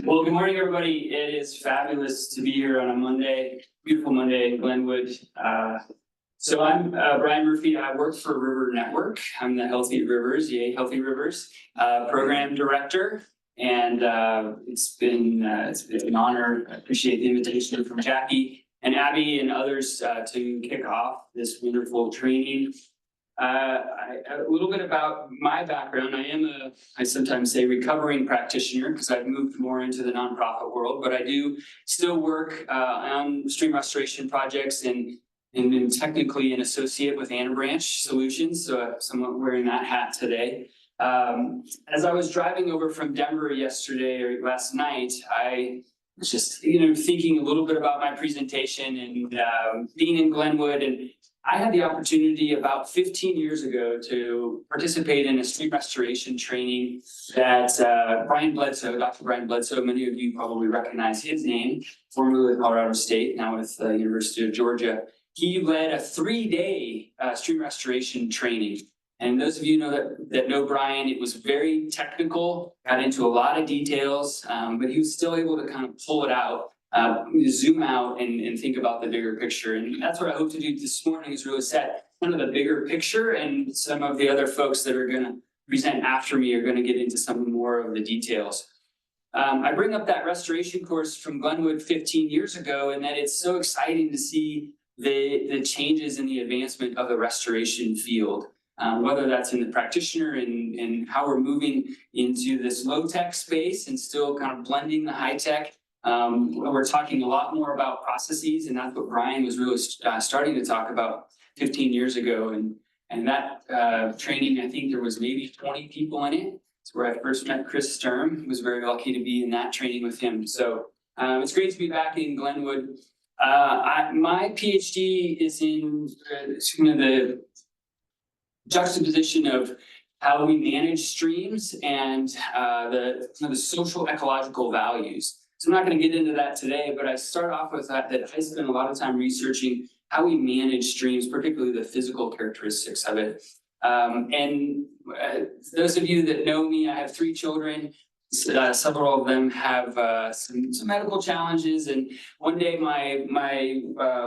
Well, good morning, everybody. It is fabulous to be here on a Monday, beautiful Monday in Glenwood. So I'm Brian Murphy. I work for River Network. I'm the Healthy Rivers, Healthy Rivers program director. And it's been an honor. I appreciate the invitation from Jackie and Abby and others to kick off this wonderful training. A little bit about my background. I sometimes say recovering practitioner because I've moved more into the nonprofit world, but I do still work on stream restoration projects and technically an associate with Branch Solutions. So I'm somewhat wearing that hat today. As I was driving over from Denver yesterday or last night, I was just, thinking a little bit about my presentation and being in Glenwood. And I had the opportunity about 15 years ago to participate in a stream restoration training that Dr. Brian Bledsoe, many of you probably recognize his name, formerly with Colorado State, now with the University of Georgia. He led a 3-day stream restoration training. And those of you that know Brian, it was very technical, got into a lot of details, but he was still able to kind of pull it out. Zoom out and think about the bigger picture. And that's what I hope to do this morning is really set kind of the bigger picture, and some of the other folks that are going to present after me are going to get into some more of the details. I bring up that restoration course from Glenwood 15 years ago, and that it's so exciting to see the changes in the advancement of the restoration field. Whether that's in the practitioner and how we're moving into this low-tech space and still kind of blending the high-tech. We're talking a lot more about processes, and that's what Brian was really starting to talk about 15 years ago. And that training, I think there was maybe 20 people in it. It's where I first met Chris Sturm. Was very lucky to be in that training with him. So it's great to be back in Glenwood. My PhD is in the juxtaposition of how we manage streams and the social ecological values. So I'm not going to get into that today, but I start off with that I spend a lot of time researching how we manage streams, particularly the physical characteristics of it. Those of you that know me, I have 3 children. Several of them have some medical challenges. And one day my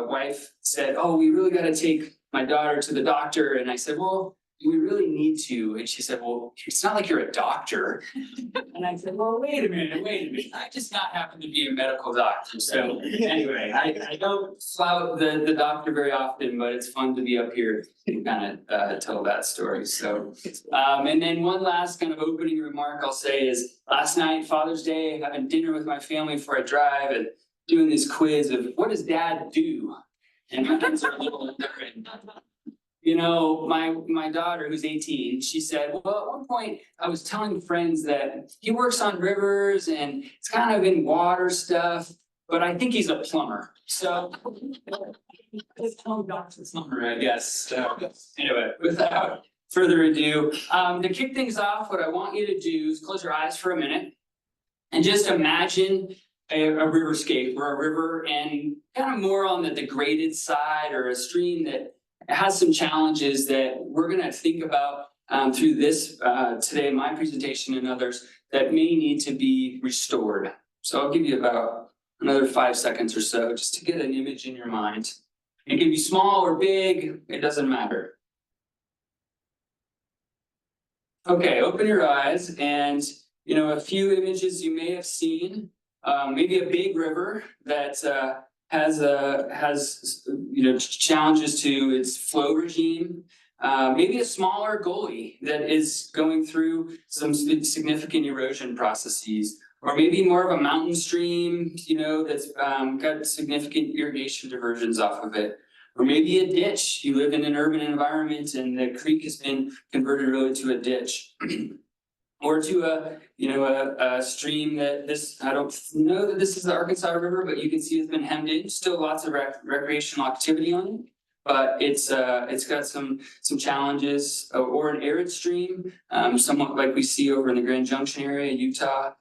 wife said, "Oh, we really got to take my daughter to the doctor." And I said, "Well, do we really need to?" And she said, "Well, it's not like you're a doctor." And I said, "Well, wait a minute. I just not happen to be a medical doctor." So anyway, I don't flout the doctor very often, but it's fun to be up here and kind of tell that story. So, and then one last kind of opening remark I'll say is last night, Father's Day, having dinner with my family before I drive and doing this quiz of what does dad do? And my kids are a little different. My daughter, who's 18, she said, "Well, at one point I was telling friends that he works on rivers and it's kind of in water stuff, but I think he's a plumber." So, plumber, I guess. So, anyway, without further ado, to kick things off, what I want you to do is close your eyes for a minute and just imagine a riverscape or a river, and kind of more on the degraded side, or a stream that has some challenges that we're going to think about through this today, my presentation and others, that may need to be restored. So I'll give you about another 5 seconds or so just to get an image in your mind. It can be small or big, it doesn't matter. Okay, open your eyes, and a few images you may have seen. Maybe a big river that has challenges to its flow regime. Maybe a smaller gully that is going through some significant erosion processes, or maybe more of a mountain stream, that's got significant irrigation diversions off of it. Or maybe a ditch. You live in an urban environment and the creek has been converted really to a ditch. Or to a stream that I don't know that this is the Arkansas River, but you can see it's been hemmed in. Still lots of recreational activity on it, but it's got some challenges. Or an arid stream, somewhat like we see over in the Grand Junction area, Utah,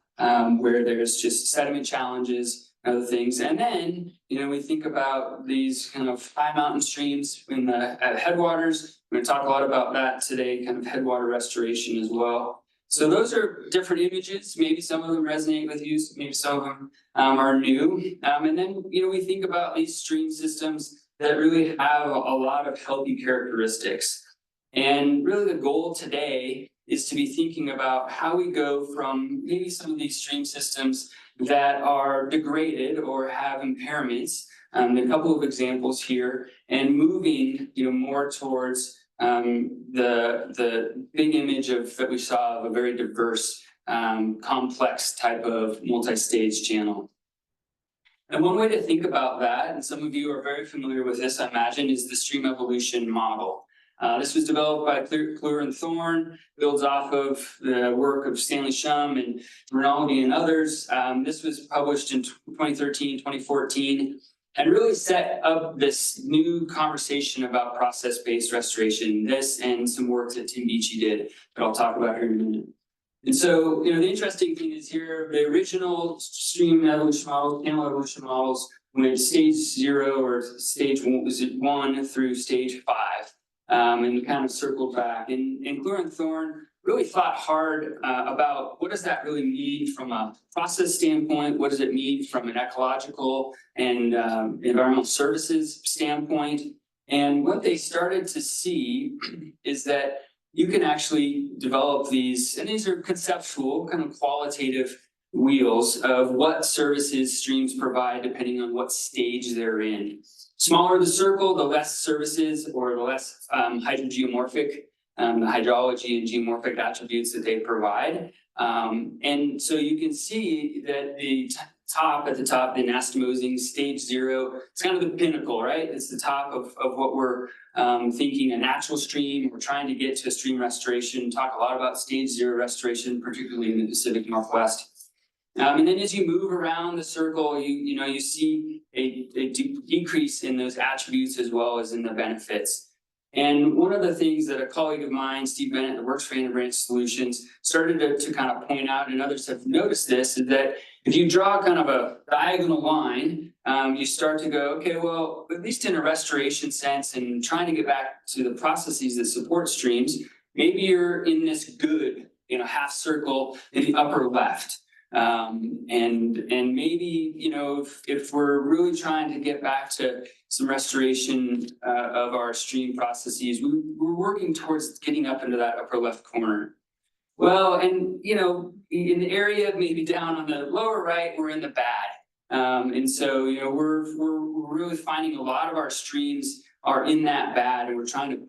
where there's just sediment challenges, other things. And then we think about these kind of high mountain streams in the headwaters. We're going to talk a lot about that today, kind of headwater restoration as well. So those are different images. Maybe some of them resonate with you, maybe some of them are new. And then, we think about these stream systems that really have a lot of healthy characteristics. And really the goal today is to be thinking about how we go from maybe some of these stream systems that are degraded or have impairments, a couple of examples here, and moving, more towards the big image that we saw of a very diverse, complex type of multi-stage channel. And one way to think about that, and some of you are very familiar with this, I imagine, is the stream evolution model. This was developed by Clure and Thorne, builds off of the work of Stanley Shum and Rinaldi and others. This was published in 2013, 2014, and really set up this new conversation about process-based restoration, this and some work that Tim Beachy did that I'll talk about here in a minute. And so, the interesting thing is here, the original stream evolution model, channel evolution models, went stage 0 or stage 1 through stage 5. And kind of circled back. And Clure and Thorne really thought hard about what does that really mean from a process standpoint? What does it mean from an ecological and environmental services standpoint? And what they started to see is that you can actually develop these, and these are conceptual, kind of qualitative wheels of what services streams provide depending on what stage they're in. Smaller the circle, the less services or the less hydrogeomorphic, the hydrology and geomorphic attributes that they provide. And so you can see that the top, at the top, the anastomosing stage 0, it's kind of the pinnacle, right? It's the top of what we're thinking a natural stream. We're trying to get to a stream restoration, talk a lot about stage 0 restoration, particularly in the Pacific Northwest. And then as you move around the circle, you see a decrease in those attributes as well as in the benefits. And one of the things that a colleague of mine, Steve Bennett, that works for Anna Branch Solutions, started to kind of point out, and others have noticed this, is that if you draw kind of a diagonal line, you start to go, okay, well, at least in a restoration sense and trying to get back to the processes that support streams, maybe you're in this good, half circle in the upper left. And maybe, if we're really trying to get back to some restoration of our stream processes, we're working towards getting up into that upper left corner. Well, and, in the area maybe down on the lower right, we're in the bad. And so, we're really finding a lot of our streams are in that bad, and we're trying to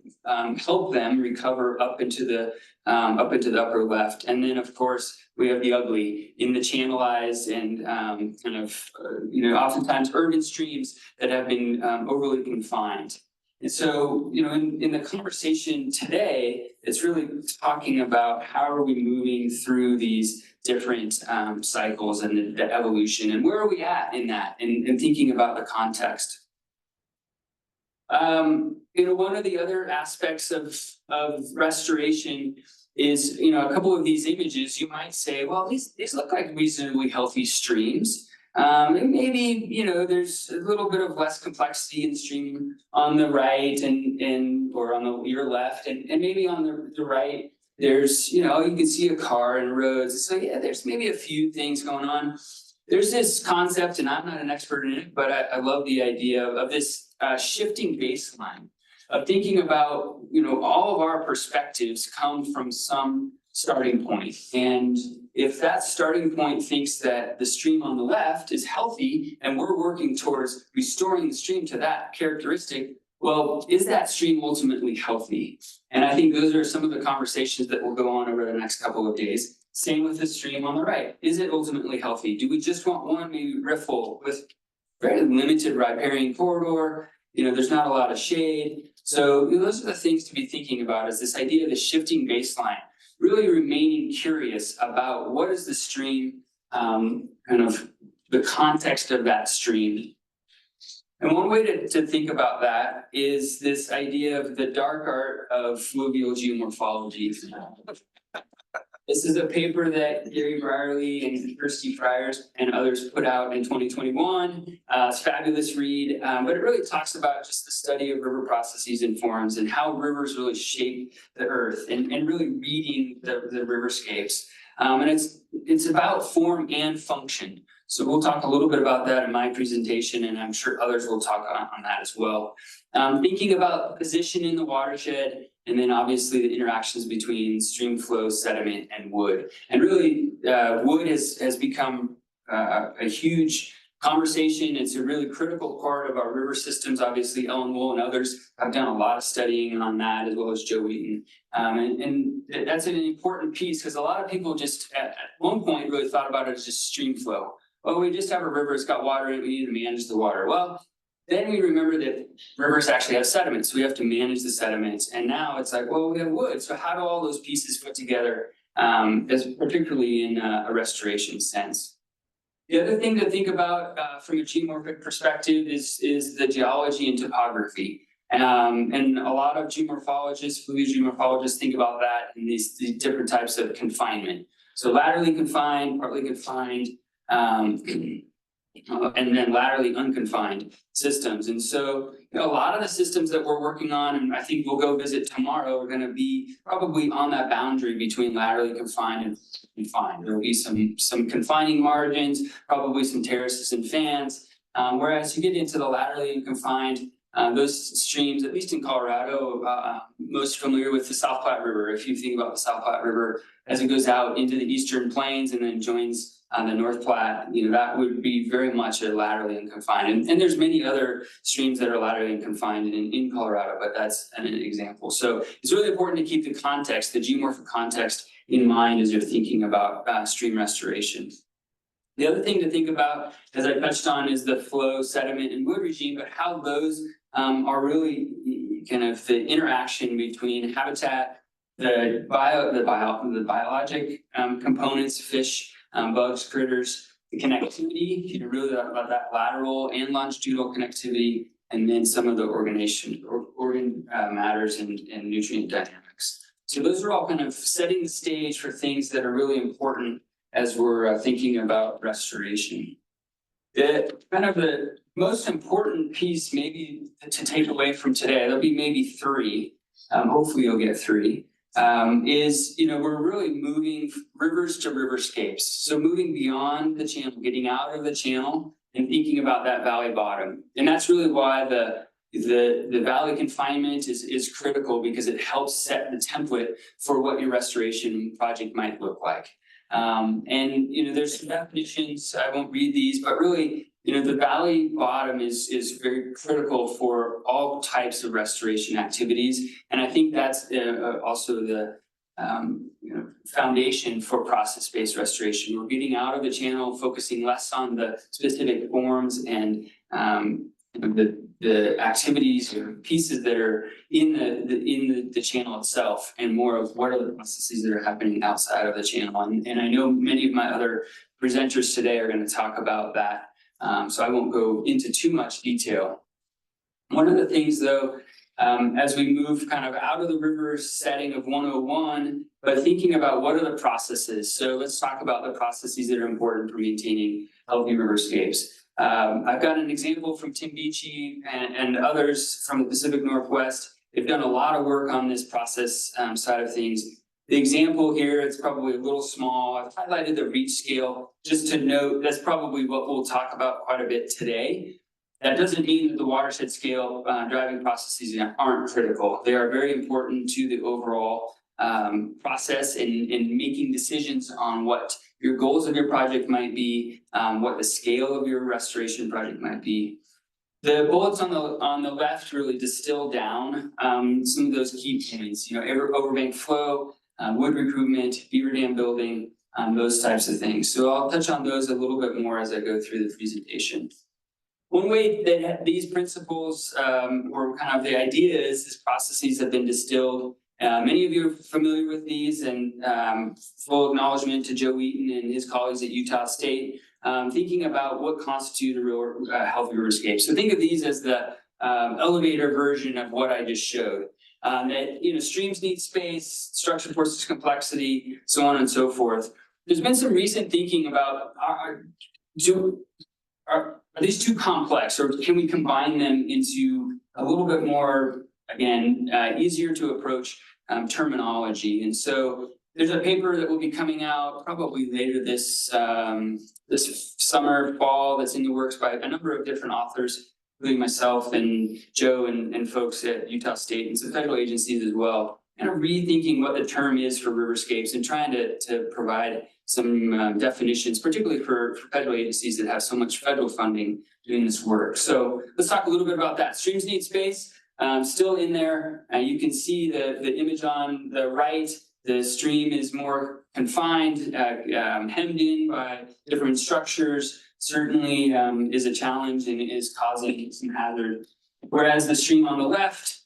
help them recover up into the upper left. And then, of course, we have the ugly in the channelized and oftentimes urban streams that have been overly confined. And so, in the conversation today, it's really talking about how are we moving through these different cycles and the evolution, and where are we at in that, and thinking about the context. One of the other aspects of restoration is, a couple of these images, you might say, well, these look like reasonably healthy streams. And maybe, there's a little bit of less complexity in the stream on the right or on your left, and maybe on the right, there's, you can see a car and roads. So yeah, there's maybe a few things going on. There's this concept, and I'm not an expert in it, but I love the idea of this shifting baseline, of thinking about, all of our perspectives come from some starting point. And if that starting point thinks that the stream on the left is healthy and we're working towards restoring the stream to that characteristic, well, is that stream ultimately healthy? And I think those are some of the conversations that will go on over the next couple of days. Same with the stream on the right. Is it ultimately healthy? Do we just want one maybe riffle with very limited riparian corridor? There's not a lot of shade. So those are the things to be thinking about, is this idea of the shifting baseline, really remaining curious about what is the stream, kind of the context of that stream. And one way to think about that is this idea of the dark art of fluvial geomorphology. This is a paper that Gary Brierly and Kirsty Friars and others put out in 2021. It's a fabulous read, but it really talks about just the study of river processes and forms and how rivers really shape the earth and really reading the riverscapes. And it's about form and function. So we'll talk a little bit about that in my presentation, and I'm sure others will talk on that as well. Thinking about position in the watershed, and then obviously the interactions between stream flow, sediment, and wood. And really, wood has become a huge conversation. It's a really critical part of our river systems. Obviously, Ellen Wool and others have done a lot of studying on that, as well as Joe Wheaton. And that's an important piece because a lot of people just at one point really thought about it as just stream flow. Oh, we just have a river, it's got water in it, we need to manage the water. Well, then we remember that rivers actually have sediments, so we have to manage the sediments. And now it's like, well, we have wood, so how do all those pieces fit together, particularly in a restoration sense? The other thing to think about from a geomorphic perspective is the geology and topography. And a lot of geomorphologists, fluid geomorphologists think about that in these different types of confinement. So laterally confined, partly confined, and then laterally unconfined systems. And so, a lot of the systems that we're working on, and I think we'll go visit tomorrow, are going to be probably on that boundary between laterally confined and confined. There will be some confining margins, probably some terraces and fans. Whereas you get into the laterally confined, those streams, at least in Colorado, most familiar with the South Platte River. If you think about the South Platte River as it goes out into the eastern plains and then joins the North Platte, that would be very much a laterally unconfined. And there's many other streams that are laterally unconfined in Colorado, but that's an example. So it's really important to keep the context, the geomorphic context in mind as you're thinking about stream restoration. The other thing to think about, as I touched on, is the flow, sediment, and wood regime, but how those are really kind of the interaction between habitat, the biologic components, fish, bugs, critters, the connectivity, really about that lateral and longitudinal connectivity, and then some of the organ matters and nutrient dynamics. So those are all kind of setting the stage for things that are really important as we're thinking about restoration. The most important piece maybe to take away from today, there'll be maybe three, hopefully you'll get three, is, we're really moving rivers to riverscapes. So moving beyond the channel, getting out of the channel and thinking about that valley bottom. And that's really why the valley confinement is critical, because it helps set the template for what your restoration project might look like. There's some definitions, I won't read these, but really, the valley bottom is very critical for all types of restoration activities. And I think that's also the foundation for process-based restoration. We're getting out of the channel, focusing less on the specific forms and the activities or pieces that are in the channel itself, and more of what are the processes that are happening outside of the channel. And I know many of my other presenters today are going to talk about that. So I won't go into too much detail. One of the things though, as we move kind of out of the river setting of 101, but thinking about what are the processes. So let's talk about the processes that are important for maintaining healthy riverscapes. I've got an example from Tim Beachy and others from the Pacific Northwest. They've done a lot of work on this process side of things. The example here, it's probably a little small. I've highlighted the reach scale just to note that's probably what we'll talk about quite a bit today. That doesn't mean that the watershed scale driving processes aren't critical. They are very important to the overall process in making decisions on what your goals of your project might be, what the scale of your restoration project might be. The bullets on the left really distill down some of those key points. Overbank flow, wood recruitment, beaver dam building, those types of things. So I'll touch on those a little bit more as I go through the presentation. One way that these principles, or kind of the idea is, these processes have been distilled. Many of you are familiar with these, and full acknowledgement to Joe Wheaton and his colleagues at Utah State, thinking about what constitutes a real healthy riverscape. So think of these as the elevator version of what I just showed. that, streams need space, structure forces complexity, so on and so forth. There's been some recent thinking about, are these too complex, or can we combine them into a little bit more, again, easier to approach terminology? And so there's a paper that will be coming out probably later this this summer, fall, that's in the works by a number of different authors, including myself and Joe and folks at Utah State and some federal agencies as well, kind of rethinking what the term is for riverscapes and trying to provide some definitions, particularly for federal agencies that have so much federal funding doing this work. So let's talk a little bit about that. Streams need space, still in there. You can see the image on the right. The stream is more confined, hemmed in by different structures, certainly is a challenge and is causing some hazard. Whereas the stream on the left,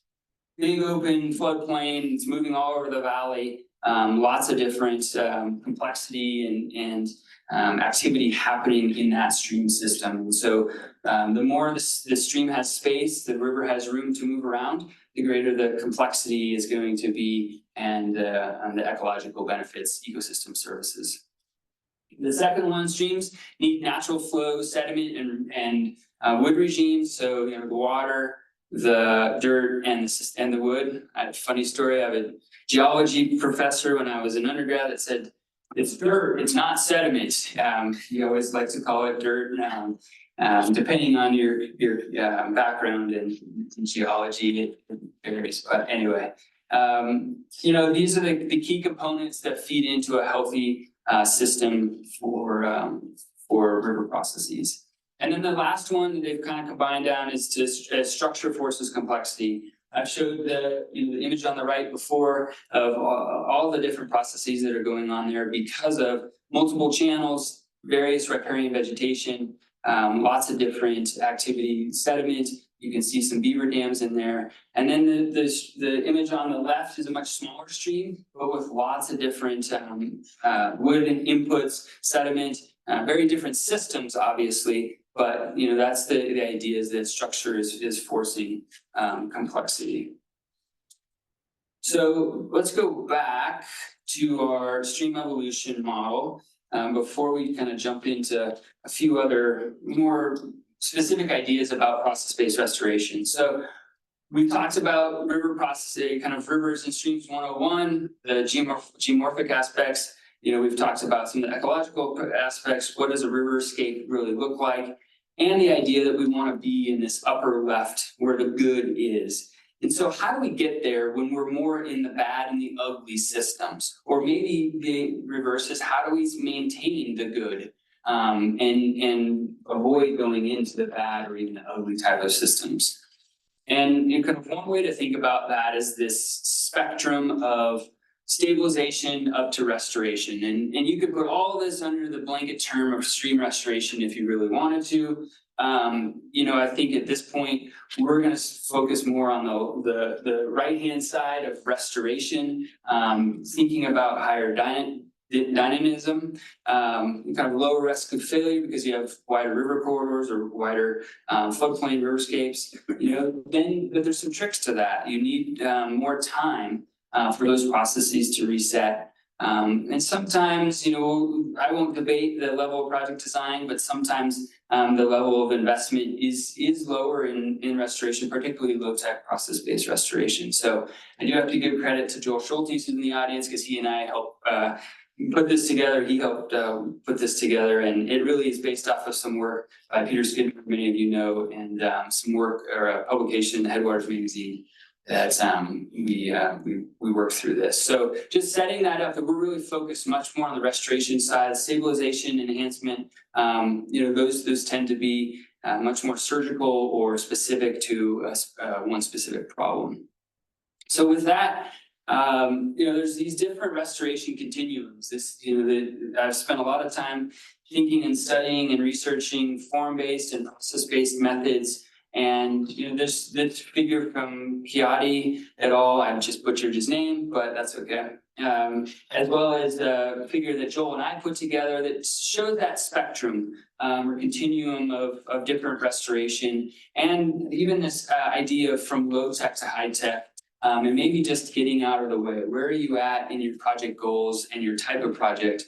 big open floodplain, it's moving all over the valley, lots of different complexity and activity happening in that stream system. And so the more the stream has space, the river has room to move around, the greater the complexity is going to be and the ecological benefits, ecosystem services. The second one, streams need natural flow, sediment, and wood regimes. So, the water, the dirt, and the wood. I had a funny story. I have a geology professor when I was an undergrad that said, it's dirt, it's not sediment. He always likes to call it dirt. Depending on your background in geology, it varies. But anyway, these are the key components that feed into a healthy system for river processes. And then the last one that they've kind of combined down is structure forces complexity. I've showed the image on the right before of all the different processes that are going on there because of multiple channels, various riparian vegetation, lots of different activity, sediment. You can see some beaver dams in there. And then the image on the left is a much smaller stream, but with lots of different wood inputs, sediment, very different systems, obviously. But that's the idea, is that structure is forcing complexity. So let's go back to our stream evolution model before we kind of jump into a few other more specific ideas about process-based restoration. So we talked about river processing, kind of rivers and streams 101, the geomorphic aspects. We've talked about some of the ecological aspects. What does a riverscape really look like? And the idea that we want to be in this upper left where the good is. And so how do we get there when we're more in the bad and the ugly systems? Or maybe the reverse is, how do we maintain the good and avoid going into the bad or even the ugly type of systems? And kind of one way to think about that is this spectrum of stabilization up to restoration. And you could put all of this under the blanket term of stream restoration if you really wanted to. I think at this point, we're going to focus more on the right-hand side of restoration, thinking about higher dynamism, kind of lower risk of failure because you have wider river corridors or wider floodplain riverscapes. Then but there's some tricks to that. You need more time for those processes to reset. And sometimes, I won't debate the level of project design, but sometimes the level of investment is lower in restoration, particularly low-tech process-based restoration. So I do have to give credit to Joel Schulte, who's in the audience, because he and I helped put this together. He helped put this together, and it really is based off of some work by Peter Skidmore, many of you know, and some work or a publication, Headwaters magazine, that we work through this. So just setting that up, that we're really focused much more on the restoration side, stabilization, enhancement. Those tend to be much more surgical or specific to one specific problem. So with that, there's these different restoration continuums. I've spent a lot of time thinking and studying and researching form-based and process-based methods. And this figure from Chiodi et al., I've just butchered his name, but that's okay. As well as the figure that Joel and I put together that showed that spectrum or continuum of different restoration, and even this idea from low tech to high tech. and maybe just getting out of the way. Where are you at in your project goals and your type of project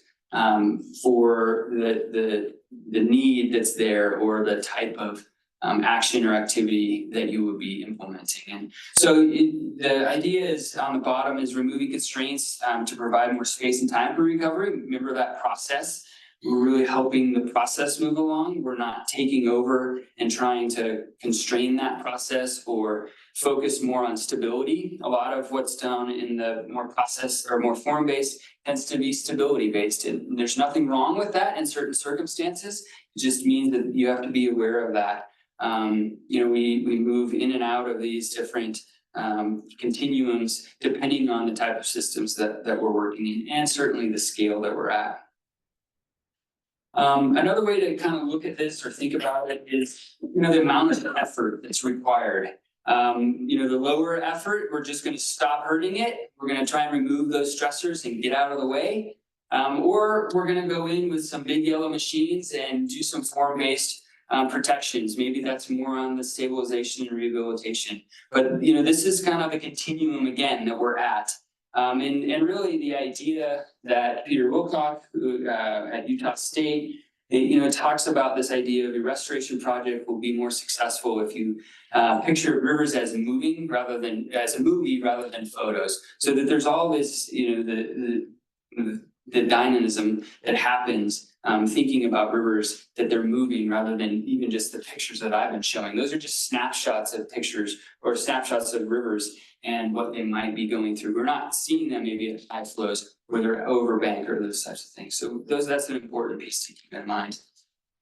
for the need that's there, or the type of action or activity that you would be implementing? And so the idea is on the bottom is removing constraints to provide more space and time for recovery. Remember that process. We're really helping the process move along. We're not taking over and trying to constrain that process or focus more on stability. A lot of what's done in the more process or more form-based tends to be stability-based. And there's nothing wrong with that in certain circumstances. It just means that you have to be aware of that. We move in and out of these different continuums depending on the type of systems that we're working in, and certainly the scale that we're at. Another way to kind of look at this or think about it is, the amount of effort that's required. The lower effort, we're just going to stop hurting it. We're going to try and remove those stressors and get out of the way. Or we're going to go in with some big yellow machines and do some form-based protections. Maybe that's more on the stabilization and rehabilitation. But, this is kind of a continuum again that we're at. And really the idea that Peter Wilcock at Utah State, talks about this idea of a restoration project will be more successful if you picture rivers as moving rather than as a movie rather than photos. So that there's all this, the dynamism that happens thinking about rivers, that they're moving rather than even just the pictures that I've been showing. Those are just snapshots of pictures or snapshots of rivers and what they might be going through. We're not seeing them maybe at high flows where they're overbank or those types of things. So that's an important piece to keep in mind.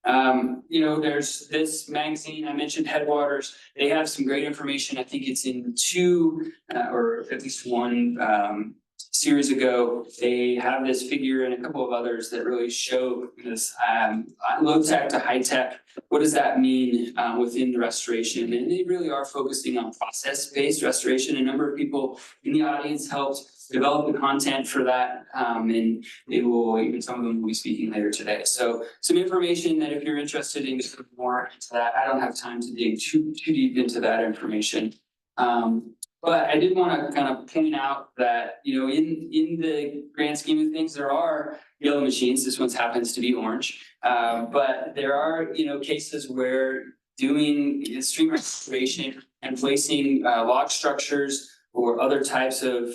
There's this magazine, I mentioned Headwaters. They have some great information. I think it's in two or at least one series ago. They have this figure and a couple of others that really show this low tech to high tech. What does that mean within the restoration? And they really are focusing on process-based restoration. A number of people in the audience helped develop the content for that, and some of them will be speaking later today. So some information that if you're interested in getting more into that, I don't have time to dig too deep into that information. But I did want to kind of point out that, in the grand scheme of things, there are yellow machines. This one happens to be orange. But there are, cases where doing stream restoration and placing log structures or other types of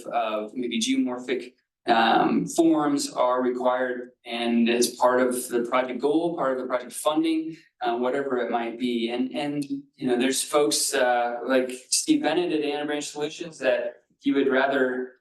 maybe geomorphic forms are required, and as part of the project goal, part of the project funding, whatever it might be. And there's folks like Steve Bennett at Anna Branch Solutions that he would rather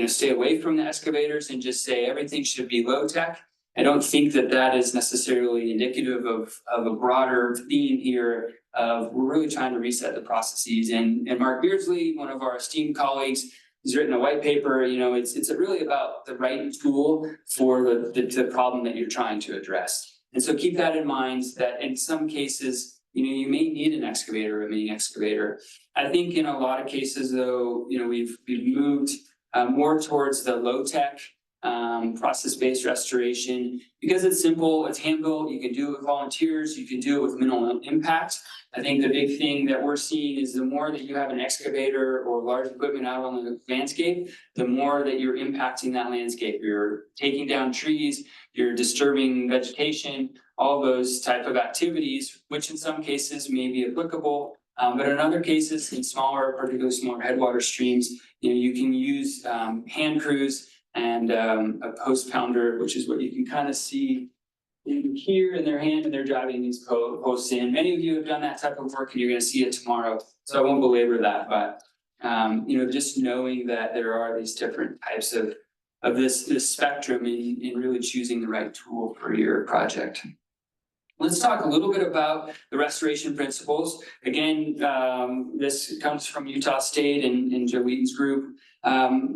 stay away from the excavators and just say everything should be low tech. I don't think that is necessarily indicative of a broader theme here of we're really trying to reset the processes. And Mark Beardsley, one of our esteemed colleagues, he's written a white paper. It's really about the right tool for the problem that you're trying to address. And so keep that in mind, that in some cases, you may need an excavator, a mini excavator. I think in a lot of cases, though, we've moved more towards the low tech process-based restoration because it's simple, it's hand-built. You can do it with volunteers, you can do it with minimal impact. I think the big thing that we're seeing is the more that you have an excavator or large equipment out on the landscape, the more that you're impacting that landscape. You're taking down trees, you're disturbing vegetation, all those type of activities, which in some cases may be applicable. But in other cases, in particularly smaller headwater streams, you can use hand crews and a post pounder, which is what you can kind of see here in their hand, and they're driving these posts in. Many of you have done that type of work, and you're going to see it tomorrow. So I won't belabor that, but just knowing that there are these different types of this spectrum in really choosing the right tool for your project. Let's talk a little bit about the restoration principles. Again, this comes from Utah State and Joe Wheaton's group.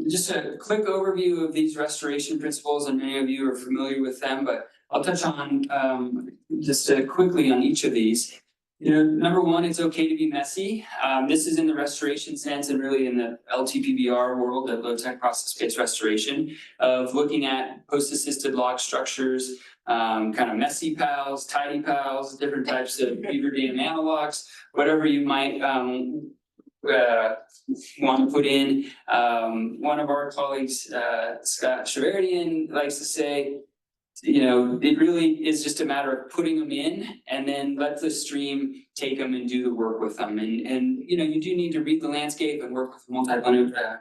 Just a quick overview of these restoration principles, and many of you are familiar with them, but I'll touch on just quickly on each of these. Number one, it's okay to be messy. This is in the restoration sense and really in the LTPBR world, the low-tech process-based restoration, of looking at post-assisted log structures, kind of messy piles, tidy piles, different types of beaver dam analogs, whatever you might want to put in. One of our colleagues, Scott Cheverdian, likes to say, you know, it really is just a matter of putting them in and then let the stream take them and do the work with them. And you know, you do need to read the landscape and work with a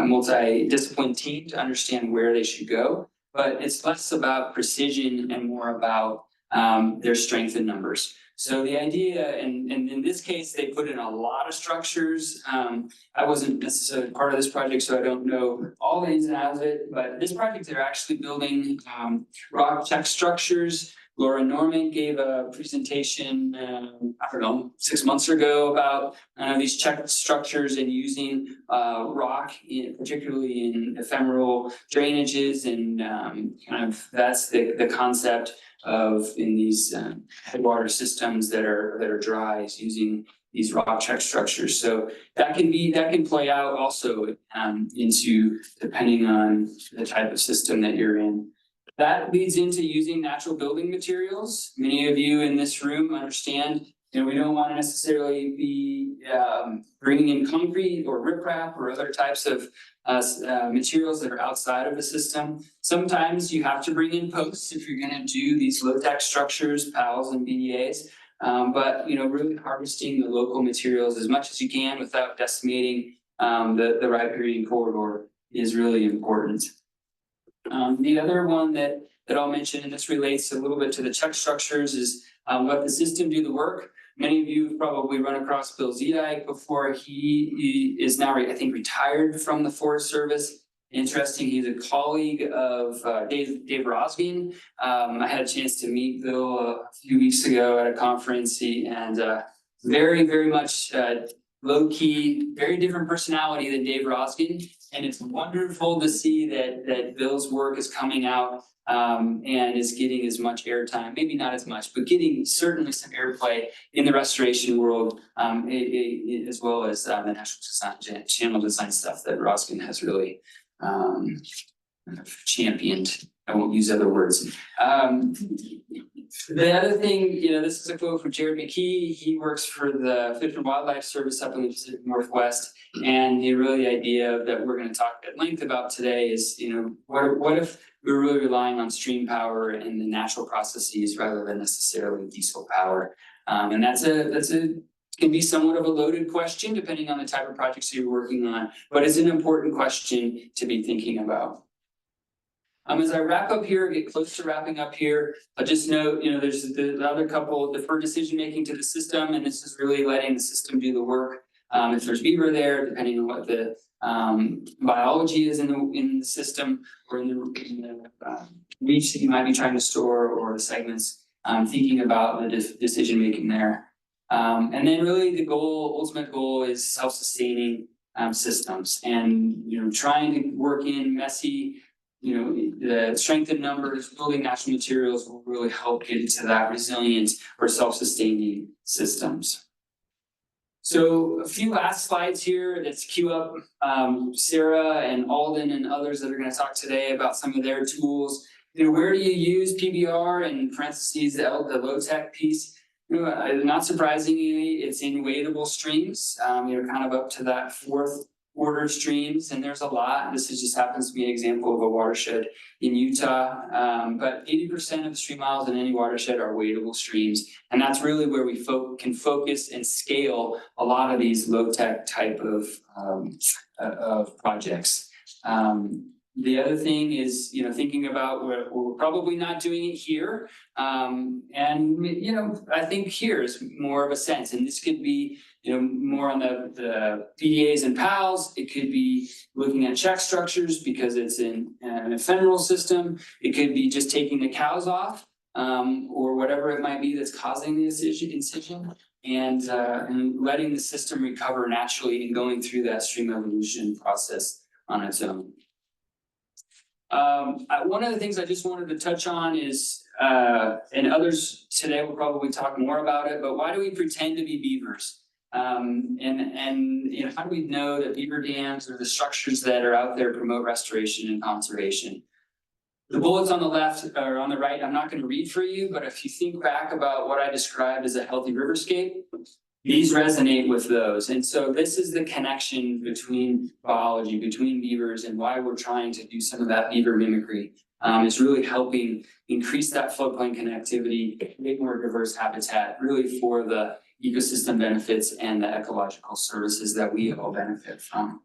multi-discipline team to understand where they should go. But it's less about precision and more about their strength in numbers. So the idea, and in this case, they put in a lot of structures. I wasn't necessarily part of this project, so I don't know all the ins and outs of it, but this project, they're actually building rock check structures. Laura Norman gave a presentation, I don't know, 6 months ago about these check structures and using rock, particularly in ephemeral drainages, and kind of that's the concept of in these headwater systems that are dry, is using these rock check structures. So that can play out also into, depending on the type of system that you're in. That leads into using natural building materials. Many of you in this room understand, you know, we don't want to necessarily be bringing in concrete or riprap or other types of materials that are outside of the system. Sometimes you have to bring in posts if you're going to do these low-tech structures, PALs and BDAs. But you know, really harvesting the local materials as much as you can without decimating the riparian corridor is really important. The other one that I'll mention, and this relates a little bit to the check structures, is let the system do the work. Many of you have probably run across Bill Zedike before. He is now, I think, retired from the Forest Service. Interesting, he's a colleague of Dave Rosgen. I had a chance to meet Bill a few weeks ago at a conference, and very, very much low-key, very different personality than Dave Rosgen. And it's wonderful to see that Bill's work is coming out and is getting as much airtime, maybe not as much, but getting certainly some airplay in the restoration world, as well as the national design, channel design stuff that Roskin has really championed. I won't use other words. The other thing, you know, this is a quote from Jared McKee. He works for the Fish and Wildlife Service up in the Pacific Northwest. And the really idea that we're going to talk at length about today is, you know, what if we're really relying on stream power and the natural processes rather than necessarily diesel power? And that's can be somewhat of a loaded question depending on the type of projects you're working on, but it's an important question to be thinking about. As I wrap up here, get close to wrapping up here, I'll just note, you know, there's the other couple, defer decision making to the system, and this is really letting the system do the work. If there's beaver there, depending on what the biology is in the system or in the reach that you might be trying to store, or the segments, thinking about the decision making there. And then really the ultimate goal is self-sustaining systems, and you know, trying to work in messy, you know, the strength in numbers, building natural materials will really help get into that resilient or self-sustaining systems. So a few last slides here. Let's queue up Sarah and Alden and others that are going to talk today about some of their tools. You know, where do you use PBR, and in parentheses the low-tech piece? You know, not surprisingly, it's in wadable streams. You know, kind of up to that fourth order streams, and there's a lot. This just happens to be an example of a watershed in Utah, but 80% of the stream miles in any watershed are wadable streams, and that's really where we can focus and scale a lot of these low-tech type of projects. The other thing is, you know, thinking about we're probably not doing it here, and you know, I think here is more of a sense, and this could be, you know, more on the PDAs and PALs. It could be looking at check structures because it's in an ephemeral system. It could be just taking the cows off, or whatever it might be that's causing the incision, and letting the system recover naturally and going through that stream evolution process on its own. One of the things I just wanted to touch on is, and others today will probably talk more about it, but why do we pretend to be beavers? And you know, how do we know that beaver dams or the structures that are out there promote restoration and conservation? The bullets on the left or on the right, I'm not going to read for you, but if you think back about what I described as a healthy riverscape, these resonate with those. And so this is the connection between biology, between beavers, and why we're trying to do some of that beaver mimicry. It's really helping increase that floodplain connectivity, make more diverse habitat, really for the ecosystem benefits and the ecological services that we all benefit from.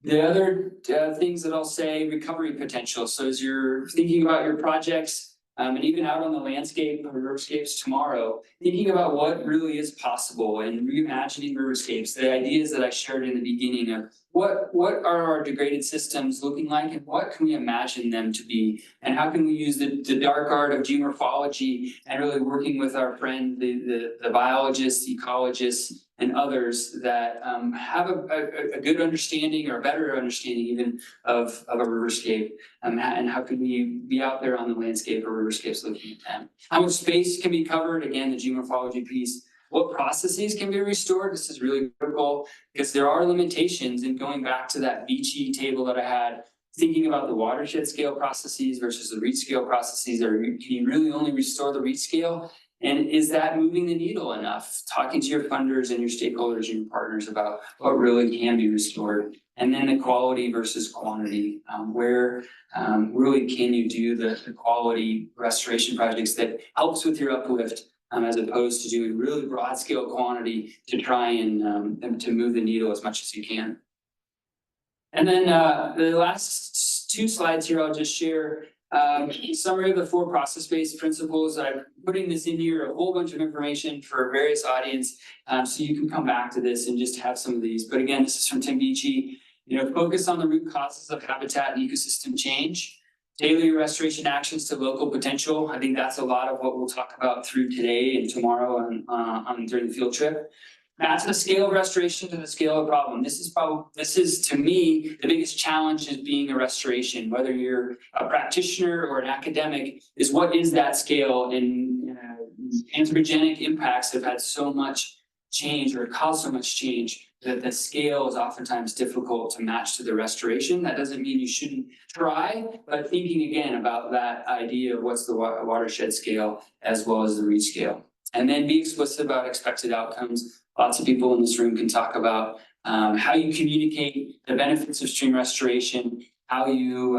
The other things that I'll say, recovery potential. So as you're thinking about your projects, and even out on the landscape or riverscapes tomorrow, thinking about what really is possible and reimagining riverscapes, the ideas that I shared in the beginning of what are our degraded systems looking like and what can we imagine them to be? And how can we use the dark art of geomorphology and really working with our friend, the biologists, ecologists, and others that have a good understanding or a better understanding even of a riverscape, and how can we be out there on the landscape or riverscapes looking at them. How much space can be covered, again, the geomorphology piece. What processes can be restored? This is really critical because there are limitations, and going back to that beachy table that I had, thinking about the watershed scale processes versus the reach scale processes, or can you really only restore the reach scale? And is that moving the needle enough? Talking to your funders and your stakeholders and your partners about what really can be restored. And then the quality versus quantity. Where really can you do the quality restoration projects that helps with your uplift, as opposed to doing really broad scale quantity to try and to move the needle as much as you can. And then the last two slides here, I'll just share summary of the 4 process-based principles. I'm putting this in here, a whole bunch of information for various audience, so you can come back to this and just have some of these. But again, this is from Tim Beachy. Focus on the root causes of habitat and ecosystem change. Tailor your restoration actions to local potential. I think that's a lot of what we'll talk about through today and tomorrow during the field trip. Match the scale of restoration to the scale of problem. This is to me, the biggest challenge is being a restoration, whether you're a practitioner or an academic, is what is that scale? And anthropogenic impacts have had so much change or caused so much change that the scale is oftentimes difficult to match to the restoration. That doesn't mean you shouldn't try, but thinking again about that idea of what's the watershed scale as well as the reach scale. And then be explicit about expected outcomes. Lots of people in this room can talk about how you communicate the benefits of stream restoration, how you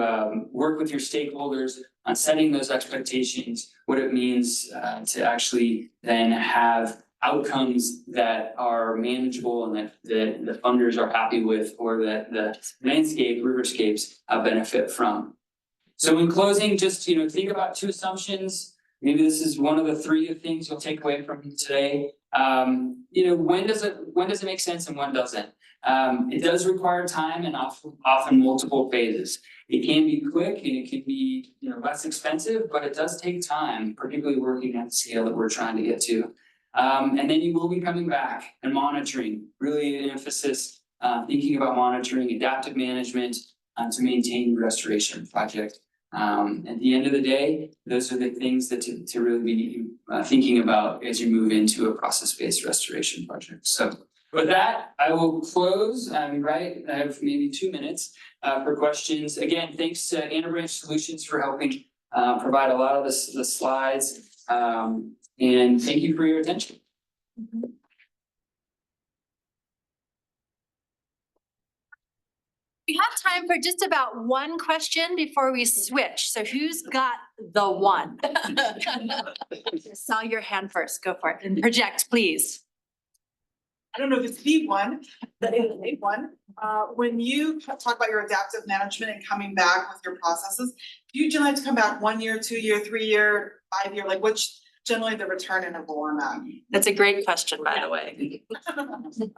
work with your stakeholders on setting those expectations, what it means to actually then have outcomes that are manageable and that the funders are happy with, or that the landscape, riverscapes benefit from. So in closing, just think about 2 assumptions. Maybe this is one of the 3 things you'll take away from today. When does it make sense and when doesn't? It does require time and often multiple phases. It can be quick and it can be less expensive, but it does take time, particularly working at the scale that we're trying to get to. And then you will be coming back and monitoring, really an emphasis, thinking about monitoring, adaptive management to maintain the restoration project. At the end of the day, those are the things that to really be thinking about as you move into a process-based restoration project. So with that, I will close. I have maybe 2 minutes for questions. Again, thanks to Anna Branch Solutions for helping provide a lot of the slides. And thank you for your attention. We have time for just about 1 question before we switch. So who's got the one? Saw your hand first. Go for it and project, please. I don't know if it's the one, but it's a one. When you talk about your adaptive management and coming back with your processes, do you generally have to come back 1 year, 2 year, 3 year, 5 year? Like what's generally the return interval on that? That's a great question, by the way.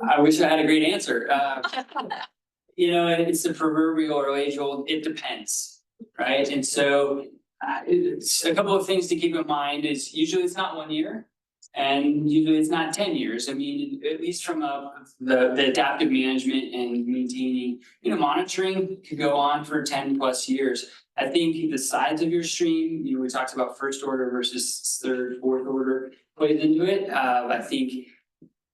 I wish I had a great answer. It's the proverbial or age-old, it depends, right? And so it's a couple of things to keep in mind is usually it's not 1 year and usually it's not 10 years. I mean, at least from the adaptive management and maintaining, monitoring could go on for 10 plus years. I think the size of your stream, we talked about first order versus third, fourth order plays into it. I think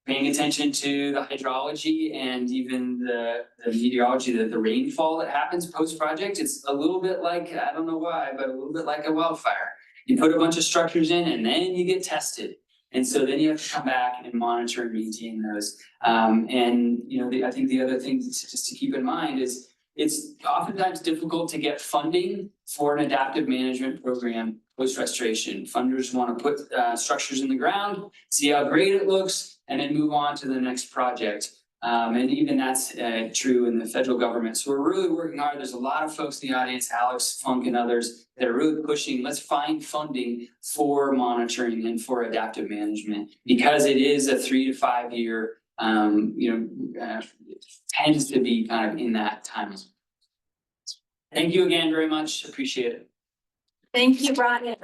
paying attention to the hydrology and even the meteorology, the rainfall that happens post-project, it's a little bit like, I don't know why, but a little bit like a wildfire. You put a bunch of structures in and then you get tested. And so then you have to come back and monitor and maintain those. And, you know, I think the other thing just to keep in mind is it's oftentimes difficult to get funding for an adaptive management program post-restoration. Funders want to put structures in the ground, see how great it looks, and then move on to the next project. And even that's true in the federal government. So we're really working hard. There's a lot of folks in the audience, Alex, Funk, and others, that are really pushing, let's find funding for monitoring and for adaptive management, because it is a 3 to 5 year, tends to be kind of in that time. Thank you again very much. Appreciate it. Thank you, Brian.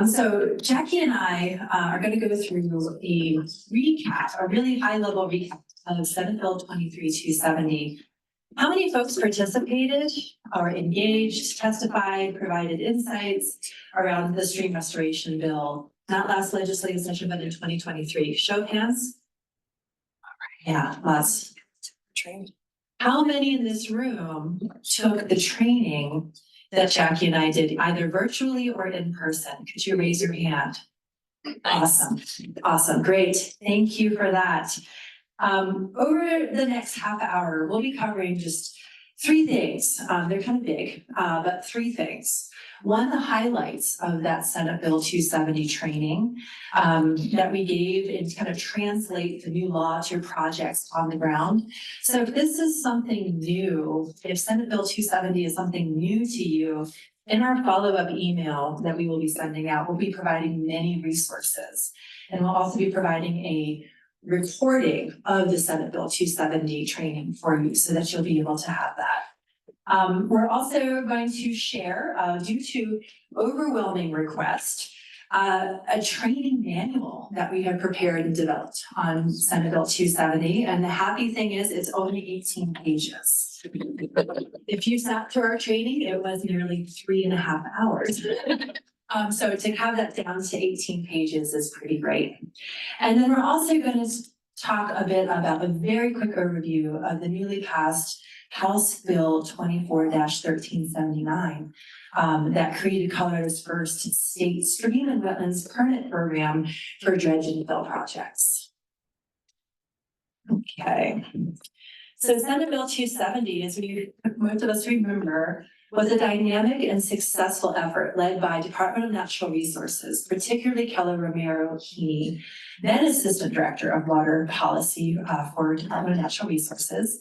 So Jackie and I are going to go through a recap, a really high level recap of Senate Bill 23-270. How many folks participated or engaged, testified, provided insights around the stream restoration bill? Not last legislative session, but in 2023. Show of hands. Yeah, lots. How many in this room took the training that Jackie and I did, either virtually or in person? Could you raise your hand? Awesome, awesome, great. Thank you for that. Over the next half hour, we'll be covering just 3 things. They're kind of big, but 3 things. One, the highlights of that Senate Bill 270 training that we gave and kind of translate the new law to projects on the ground. So if this is something new, if Senate Bill 270 is something new to you, in our follow-up email that we will be sending out, we'll be providing many resources. And we'll also be providing a recording of the Senate Bill 270 training for you so that you'll be able to have that. We're also going to share, due to overwhelming request, a training manual that we have prepared and developed on Senate Bill 270. And the happy thing is it's only 18 pages. If you sat through our training, it was nearly 3.5 hours. So to have that down to 18 pages is pretty great. And then we're also going to talk a bit about a very quick overview of the newly passed House Bill 24-1379 that created Colorado's first state stream and wetlands permit program for dredge and fill projects. Okay. So Senate Bill 270, as most of us remember, was a dynamic and successful effort led by Department of Natural Resources, particularly Kelly Romero-Keeney, then Assistant Director of Water Policy for Department of Natural Resources.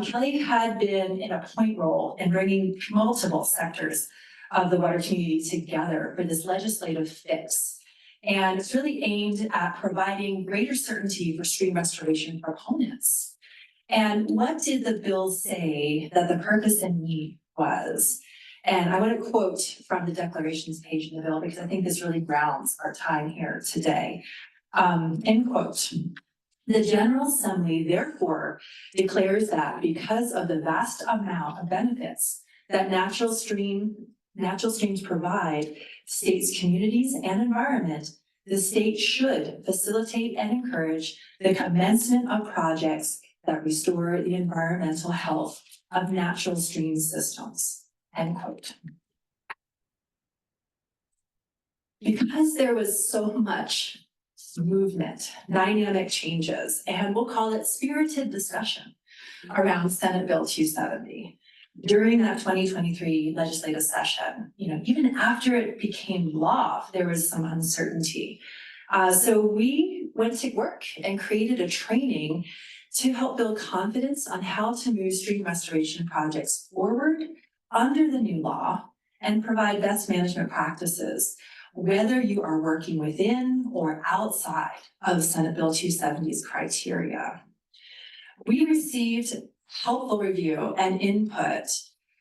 Kelly had been in a point role in bringing multiple sectors of the water community together for this legislative fix. And it's really aimed at providing greater certainty for stream restoration proponents. And what did the bill say that the purpose and need was? And I want to quote from the declarations page in the bill, because I think this really grounds our time here today. End quote. The General Assembly therefore declares that because of the vast amount of benefits that natural streams provide states, communities, and environment, the state should facilitate and encourage the commencement of projects that restore the environmental health of natural stream systems, end quote. Because there was so much movement, dynamic changes, and we'll call it spirited discussion around Senate Bill 270 during that 2023 legislative session. Even after it became law, there was some uncertainty. So we went to work and created a training to help build confidence on how to move stream restoration projects forward under the new law and provide best management practices, whether you are working within or outside of Senate Bill 270's criteria. We received helpful review and input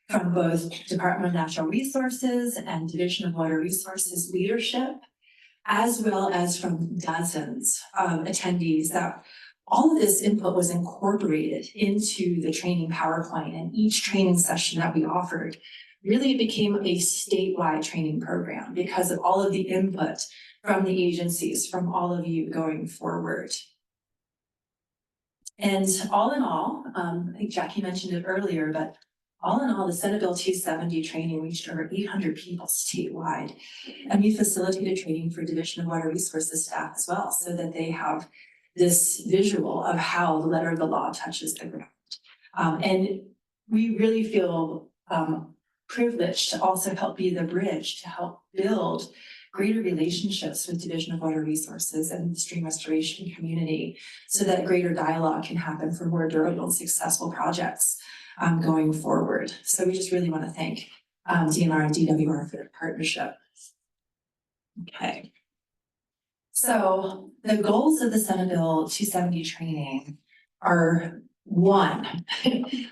from both Department of Natural Resources and Division of Water Resources leadership, as well as from dozens of attendees. That all of this input was incorporated into the training PowerPoint, and each training session that we offered really became a statewide training program because of all of the input from the agencies, from all of you going forward. And all in all, I think Jackie mentioned it earlier, but All in all, the Senate Bill 270 training reached over 800 people statewide. And we facilitated training for Division of Water Resources staff as well, so that they have this visual of how the letter of the law touches the ground. And we really feel privileged to also help be the bridge to help build greater relationships with Division of Water Resources and the stream restoration community, so that greater dialogue can happen for more durable and successful projects going forward. So we just really want to thank DNR and DWR for their partnership. Okay. So the goals of the Senate Bill 270 training are: one,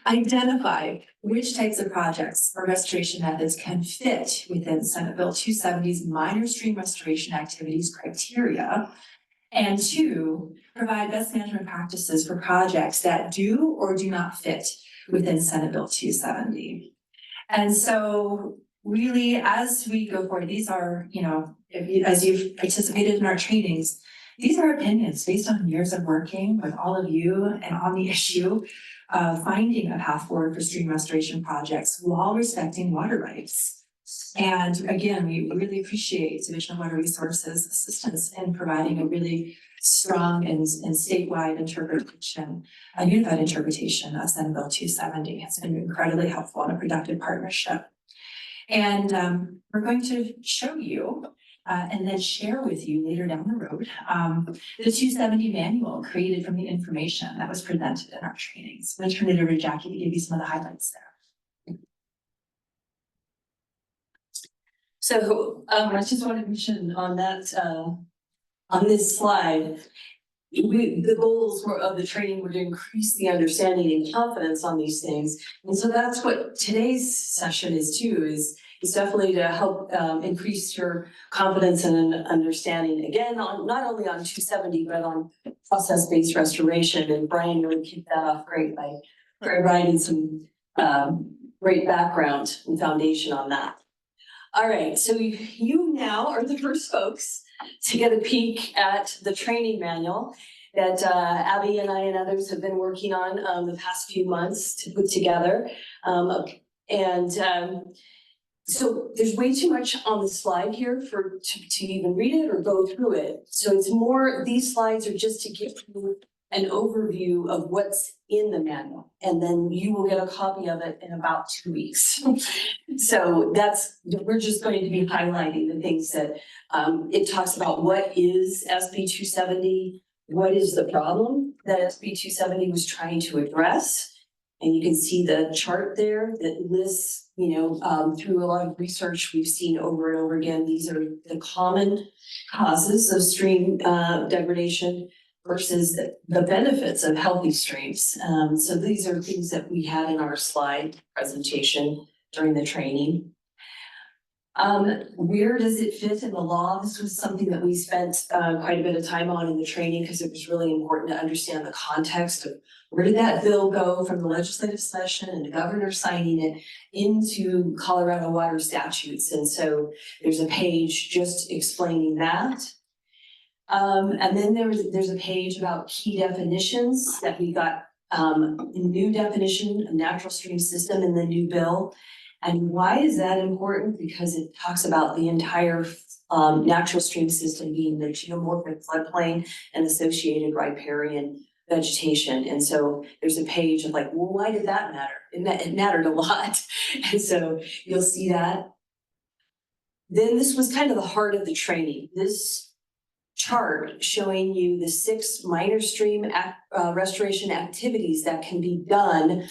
identify which types of projects or restoration methods can fit within Senate Bill 270's minor stream restoration activities criteria. And two, provide best management practices for projects that do or do not fit within Senate Bill 270. And so really, as we go forward, these are, as you've participated in our trainings, these are opinions based on years of working with all of you and on the issue of finding a path forward for stream restoration projects while respecting water rights. And again, we really appreciate Division of Water Resources assistance in providing a really strong and statewide interpretation, a unified interpretation of Senate Bill 270. It's been incredibly helpful and a productive partnership. And we're going to show you and then share with you later down the road the 270 manual created from the information that was presented in our trainings. I'm going to turn it over to Jackie to give you some of the highlights there. So I just want to mention on that, on this slide, the goals of the training were to increase the understanding and confidence on these things. And so that's what today's session is too, is definitely to help increase your confidence and understanding, again, on not only on 270, but on process-based restoration. And Brian really kicked that off great by providing some great background and foundation on that. All right, so you now are the first folks to get a peek at the training manual that Abby and I and others have been working on the past few months to put together. So there's way too much on the slide here to even read it or go through it. So it's more, these slides are just to give you an overview of what's in the manual, and then you will get a copy of it in about 2 weeks. So we're just going to be highlighting the things that it talks about. What is SB 270? What is the problem that SB 270 was trying to address? And you can see the chart there that lists, through a lot of research we've seen over and over again, these are the common causes of stream degradation versus the benefits of healthy streams. So these are things that we had in our slide presentation during the training. Where does it fit in the law? This was something that we spent quite a bit of time on in the training, because it was really important to understand the context of where did that bill go from the legislative session and the governor signing it into Colorado water statutes. And so there's a page just explaining that. And then there's a page about key definitions that we got, a new definition, a natural stream system in the new bill. And why is that important? Because it talks about the entire natural stream system being the geomorphic floodplain and associated riparian vegetation. And so there's a page of like, well, why did that matter? It mattered a lot. And so you'll see that. Then this was kind of the heart of the training. This chart showing you the 6 minor stream restoration activities that can be done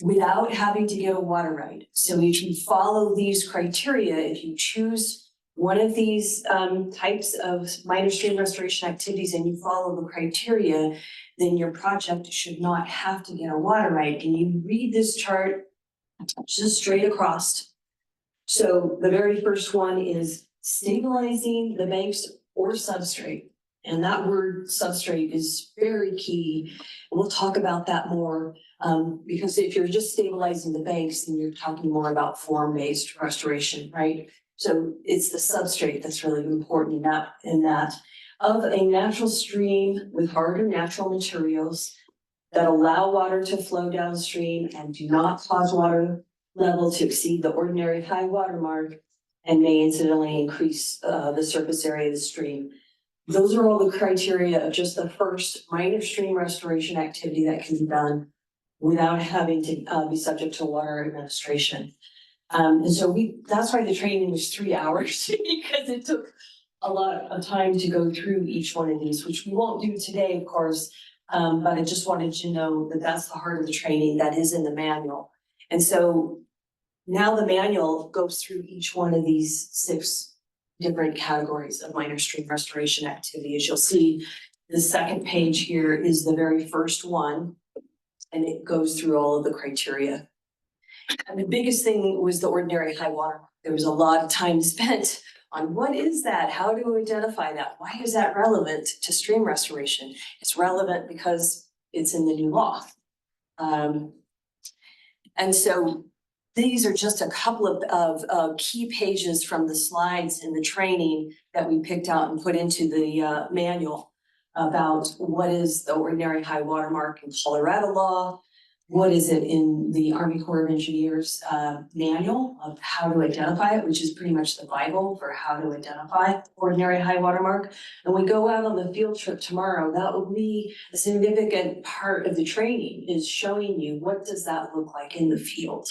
without having to get a water right. So if you follow these criteria, if you choose one of these types of minor stream restoration activities and you follow the criteria, then your project should not have to get a water right. And you read this chart just straight across. So the very first one is stabilizing the banks or substrate. And that word substrate is very key. And we'll talk about that more because if you're just stabilizing the banks, then you're talking more about form-based restoration, right? So it's the substrate that's really important in that. Of a natural stream with harder natural materials, that allow water to flow downstream and do not cause water level to exceed the ordinary high water mark and may incidentally increase the surface area of the stream. Those are all the criteria of just the first minor stream restoration activity that can be done without having to be subject to water administration. And so that's why the training was 3 hours because it took a lot of time to go through each one of these, which we won't do today, of course. But I just wanted you to know that that's the heart of the training that is in the manual. And so now the manual goes through each one of these 6 different categories of minor stream restoration activity. As you'll see, the second page here is the very first one, and it goes through all of the criteria. And the biggest thing was the ordinary high water. There was a lot of time spent on what is that? How do we identify that? Why is that relevant to stream restoration? It's relevant because it's in the new law. And so these are just a couple of key pages from the slides in the training that we picked out and put into the manual about what is the ordinary high water mark in Colorado law, what is it in the Army Corps of Engineers manual of how to identify it, which is pretty much the Bible for how to identify ordinary high water mark. And we go out on the field trip tomorrow, that will be a significant part of the training, is showing you what does that look like in the field.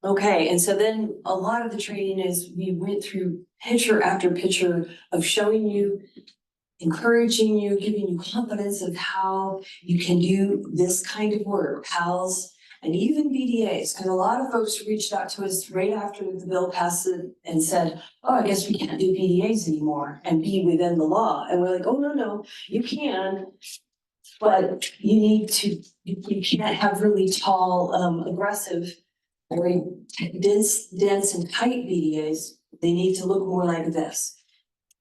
Okay, and so then a lot of the training is we went through picture after picture of showing you, encouraging you, giving you confidence of how you can do this kind of work, PALs, and even BDAs, because a lot of folks reached out to us right after the bill passed it and said, oh, I guess we can't do BDAs anymore and be within the law. And we're like, oh, no, you can, but you need to, you can't have really tall, aggressive, very dense and tight BDAs. They need to look more like this.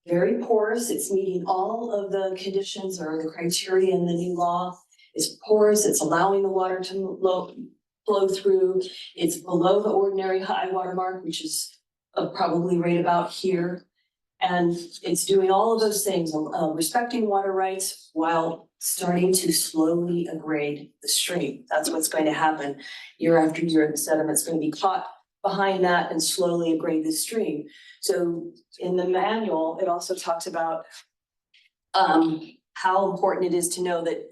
Very porous, it's meeting all of the conditions or the criteria in the new law. It's porous, it's allowing the water to flow through. It's below the ordinary high water mark, which is probably right about here. And it's doing all of those things, respecting water rights while starting to slowly abrade the stream. That's what's going to happen year after year. The sediment's going to be caught behind that and slowly abrade the stream. So in the manual, it also talks about how important it is to know that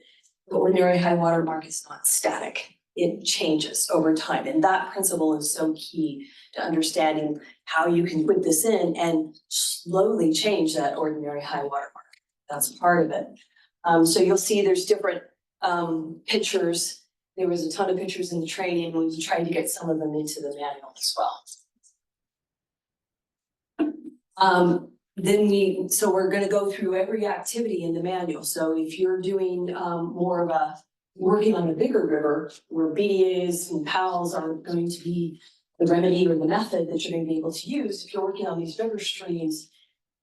the ordinary high water mark is not static. It changes over time. And that principle is so key to understanding how you can put this in and slowly change that ordinary high water mark. That's part of it. So you'll see there's different pictures. There was a ton of pictures in the training. We tried to get some of them into the manual as well. So we're going to go through every activity in the manual. So if you're doing more of a working on a bigger river where BDAs and PALs aren't going to be the remedy or the method that you're going to be able to use, if you're working on these bigger streams,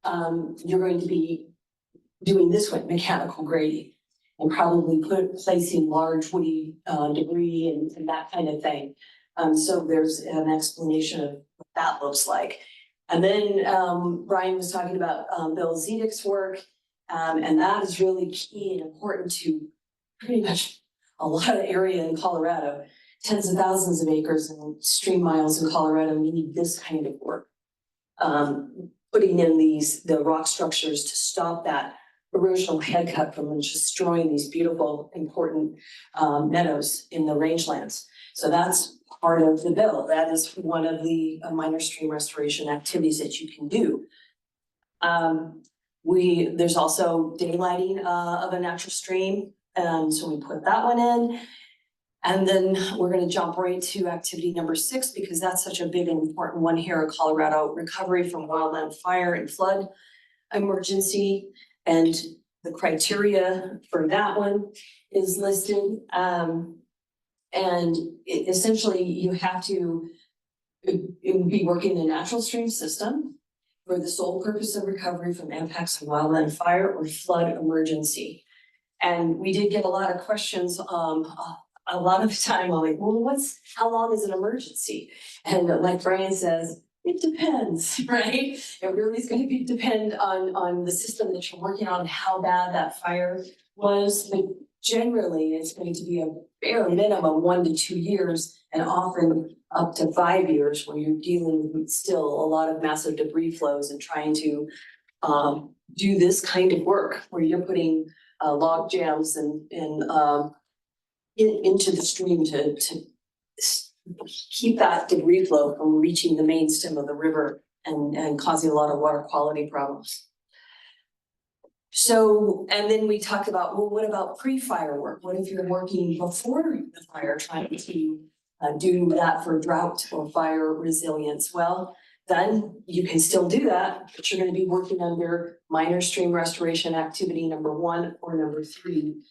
you're going to be doing this one, mechanical grading, and probably placing large woody debris and that kind of thing. So there's an explanation of what that looks like. And then Brian was talking about Bill Zedek's work, and that is really key and important to pretty much a lot of area in Colorado, tens of thousands of acres and stream miles in Colorado. We need this kind of work, putting in the rock structures to stop that erosional head cut from destroying these beautiful, important meadows in the rangelands. So that's part of the bill. That is one of the minor stream restoration activities that you can do. There's also daylighting of a natural stream. So we put that one in. And then we're going to jump right to activity number 6, because that's such a big and important one here in Colorado: recovery from wildland fire and flood emergency. And the criteria for that one is listed. And essentially you have to be working in a natural stream system for the sole purpose of recovery from impacts of wildland fire or flood emergency. And we did get a lot of questions. A lot of the time I'm like, well, how long is an emergency? And like Brian says, It depends, right? It really is gonna depend on the system that you're working on, how bad that fire was, but generally, it's going to be a bare minimum 1 to 2 years, and often up to 5 years, where you're dealing with still a lot of massive debris flows and trying to do this kind of work, where you're putting log jams and into the stream to keep that debris flow from reaching the main stem of the river and causing a lot of water quality problems. So, and then we talked about, well, what about pre-fire work? What if you're working before the fire, trying to do that for drought or fire resilience? Well, then you can still do that, but you're gonna be working under minor stream restoration activity number 1 or number 3.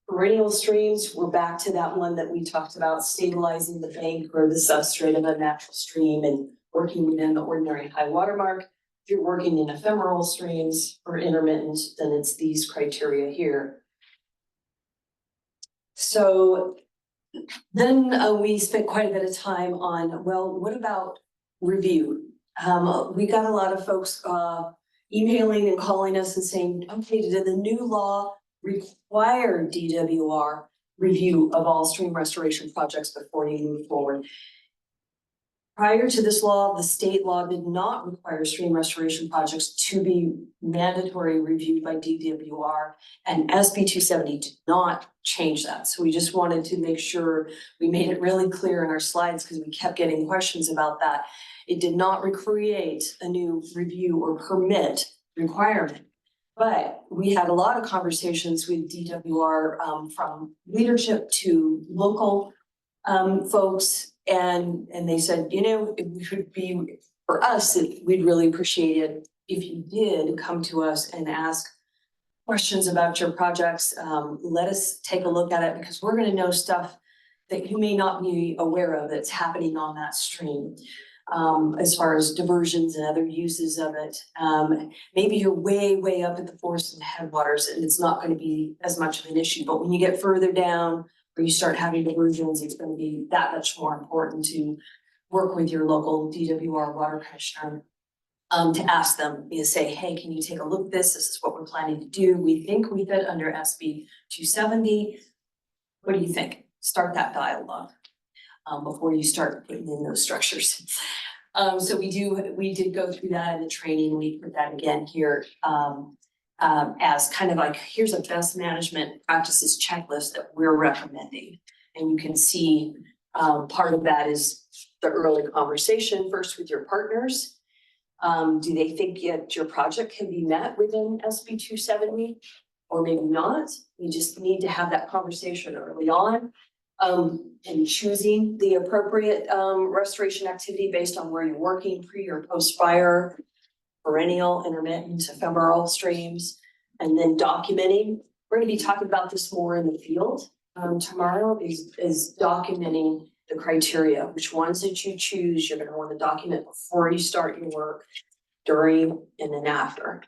Perennial streams, we're back to that one that we talked about, stabilizing the bank or the substrate of a natural stream and working within the ordinary high water mark. If you're working in ephemeral streams or intermittent, then it's these criteria here. So then we spent quite a bit of time on, well, what about review? We got a lot of folks emailing and calling us and saying, okay, did the new law require DWR review of all stream restoration projects before you move forward? Prior to this law, the state law did not require stream restoration projects to be mandatory reviewed by DWR, and SB 270 did not change that. So we just wanted to make sure we made it really clear in our slides, because we kept getting questions about that. It did not recreate a new review or permit requirement. But we had a lot of conversations with DWR from leadership to local folks. And they said, you know, it would be, for us, we'd really appreciate it if you did come to us and ask questions about your projects. Let us take a look at it, because we're gonna know stuff that you may not be aware of that's happening on that stream. As far as diversions and other uses of it. Maybe you're way up at the forest and headwaters, and it's not gonna be as much of an issue, but when you get further down, or you start having diversions, it's gonna be that much more important to work with your local DWR water commissioner. To ask them, you know, say, hey, can you take a look at this? This is what we're planning to do. We think we fit under SB 270. What do you think? Start that dialogue before you start putting in those structures. So we did go through that in the training. We put that again here as kind of like, here's a best management practices checklist that we're recommending. And you can see part of that is the early conversation first with your partners. Do they think that your project can be met within SB 270? Or maybe not? You just need to have that conversation early on. And choosing the appropriate restoration activity based on where you're working, pre or post fire, perennial, intermittent, ephemeral streams, and then documenting. We're going to be talking about this more in the field tomorrow, is documenting the criteria, which ones that you choose, you're going to want to document before you start your work, during, and then after.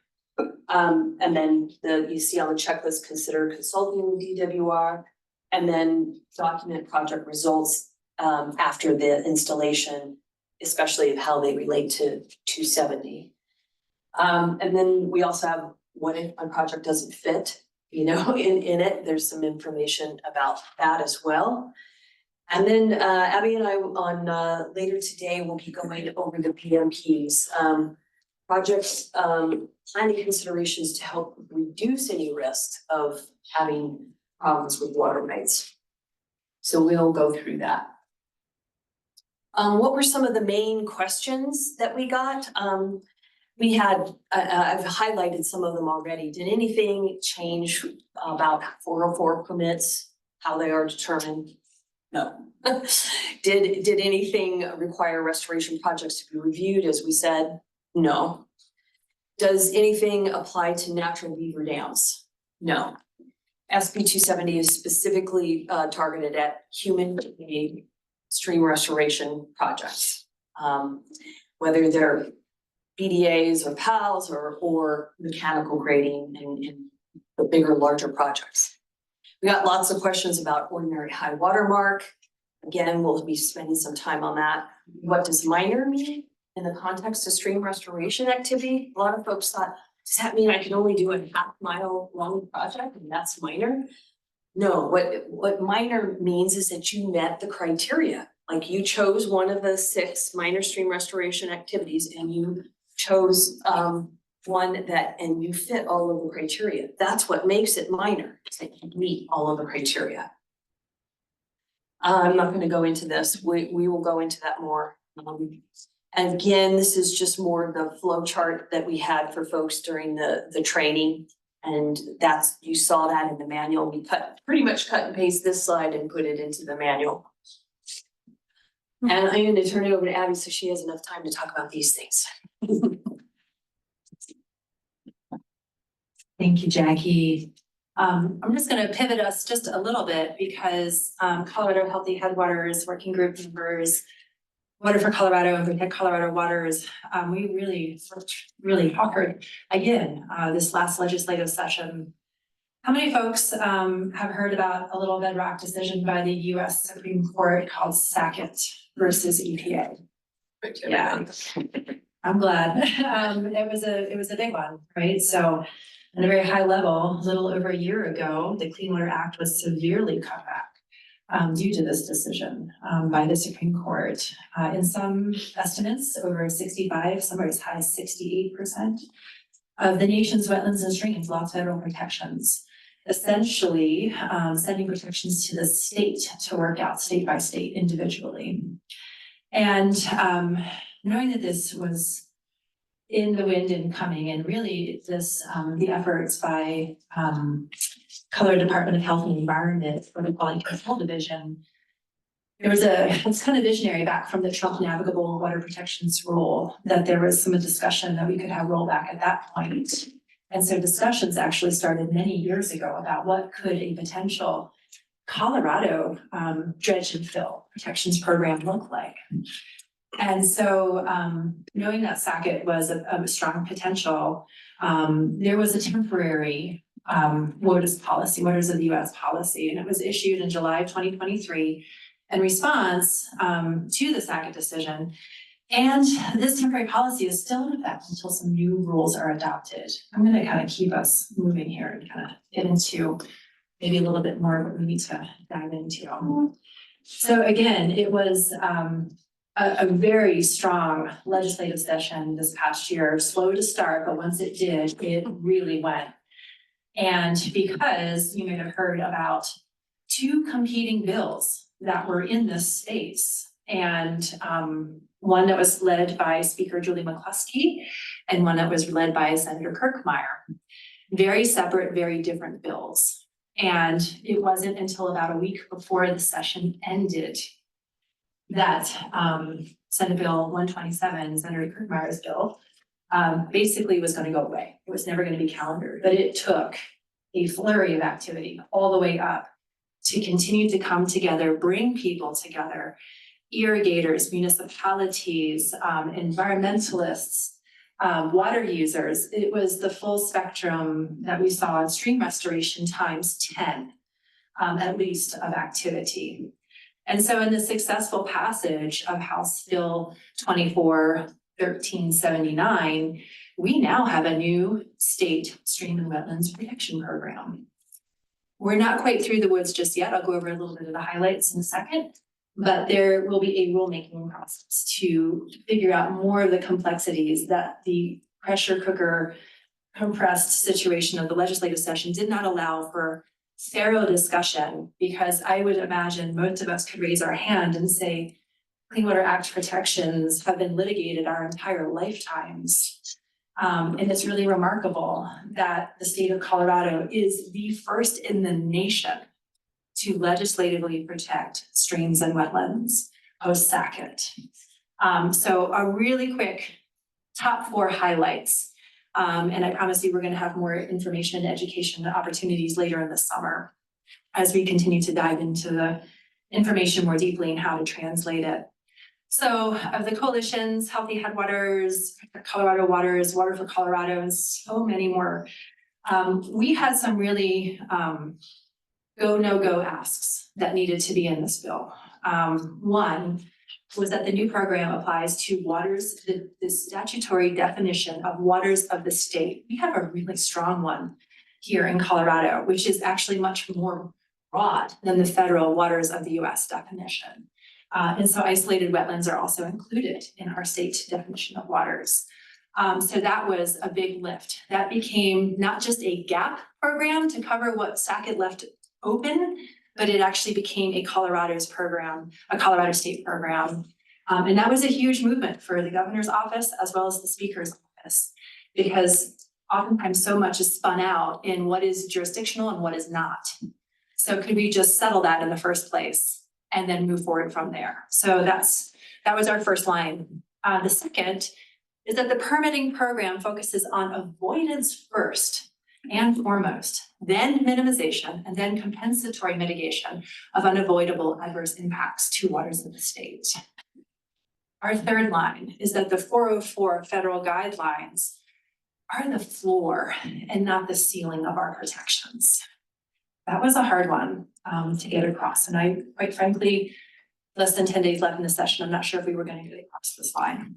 And then you see on the checklist, consider consulting with DWR, and then document project results after the installation, especially of how they relate to 270. And then we also have, what if a project doesn't fit, you know, in it, there's some information about that as well. And then Abby and I on later today will be going over the PMPs, projects planning considerations to help reduce any risk of having problems with water rights. So we'll go through that. What were some of the main questions that we got? We had, I've highlighted some of them already. Did anything change about 404 permits, how they are determined? No. Did anything require restoration projects to be reviewed, as we said? No. Does anything apply to natural beaver dams? No. SB 270 is specifically targeted at human-made stream restoration projects, whether they're BDAs or PALs or mechanical grading in the bigger, larger projects. We got lots of questions about ordinary high water mark. Again, we'll be spending some time on that. What does minor mean? in the context of stream restoration activity. A lot of folks thought, does that mean I can only do a half-mile long project and that's minor? No, what minor means is that you met the criteria. Like you chose one of the 6 minor stream restoration activities and you chose one that, and you fit all of the criteria. That's what makes it minor, is that you meet all of the criteria. I'm not gonna go into this. We will go into that more. And again, this is just more of the flow chart that we had for folks during the training. And that's, you saw that in the manual. We pretty much cut and paste this slide and put it into the manual. And I'm going to turn it over to Abby so she has enough time to talk about these things. Thank you, Jackie. I'm just gonna pivot us just a little bit because Colorado Healthy Headwaters Working Group members, Water for Colorado and Protect Colorado Waters, we really worked really hard again this last legislative session. How many folks have heard about a little bedrock decision by the US Supreme Court called Sackett versus EPA? Yeah, I'm glad. It was a big one, right? So at a very high level, a little over a year ago, the Clean Water Act was severely cut back due to this decision by the Supreme Court. In some estimates, over 65, somewhere as high as 68% of the nation's wetlands and streams lost federal protections, essentially sending protections to the state to work out state by state individually. And knowing that this was in the wind and coming, and really this, the efforts by Colorado Department of Health and Environment for the Quality Control Division, there was it's kind of visionary back from the Trump Navigable Water Protections Rule that there was some discussion that we could have rollback at that point. And so discussions actually started many years ago about what could a potential Colorado dredge and fill protections program look like. And so knowing that Sackett was a strong potential, there was a temporary WOTUS policy, Waters of the US policy, and it was issued in July of 2023 in response to the Sackett decision. And this temporary policy is still in effect until some new rules are adopted. I'm going to kind of keep us moving here and kind of get into maybe a little bit more of what we need to dive into. So again, it was a very strong legislative session this past year, slow to start, but once it did, it really went. And because you may have heard about 2 competing bills that were in this space, and one that was led by Speaker Julie McCluskey and one that was led by Senator Kirkmeyer. Very separate, very different bills. And it wasn't until about a week before the session ended that Senate Bill 127, Senator Kirkmeyer's bill, basically was going to go away. It was never going to be calendared, but it took a flurry of activity all the way up to continue to come together, bring people together, irrigators, municipalities, environmentalists, water users. It was the full spectrum that we saw in stream restoration times 10, at least, of activity. And so in the successful passage of House Bill 24-1379, we now have a new state stream and wetlands protection program. We're not quite through the woods just yet. I'll go over a little bit of the highlights in a second, but there will be a rulemaking process to figure out more of the complexities that the pressure cooker compressed situation of the legislative session did not allow for thorough discussion, because I would imagine most of us could raise our hand and say, Clean Water Act protections have been litigated our entire lifetimes. And it's really remarkable that the state of Colorado is the first in the nation to legislatively protect streams and wetlands post-Sackett. So a really quick top 4 highlights. And I promise you we're going to have more information and education opportunities later in the summer as we continue to dive into the information more deeply and how to translate it. So of the coalitions, Healthy Headwaters, Colorado Waters, Water for Colorado, and so many more, we had some really go, no-go asks that needed to be in this bill. One, was that the new program applies to waters, the statutory definition of waters of the state. We have a really strong one here in Colorado, which is actually much more broad than the federal waters of the US definition. And so isolated wetlands are also included in our state definition of waters. So that was a big lift. That became not just a gap program to cover what Sackett left open, but it actually became a Colorado state program. And that was a huge movement for the governor's office as well as the speaker's office, because oftentimes so much is spun out in what is jurisdictional and what is not. So could we just settle that in the first place and then move forward from there? So that was our first line. The second is that the permitting program focuses on avoidance first and foremost, then minimization, and then compensatory mitigation of unavoidable adverse impacts to waters of the state. Our third line is that the 404 federal guidelines are the floor and not the ceiling of our protections. That was a hard one to get across. And I, quite frankly, less than 10 days left in the session, I'm not sure if we were going to get across this line.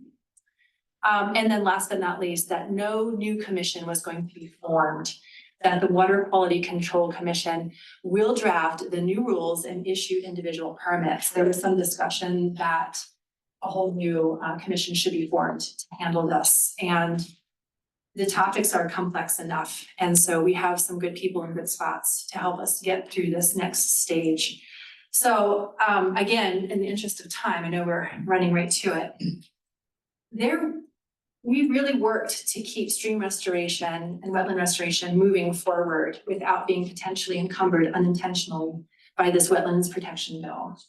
And then last but not least, that no new commission was going to be formed, that the Water Quality Control Commission will draft the new rules and issue individual permits. There was some discussion that a whole new commission should be formed to handle this. And the topics are complex enough. And so we have some good people in good spots to help us get through this next stage. So again, in the interest of time, I know we're running right to it. We really worked to keep stream restoration and wetland restoration moving forward without being potentially encumbered unintentionally by this wetlands protection bill.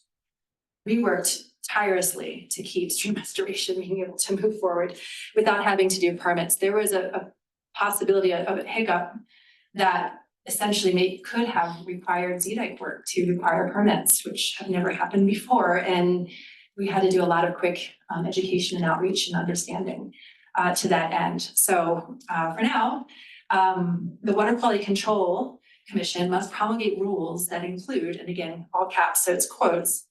We worked tirelessly to keep stream restoration being able to move forward without having to do permits. There was a possibility of a hiccup that essentially could have required ZDIC work to require permits, which have never happened before. And we had to do a lot of quick education and outreach and understanding to that end. So for now, the Water Quality Control Commission must promulgate rules that include, and again, all caps, so it's quotes,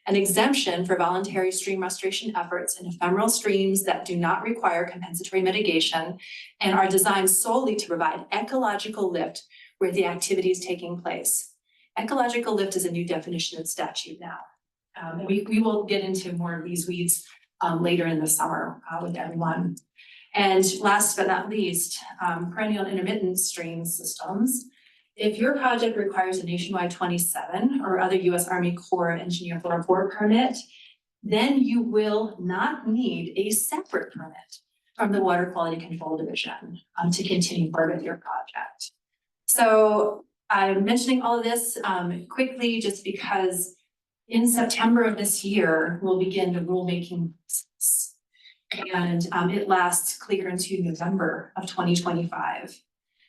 an exemption for voluntary stream restoration efforts in ephemeral streams that do not require compensatory mitigation and are designed solely to provide ecological lift where the activity is taking place. Ecological lift is a new definition in statute now. We will get into more of these weeds later in the summer with everyone. And last but not least, perennial and intermittent stream systems. If your project requires a nationwide 27 or other U.S. Army Corps of Engineer 404 permit, then you will not need a separate permit from the Water Quality Control Division to continue forward with your project. So I'm mentioning all of this quickly just because in September of this year, we'll begin the rulemaking process. And it lasts clear into November of 2025.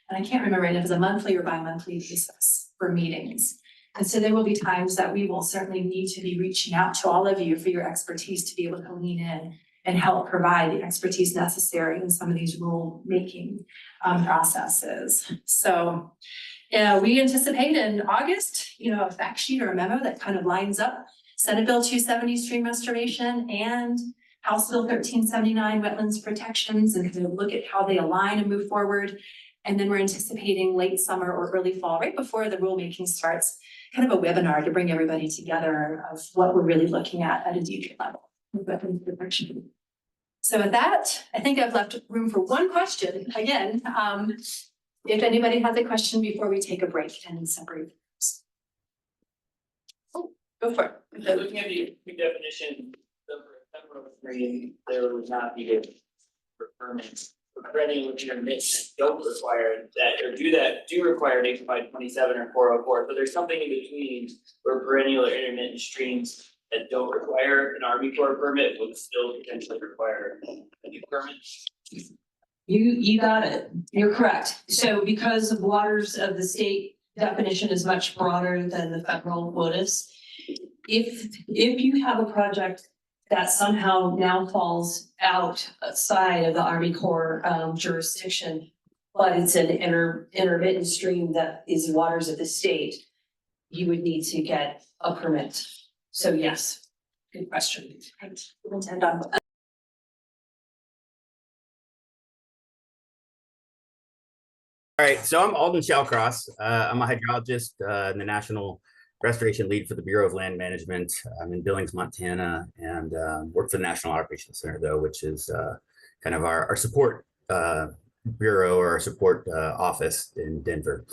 And I can't remember if it's a monthly or bi-monthly basis for meetings. And so there will be times that we will certainly need to be reaching out to all of you for your expertise to be able to lean in and help provide the expertise necessary in some of these rule-making processes. So we anticipate in August, a fact sheet or a memo that kind of lines up Senate Bill 270 stream restoration and House Bill 1379 wetlands protections, and kind of look at how they align and move forward. And then we're anticipating late summer or early fall, right before the rulemaking starts, kind of a webinar to bring everybody together of what we're really looking at a deeper level with wetlands protection. So with that, I think I've left room for one question. Again, if anybody has a question before we take a break and separate. Oh, go for it. So looking at the definition, there would not be a permits. Perennial intermittent don't require that, or do require nationwide 27 or 404. So there's something in between where perennial or intermittent streams that don't require an Army Corps permit would still potentially require a new permit. You got it. You're correct. So because of waters of the state definition is much broader than the federal WOTUS, if you have a project that somehow now falls outside of the Army Corps jurisdiction, but it's an intermittent stream that is waters of the state, you would need to get a permit. So yes, Good question. All right, so I'm Alden Shallcross. I'm a hydrologist and the national restoration lead for the Bureau of Land Management. I'm in Billings, Montana, and work for the National Operations Center, though, which is kind of our support bureau or our support office in Denver.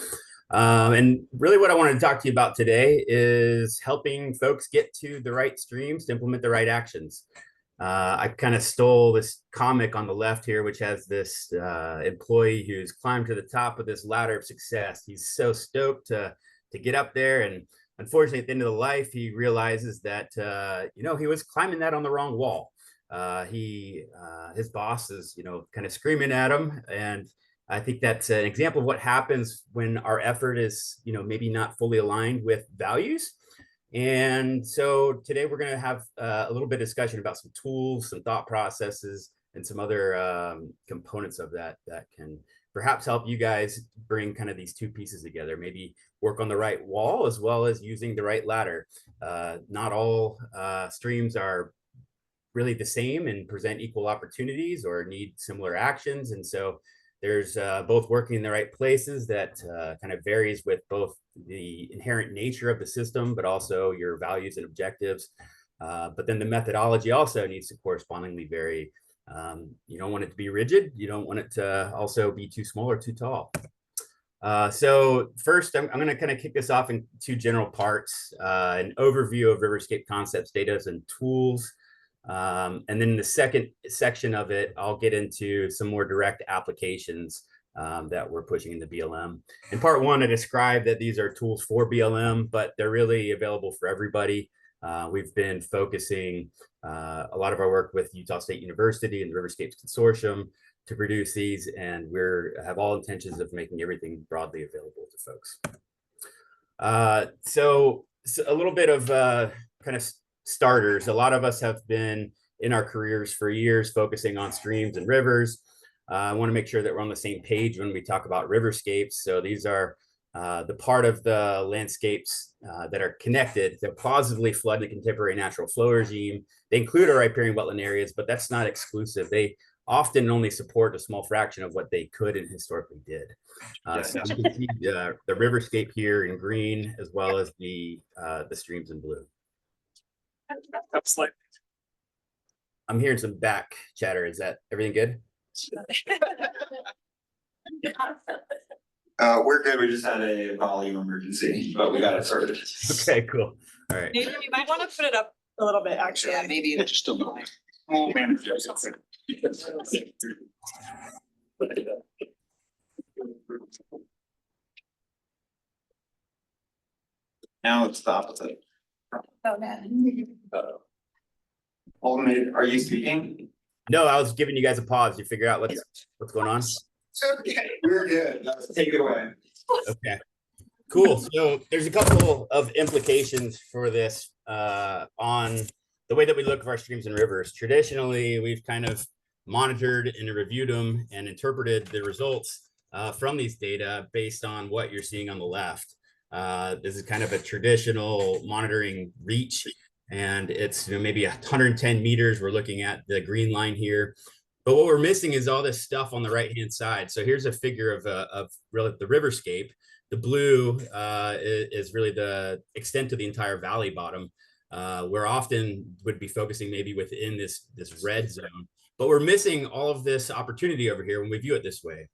And really what I wanted to talk to you about today is helping folks get to the right streams to implement the right actions. I kind of stole this comic on the left here, which has this employee who's climbed to the top of this ladder of success. He's so stoked to get up there. And unfortunately, at the end of the life, he realizes that, he was climbing that on the wrong wall. His boss is, kind of screaming at him. And I think that's an example of what happens when our effort is, maybe not fully aligned with values. And so today we're going to have a little bit of discussion about some tools, some thought processes, and some other components of that can perhaps help you guys bring kind of these two pieces together, maybe work on the right wall as well as using the right ladder. Not all streams are really the same and present equal opportunities or need similar actions. And so there's both working in the right places that kind of varies with both the inherent nature of the system, but also your values and objectives. But then the methodology also needs to correspondingly vary. You don't want it to be rigid. You don't want it to also be too small or too tall. So first, I'm going to kind of kick this off in two general parts, an overview of riverscape concepts, data, and tools. And then in the second section of it, I'll get into some more direct applications that we're pushing in the BLM. In part one, I described that these are tools for BLM, but they're really available for everybody. We've been focusing a lot of our work with Utah State University and the Riverscapes Consortium to produce these, and we have all intentions of making everything broadly available to folks. So a little bit of kind of starters. A lot of us have been in our careers for years focusing on streams and rivers. I want to make sure that we're on the same page when we talk about riverscapes. So these are the part of the landscapes that are connected that plausibly flood the contemporary natural flow regime. They include our riparian wetland areas, but that's not exclusive. They often only support a small fraction of what they could and historically did. So you can see the riverscape here in green, as well as the streams in blue. I'm hearing some back chatter. Is that everything good? We're good. We just had a volume emergency, but we got it sorted. Okay, cool. All right. Maybe you might want to put it up a little bit, actually. Yeah, maybe it's just a little. Oh, man. Now it's the opposite. Oh, man. Alden, are you speaking? No, I was giving you guys a pause to figure out what's going on. Okay, we're good. Let's take it away. Okay, cool. So there's a couple of implications for this on the way that we look at our streams and rivers. Traditionally, we've kind of monitored and reviewed them and interpreted the results from these data based on what you're seeing on the left. This is kind of a traditional monitoring reach, and it's maybe 110 meters. We're looking at the green line here. But what we're missing is all this stuff on the right-hand side. So here's a figure of really the riverscape. The blue is really the extent of the entire valley bottom. We're often would be focusing maybe within this red zone, but we're missing all of this opportunity over here when we view it this way.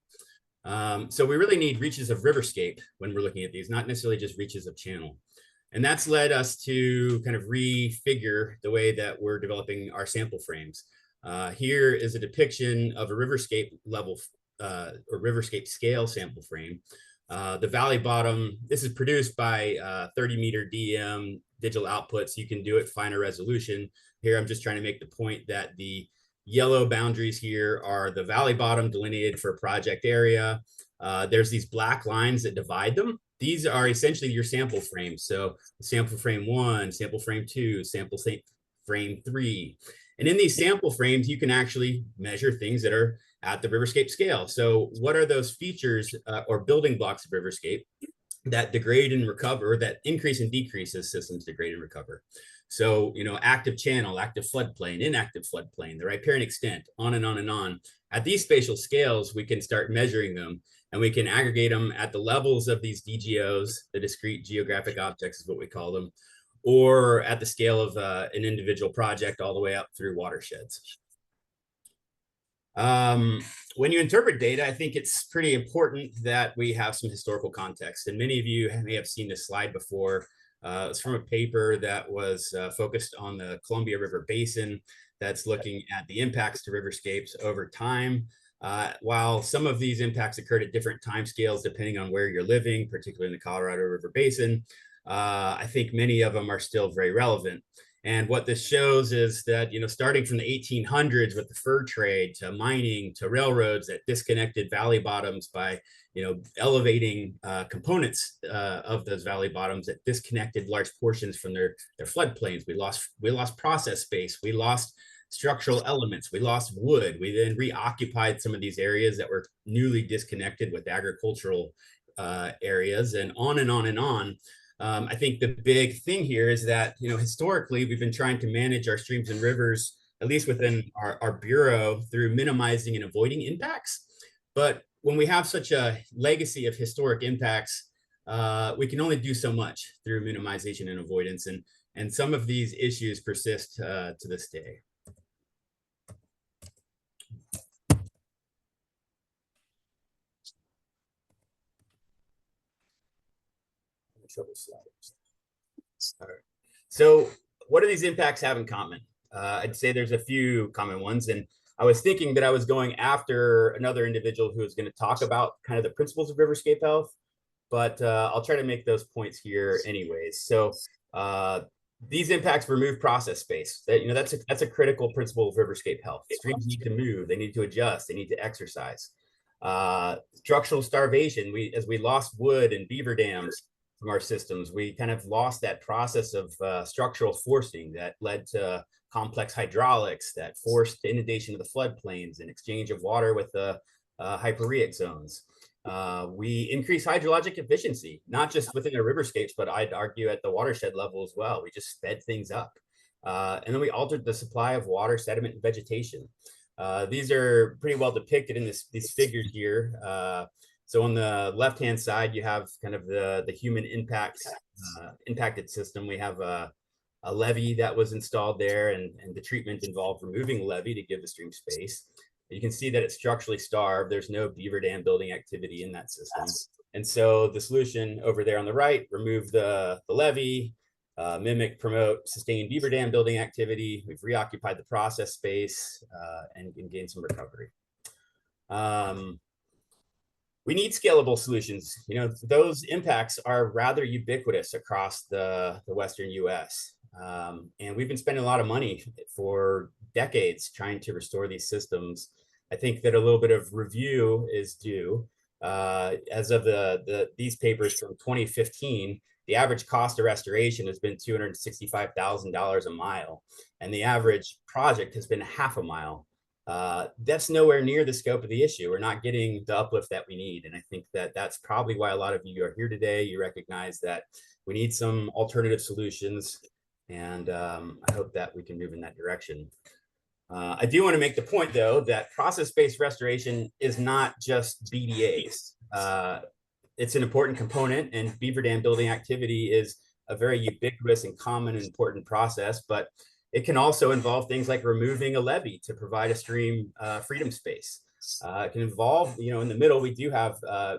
So we really need reaches of riverscape when we're looking at these, not necessarily just reaches of channel. And that's led us to kind of refigure the way that we're developing our sample frames. Here is a depiction of a riverscape level or riverscape scale sample frame. The valley bottom, this is produced by 30 meter DM digital outputs. You can do it finer resolution. Here, I'm just trying to make the point that the yellow boundaries here are the valley bottom delineated for a project area. There's these black lines that divide them. These are essentially your sample frames. So sample frame 1, sample frame 2, sample frame 3. And in these sample frames, you can actually measure things that are at the riverscape scale. So what are those features or building blocks of riverscape that degrade and recover, that increase and decrease as systems degrade and recover? So, active channel, active floodplain, inactive floodplain, the riparian extent, on and on and on. At these spatial scales, we can start measuring them, and we can aggregate them at the levels of these DGOs, the discrete geographic objects is what we call them, or at the scale of an individual project all the way up through watersheds. When you interpret data, I think it's pretty important that we have some historical context. And many of you may have seen this slide before. It's from a paper that was focused on the Columbia River Basin that's looking at the impacts to riverscapes over time. While some of these impacts occurred at different timescales depending on where you're living, particularly in the Colorado River Basin, I think many of them are still very relevant. And what this shows is that, starting from the 1800s with the fur trade to mining to railroads that disconnected valley bottoms by, elevating components of those valley bottoms that disconnected large portions from their floodplains. We lost process space. We lost structural elements. We lost wood. We then reoccupied some of these areas that were newly disconnected with agricultural areas, and on and on and on. I think the big thing here is that, historically, we've been trying to manage our streams and rivers, at least within our Bureau, through minimizing and avoiding impacts. But when we have such a legacy of historic impacts, we can only do so much through minimization and avoidance. And some of these issues persist to this day. All right. So what do these impacts have in common? I'd say there's a few common ones. And I was thinking that I was going after another individual who is going to talk about kind of the principles of riverscape health, but I'll try to make those points here anyways. So these impacts remove process space. That's a critical principle of riverscape health. Streams need to move, they need to adjust, they need to exercise. Structural starvation, as we lost wood and beaver dams from our systems, we kind of lost that process of structural forcing that led to complex hydraulics that forced inundation of the floodplains and exchange of water with the hyporheic zones. We increased hydrologic efficiency, not just within the riverscapes, but I'd argue at the watershed level as well. We just sped things up. And then we altered the supply of water, sediment, and vegetation. These are pretty well depicted in these figures here. So on the left-hand side, you have kind of the human impacted system. We have a levee that was installed there, and the treatment involved removing the levee to give the stream space. You can see that it's structurally starved. There's no beaver dam building activity in that system. And so the solution over there on the right, remove the levee, promote sustained beaver dam building activity. We've reoccupied the process space and gained some recovery. We need scalable solutions. Those impacts are rather ubiquitous across the Western US. And we've been spending a lot of money for decades trying to restore these systems. I think that a little bit of review is due. As of these papers from 2015, the average cost of restoration has been $265,000 a mile, and the average project has been half a mile. That's nowhere near the scope of the issue. We're not getting the uplift that we need. And I think that that's probably why a lot of you are here today. You recognize that we need some alternative solutions. And I hope that we can move in that direction. I do want to make the point, though, that process-based restoration is not just BDAs. It's an important component, and beaver dam building activity is a very ubiquitous and common and important process, but it can also involve things like removing a levee to provide a stream freedom space. It can involve, in the middle, we do have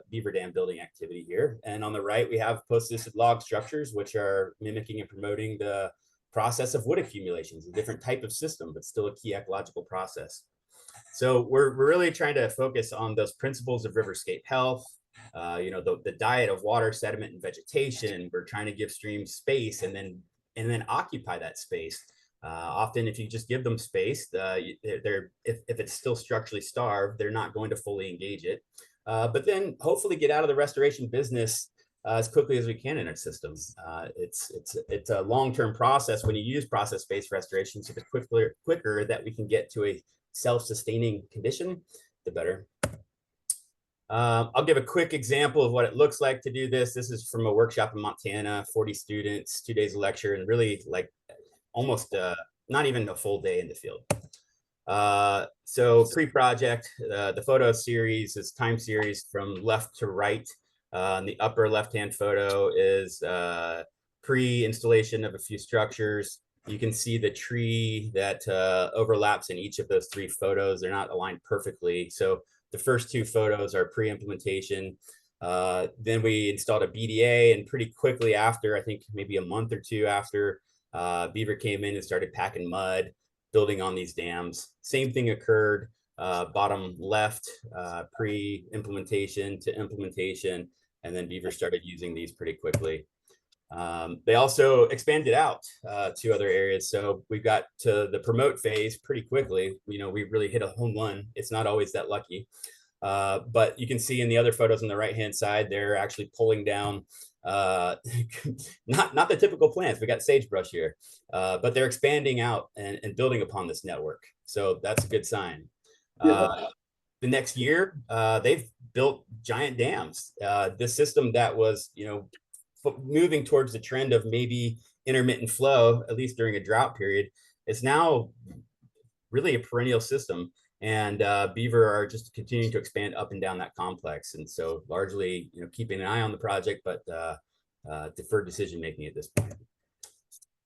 beaver dam building activity here. And on the right, we have post-existent log structures, which are mimicking and promoting the process of wood accumulations, a different type of system, but still a key ecological process. So we're really trying to focus on those principles of riverscape health, the diet of water, sediment, and vegetation. We're trying to give streams space and then occupy that space. Often, if you just give them space, if it's still structurally starved, they're not going to fully engage it. But then hopefully get out of the restoration business as quickly as we can in our systems. It's a long-term process when you use process-based restoration. So the quicker that we can get to a self-sustaining condition, the better. I'll give a quick example of what it looks like to do this. This is from a workshop in Montana, 40 students, 2 days of lecture, and really almost not even a full day in the field. So pre-project, the photo series is time series from left to right. In the upper left-hand photo is pre-installation of a few structures. You can see the tree that overlaps in each of those 3 photos. They're not aligned perfectly. So the first 2 photos are pre-implementation. Then we installed a BDA, and pretty quickly after, I think maybe a month or 2 after, Beaver came in and started packing mud, building on these dams. Same thing occurred, bottom left, pre-implementation to implementation, and then Beaver started using these pretty quickly. They also expanded out to other areas. So we got to the promote phase pretty quickly. We really hit a home run. It's not always that lucky. But you can see in the other photos on the right-hand side, they're actually pulling down, not the typical plants. We got sagebrush here, but they're expanding out and building upon this network. So that's a good sign. The next year, they've built giant dams. This system that was, moving towards the trend of maybe intermittent flow, at least during a drought period, is now really a perennial system. And Beaver are just continuing to expand up and down that complex. And so largely, keeping an eye on the project, but deferred decision making at this point.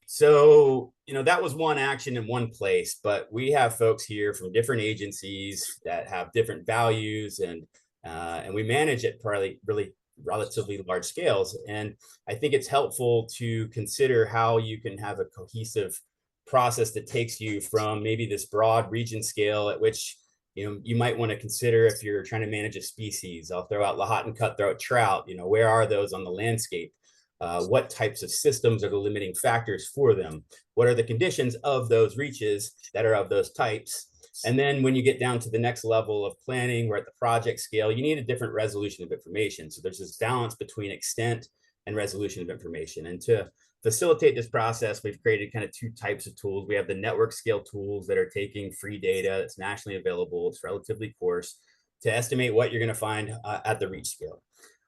So, that was one action in one place, but we have folks here from different agencies that have different values, and we manage it probably really relatively large scales. And I think it's helpful to consider how you can have a cohesive process that takes you from maybe this broad region scale at which you might want to consider if you're trying to manage a species. I'll throw out Lahontan cutthroat trout. Where are those on the landscape? What types of systems are the limiting factors for them? What are the conditions of those reaches that are of those types? And then when you get down to the next level of planning, we're at the project scale, you need a different resolution of information. So there's this balance between extent and resolution of information. And to facilitate this process, we've created kind of 2 types of tools. We have the network scale tools that are taking free data that's nationally available. It's relatively coarse to estimate what you're going to find at the reach scale.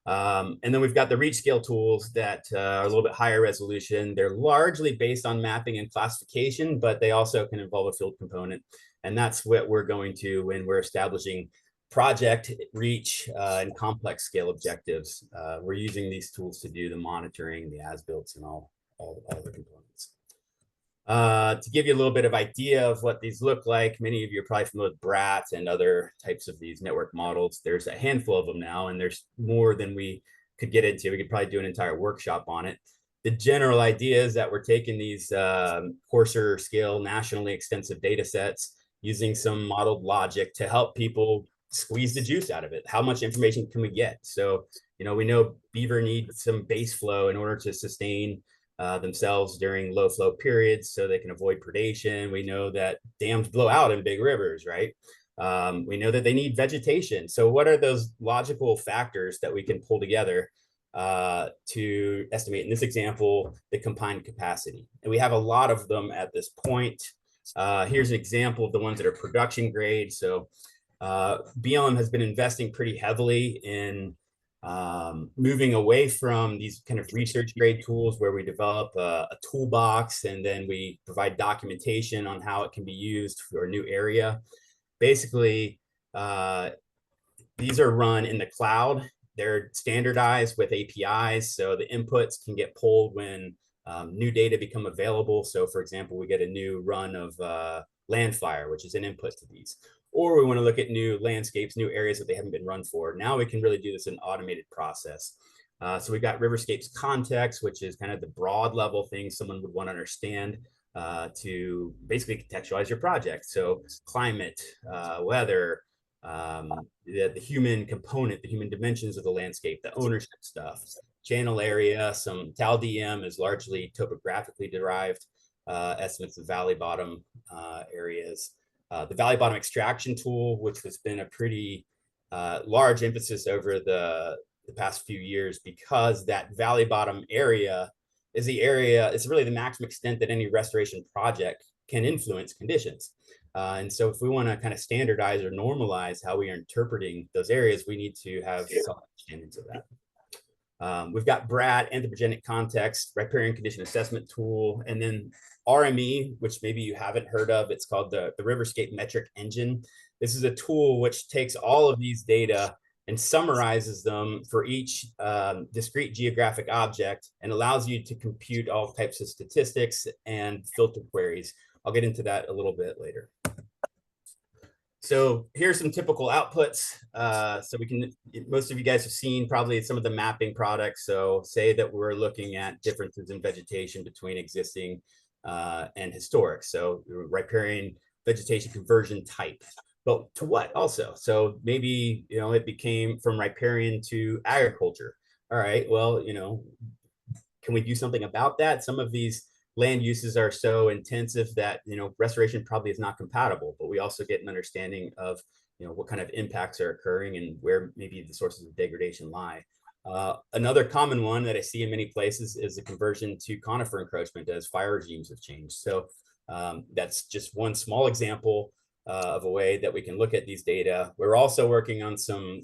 And then we've got the reach scale tools that are a little bit higher resolution. They're largely based on mapping and classification, but they also can involve a field component. And that's what we're going to when we're establishing project reach and complex scale objectives. We're using these tools to do the monitoring, the as-builts, and all the components. To give you a little bit of idea of what these look like, many of you are probably familiar with BRAT and other types of these network models. There's a handful of them now, and there's more than we could get into. We could probably do an entire workshop on it. The general idea is that we're taking these coarser scale, nationally extensive data sets, using some modeled logic to help people squeeze the juice out of it. How much information can we get? So, we know Beaver need some base flow in order to sustain themselves during low flow periods so they can avoid predation. We know that dams blow out in big rivers, right? We know that they need vegetation. So what are those logical factors that we can pull together to estimate, in this example, the combined capacity? And we have a lot of them at this point. Here's an example of the ones that are production grade. So BLM has been investing pretty heavily in moving away from these kind of research grade tools where we develop a toolbox and then we provide documentation on how it can be used for a new area. Basically, these are run in the cloud. They're standardized with APIs, so the inputs can get pulled when new data become available. So for example, we get a new run of land fire, which is an input to these. Or we want to look at new landscapes, new areas that they haven't been run for. Now we can really do this in an automated process. So we've got Riverscapes context, which is kind of the broad level things someone would want to understand to basically contextualize your project. So climate, weather, the human component, the human dimensions of the landscape, the ownership stuff, channel area, some TAL-DM is largely topographically derived estimates of valley bottom areas. The valley bottom extraction tool, which has been a pretty large emphasis over the past few years, because that valley bottom area is the area, it's really the maximum extent that any restoration project can influence conditions. And so if we want to kind of standardize or normalize how we are interpreting those areas, we need to have some understandings of that. We've got BRAT, anthropogenic context, riparian condition assessment tool, and then RME, which maybe you haven't heard of. It's called the Riverscape Metric Engine. This is a tool which takes all of these data and summarizes them for each discrete geographic object and allows you to compute all types of statistics and filter queries. I'll get into that a little bit later. So here's some typical outputs. So most of you guys have seen probably some of the mapping products. So say that we're looking at differences in vegetation between existing and historic. So riparian vegetation conversion type. But to what also? So maybe, it became from riparian to agriculture. All right, well, can we do something about that? Some of these land uses are so intensive that, restoration probably is not compatible, but we also get an understanding of, what kind of impacts are occurring and where maybe the sources of degradation lie. Another common one that I see in many places is the conversion to conifer encroachment as fire regimes have changed. So that's just one small example of a way that we can look at these data. We're also working on some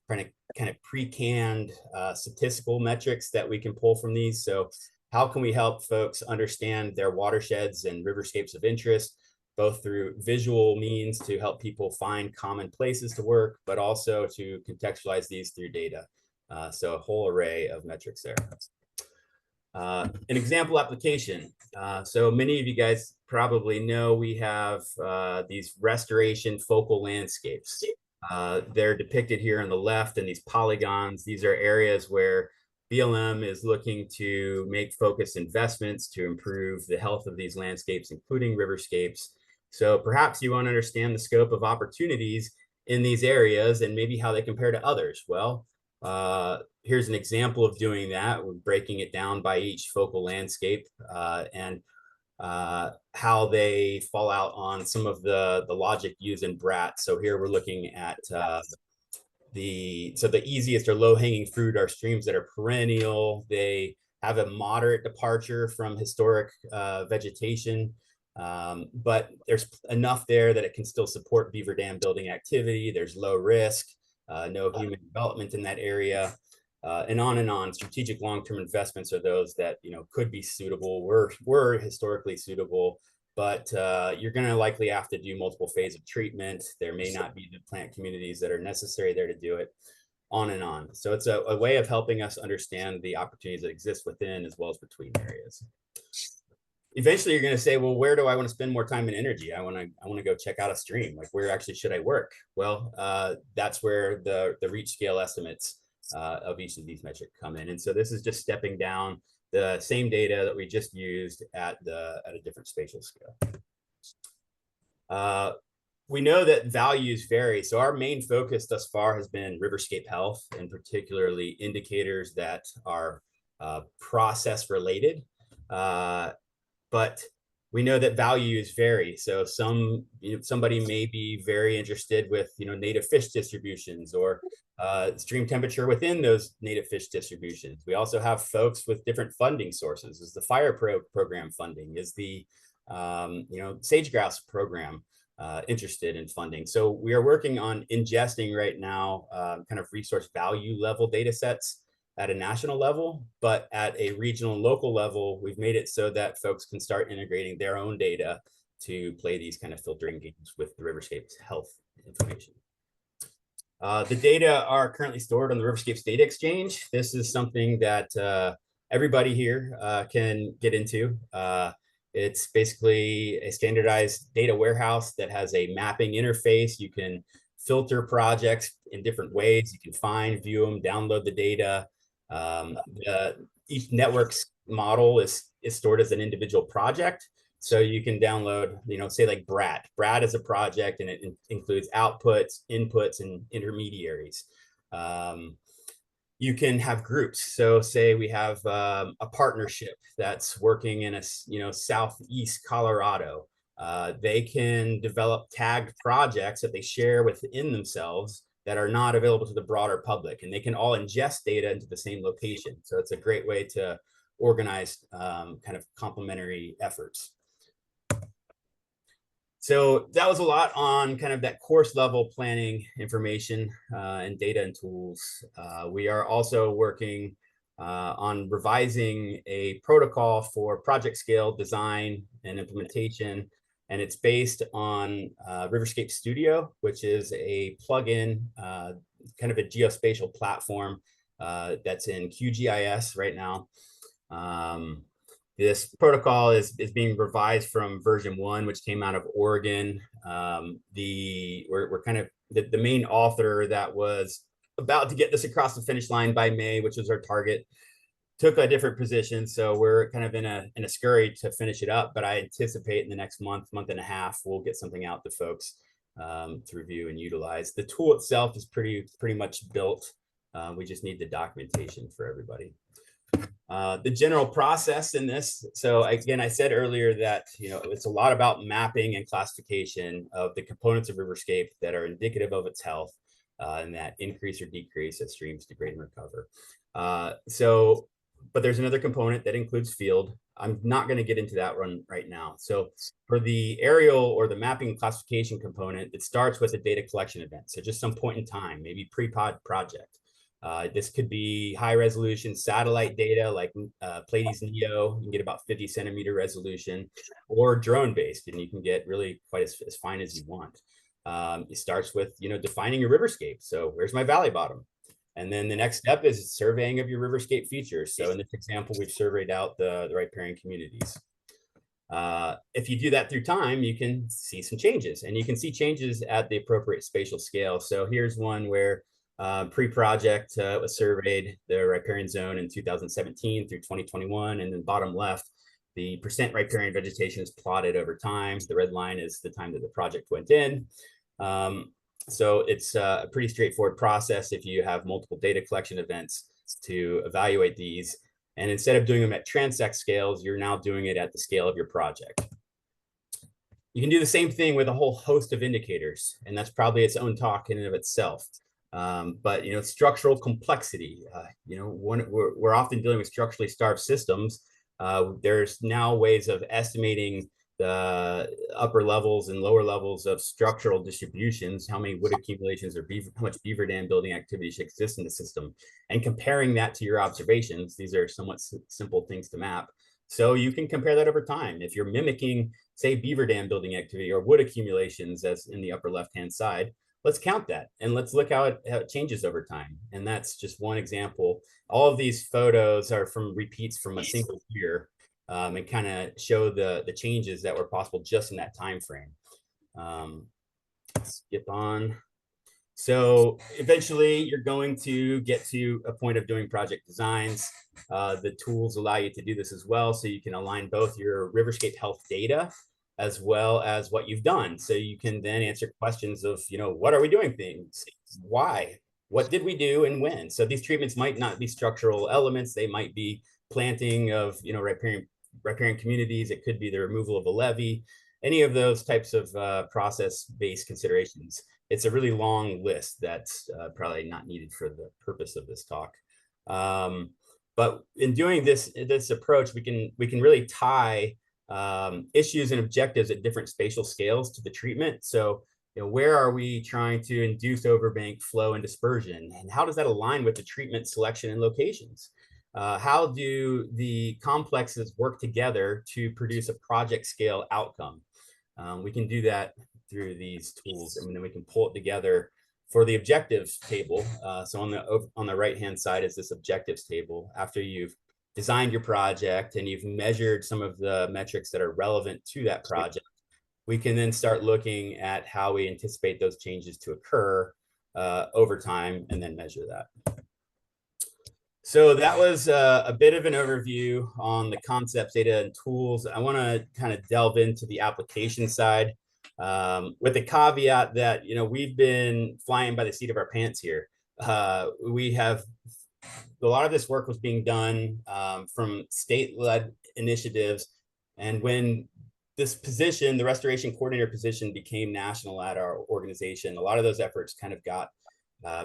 kind of pre-canned statistical metrics that we can pull from these. So how can we help folks understand their watersheds and riverscapes of interest, both through visual means to help people find common places to work, but also to contextualize these through data. So a whole array of metrics there. An example application. So many of you guys probably know we have these restoration focal landscapes. They're depicted here on the left in these polygons. These are areas where BLM is looking to make focused investments to improve the health of these landscapes, including riverscapes. So perhaps you want to understand the scope of opportunities in these areas and maybe how they compare to others. Well, here's an example of doing that. We're breaking it down by each focal landscape and how they fall out on some of the logic used in BRAT. So here we're looking at the easiest or low-hanging fruit are streams that are perennial. They have a moderate departure from historic vegetation, but there's enough there that it can still support beaver dam building activity. There's low risk, no human development in that area, and on and on. Strategic long-term investments are those that could be suitable, were historically suitable, but you're going to likely have to do multiple phases of treatment. There may not be the plant communities that are necessary there to do it, on and on. So it's a way of helping us understand the opportunities that exist within as well as between areas. Eventually, you're going to say, well, where do I want to spend more time and energy? I want to go check out a stream. Like, where actually should I work? Well, that's where the reach scale estimates of each of these metrics come in. And so this is just stepping down the same data that we just used at a different spatial scale. We know that values vary. So our main focus thus far has been riverscape health, and particularly indicators that are process related. But we know that values vary. So somebody may be very interested with native fish distributions or stream temperature within those native fish distributions. We also have folks with different funding sources. Is the fire program funding? Is the sage-grouse program interested in funding? So we are working on ingesting right now kind of resource value level data sets at a national level, but at a regional and local level, we've made it so that folks can start integrating their own data to play these kind of filtering games with the riverscape's health information. The data are currently stored on the Riverscapes Data Exchange. This is something that everybody here can get into. It's basically a standardized data warehouse that has a mapping interface. You can filter projects in different ways. You can find, view them, download the data. Each network's model is stored as an individual project. So you can download, say like BRAT. BRAT is a project and it includes outputs, inputs, and intermediaries. You can have groups. So say we have a partnership that's working in a southeast Colorado. They can develop tagged projects that they share within themselves that are not available to the broader public, and they can all ingest data into the same location. So it's a great way to organize kind of complementary efforts. So that was a lot on kind of that course level planning information and data and tools. We are also working on revising a protocol for project scale design and implementation. And it's based on Riverscape Studio, which is a plugin, kind of a geospatial platform that's in QGIS right now. This protocol is being revised from version 1, which came out of Oregon. We're kind of the main author that was about to get this across the finish line by May, which was our target, took a different position. So we're kind of in a scurry to finish it up, but I anticipate in the next month and a half, we'll get something out to folks to review and utilize. The tool itself is pretty much built. We just need the documentation for everybody. The general process in this. So again, I said earlier that, it's a lot about mapping and classification of the components of Riverscape that are indicative of its health and that increase or decrease as streams degrade and recover. But there's another component that includes field. I'm not going to get into that one right now. So for the aerial or the mapping and classification component, it starts with a data collection event. So just some point in time, maybe pre-pod project. This could be high resolution satellite data like Pleiades Neo. You can get about 50 centimeter resolution, or drone based, and you can get really quite as fine as you want. It starts with, defining your riverscape. So where's my valley bottom? And then the next step is surveying of your riverscape features. So in this example, we've surveyed out the riparian communities. If you do that through time, you can see some changes, and you can see changes at the appropriate spatial scale. So here's one where pre-project was surveyed the riparian zone in 2017 through 2021. And then bottom left, the percent riparian vegetation is plotted over time. The red line is the time that the project went in. So it's a pretty straightforward process if you have multiple data collection events to evaluate these. And instead of doing them at transect scales, you're now doing it at the scale of your project. You can do the same thing with a whole host of indicators, and that's probably its own talk in and of itself. But structural complexity, we're often dealing with structurally starved systems. There's now ways of estimating the upper levels and lower levels of structural distributions, how many wood accumulations or how much beaver dam building activity should exist in the system, and comparing that to your observations. These are somewhat simple things to map. So you can compare that over time. If you're mimicking, say, beaver dam building activity or wood accumulations as in the upper left-hand side, let's count that and let's look how it changes over time. And that's just one example. All of these photos are from repeats from a single year. And kind of show the changes that were possible just in that time frame. Skip on. So eventually you're going to get to a point of doing project designs. The tools allow you to do this as well. So you can align both your riverscape health data as well as what you've done. So you can then answer questions of, what are we doing things? Why? What did we do and when? So these treatments might not be structural elements. They might be planting of, riparian communities. It could be the removal of a levee, any of those types of process-based considerations. It's a really long list that's probably not needed for the purpose of this talk. But in doing this approach, we can really tie issues and objectives at different spatial scales to the treatment. So, where are we trying to induce overbank flow and dispersion, and how does that align with the treatment selection and locations? How do the complexes work together to produce a project scale outcome? We can do that through these tools, and then we can pull it together for the objectives table. So on the right-hand side is this objectives table. After you've designed your project and you've measured some of the metrics that are relevant to that project, we can then start looking at how we anticipate those changes to occur over time and then measure that. So that was a bit of an overview on the concepts, data, and tools. I want to kind of delve into the application side with the caveat that, we've been flying by the seat of our pants here. We have a lot of this work was being done from state-led initiatives. And when this position, the restoration coordinator position, became national at our organization, a lot of those efforts kind of got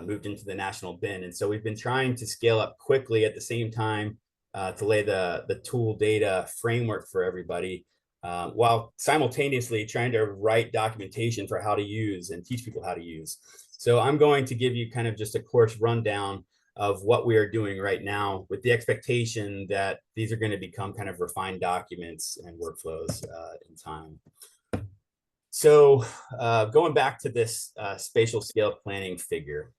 moved into the national bin. And so we've been trying to scale up quickly at the same time to lay the tool data framework for everybody, while simultaneously trying to write documentation for how to use and teach people how to use. So I'm going to give you kind of just a course rundown of what we are doing right now, with the expectation that these are going to become kind of refined documents and workflows in time. So going back to this spatial scale planning figure,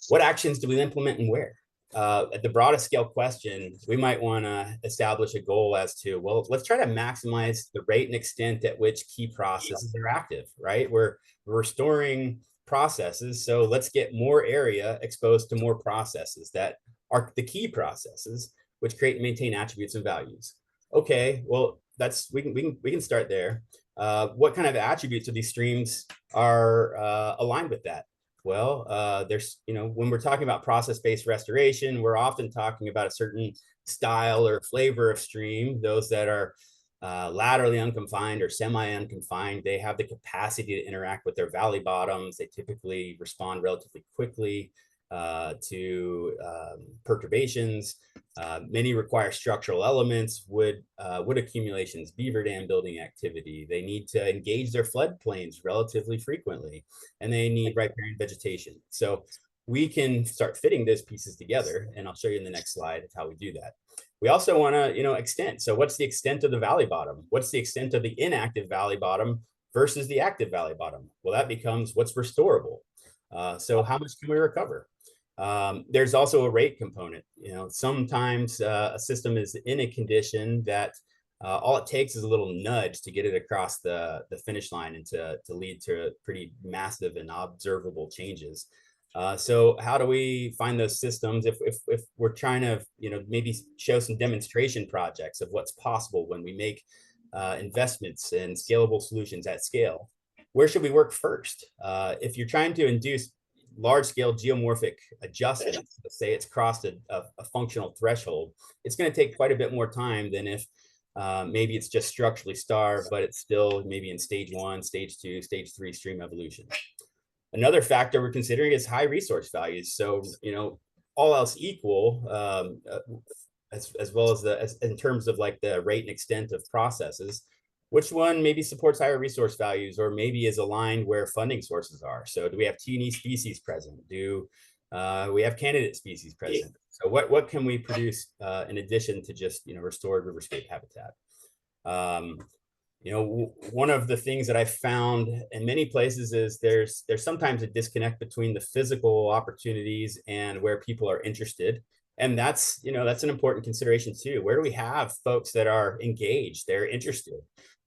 what actions do we implement and where? At the broadest scale question, we might want to establish a goal as to, well, let's try to maximize the rate and extent at which key processes are active, right? We're restoring processes, so let's get more area exposed to more processes that are the key processes, which create and maintain attributes and values. Okay, well, that's we can start there. What kind of attributes of these streams are aligned with that? Well, there's, when we're talking about process-based restoration, we're often talking about a certain style or flavor of stream. Those that are laterally unconfined or semi-unconfined, they have the capacity to interact with their valley bottoms. They typically respond relatively quickly to perturbations. Many require structural elements, wood accumulations, beaver dam building activity. They need to engage their floodplains relatively frequently, and they need riparian vegetation. So we can start fitting those pieces together, and I'll show you in the next slide how we do that. We also want to, extend. So what's the extent of the valley bottom? What's the extent of the inactive valley bottom versus the active valley bottom? Well, that becomes what's restorable. So how much can we recover? There's also a rate component. Sometimes a system is in a condition that all it takes is a little nudge to get it across the finish line and to lead to pretty massive and observable changes. So how do we find those systems if we're trying to, maybe show some demonstration projects of what's possible when we make investments in scalable solutions at scale? Where should we work first? If you're trying to induce large-scale geomorphic adjustments, let's say it's crossed a functional threshold, it's going to take quite a bit more time than if maybe it's just structurally starved, but it's still maybe in stage 1, stage 2, stage 3 stream evolution. Another factor we're considering is high resource values. So, all else equal, as well as in terms of like the rate and extent of processes, which one maybe supports higher resource values or maybe is aligned where funding sources are? So do we have T&E species present? Do we have candidate species present? So what can we produce in addition to just, restored riverscape habitat? One of the things that I found in many places is there's sometimes a disconnect between the physical opportunities and where people are interested. And that's an important consideration too. Where do we have folks that are engaged, they're interested?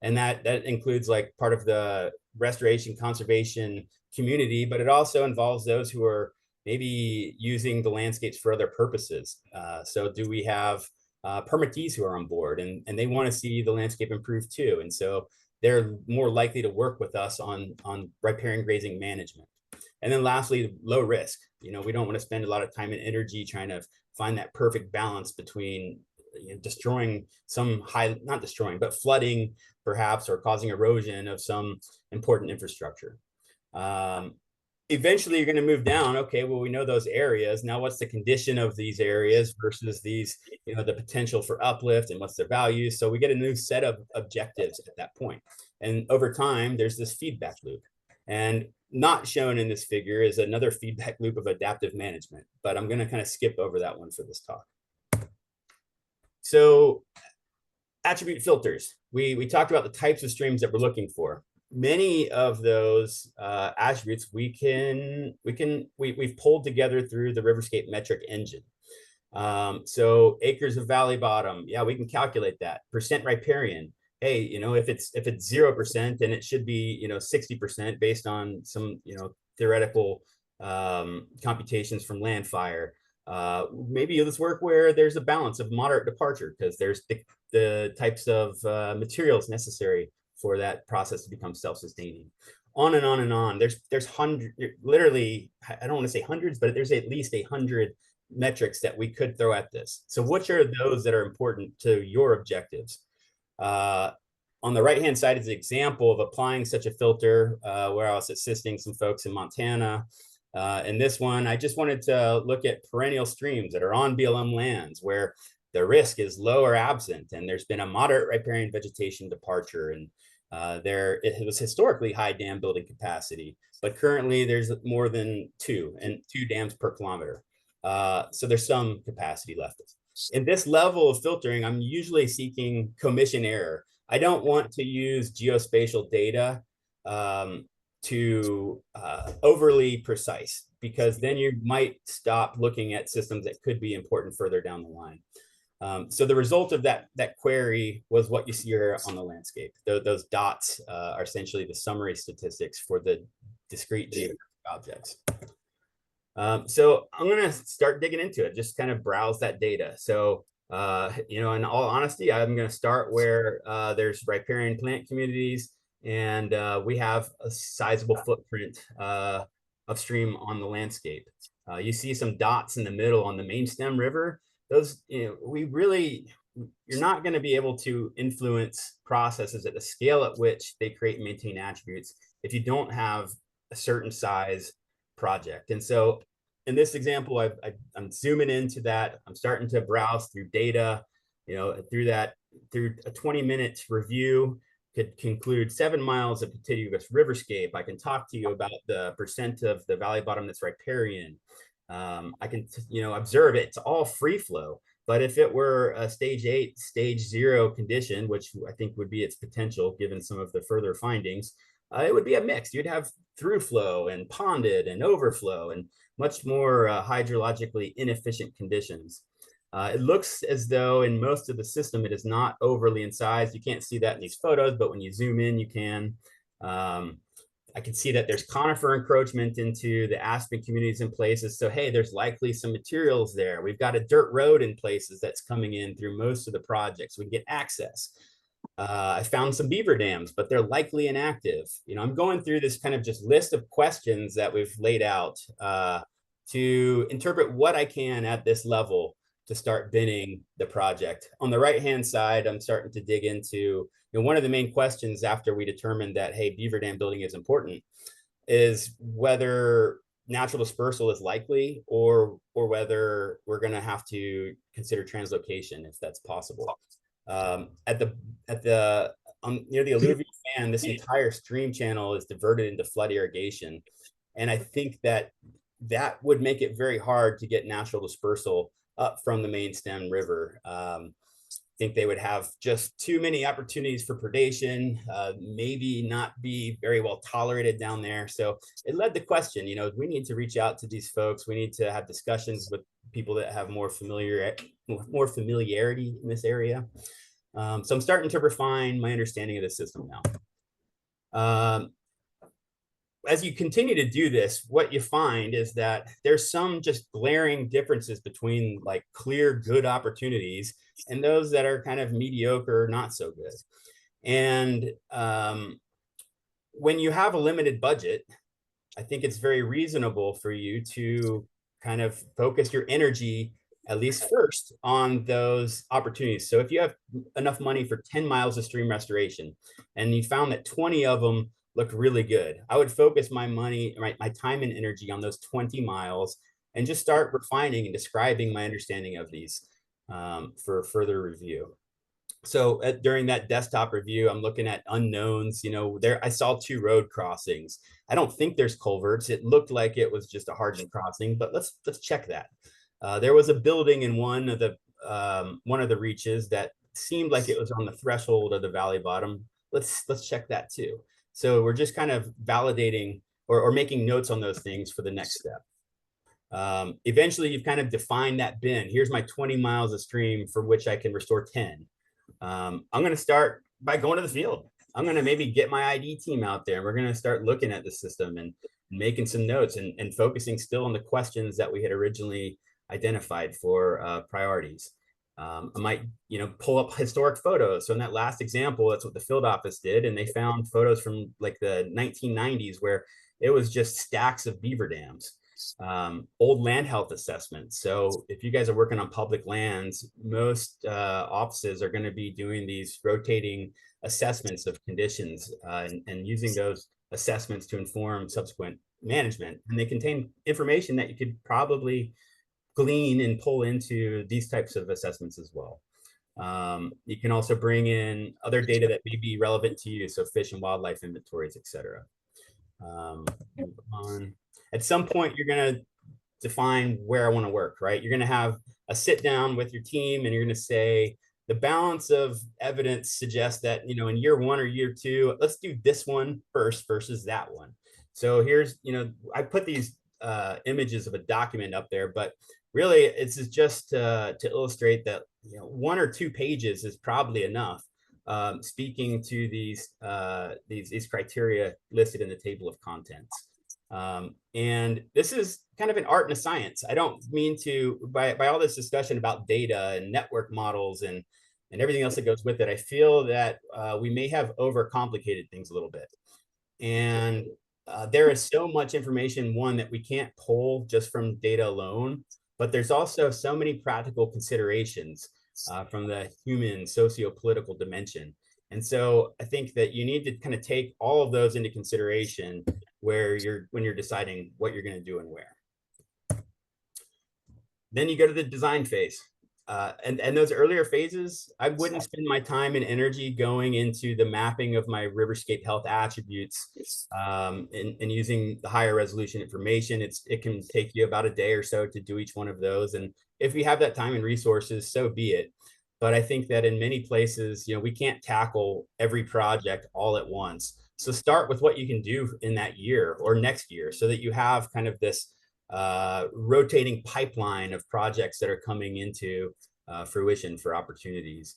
And that includes like part of the restoration conservation community, but it also involves those who are maybe using the landscapes for other purposes. So do we have permittees who are on board and they want to see the landscape improve too? And so they're more likely to work with us on riparian grazing management. And then lastly, low risk. We don't want to spend a lot of time and energy trying to find that perfect balance between destroying some not destroying, but flooding perhaps, or causing erosion of some important infrastructure. Eventually you're going to move down. Okay, well, we know those areas. Now what's the condition of these areas versus these, the potential for uplift, and what's their value? So we get a new set of objectives at that point. And over time, there's this feedback loop. And not shown in this figure is another feedback loop of adaptive management, but I'm going to kind of skip over that one for this talk. So attribute filters. We talked about the types of streams that we're looking for. Many of those attributes we've pulled together through the Riverscape metric engine. So acres of valley bottom, yeah, we can calculate that. Percent riparian. Hey, if it's 0%, then it should be 60% based on some theoretical computations from land fire. Maybe let's work where there's a balance of moderate departure because there's the types of materials necessary for that process to become self-sustaining. On and on and on. There's literally, I don't want to say hundreds, but there's at least 100 metrics that we could throw at this. So which are those that are important to your objectives? On the right-hand side is an example of applying such a filter where I was assisting some folks in Montana. In this one, I just wanted to look at perennial streams that are on BLM lands where the risk is low or absent, and there's been a moderate riparian vegetation departure. And It was historically high dam building capacity, but currently there's more than two dams per kilometer. So there's some capacity left. In this level of filtering, I'm usually seeking commission error. I don't want to use geospatial data to overly precise, because then you might stop looking at systems that could be important further down the line. So the result of that query was what you see here on the landscape. Those dots are essentially the summary statistics for the discrete geographic objects. So I'm going to start digging into it, just kind of browse that data. So, in all honesty, I'm going to start where there's riparian plant communities, and we have a sizable footprint upstream on the landscape. You see some dots in the middle on the main stem river. Those, you're not going to be able to influence processes at the scale at which they create and maintain attributes if you don't have a certain size project. And so in this example, I'm zooming into that. I'm starting to browse through data, through a 20-minute review could conclude 7 miles of contiguous riverscape. I can talk to you about the percent of the valley bottom that's riparian. I can, observe it's all free flow. But if it were a stage 8, stage 0 condition, which I think would be its potential given some of the further findings, it would be a mix. You'd have through flow and ponded and overflow and much more hydrologically inefficient conditions. It looks as though in most of the system, it is not overly incised. You can't see that in these photos, but when you zoom in, you can. I can see that there's conifer encroachment into the aspen communities in places. So, hey, there's likely some materials there. We've got a dirt road in places that's coming in through most of the projects. We can get access. I found some beaver dams, but they're likely inactive. I'm going through this kind of just list of questions that we've laid out to interpret what I can at this level to start binning the project. On the right-hand side, I'm starting to dig into, one of the main questions after we determined that, hey, beaver dam building is important, is whether natural dispersal is likely or whether we're going to have to consider translocation if that's possible. Near the alluvial fan, this entire stream channel is diverted into flood irrigation. And I think that would make it very hard to get natural dispersal up from the main stem river. I think they would have just too many opportunities for predation, maybe not be very well tolerated down there. So it led the question, we need to reach out to these folks. We need to have discussions with people that have more familiarity in this area. So I'm starting to refine my understanding of the system now. As you continue to do this, what you find is that there's some just glaring differences between like clear good opportunities and those that are kind of mediocre, not so good. And when you have a limited budget, I think it's very reasonable for you to kind of focus your energy, at least first, on those opportunities. So if you have enough money for 10 miles of stream restoration and you found that 20 of them looked really good, I would focus my money, my time and energy on those 20 miles and just start refining and describing my understanding of these for further review. So during that desktop review, I'm looking at unknowns. I saw 2 road crossings. I don't think there's culverts. It looked like it was just a hardened crossing, but let's check that. There was a building in one of the reaches that seemed like it was on the threshold of the valley bottom. Let's check that too. So we're just kind of validating or making notes on those things for the next step. Eventually, you've kind of defined that bin. Here's my 20 miles of stream for which I can restore 10. I'm going to start by going to the field. I'm going to maybe get my ID team out there. We're going to start looking at the system and making some notes and focusing still on the questions that we had originally identified for priorities. I might, pull up historic photos. So in that last example, that's what the field office did. And they found photos from like the 1990s where it was just stacks of beaver dams. Old land health assessments. So if you guys are working on public lands, most offices are going to be doing these rotating assessments of conditions and using those assessments to inform subsequent management. And they contain information that you could probably glean and pull into these types of assessments as well. You can also bring in other data that may be relevant to you, so fish and wildlife inventories, etc. Move on. At some point, you're going to define where I want to work, right? You're going to have a sit down with your team and you're going to say, the balance of evidence suggests that, you know, in year 1 or year 2, let's do this one first versus that one. So here's, you know, I put these images of a document up there, but really it's just to illustrate that, you know, 1 or 2 pages is probably enough, speaking to these criteria listed in the table of contents. And this is kind of an art and a science. I don't mean to, by all this discussion about data and network models and everything else that goes with it, I feel that we may have overcomplicated things a little bit. And there is so much information, one, that we can't pull just from data alone, but there's also so many practical considerations from the human socio-political dimension. And so I think that you need to kind of take all of those into consideration when you're deciding what you're going to do and where. Then you go to the design phase. And those earlier phases, I wouldn't spend my time and energy going into the mapping of my riverscape health attributes and using the higher resolution information. It can take you about a day or so to do each one of those. And if you have that time and resources, so be it. But I think that in many places, you know, we can't tackle every project all at once. So start with what you can do in that year or next year so that you have kind of this rotating pipeline of projects that are coming into fruition for opportunities.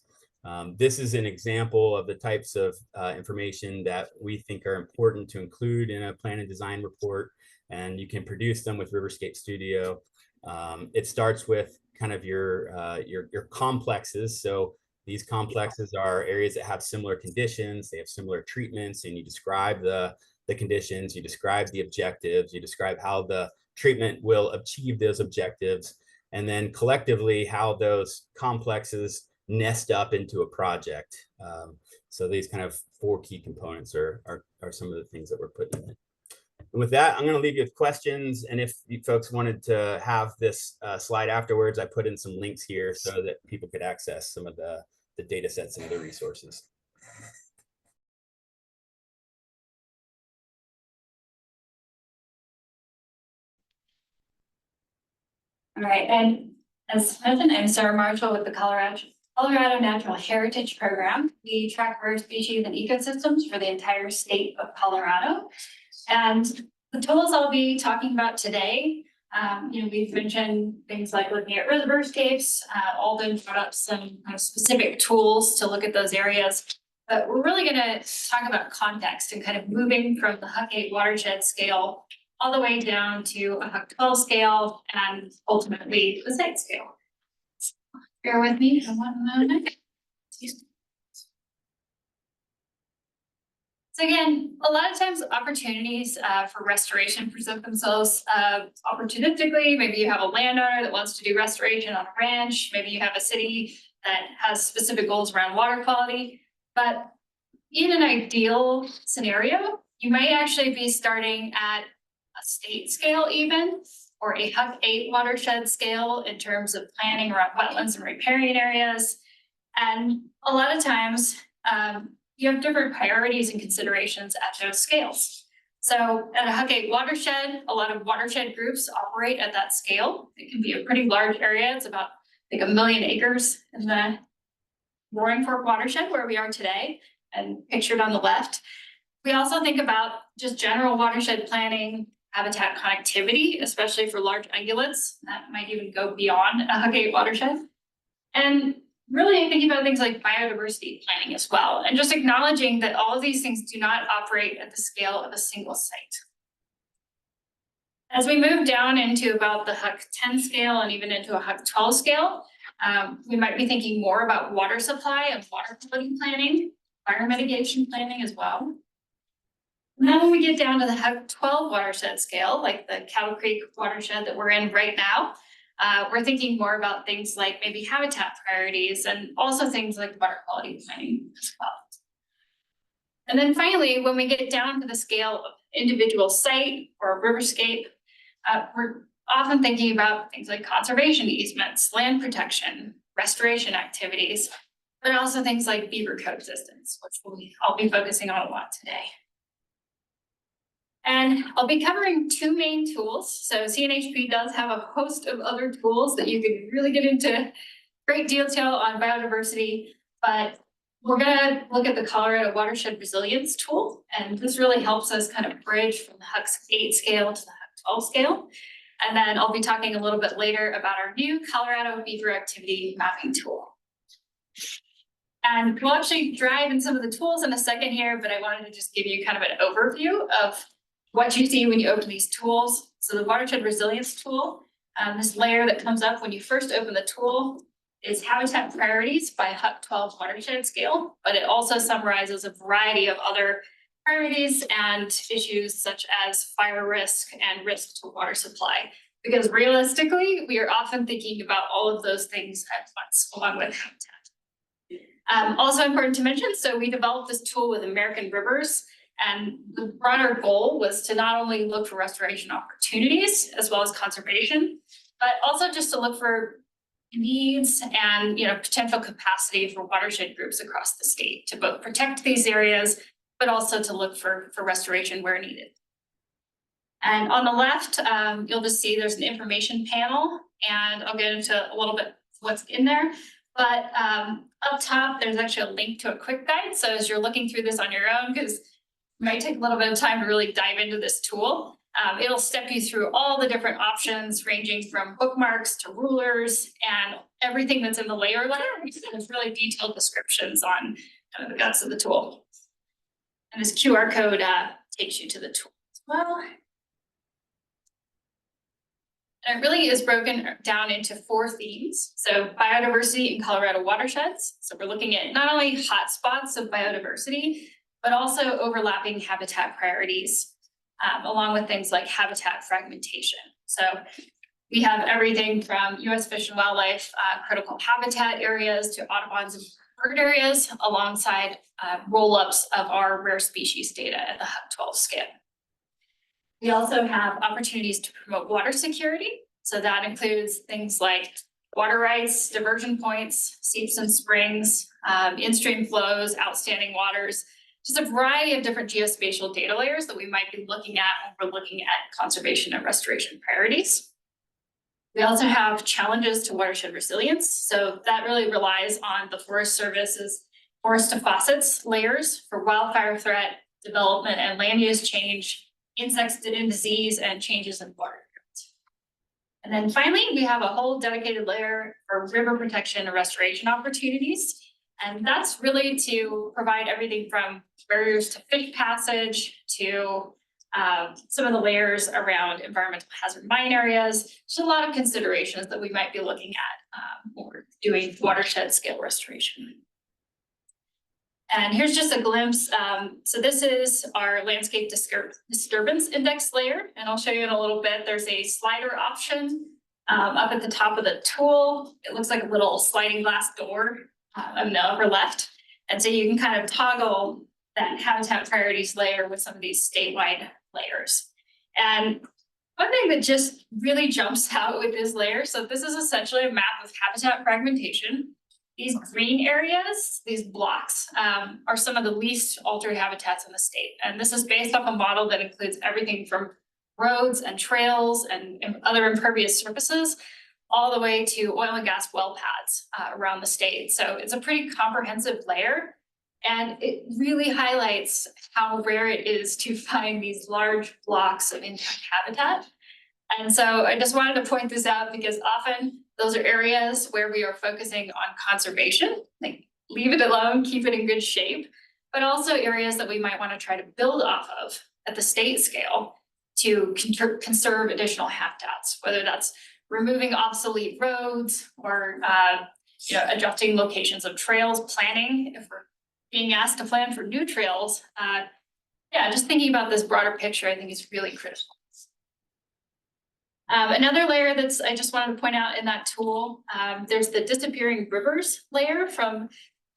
This is an example of the types of information that we think are important to include in a plan and design report, and you can produce them with Riverscape Studio. It starts with kind of your complexes. So these complexes are areas that have similar conditions, they have similar treatments, and you describe the conditions, you describe the objectives, you describe how the treatment will achieve those objectives, and then collectively how those complexes nest up into a project. So these kind of 4 key components are some of the things that we're putting in. And with that, I'm going to leave you with questions. And if you folks wanted to have this slide afterwards, I put in some links here so that people could access some of the data sets and the resources. All right, and as mentioned, I'm Sarah Marshall with the Colorado Natural Heritage Program. We track rare species and ecosystems for the entire state of Colorado. And the tools I'll be talking about today, we've mentioned things like looking at riverscapes. Alden brought up some kind of specific tools to look at those areas. But we're really going to talk about context and kind of moving from the Huck 8 watershed scale all the way down to a Huck 12 scale and ultimately the site scale. Bear with me for one moment. So again, a lot of times opportunities for restoration present themselves opportunistically. Maybe you have a landowner that wants to do restoration on a ranch. Maybe you have a city that has specific goals around water quality. But in an ideal scenario, you might actually be starting at a state scale even, or a Huck 8 watershed scale in terms of planning around wetlands and riparian areas. And a lot of times, you have different priorities and considerations at those scales. So at a Huck 8 watershed, a lot of watershed groups operate at that scale. It can be a pretty large area. It's about like 1 million acres in the Roaring Fork watershed where we are today and pictured on the left. We also think about just general watershed planning, habitat connectivity, especially for large ungulates. That might even go beyond a Huck 8 watershed. And really thinking about things like biodiversity planning as well, and just acknowledging that all of these things do not operate at the scale of a single site. As we move down into about the Huck 10 scale and even into a Huck 12 scale, we might be thinking more about water supply and water quality planning, fire mitigation planning as well. And then when we get down to the Huck 12 watershed scale, like the Cattle Creek watershed that we're in right now, we're thinking more about things like maybe habitat priorities and also things like water quality planning as well. And then finally, when we get down to the scale of individual site or riverscape, we're often thinking about things like conservation easements, land protection, restoration activities. but also things like beaver coexistence, which I'll be focusing on a lot today. And I'll be covering two main tools. So CNHP does have a host of other tools that you can really get into great detail on biodiversity, but we're gonna look at the Colorado Watershed Resilience Tool, and this really helps us kind of bridge from the HUC 8 scale to the HUC 12 scale. And then I'll be talking a little bit later about our new Colorado Beaver Activity Mapping Tool. And we'll actually dive in some of the tools in a second here, but I wanted to just give you kind of an overview of what you see when you open these tools. So the Watershed Resilience Tool, this layer that comes up when you first open the tool is habitat priorities by HUC 12 watershed scale, but it also summarizes a variety of other priorities and issues such as fire risk and risk to water supply. Because realistically, we are often thinking about all of those things at once, along with habitat. Also important to mention, so we developed this tool with American Rivers, and the broader goal was to not only look for restoration opportunities as well as conservation, but also just to look for needs and potential capacity for watershed groups across the state to both protect these areas, but also to look for restoration where needed. And on the left, you'll just see there's an information panel, and I'll get into a little bit what's in there. But up top, there's actually a link to a quick guide. So as you're looking through this on your own, because it might take a little bit of time to really dive into this tool, it'll step you through all the different options ranging from bookmarks to rulers and everything that's in the layer letter. There's really detailed descriptions on kind of the guts of the tool. And this QR code takes you to the tool as well. And it really is broken down into 4 themes. So biodiversity in Colorado watersheds. So we're looking at not only hotspots of biodiversity, but also overlapping habitat priorities, along with things like habitat fragmentation. So we have everything from U.S. Fish and Wildlife critical habitat areas to Audubon's bird areas, alongside roll-ups of our rare species data at the HUC 12 scale. We also have opportunities to promote water security. So that includes things like water rights, diversion points, seeps and springs, in-stream flows, outstanding waters, just a variety of different geospatial data layers that we might be looking at when we're looking at conservation and restoration priorities. We also have challenges to watershed resilience. So that really relies on the Forest Service's forest to faucets layers for wildfire threat, development and land use change, insects and disease, and changes in water. And then finally, we have a whole dedicated layer for river protection and restoration opportunities. And that's really to provide everything from barriers to fish passage to some of the layers around environmental hazard mine areas. Just a lot of considerations that we might be looking at when we're doing watershed scale restoration. And here's just a glimpse. So this is our landscape disturbance index layer, and I'll show you in a little bit. There's a slider option up at the top of the tool. It looks like a little sliding glass door on the upper left. And so you can kind of toggle that habitat priorities layer with some of these statewide layers. And one thing that just really jumps out with this layer, so this is essentially a map of habitat fragmentation. These green areas, these blocks, are some of the least altered habitats in the state. And this is based off a model that includes everything from roads and trails and other impervious surfaces, all the way to oil and gas well pads around the state. So it's a pretty comprehensive layer. And it really highlights how rare it is to find these large blocks of intact habitat. And so I just wanted to point this out because often those are areas where we are focusing on conservation, like leave it alone, keep it in good shape, but also areas that we might want to try to build off of at the state scale to conserve additional habitats, whether that's removing obsolete roads or adjusting locations of trails, planning, if we're being asked to plan for new trails. Just thinking about this broader picture, I think is really critical. Another layer I just wanted to point out in that tool, there's the disappearing rivers layer from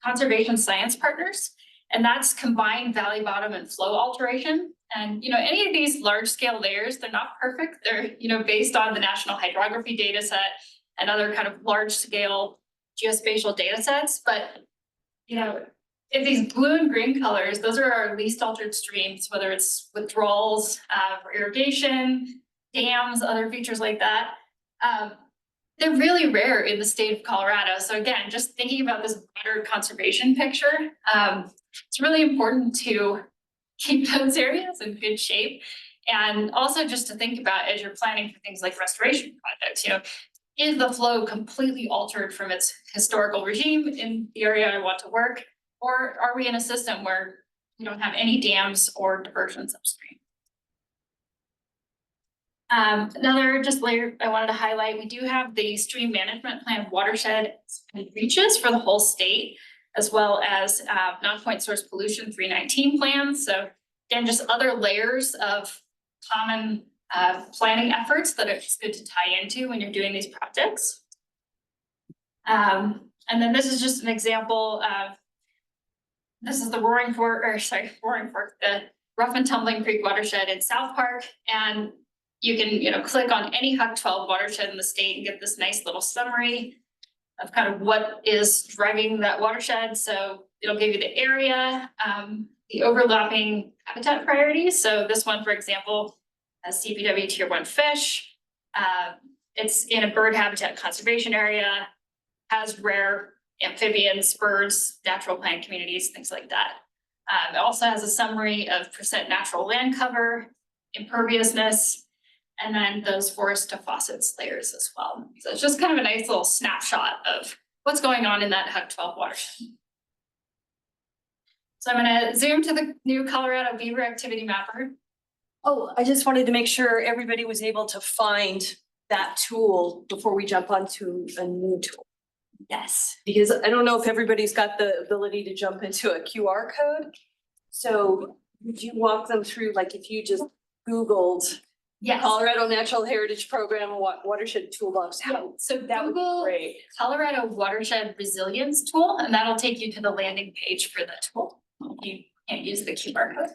Conservation Science Partners, and that's combined valley bottom and flow alteration. And any of these large scale layers, they're not perfect. They're based on the National Hydrography data set and other kind of large scale geospatial data sets, but if these blue and green colors, those are our least altered streams, whether it's withdrawals for irrigation, dams, other features like that. They're really rare in the state of Colorado. So again, just thinking about this broader conservation picture, it's really important to keep those areas in good shape. And also just to think about as you're planning for things like restoration projects, is the flow completely altered from its historical regime in the area I want to work? Or are we in a system where we don't have any dams or diversions upstream? Another just layer I wanted to highlight, we do have the stream management plan watershed and reaches for the whole state, as well as non-point source pollution 319 plans. So again, just other layers of common planning efforts that it's good to tie into when you're doing these projects. And then this is just an example of, this is the Roaring Fork, the Rough and Tumbling Creek watershed in South Park. And you can, click on any HUC 12 watershed in the state and get this nice little summary of kind of what is driving that watershed. So it'll give you the area, the overlapping habitat priorities. So this one, for example, has CPW Tier 1 fish. It's in a bird habitat conservation area, has rare amphibians, birds, natural plant communities, things like that. It also has a summary of percent natural land cover, imperviousness, and then those forest to faucets layers as well. So it's just kind of a nice little snapshot of what's going on in that HUC 12 watershed. So I'm going to zoom to the new Colorado Beaver activity mapper. Oh, I just wanted to make sure everybody was able to find that tool before we jump onto a new tool. Yes. Because I don't know if everybody's got the ability to jump into a QR code. So would you walk them through, like if you just Googled Yes. Colorado Natural Heritage Program Watershed Toolbox, how So that would be Google great. Colorado Watershed Resilience Tool, and that'll take you to the landing page for the tool. You can't use the QR code.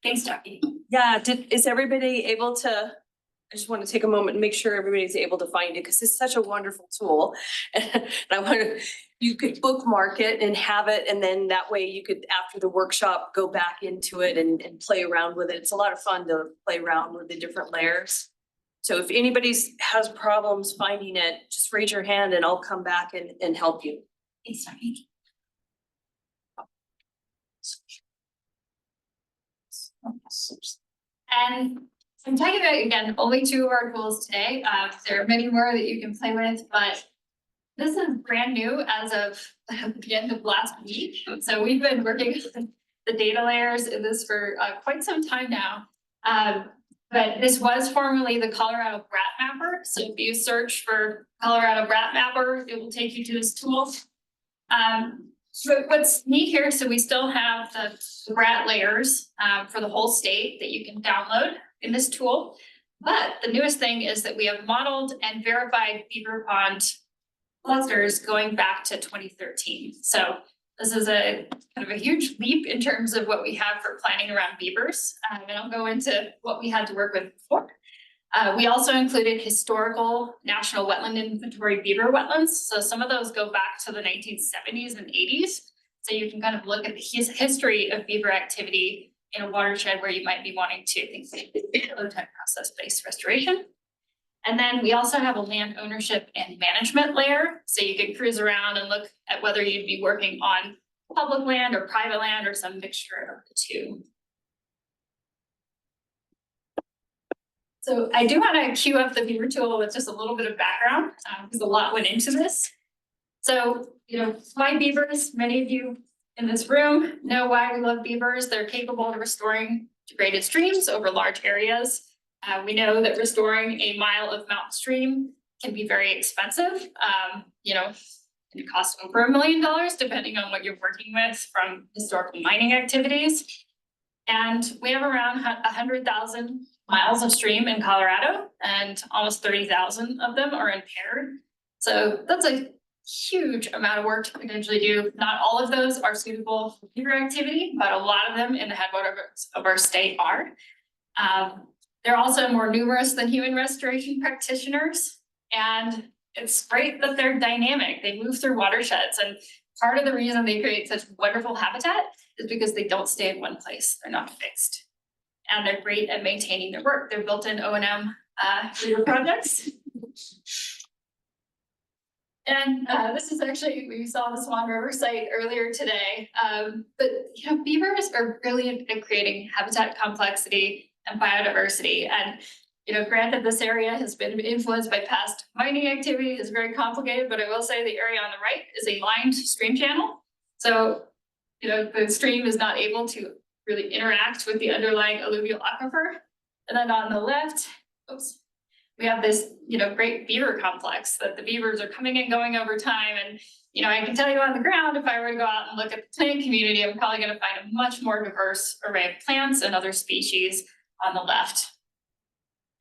Thanks, Jackie. Yeah, is everybody able to, I just want to take a moment and make sure everybody's able to find it because it's such a wonderful tool. And I wonder, you could bookmark it and have it, and then that way you could, after the workshop, go back into it and play around with it. It's a lot of fun to play around with the different layers. So if anybody has problems finding it, just raise your hand and I'll come back and help you. Thanks, Jackie. And I'm talking about, again, only 2 of our tools today. There are many more that you can play with, but this is brand new as of the end of last week. So we've been working on the data layers in this for quite some time now. But this was formerly the Colorado Brat Mapper. So if you search for Colorado Brat Mapper, it will take you to this tool. So what's neat here, so we still have the Brat layers for the whole state that you can download in this tool. But the newest thing is that we have modeled and verified beaver pond clusters going back to 2013. So this is a kind of a huge leap in terms of what we have for planning around beavers. And I'll go into what we had to work with before. We also included historical national wetland inventory beaver wetlands. So some of those go back to the 1970s and 80s. So you can kind of look at the history of beaver activity in a watershed where you might be wanting to think low tide process-based restoration. And then we also have a land ownership and management layer. So you can cruise around and look at whether you'd be working on public land or private land or some mixture of the two. So I do want to queue up the Beaver tool with just a little bit of background because a lot went into this. So, why beavers? Many of you in this room know why we love beavers. They're capable of restoring degraded streams over large areas. We know that restoring a mile of mountain stream can be very expensive. It can cost over $1 million depending on what you're working with from historical mining activities. And we have around 100,000 miles of stream in Colorado, and almost 30,000 of them are impaired. So that's a huge amount of work to potentially do. Not all of those are suitable for beaver activity, but a lot of them in the headwaters of our state are. They're also more numerous than human restoration practitioners, and it's great that they're dynamic. They move through watersheds, and part of the reason they create such wonderful habitat is because they don't stay in one place. They're not fixed. And they're great at maintaining their work. They're built-in O&M Beaver projects. And this is actually, we saw the Swan River site earlier today. But you know, beavers are brilliant at creating habitat complexity and biodiversity. And you know, granted, this area has been influenced by past mining activity. It's very complicated, but I will say the area on the right is a lined stream channel. So, you know, the stream is not able to really interact with the underlying alluvial aquifer. And then on the left, oops, we have this, you know, great beaver complex that the beavers are coming and going over time. And, you know, I can tell you on the ground, if I were to go out and look at the plant community, I'm probably going to find a much more diverse array of plants and other species on the left.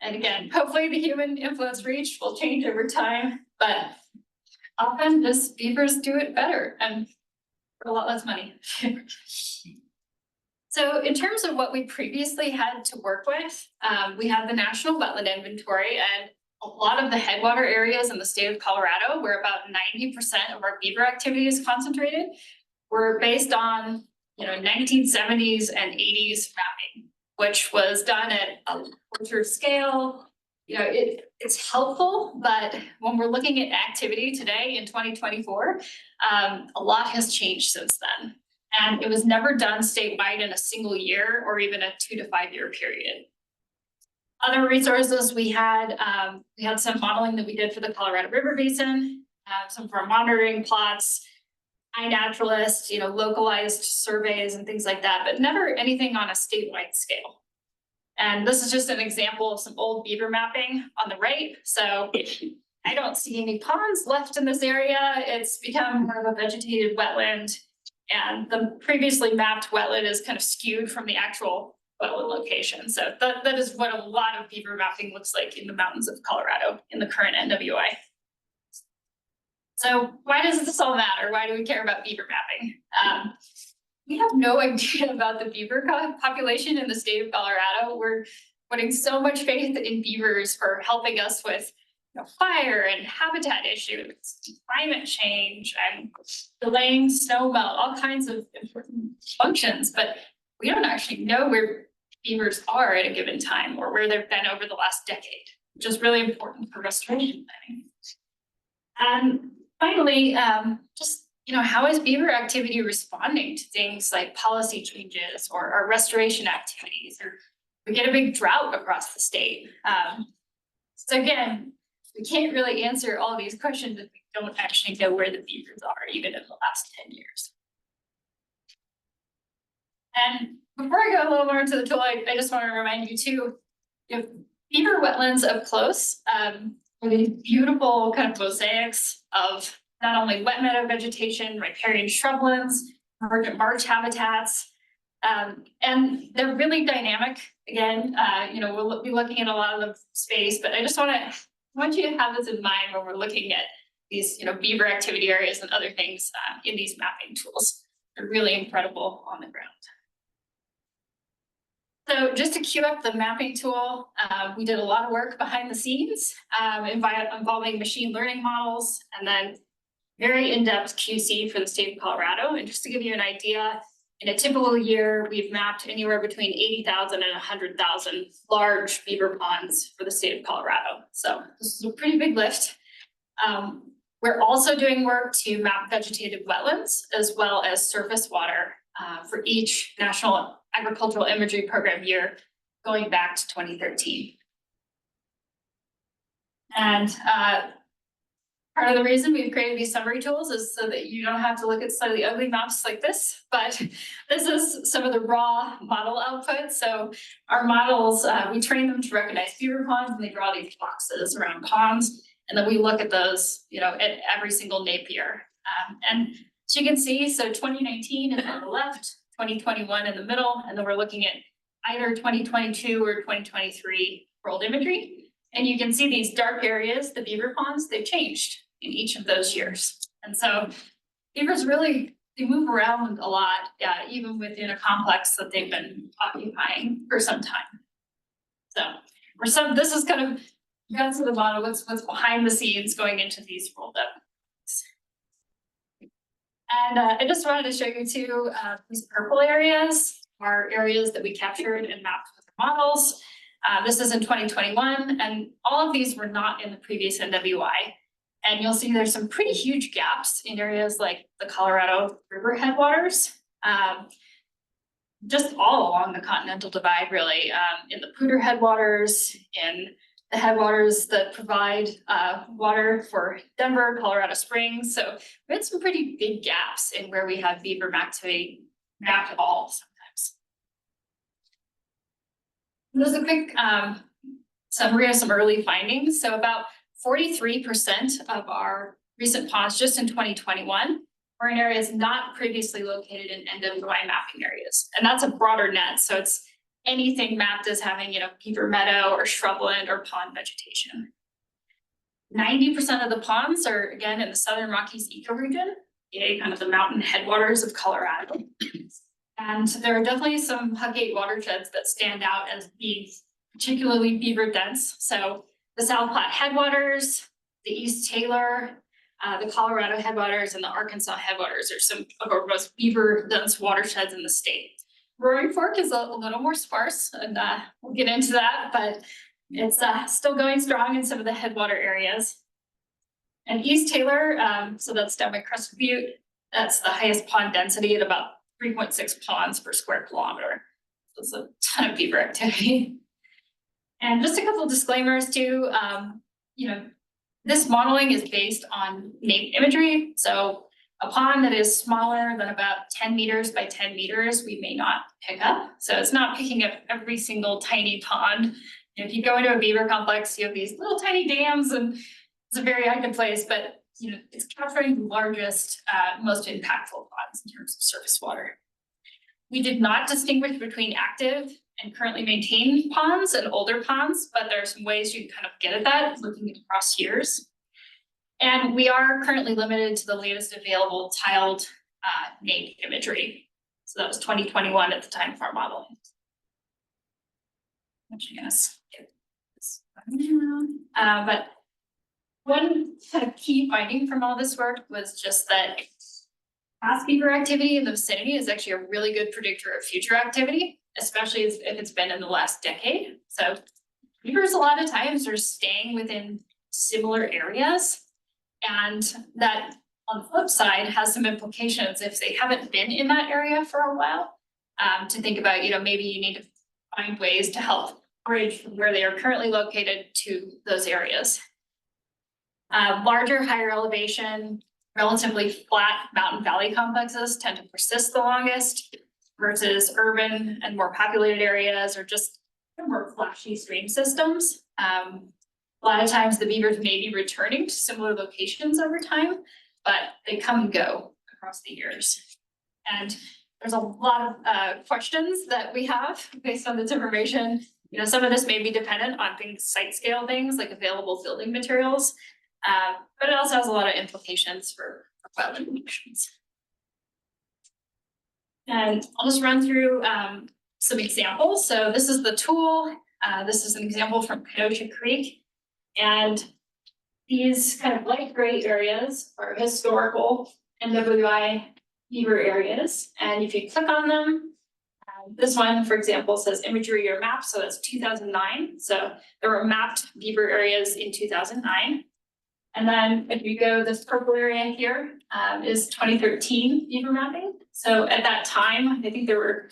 And again, hopefully the human influence reach will change over time, but often just beavers do it better and for a lot less money. So in terms of what we previously had to work with, we have the National Wetland Inventory, and a lot of the headwater areas in the state of Colorado, where about 90% of our beaver activity is concentrated, were based on, you know, 1970s and 80s mapping, which was done at a larger scale. You know, it's helpful, but when we're looking at activity today in 2024, a lot has changed since then. And it was never done statewide in a single year or even a 2 to 5 year period. Other resources we had some modeling that we did for the Colorado River Basin, some for monitoring plots, iNaturalist, you know, localized surveys and things like that, but never anything on a statewide scale. And this is just an example of some old beaver mapping on the right. So I don't see any ponds left in this area. It's become more of a vegetated wetland. And the previously mapped wetland is kind of skewed from the actual wetland location. So that is what a lot of beaver mapping looks like in the mountains of Colorado in the current NWI. So why does this all matter? Why do we care about beaver mapping? We have no idea about the beaver population in the state of Colorado. We're putting so much faith in beavers for helping us with, you know, fire and habitat issues, climate change, and delaying snow melt, all kinds of important functions. But we don't actually know where beavers are at a given time or where they've been over the last decade, which is really important for restoration planning. And finally, just, you know, how is beaver activity responding to things like policy changes or our restoration activities, or we get a big drought across the state. So again, we can't really answer all these questions if we don't actually know where the beavers are, even in the last 10 years. And before I go a little more into the tool, I just want to remind you too, you know, beaver wetlands up close are these beautiful kind of mosaics of not only wet meadow vegetation, riparian shrublands, emergent marsh habitats, and they're really dynamic. Again, you know, we'll be looking at a lot of the space, but I just want you to have this in mind when we're looking at these, you know, beaver activity areas and other things in these mapping tools. They're really incredible on the ground. So just to queue up the mapping tool, we did a lot of work behind the scenes involving machine learning models and then very in-depth QC for the state of Colorado. And just to give you an idea, in a typical year, we've mapped anywhere between 80,000 and 100,000 large beaver ponds for the state of Colorado. So this is a pretty big lift. We're also doing work to map vegetated wetlands as well as surface water for each National Agricultural Imagery Program year going back to 2013. And part of the reason we've created these summary tools is so that you don't have to look at slightly ugly maps like this, but this is some of the raw model output. So our models, we train them to recognize beaver ponds, and they draw these boxes around ponds. And then we look at those, you know, at every single napier. And as you can see, so 2019 is on the left, 2021 in the middle, and then we're looking at either 2022 or 2023 world imagery. And you can see these dark areas, the beaver ponds, they've changed in each of those years. And so beavers really, they move around a lot, even within a complex that they've been occupying for some time. So this is kind of guts of the model, what's behind the scenes going into these rolled up. And I just wanted to show you two, these purple areas are areas that we captured and mapped with the models. This is in 2021, and all of these were not in the previous NWI. And you'll see there's some pretty huge gaps in areas like the Colorado River headwaters. Just all along the Continental Divide, really, in the Poudre headwaters, in the headwaters that provide water for Denver, Colorado Springs. So we had some pretty big gaps in where we have beaver activity mapped at all sometimes. There's a quick summary of some early findings. So about 43% of our recent ponds just in 2021 were in areas not previously located in NWI mapping areas. And that's a broader net. So it's anything mapped as having, beaver meadow or shrubland or pond vegetation. 90% of the ponds are, again, in the Southern Rockies ecoregion, kind of the mountain headwaters of Colorado. And there are definitely some Huckgate watersheds that stand out as being particularly beaver dense. So the South Platte headwaters, the East Taylor, the Colorado headwaters, and the Arkansas headwaters are some of our most beaver dense watersheds in the state. Roaring Fork is a little more sparse, and we'll get into that, but it's still going strong in some of the headwater areas. And East Taylor, so that's down by Crested Butte, that's the highest pond density at about 3.6 ponds per square kilometer. So it's a ton of beaver activity. And just a couple of disclaimers too, this modeling is based on named imagery. So a pond that is smaller than about 10 meters by 10 meters, we may not pick up. So it's not picking up every single tiny pond. If you go into a beaver complex, you have these little tiny dams, and it's a very active place, but it's capturing the largest, most impactful ponds in terms of surface water. We did not distinguish between active and currently maintained ponds and older ponds, but there are some ways you can kind of get at that looking across years. And we are currently limited to the latest available tiled named imagery. So that was 2021 at the time of our modeling. But one kind of key finding from all this work was just that past beaver activity in the vicinity is actually a really good predictor of future activity, especially if it's been in the last decade. So beavers a lot of times are staying within similar areas, and that on the flip side has some implications if they haven't been in that area for a while, to think about, maybe you need to find ways to help bridge from where they are currently located to those areas. Larger, higher elevation, relatively flat mountain valley complexes tend to persist the longest versus urban and more populated areas or just more flashy stream systems. A lot of times the beavers may be returning to similar locations over time, but they come and go across the years. And there's a lot of questions that we have based on this information. Some of this may be dependent on site scale things like available building materials, but it also has a lot of implications for wetland conditions. And I'll just run through some examples. So this is the tool. This is an example from Kenosha Creek. And these kind of light gray areas are historical NWI beaver areas. And if you click on them, this one, for example, says imagery or map. So that's 2009. So there were mapped beaver areas in 2009. And then if you go, this purple area here is 2013 beaver mapping. So at that time, I think there were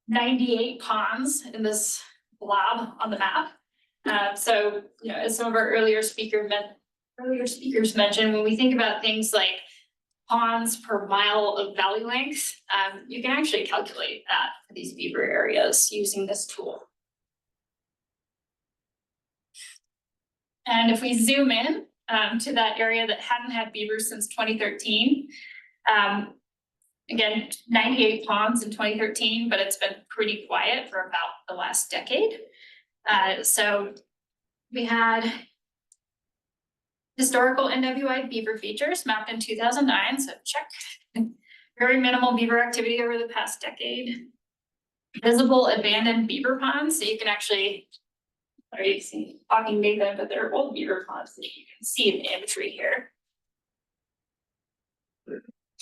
98 ponds in this blob on the map. So, as some of our earlier speakers mentioned, when we think about things like ponds per mile of valley length, you can actually calculate that for these beaver areas using this tool. And if we zoom in to that area that hadn't had beavers since 2013, again, 98 ponds in 2013, but it's been pretty quiet for about the last decade. So we had historical NWI beaver features mapped in 2009, so check. Very minimal beaver activity over the past decade. Visible abandoned beaver ponds, so you can actually, sorry, you see talking Nathan, but they're old beaver ponds that you can see in the imagery here.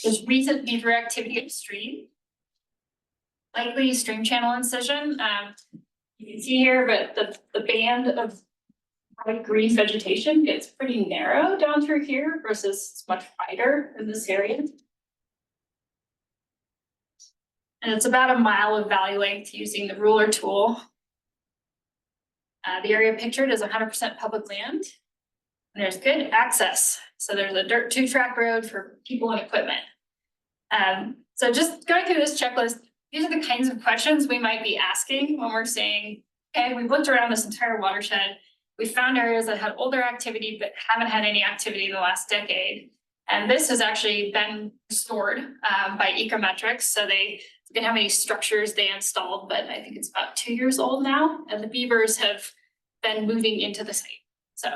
There's recent beaver activity upstream. Likely stream channel incision, you can see here, but the band of bright green vegetation gets pretty narrow down through here versus it's much wider in this area. And it's about a mile of valley length using the ruler tool. The area pictured is 100% public land. And there's good access. So there's a dirt 2-track road for people and equipment. So just going through this checklist, these are the kinds of questions we might be asking when we're saying, okay, we've looked around this entire watershed. We found areas that had older activity, but haven't had any activity in the last decade. And this has actually been restored by Ecometrics. So they didn't have any structures they installed, but I think it's about 2 years old now. And the beavers have been moving into the site. So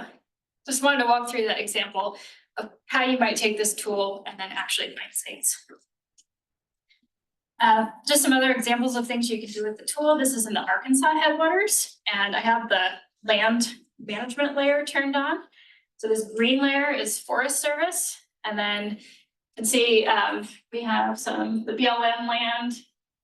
just wanted to walk through that example of how you might take this tool and then actually find sites. Just some other examples of things you can do with the tool. This is in the Arkansas Headwaters, and I have the land management layer turned on. So this green layer is Forest Service, and then you can see we have the BLM land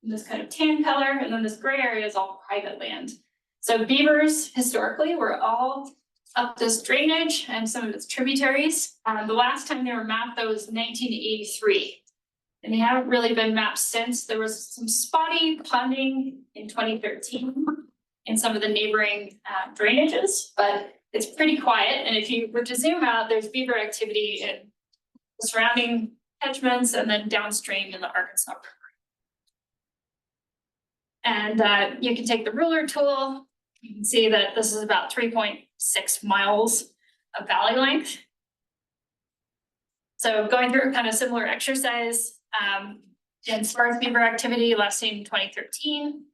in this kind of tan color, and then this gray area is all private land. So beavers historically were all up this drainage and some of its tributaries. The last time they were mapped, that was 1983. And they haven't really been mapped since. There was some spotty ponding in 2013 in some of the neighboring drainages, but it's pretty quiet. And if you were to zoom out, there's beaver activity in the surrounding catchments and then downstream in the Arkansas River. And you can take the ruler tool. You can see that this is about 3.6 miles of valley length. So going through a kind of similar exercise, in sparse beaver activity last seen in 2013.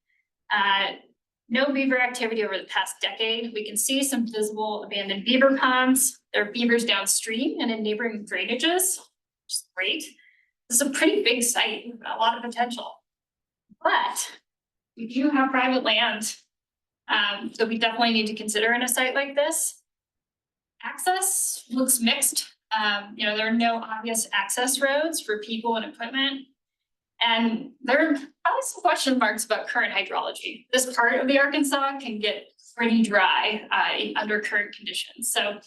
No beaver activity over the past decade. We can see some visible abandoned beaver ponds. There are beavers downstream and in neighboring drainages, which is great. This is a pretty big site, a lot of potential. But we do have private land that we definitely need to consider in a site like this. Access looks mixed. There are no obvious access roads for people and equipment. And there are probably some question marks about current hydrology. This part of the Arkansas can get pretty dry under current conditions. So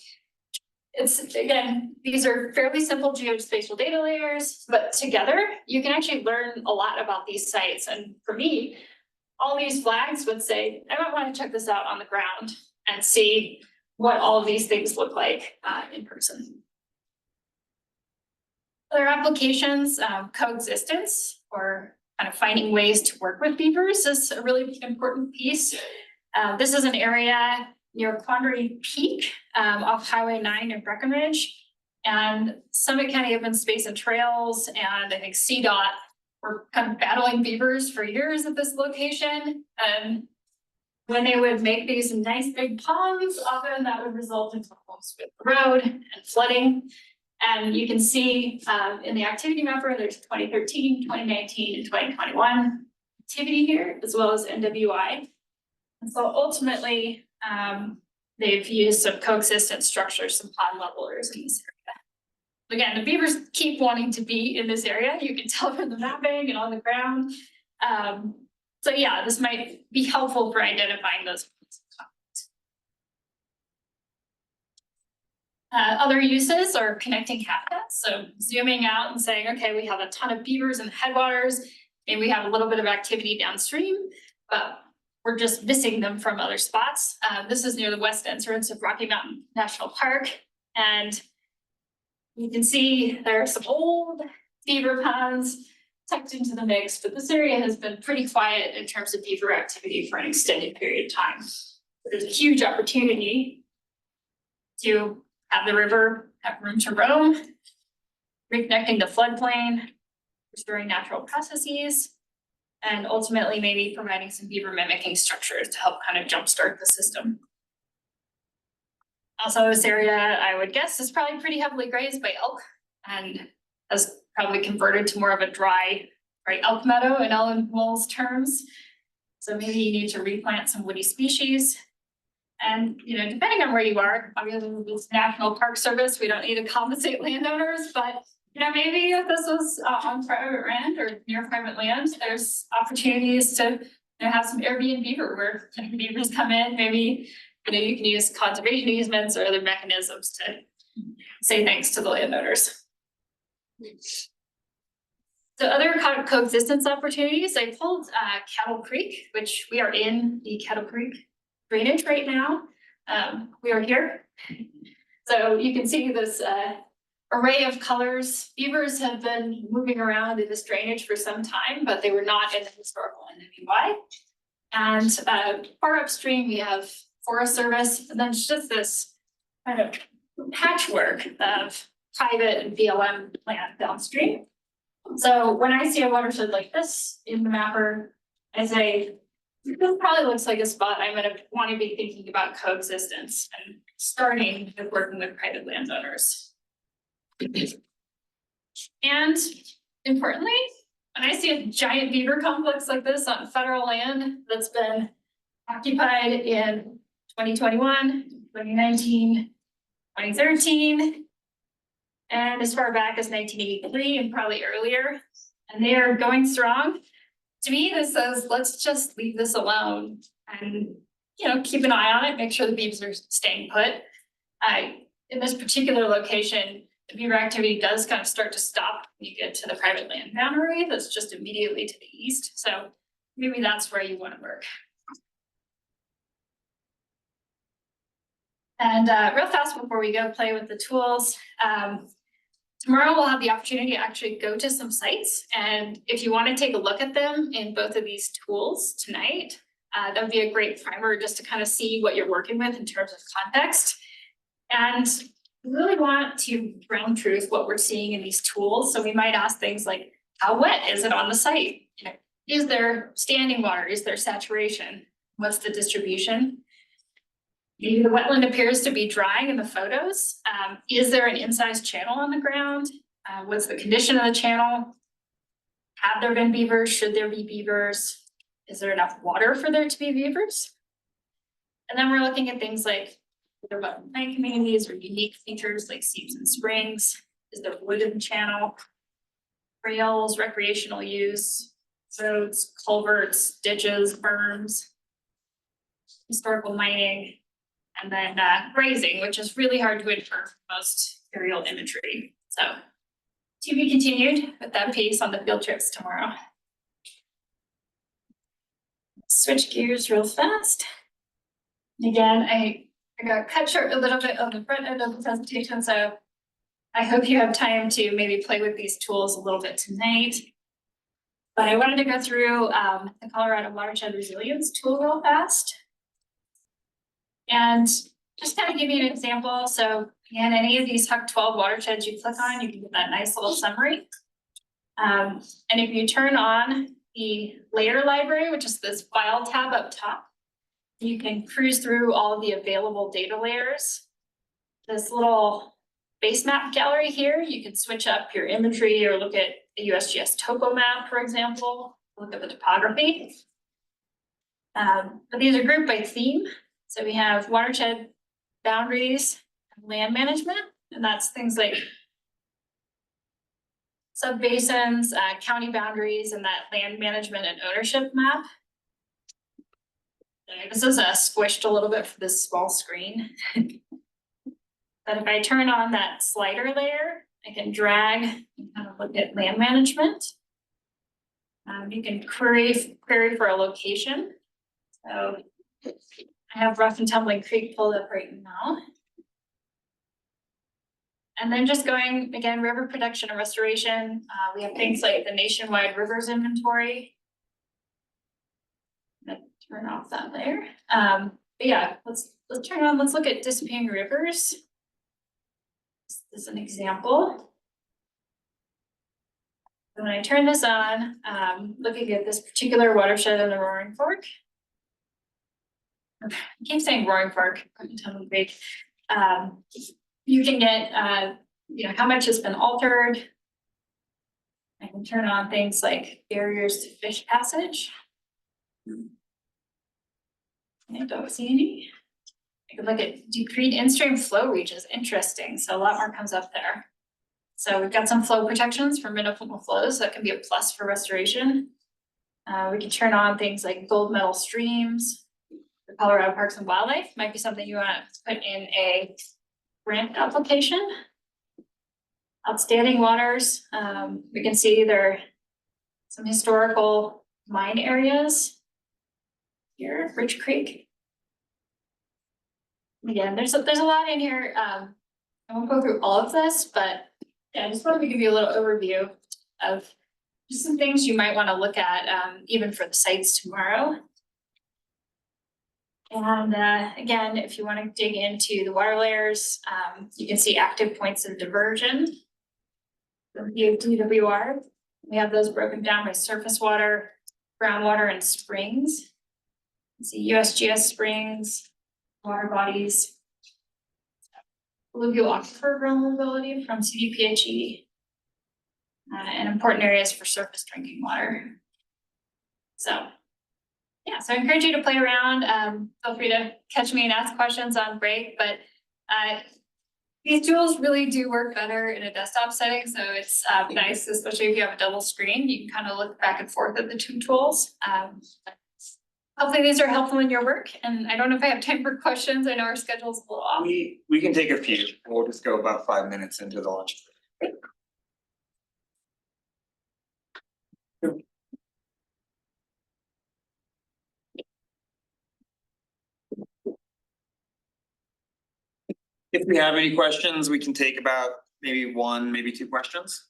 it's, again, these are fairly simple geospatial data layers, but together you can actually learn a lot about these sites. And for me, all these flags would say, I might want to check this out on the ground and see what all of these things look like in person. Other applications, coexistence, or kind of finding ways to work with beavers is a really important piece. This is an area near Quandary Peak off Highway 9 in Breckenridge. And Summit County Open Space and Trails and I think CDOT were kind of battling beavers for years at this location. And when they would make these nice big ponds, often that would result in problems with the road and flooding. And you can see in the activity mapper, there's 2013, 2019, and 2021 activity here, as well as NWI. And so ultimately, they've used some coexistence structures, some pond levelers in this area. Again, the beavers keep wanting to be in this area. You can tell from the mapping and on the ground. So yeah, this might be helpful for identifying those. Other uses are connecting habitats. So zooming out and saying, okay, we have a ton of beavers in the headwaters, and we have a little bit of activity downstream, but we're just missing them from other spots. This is near the west entrance of Rocky Mountain National Park. And you can see there are some old beaver ponds tucked into the mix, but this area has been pretty quiet in terms of beaver activity for an extended period of time. There's a huge opportunity to have the river have room to roam, reconnecting the floodplain, restoring natural processes, and ultimately maybe providing some beaver mimicking structures to help kind of jumpstart the system. Also, this area, I would guess, is probably pretty heavily grazed by elk and has probably converted to more of a dry elk meadow in Alden terms. So maybe you need to replant some woody species. And, depending on where you are, obviously with National Park Service, we don't need to compensate landowners, but You know, maybe if this was on private land or near private land, there's opportunities to, you know, have some Airbnb Beaver where beavers come in, maybe, you know, you can use conservation easements or other mechanisms to say thanks to the landowners. So other coexistence opportunities, I pulled Kettle Creek, which we are in the Kettle Creek drainage right now. We are here. So you can see this array of colors. Beavers have been moving around in this drainage for some time, but they were not in the historical NWY. And far upstream, we have Forest Service, and then it's just this kind of patchwork of private and BLM land downstream. So when I see a watershed like this in the mapper, I say, this probably looks like a spot I'm gonna want to be thinking about coexistence and starting with working with private landowners. And importantly, when I see a giant beaver complex like this on federal land that's been occupied in 2021, 2019, 2013, and as far back as 1983 and probably earlier, and they are going strong. To me, this says, let's just leave this alone and, you know, keep an eye on it, make sure the beavers are staying put. In this particular location, the beaver activity does kind of start to stop when you get to the private land boundary that's just immediately to the east. So maybe that's where you want to work. And real fast before we go play with the tools, tomorrow we'll have the opportunity to actually go to some sites. And if you want to take a look at them in both of these tools tonight, that would be a great primer just to kind of see what you're working with in terms of context. And we really want to ground truth what we're seeing in these tools. So we might ask things like, how wet is it on the site? You know, is there standing water? Is there saturation? What's the distribution? Maybe the wetland appears to be drying in the photos. Is there an incised channel on the ground? What's the condition of the channel? Have there been beavers? Should there be beavers? Is there enough water for there to be beavers? And then we're looking at things like, are there wetland plant communities or unique features like seeps and springs? Is there wood in the channel? Trails, recreational use, roads, culverts, ditches, berms, historical mining, and then grazing, which is really hard to infer from most aerial imagery. So to be continued with that piece on the field trips tomorrow. Switch gears real fast. Again, I got cut short a little bit on the front end of the presentation, so I hope you have time to maybe play with these tools a little bit tonight. But I wanted to go through the Colorado Watershed Resilience tool real fast. And just kind of give you an example. So again, any of these HUC 12 watersheds you click on, you can get that nice little summary. And if you turn on the layer library, which is this file tab up top, you can cruise through all of the available data layers. This little base map gallery here, you can switch up your imagery or look at a USGS topo map, for example, look at the topography. But these are grouped by theme. So we have watershed boundaries and land management, and that's things like subbasins, county boundaries, and that land management and ownership map. This is squished a little bit for this small screen. But if I turn on that slider layer, I can drag and kind of look at land management. You can query for a location. So I have Rough and Tumbling Creek pulled up right now. And then just going, again, river protection and restoration. We have things like the nationwide rivers inventory. I'm gonna turn off that layer. But yeah, let's turn on, let's look at disappearing rivers. This is an example. When I turn this on, looking at this particular watershed in the Roaring Fork. I keep saying Roaring Fork, you can get, you know, how much has been altered. I can turn on things like barriers to fish passage. I don't see any. I can look at decreed in-stream flow reaches, interesting, so a lot more comes up there. So we've got some flow protections for minimal flows, so that can be a plus for restoration. We can turn on things like gold medal streams. The Colorado Parks and Wildlife might be something you wanna put in a grant application. Outstanding waters, we can see there are some historical mine areas. Here, Rich Creek. Again, there's a lot in here, I won't go through all of this, but yeah, I just wanted to give you a little overview of just some things you might wanna look at, even for the sites tomorrow. And again, if you wanna dig into the water layers, you can see active points of diversion. From DWR, we have those broken down by surface water, groundwater, and springs. You see USGS springs, water bodies. Alluvial aquifer vulnerability from CDPHE. And important areas for surface drinking water. So, yeah, so I encourage you to play around. Feel free to catch me and ask questions on break, but these tools really do work better in a desktop setting, so it's nice, especially if you have a double screen, you can kind of look back and forth at the two tools. Hopefully these are helpful in your work, and I don't know if I have time for questions. I know our schedule's a little off. We can take a few, we'll just go about 5 minutes into the lunch. If we have any questions, we can take about maybe 1, maybe 2 questions.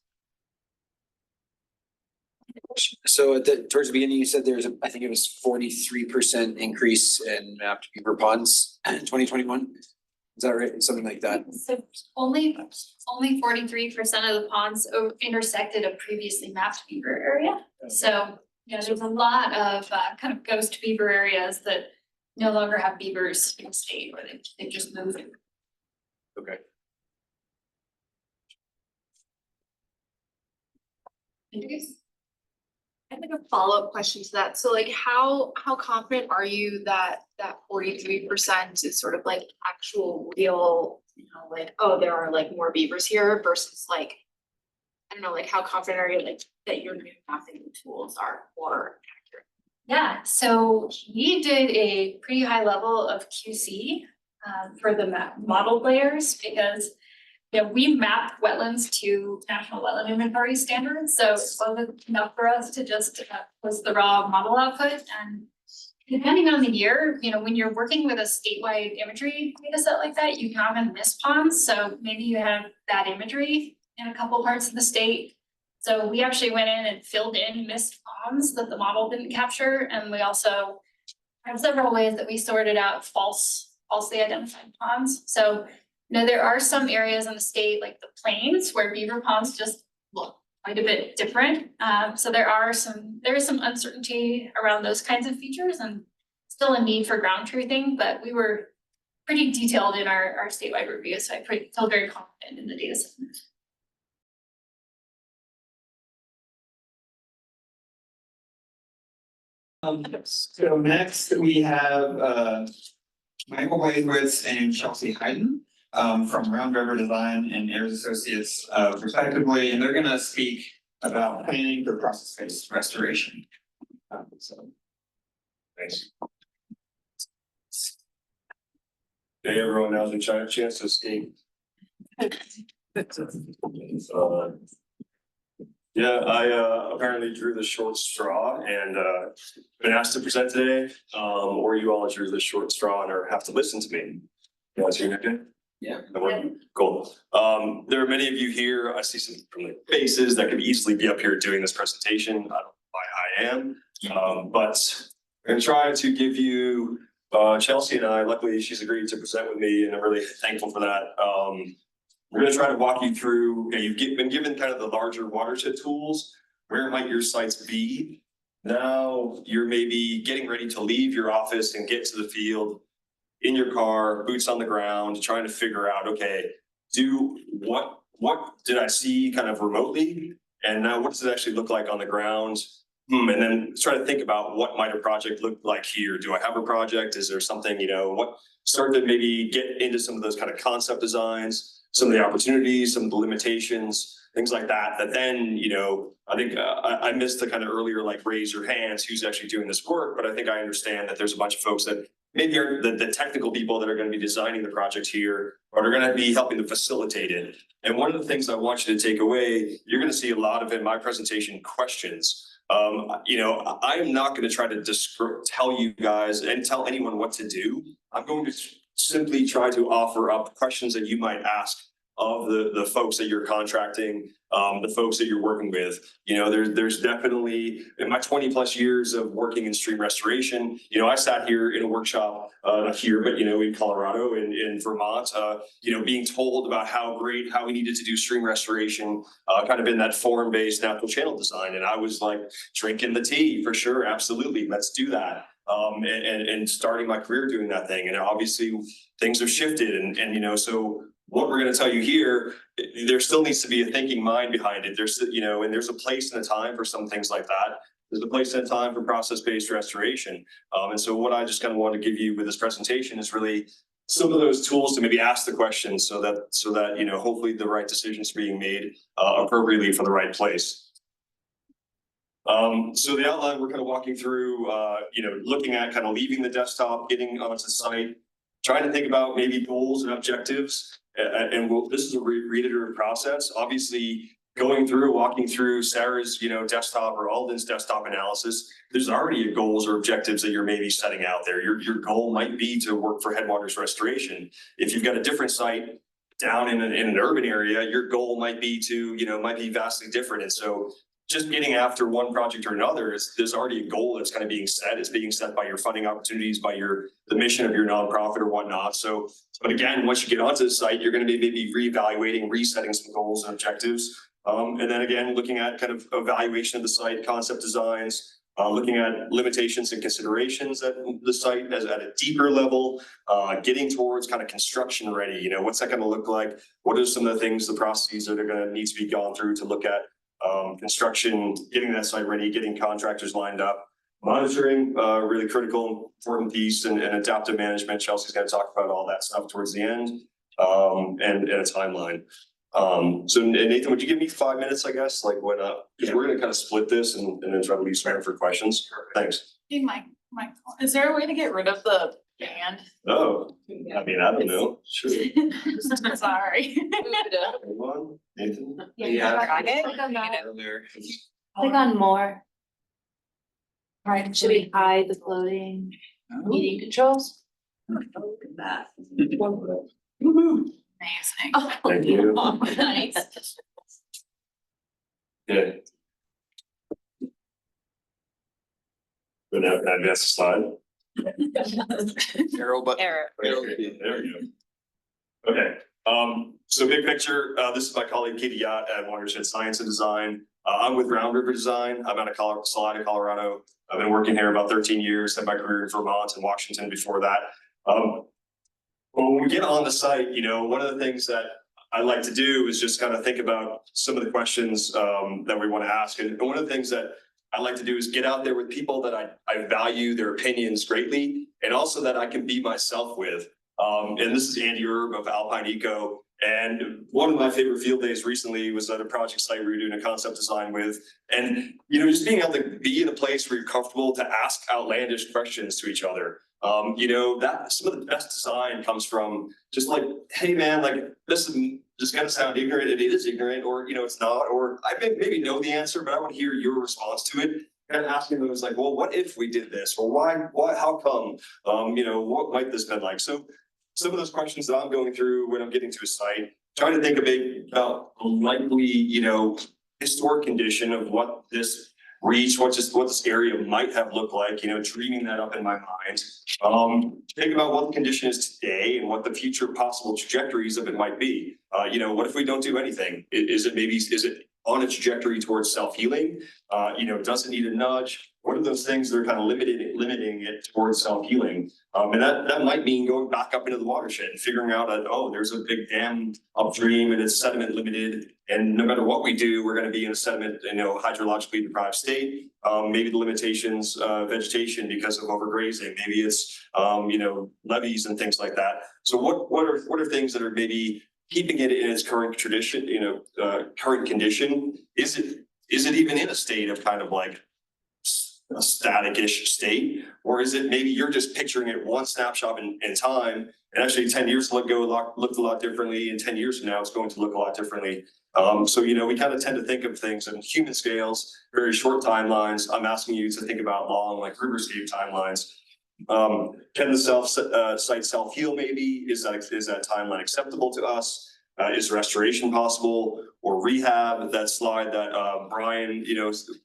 So towards the beginning, you said there's, I think it was 43% increase in mapped beaver ponds in 2021. Is that right? Something like that? So only 43% of the ponds intersected a previously mapped beaver area. So, yeah, there's a lot of kind of ghost beaver areas that no longer have beavers in the state, or they just moved. Okay. I have like a follow-up question to that. So like how confident are you that 43% is sort of like actual real, you know, like, oh, there are like more beavers here versus like, I don't know, like how confident are you like that your new mapping tools are more accurate? Yeah, so we did a pretty high level of QC for the model layers, because we mapped wetlands to national wetland inventory standards, so it wasn't enough for us to just post the raw model output. And depending on the year, when you're working with a statewide imagery data set like that, you can often miss ponds. So maybe you have that imagery in a couple parts of the state. So we actually went in and filled in missed ponds that the model didn't capture, and we also have several ways that we sorted out falsely identified ponds. So there are some areas in the state, like the plains, where beaver ponds just look quite a bit different. So there is some uncertainty around those kinds of features, and still a need for ground truthing, but we were pretty detailed in our statewide review, so I feel very confident in the data set. So next we have Michael Blazewicz and Chelsey Heiden from Round River Design and Ayers Associates respectively, and they're gonna speak about planning for process-based restoration. Thanks. Hey, everyone, now's a chance to speak. Yeah, I apparently drew the short straw and been asked to present today, or you all drew the short straw and have to listen to me. You guys hear me okay? Yeah. Cool. There are many of you here. I see some familiar faces that could easily be up here doing this presentation. I don't know why I am, but I'm gonna try to give you, Chelsey and I, luckily she's agreed to present with me and I'm really thankful for that. We're gonna try to walk you through, you've been given kind of the larger watershed tools. Where might your sites be? Now you're maybe getting ready to leave your office and get to the field in your car, boots on the ground, trying to figure out, okay, what did I see kind of remotely? And now what does it actually look like on the ground? And then try to think about what might a project look like here. Do I have a project? Is there something, start to maybe get into some of those kind of concept designs. some of the opportunities, some of the limitations, things like that, that then, you know, I think I missed the kind of earlier, like, raise your hands, who's actually doing this work, but I think I understand that there's a bunch of folks that maybe are the technical people that are going to be designing the project here, or are going to be helping to facilitate it. And one of the things I want you to take away, you're going to see a lot of in my presentation questions. You know, I am not going to try to tell you guys and tell anyone what to do. I'm going to simply try to offer up questions that you might ask of the folks that you're contracting, the folks that you're working with. You know, there's definitely, in my 20+ years of working in stream restoration, you know, I sat here in a workshop, not here, but, you know, in Colorado, in Vermont, you know, being told about how great, how we needed to do stream restoration, kind of in that form-based natural channel design. And I was like, drinking the tea for sure, absolutely, let's do that. And starting my career doing that thing. And obviously things have shifted and you know, so what we're going to tell you here, there still needs to be a thinking mind behind it. There's, you know, and there's a place and a time for some things like that. There's a place and a time for process-based restoration. And so what I just kind of want to give you with this presentation is really some of those tools to maybe ask the questions so that, you know, hopefully the right decisions are being made appropriately for the right place. So the outline we're kind of walking through, you know, looking at kind of leaving the desktop, getting onto site, trying to think about maybe goals and objectives. And this is a reiterative process. Obviously, going through, walking through Sarah's, you know, desktop or Alden's desktop analysis, there's already goals or objectives that you're maybe setting out there. Your goal might be to work for Headwaters restoration. If you've got a different site down in an urban area, your goal might be to, you know, might be vastly different. And so just getting after one project or another, there's already a goal that's kind of being set. It's being set by your funding opportunities, by the mission of your nonprofit or whatnot. So, but again, once you get onto the site, you're going to be maybe reevaluating, resetting some goals and objectives. And then again, looking at kind of evaluation of the site, concept designs, looking at limitations and considerations at the site as at a deeper level, getting towards kind of construction ready. You know, what's that going to look like? What are some of the things, the processes that are going to need to be gone through to look at construction, getting that site ready, getting contractors lined up, monitoring, really critical, important piece, and adaptive management. Chelsey's going to talk about all that stuff towards the end, and a timeline. So Nathan, would you give me 5 minutes, I guess, like when, because we're going to kind of split this and then try to leave time for questions. Thanks. Hey, Mike, is there a way to get rid of the band? Oh, I mean, I don't know. Sure. Sorry. Everyone, Nathan? Click on more. Right, should we hide the floating meeting controls? Look at that. Amazing. Oh, Thank you. nice. Yeah. But now can I advance the slide? Arrow button. There we go. Okay, so big picture, this is my colleague Katie Yacht at Watershed Science and Design. I'm with Round River Design. I'm out of Salida, Colorado. I've been working here about 13 years, had my career in Vermont and Washington before that. When we get on the site, you know, one of the things that I like to do is just kind of think about some of the questions that we want to ask. And one of the things that I like to do is get out there with people that I value their opinions greatly, and also that I can be myself with. And this is Andy Erb of Alpine Eco. And one of my favorite field days recently was at a project site we were doing a concept design with. And, you know, just being able to be in a place where you're comfortable to ask outlandish questions to each other. You know, that some of the best design comes from just like, hey man, like this is just gonna sound ignorant, and it is ignorant, or, you know, it's not, or I maybe know the answer, but I want to hear your response to it. And asking those like, well, what if we did this? Or why, how come? You know, what might this been like? So some of those questions that I'm going through when I'm getting to a site, trying to think about a likely, you know, historic condition of what this reach, what this area might have looked like, you know, dreaming that up in my mind. Think about what the condition is today and what the future possible trajectories of it might be. You know, what if we don't do anything? Is it on a trajectory towards self-healing? You know, does it need a nudge? What are those things that are kind of limiting it towards self-healing? And that might mean going back up into the watershed and figuring out that, oh, there's a big dam upstream and it's sediment limited. And no matter what we do, we're going to be in a sediment, you know, hydrologically deprived state. Maybe the limitations, vegetation because of overgrazing. Maybe it's, you know, levees and things like that. So what are things that are maybe keeping it in its current tradition, current condition, is it even in a state of kind of like a static-ish state? Or is it maybe you're just picturing it one snapshot in time, and actually 10 years looked a lot differently, and 10 years from now it's going to look a lot differently. So, we kind of tend to think of things in human scales, very short timelines. I'm asking you to think about long, like riverscape timelines. Can the site self-heal maybe? Is that timeline acceptable to us? Is restoration possible, or rehab? That slide that Brian,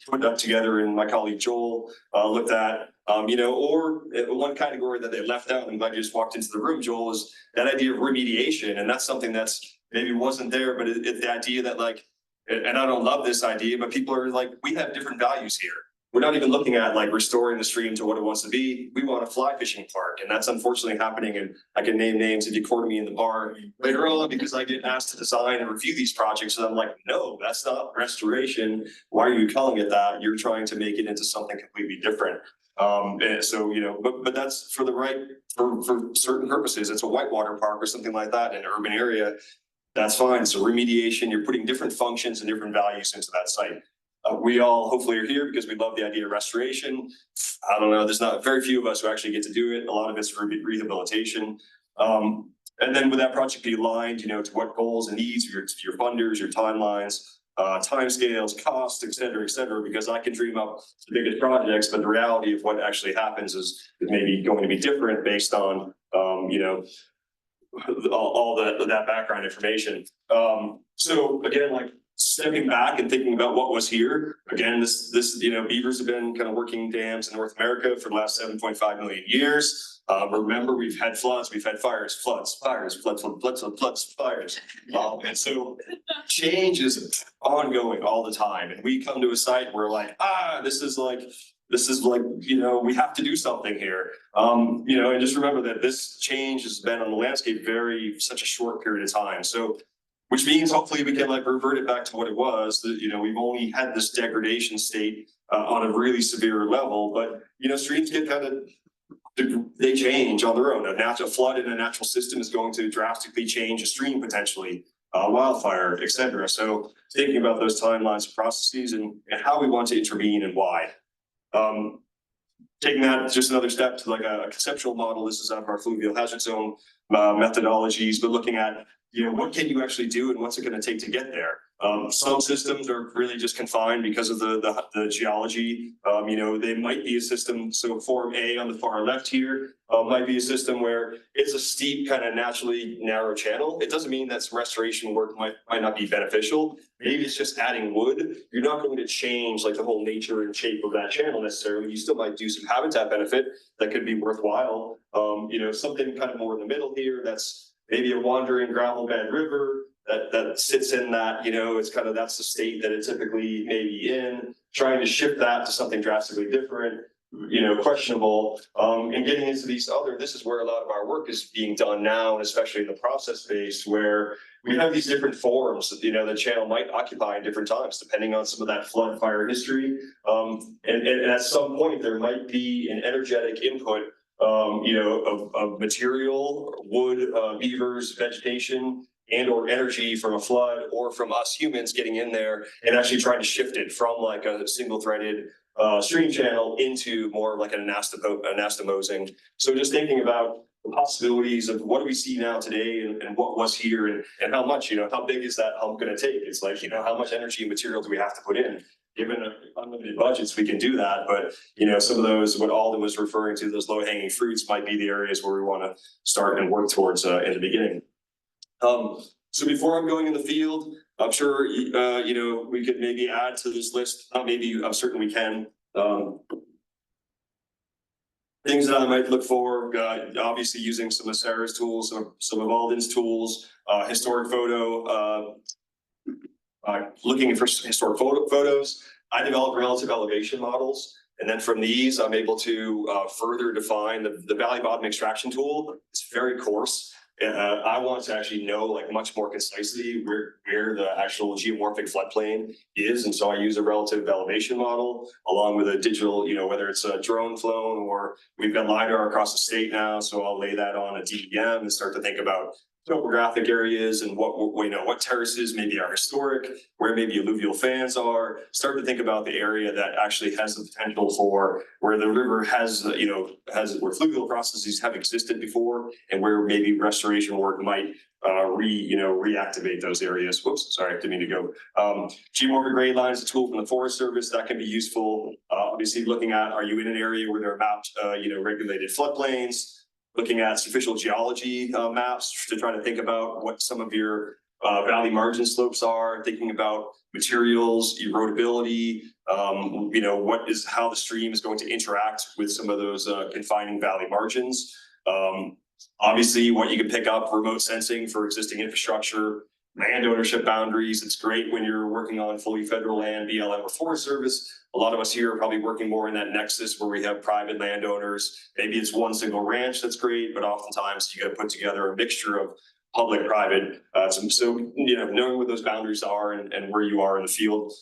put up together and my colleague Joel looked at, or one category that they left out, and I just walked into the room, Joel, is that idea of remediation. And that's something that's maybe wasn't there, but it's the idea that like, and I don't love this idea, but people are like, we have different values here. We're not even looking at like restoring the stream to what it wants to be. We want a fly fishing park, and that's unfortunately happening. And I can name names if you corner me in the bar later on, because I get asked to design and review these projects, and I'm like, no, that's not restoration. Why are you calling it that? You're trying to make it into something completely different. And so, but that's for for certain purposes. It's a whitewater park or something like that in an urban area. That's fine. So remediation, you're putting different functions and different values into that site. We all hopefully are here because we love the idea of restoration. I don't know, there's not very few of us who actually get to do it. A lot of it's for rehabilitation. And then with that project be aligned, to what goals and needs, your funders, your timelines, timescales, costs, et cetera, because I can dream up the biggest projects, but the reality of what actually happens is maybe going to be different based on, all that background information. So again, like, stepping back and thinking about what was here, again, this beavers have been kind of working dams in North America for the last 7.5 million years. Remember, we've had floods, we've had fires, floods, fires. And so change is ongoing all the time. And we come to a site where like, this is like, we have to do something here. And just remember that this change has been on the landscape such a short period of time. So which means hopefully we can like revert it back to what it was. That we've only had this degradation state on a really severe level, but streams get they change on their own. A natural flood in a natural system is going to drastically change a stream potentially, wildfire, et cetera. So thinking about those timelines and processes and how we want to intervene and why. Taking that just another step to like a conceptual model. This is out of our fluvial hazard zone methodologies, but looking at what can you actually do and what's it going to take to get there? Some systems are really just confined because of the geology. They might be a system. So form A on the far left here might be a system where it's a steep kind of naturally narrow channel. It doesn't mean that some restoration work might not be beneficial. Maybe it's just adding wood. You're not going to change like the whole nature and shape of that channel necessarily. You still might do some habitat benefit that could be worthwhile. Something kind of more in the middle here. That's maybe a wandering gravel bed river that sits in that, it's kind of, that's the state that it typically may be in, trying to shift that to something drastically different, questionable, and getting into this is where a lot of our work is being done now, and especially in the process space where we have these different forms that, the channel might occupy in different times, depending on some of that flood fire history. And at some point there might be an energetic input of material, wood, beavers, vegetation, and or energy from a flood or from us humans getting in there and actually trying to shift it from like a single threaded stream channel into more of like an anastomosing. So just thinking about the possibilities of what do we see now today and what was here and how much, how big is that hump going to take? It's like, how much energy and material do we have to put in? Given unlimited budgets, we can do that. But, some of those, what Alden was referring to, those low hanging fruits might be the areas where we want to start and work towards in the beginning. So before I'm going in the field, I'm sure, we could maybe add to this list. Not maybe, I'm certain we can. Things that I might look for, obviously using some of Sarah's tools, some of Alden's tools, historic photo, looking for historic photos. I develop relative elevation models. And then from these, I'm able to further define the valley bottom extraction tool. It's very coarse. I want to actually know like much more concisely where the actual geomorphic floodplain is. And so I use a relative elevation model along with a digital, whether it's a drone flown or we've got LiDAR across the state now. So I'll lay that on a DEM and start to think about topographic areas and what terraces maybe are historic, where maybe alluvial fans are, start to think about the area that actually has the potential for where the river has, where fluvial processes have existed before and where maybe restoration work might reactivate those areas. Whoops, sorry, didn't mean to go. Geomorphic grade line is a tool from the Forest Service that can be useful. Obviously looking at, are you in an area where there are mapped, regulated floodplains? Looking at superficial geology maps to try to think about what some of your valley margin slopes are, thinking about materials, erodibility, how the stream is going to interact with some of those confining valley margins. Obviously, what you can pick up, remote sensing for existing infrastructure, land ownership boundaries. It's great when you're working on fully federal land, BLM or Forest Service. A lot of us here are probably working more in that nexus where we have private landowners. Maybe it's one single ranch, that's great, but oftentimes you got to put together a mixture of public, private. Knowing what those boundaries are and where you are in the field.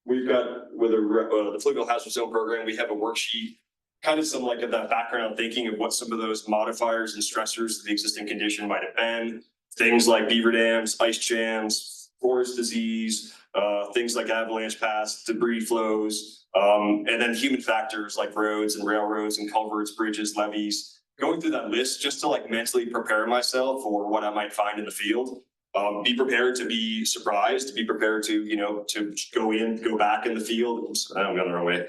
We've got with the Fluvial Hazard Zone program, we have a worksheet, kind of some like that background thinking of what some of those modifiers and stressors of the existing condition might have been. Things like beaver dams, ice jams, forest disease, things like avalanche paths, debris flows, and then human factors like roads and railroads and culverts, bridges, levees. Going through that list just to like mentally prepare myself for what I might find in the field. Be prepared to be surprised, be prepared to, to go back in the field. Oops, I'm going the wrong way.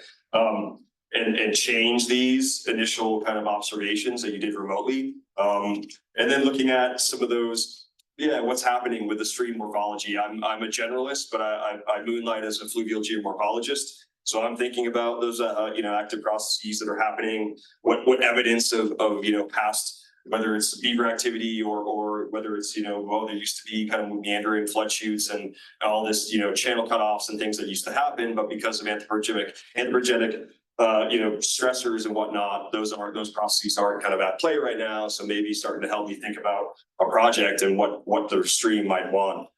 And change these initial kind of observations that you did remotely. And then looking at some of those, what's happening with the stream morphology. I'm a generalist, but I moonlight as a fluvial geomorphologist. So I'm thinking about those, active processes that are happening, what evidence of past, whether it's beaver activity or whether it's, there used to be kind of meandering flood chutes and all this, channel cutoffs and things that used to happen, but because of anthropogenic stressors and whatnot, those processes aren't kind of at play right now. So maybe starting to help me think about a project and what the stream might want.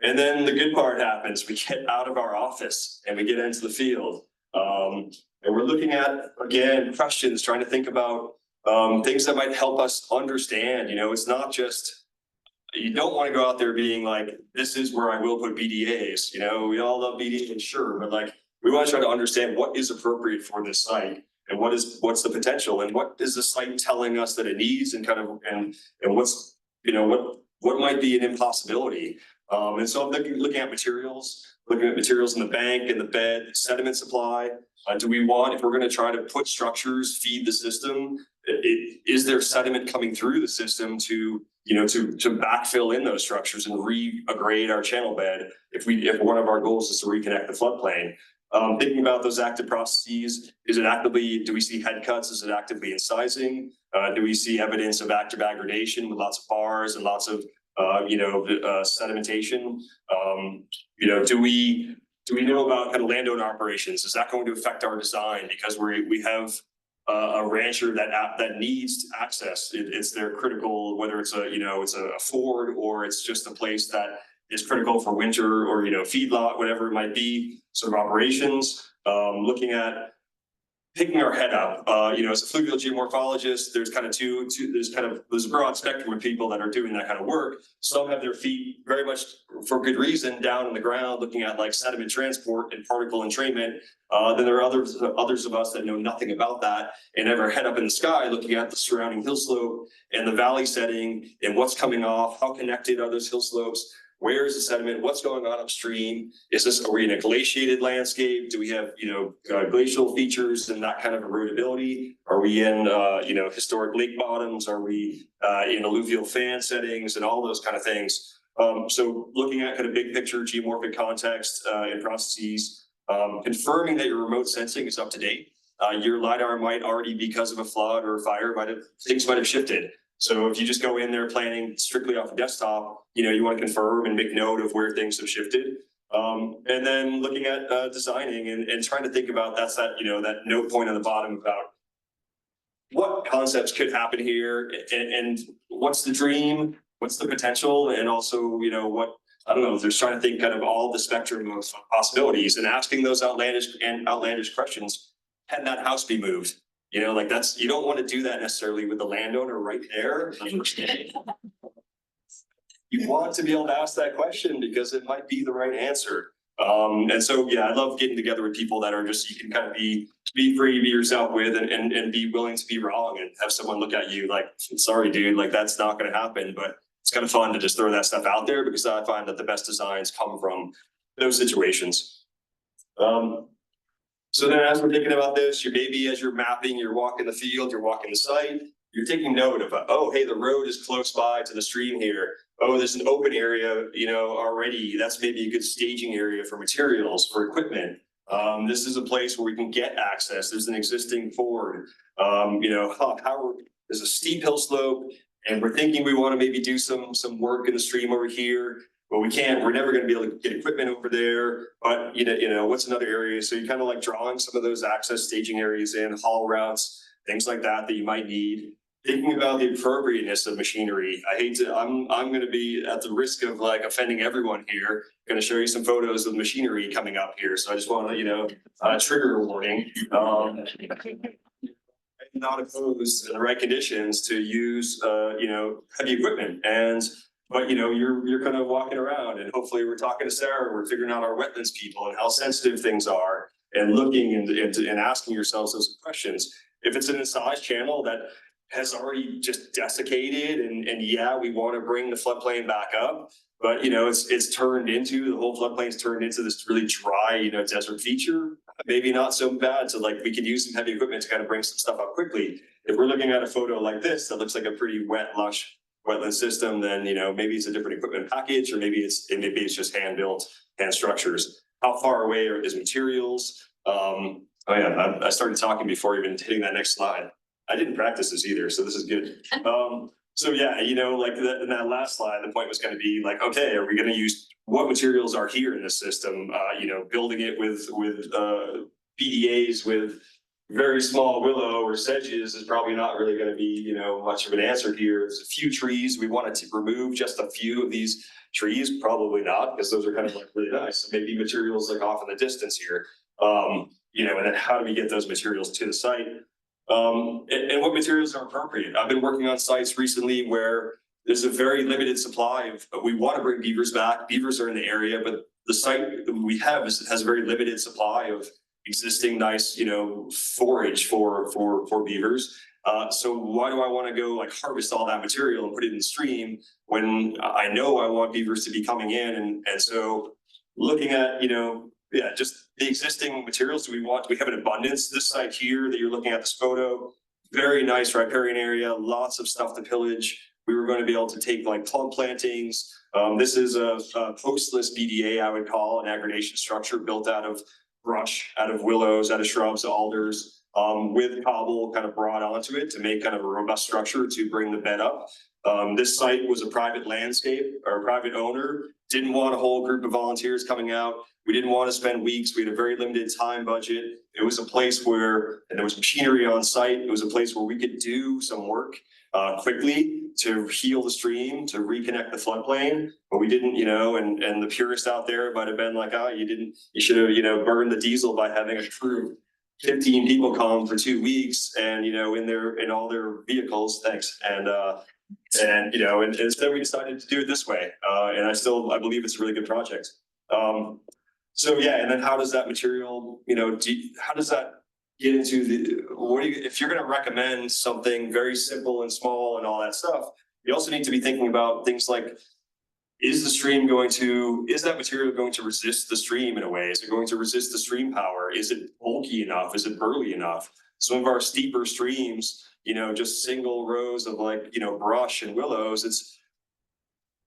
And then the good part happens. We get out of our office and we get into the field. And we're looking at, again, questions, trying to think about things that might help us understand. It's not just, you don't want to go out there being like, this is where I will put BDAs. We all love BDAs, sure, but like we want to try to understand what is appropriate for this site and what's the potential and what is the site telling us that it needs and and what's what might be an impossibility. And so I'm looking at materials in the bank, in the bed, sediment supply. Do we want, if we're going to try to put structures, feed the system, is there sediment coming through the system to backfill in those structures and re-aggrade our channel bed if one of our goals is to reconnect the floodplain? Thinking about those active processes, do we see head cuts? Is it actively incising? Do we see evidence of active aggradation with lots of bars and lots of sedimentation? Do we know about kind of landowner operations? Is that going to affect our design because we have a rancher that needs access? It's their critical, whether it's a ford or it's just a place that is critical for winter or feedlot, whatever it might be, sort of operations. Looking at picking our head up, as a fluvial geomorphologist, there's kind of there's a broad spectrum of people that are doing that kind of work. Some have their feet very much for good reason down in the ground, looking at like sediment transport and particle entrainment. Then there are others of us that know nothing about that and have our head up in the sky, looking at the surrounding hill slope and the valley setting and what's coming off, how connected are those hill slopes? Where is the sediment? What's going on upstream? Are we in a glaciated landscape? Do we have, glacial features and that kind of erodibility? Are we in, historic lake bottoms? Are we in alluvial fan settings and all those kind of things? So looking at kind of big picture geomorphic context and processes, confirming that your remote sensing is up to date. Your LiDAR might already, because of a flood or a fire, things might have shifted. So if you just go in there planning strictly off the desktop, you want to confirm and make note of where things have shifted. And then looking at designing and trying to think about that note point on the bottom about what concepts could happen here and what's the dream, what's the potential, and also, just trying to think kind of all the spectrum of possibilities and asking those outlandish questions. Can that house be moved? You know, like that's, you don't want to do that necessarily with the landowner right there. You want to be able to ask that question because it might be the right answer. And so, yeah, I love getting together with people that are just, you can kind of be free, be yourself with, and be willing to be wrong and have someone look at you like, sorry, dude, like that's not going to happen. But it's kind of fun to just throw that stuff out there because I find that the best designs come from those situations. So then as we're thinking about this, your baby, as you're mapping, you're walking the field, you're walking the site, you're taking note of, oh, hey, the road is close by to the stream here. Oh, there's an open area, you know, already. That's maybe a good staging area for materials, for equipment. This is a place where we can get access. There's an existing ford. You know, there's a steep hill slope, and we're thinking we want to maybe do some work in the stream over here. But we can't, we're never going to be able to get equipment over there. But you know, what's another area? So you kind of like drawing some of those access staging areas in, haul routes, things like that you might need. Thinking about the appropriateness of machinery. I hate to, I'm going to be at the risk of like offending everyone here. Going to show you some photos of machinery coming up here. So I just want to, you know, trigger warning. Not opposed in the right conditions to use, you know, heavy equipment. But you know, you're kind of walking around, and hopefully we're talking to Sarah, we're figuring out our wetlands people and how sensitive things are, and looking and asking yourselves those questions. If it's an incised channel that has already just desiccated, and yeah, we want to bring the floodplain back up, but you know, it's turned into, the whole floodplain's turned into this really dry, you know, desert feature. Maybe not so bad. So like we could use some heavy equipment to kind of bring some stuff up quickly. If we're looking at a photo like this that looks like a pretty wet, lush wetland system, then you know, maybe it's a different equipment package, or maybe it's just hand built, hand structures. How far away is materials? Oh yeah, I started talking before even hitting that next slide. I didn't practice this either, so this is good. So yeah, you know, like in that last slide, the point was going to be like, okay, are we going to use what materials are here in this system? You know, building it with PDAs with very small willow or sedges is probably not really going to be, you know, much of an answer here. There's a few trees. We wanted to remove just a few of these trees, probably not, because those are kind of like really nice. So maybe materials like off in the distance here. You know, and then how do we get those materials to the site? And what materials are appropriate? I've been working on sites recently where there's a very limited supply of, we want to bring beavers back. Beavers are in the area, but the site that we have has a very limited supply of existing nice, you know, forage for beavers. So why do I want to go like harvest all that material and put it in the stream when I know I want beavers to be coming in? And so looking at, you know, yeah, just the existing materials we have an abundance. This site here that you're looking at, this photo, very nice riparian area, lots of stuff to pillage. We were going to be able to take like plum plantings. This is a postless BDA, I would call, an aggregation structure built out of brush, out of willows, out of shrubs, alders, with cobble kind of brought onto it to make kind of a robust structure to bring the bed up. This site was a private landscape, or a private owner, didn't want a whole group of volunteers coming out. We didn't want to spend weeks. We had a very limited time budget. It was a place where, and there was machinery on site. It was a place where we could do some work quickly to heal the stream, to reconnect the floodplain. But we didn't, you know, and the purist out there might have been like, oh, you should have, you know, burned the diesel by having a crew, 15 people come for 2 weeks and, you know, in all their vehicles, thanks. And you know, and instead we decided to do it this way. And I believe it's a really good project. So yeah, and then how does that material, you know, how does that get into if you're going to recommend something very simple and small and all that stuff, you also need to be thinking about things like, is that material going to resist the stream in a way? Is it going to resist the stream power? Is it bulky enough? Is it burly enough? Some of our steeper streams, you know, just single rows of like, you know, brush and willows,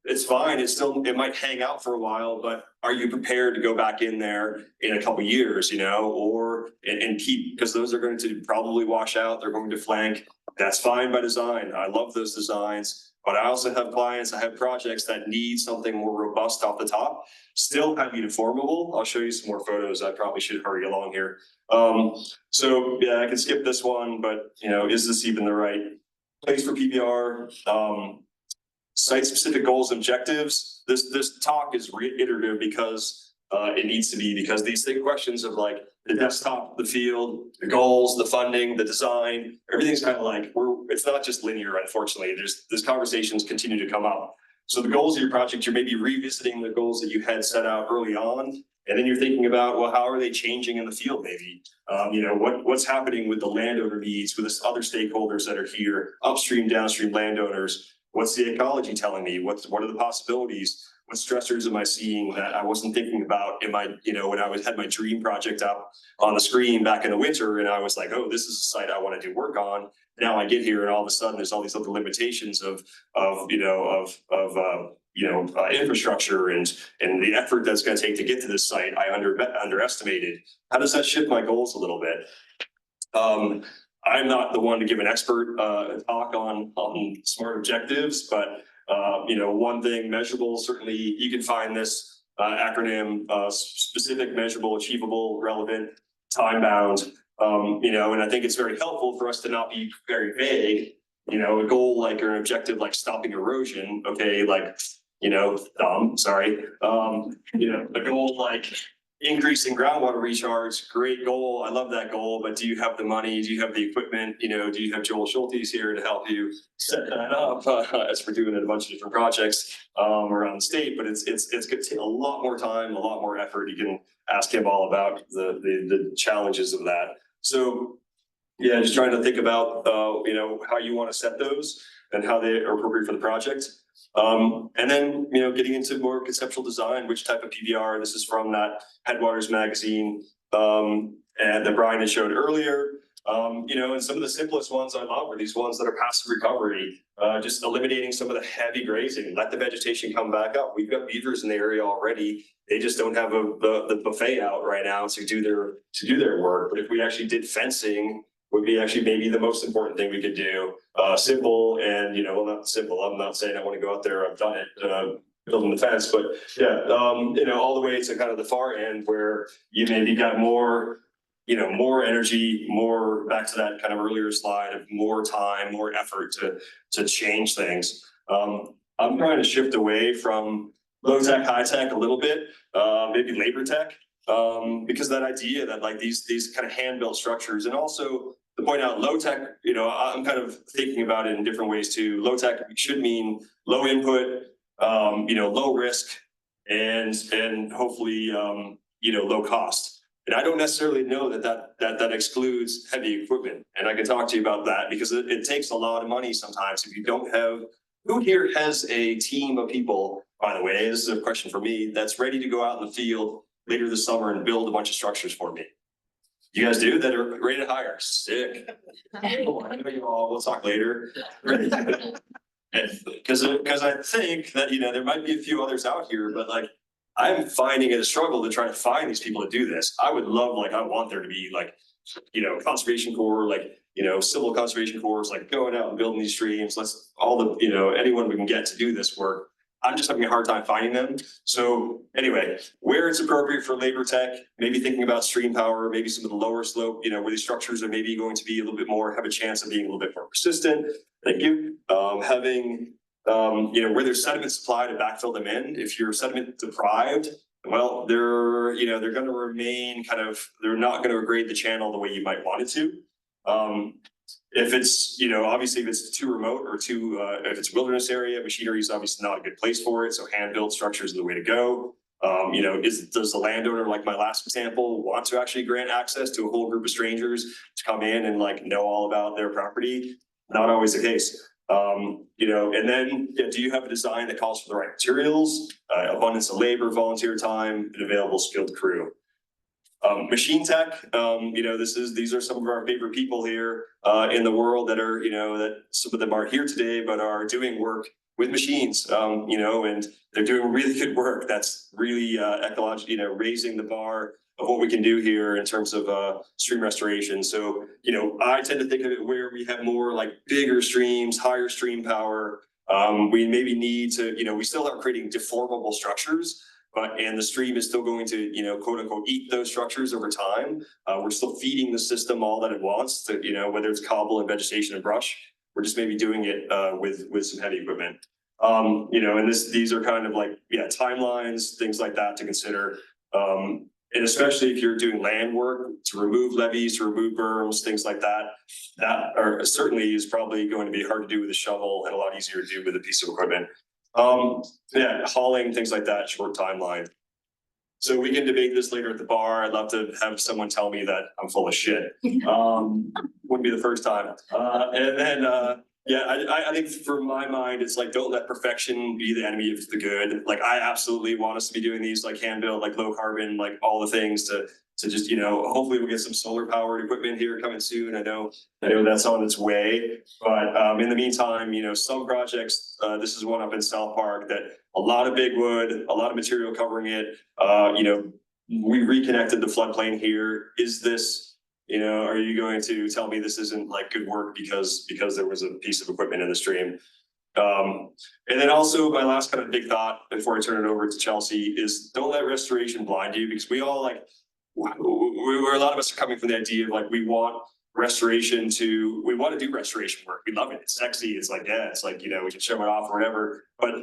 it's fine. It might hang out for a while, but are you prepared to go back in there in a couple of years, you know, and keep, because those are going to probably wash out. They're going to flank. That's fine by design. I love those designs, but I also have clients, I have projects that need something more robust off the top, still kind of uniformable. I'll show you some more photos. I probably should hurry along here. So yeah, I can skip this one, but you know, is this even the right place for PBR? Site-specific goals and objectives. This talk is reiterative because it needs to be, because these big questions of like, the desktop, the field, the goals, the funding, the design, everything's kind of like, it's not just linear, unfortunately. There's conversations continue to come up. So the goals of your project, you're maybe revisiting the goals that you had set out early on. And then you're thinking about, well, how are they changing in the field maybe? What's happening with the landowner needs, with the other stakeholders that are here, upstream, downstream landowners? What's the ecology telling me? What are the possibilities? What stressors am I seeing that I wasn't thinking about in my, when I had my dream project up on the screen back in the winter, and I was like, oh, this is a site I want to do work on. Now I get here and all of a sudden there's all these other limitations of infrastructure and the effort that's going to take to get to this site. I underestimated. How does that shift my goals a little bit? I'm not the one to give an expert talk on SMART objectives, but one thing measurable, certainly you can find this acronym, specific, measurable, achievable, relevant, time bound. And I think it's very helpful for us to not be very vague. A goal like or an objective like stopping erosion, okay, like sorry. A goal like increasing groundwater recharge, great goal. I love that goal, but do you have the money? Do you have the equipment? Do you have Joel Schultes here to help you set that up? As we're doing a bunch of different projects around the state, but it's gonna take a lot more time, a lot more effort. You can ask him all about the challenges of that. So yeah, just trying to think about how you want to set those and how they are appropriate for the project. And then, getting into more conceptual design, which type of PBR, this is from that Headwaters magazine, and that Brian had showed earlier. And some of the simplest ones I love are these ones that are passive recovery, just eliminating some of the heavy grazing, let the vegetation come back up. We've got beavers in the area already. They just don't have the buffet out right now to do their work. But if we actually did fencing, would be actually maybe the most important thing we could do. Simple and, not simple. I'm not saying I want to go out there. I've done it, building the fence, but yeah, all the way to kind of the far end where you maybe got more, more energy, more back to that kind of earlier slide of more time, more effort to change things. I'm trying to shift away from low tech, high tech a little bit, maybe labor tech, because that idea that like these kind of hand built structures, and also to point out low tech, I'm kind of thinking about it in different ways too. Low tech should mean low input, low risk, and hopefully, low cost. And I don't necessarily know that excludes heavy equipment. And I can talk to you about that because it takes a lot of money sometimes if you don't have. Who here has a team of people, by the way, this is a question for me, that's ready to go out in the field later this summer and build a bunch of structures for me? You guys do that are ready to hire? Sick. Oh, I know you all, we'll talk later. Because I think that, there might be a few others out here, but like, I'm finding it a struggle to try to find these people to do this. I would love, I want there to be conservation corps, civil conservation corps, going out and building these streams. Let's anyone we can get to do this work. I'm just having a hard time finding them. So anyway, where it's appropriate for labor tech, maybe thinking about stream power, maybe some of the lower slope, where these structures are maybe going to be a little bit more, have a chance of being a little bit more persistent. Thank you. Having, where there's sediment supply to backfill them in. If you're sediment deprived, well, they're going to remain they're not going to grade the channel the way you might want it to. If it's, obviously if it's too remote or if it's wilderness area, machinery is obviously not a good place for it. So hand-built structures are the way to go. Does the landowner, like my last example, want to actually grant access to a whole group of strangers to come in and know all about their property? Not always the case. And then do you have a design that calls for the right materials, abundance of labor, volunteer time, and available skilled crew? Machine tech, these are some of our favorite people here in the world that are, that some of them aren't here today, but are doing work with machines, and they're doing really good work. That's really ecological, raising the bar of what we can do here in terms of stream restoration. So, I tend to think of it where we have more bigger streams, higher stream power. We maybe need to, we still are creating deformable structures, and the stream is still going to, quote unquote, eat those structures over time. We're still feeding the system all that it wants to, whether it's cobble and vegetation and brush, we're just maybe doing it with some heavy equipment. And these are kind of timelines, things like that to consider. And especially if you're doing land work to remove levees, to remove berms, things like that, that are certainly is probably going to be hard to do with a shovel and a lot easier to do with a piece of equipment. Yeah, hauling, things like that, short timeline. So we can debate this later at the bar. I'd love to have someone tell me that I'm full of shit. Wouldn't be the first time. And then, yeah, I think for my mind, it's like, don't let perfection be the enemy of the good. Like, I absolutely want us to be doing these like hand built, like low carbon, like all the things to just, you know, hopefully we'll get some solar powered equipment here coming soon. I know that's on its way, but in the meantime, you know, some projects, this is one up in South Park that a lot of big wood, a lot of material covering it. You know, we reconnected the floodplain here. Is this, you know, are you going to tell me this isn't like good work because there was a piece of equipment in the stream? And then also my last kind of big thought before I turn it over to Chelsey is don't let restoration blind you, because we all like, a lot of us are coming from the idea of like, we want to do restoration work. We love it. It's sexy. It's like, yeah, it's like, you know, we can show it off or whatever. But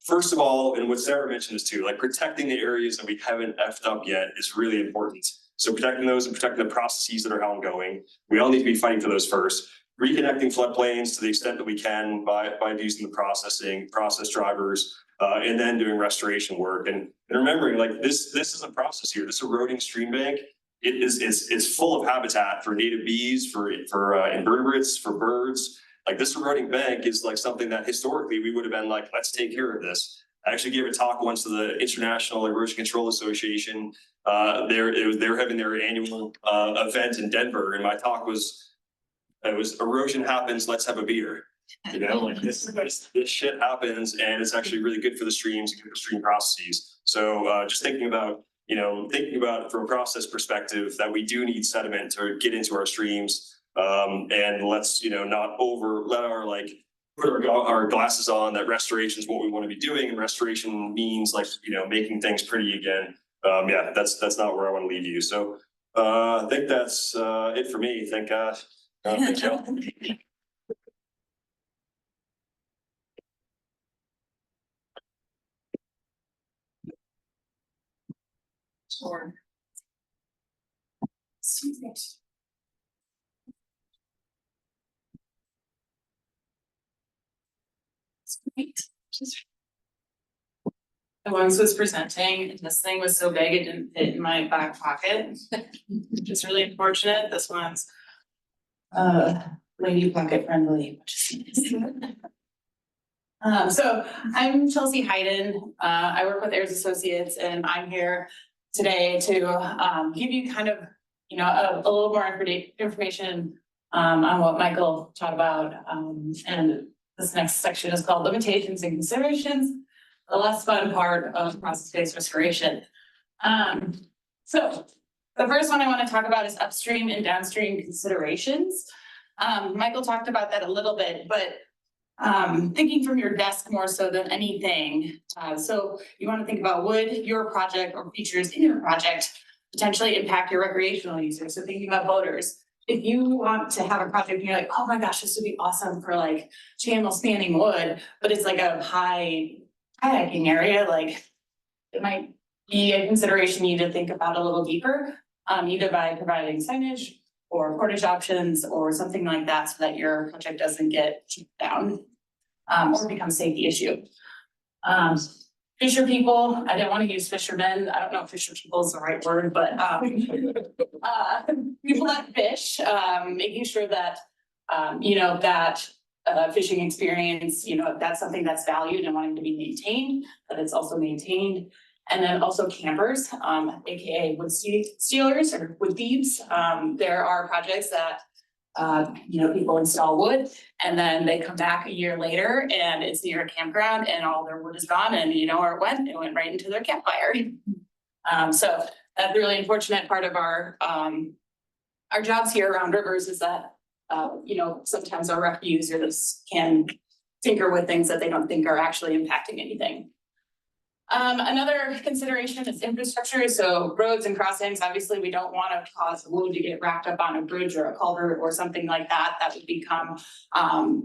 first of all, and what Sarah mentioned is too, like protecting the areas that we haven't effed up yet is really important. So protecting those and protecting the processes that are ongoing. We all need to be fighting for those first. Reconnecting floodplains to the extent that we can by using the process drivers, and then doing restoration work. And remembering, like this is a process here. This eroding stream bank, it's full of habitat for native bees, for invertebrates, for birds. Like this eroding bank is like something that historically we would have been like, let's take care of this. I actually gave a talk once to the International Erosion Control Association. They're having their annual event in Denver, and my talk was erosion happens, let's have a beer. You know, like this shit happens, and it's actually really good for the streams and good for stream processes. So just thinking about from a process perspective that we do need sediment to get into our streams, and let's, you know, not put our glasses on that restoration is what we want to be doing, and restoration means like, you know, making things pretty again. Yeah, that's not where I want to leave you. So I think that's it for me. Thank God. Thank you. Sure. Great. I once was presenting and this thing was so big it didn't fit in my back pocket, which is really unfortunate. This one's lady pocket friendly, which is nice. So I'm Chelsey Heiden. I work with Ayers Associates, and I'm here today to give you kind of, you know, a little more information on what Michael taught about. And this next section is called Limitations and Considerations, the less fun part of process-based restoration. So the first one I want to talk about is upstream and downstream considerations. Michael talked about that a little bit, but thinking from your desk more so than anything. So you want to think about, would your project or features in your project potentially impact your recreational users? So thinking about boaters. If you want to have a project and you're like, oh my gosh, this would be awesome for like channel spanning wood, but it's like a high kayaking area, like it might be a consideration you need to think about a little deeper, either by providing signage or portage options or something like that, so that your project doesn't get kicked down or become a safety issue. Fisher people, I didn't want to use fishermen. I don't know if fisher people is the right word, but people that fish, making sure that, you know, that fishing experience, you know, that's something that's valued and wanting to be maintained, that it's also maintained. And then also campers, AKA wood stealers or wood thieves. There are projects that, you know, people install wood and then they come back a year later and it's near a campground and all their wood is gone, and you know where it went right into their campfire. So that's the really unfortunate part of our jobs here around rivers is that, you know, sometimes our rec users can tinker with things that they don't think are actually impacting anything. Another consideration is infrastructure. So roads and crossings, obviously we don't want to cause wood to get wrapped up on a bridge or a culvert or something like that. That would become,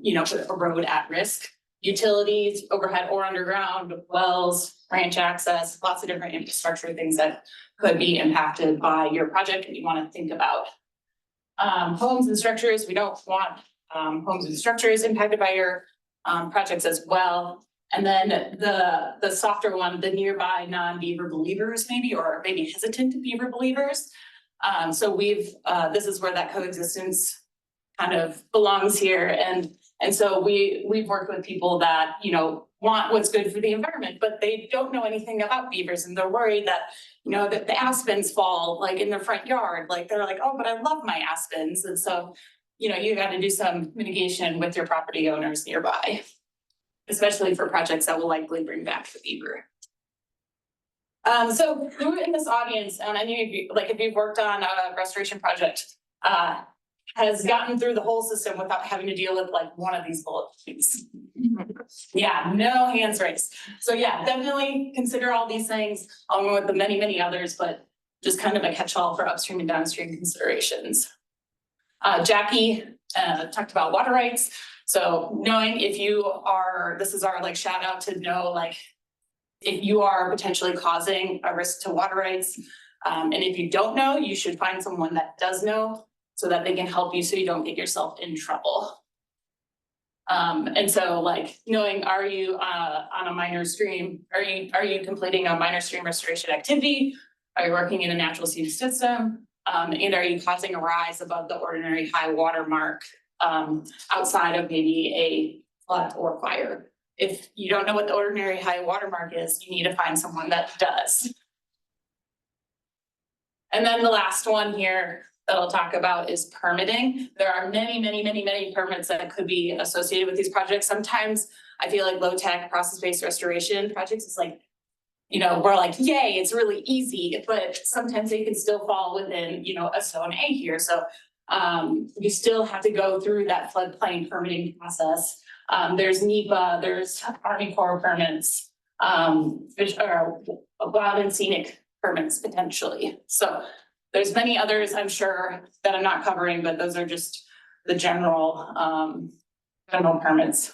you know, put a road at risk utilities, overhead or underground, wells, ranch access, lots of different infrastructure things that could be impacted by your project that you want to think about. Homes and structures, we don't want homes and structures impacted by your projects as well. And then the softer one, the nearby non-beaver believers maybe, or maybe hesitant beaver believers. So this is where that coexistence kind of belongs here. And so we've worked with people that, you know, want what's good for the environment, but they don't know anything about beavers and they're worried that, you know, that the aspens fall like in their front yard. Like they're like, oh, but I love my aspens. And so, you know, you got to do some mitigation with your property owners nearby, especially for projects that will likely bring back the beaver. So who in this audience, and any of you, like if you've worked on a restoration project, has gotten through the whole system without having to deal with like one of these bullet points? Yeah, no hands raised. So yeah, definitely consider all these things along with the many, many others, but just kind of a catch-all for upstream and downstream considerations. Jackie talked about water rights. So knowing if you are, this is our like shout out to know like if you are potentially causing a risk to water rights. And if you don't know, you should find someone that does know so that they can help you so you don't get yourself in trouble. And so like knowing, are you on a minor stream? Are you completing a minor stream restoration activity? Are you working in a natural scenic system? And are you causing a rise above the ordinary high water mark outside of maybe a flood or fire? If you don't know what the ordinary high water mark is, you need to find someone that does. And then the last one here that I'll talk about is permitting. There are many, many, many, many permits that could be associated with these projects. Sometimes I feel like low-tech process-based restoration projects is like, you know, we're like, yay, it's really easy, but sometimes they can still fall within, you know, a zone A here. So you still have to go through that floodplain permitting process. There's NEPA, there's Army Corps permits, which are wild and scenic permits potentially. So there's many others, I'm sure, that I'm not covering, but those are just the general permits.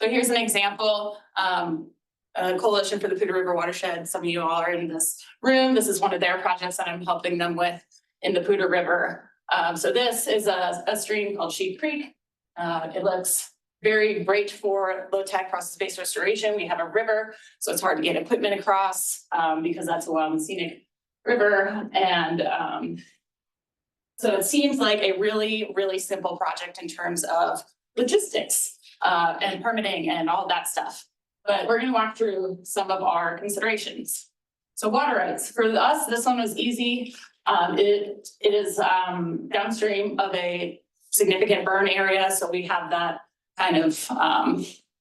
So here's an example, a coalition for the Poudre River Watershed. Some of you all are in this room. This is one of their projects that I'm helping them with in the Poudre River. So this is a stream called Sheep Creek. It looks very great for low-tech process-based restoration. We have a river, so it's hard to get equipment across because that's a wild and scenic river. And so it seems like a really, really simple project in terms of logistics and permitting and all that stuff. But we're going to walk through some of our considerations. So water rights. For us, this one was easy. It is downstream of a significant burn area. So we have that kind of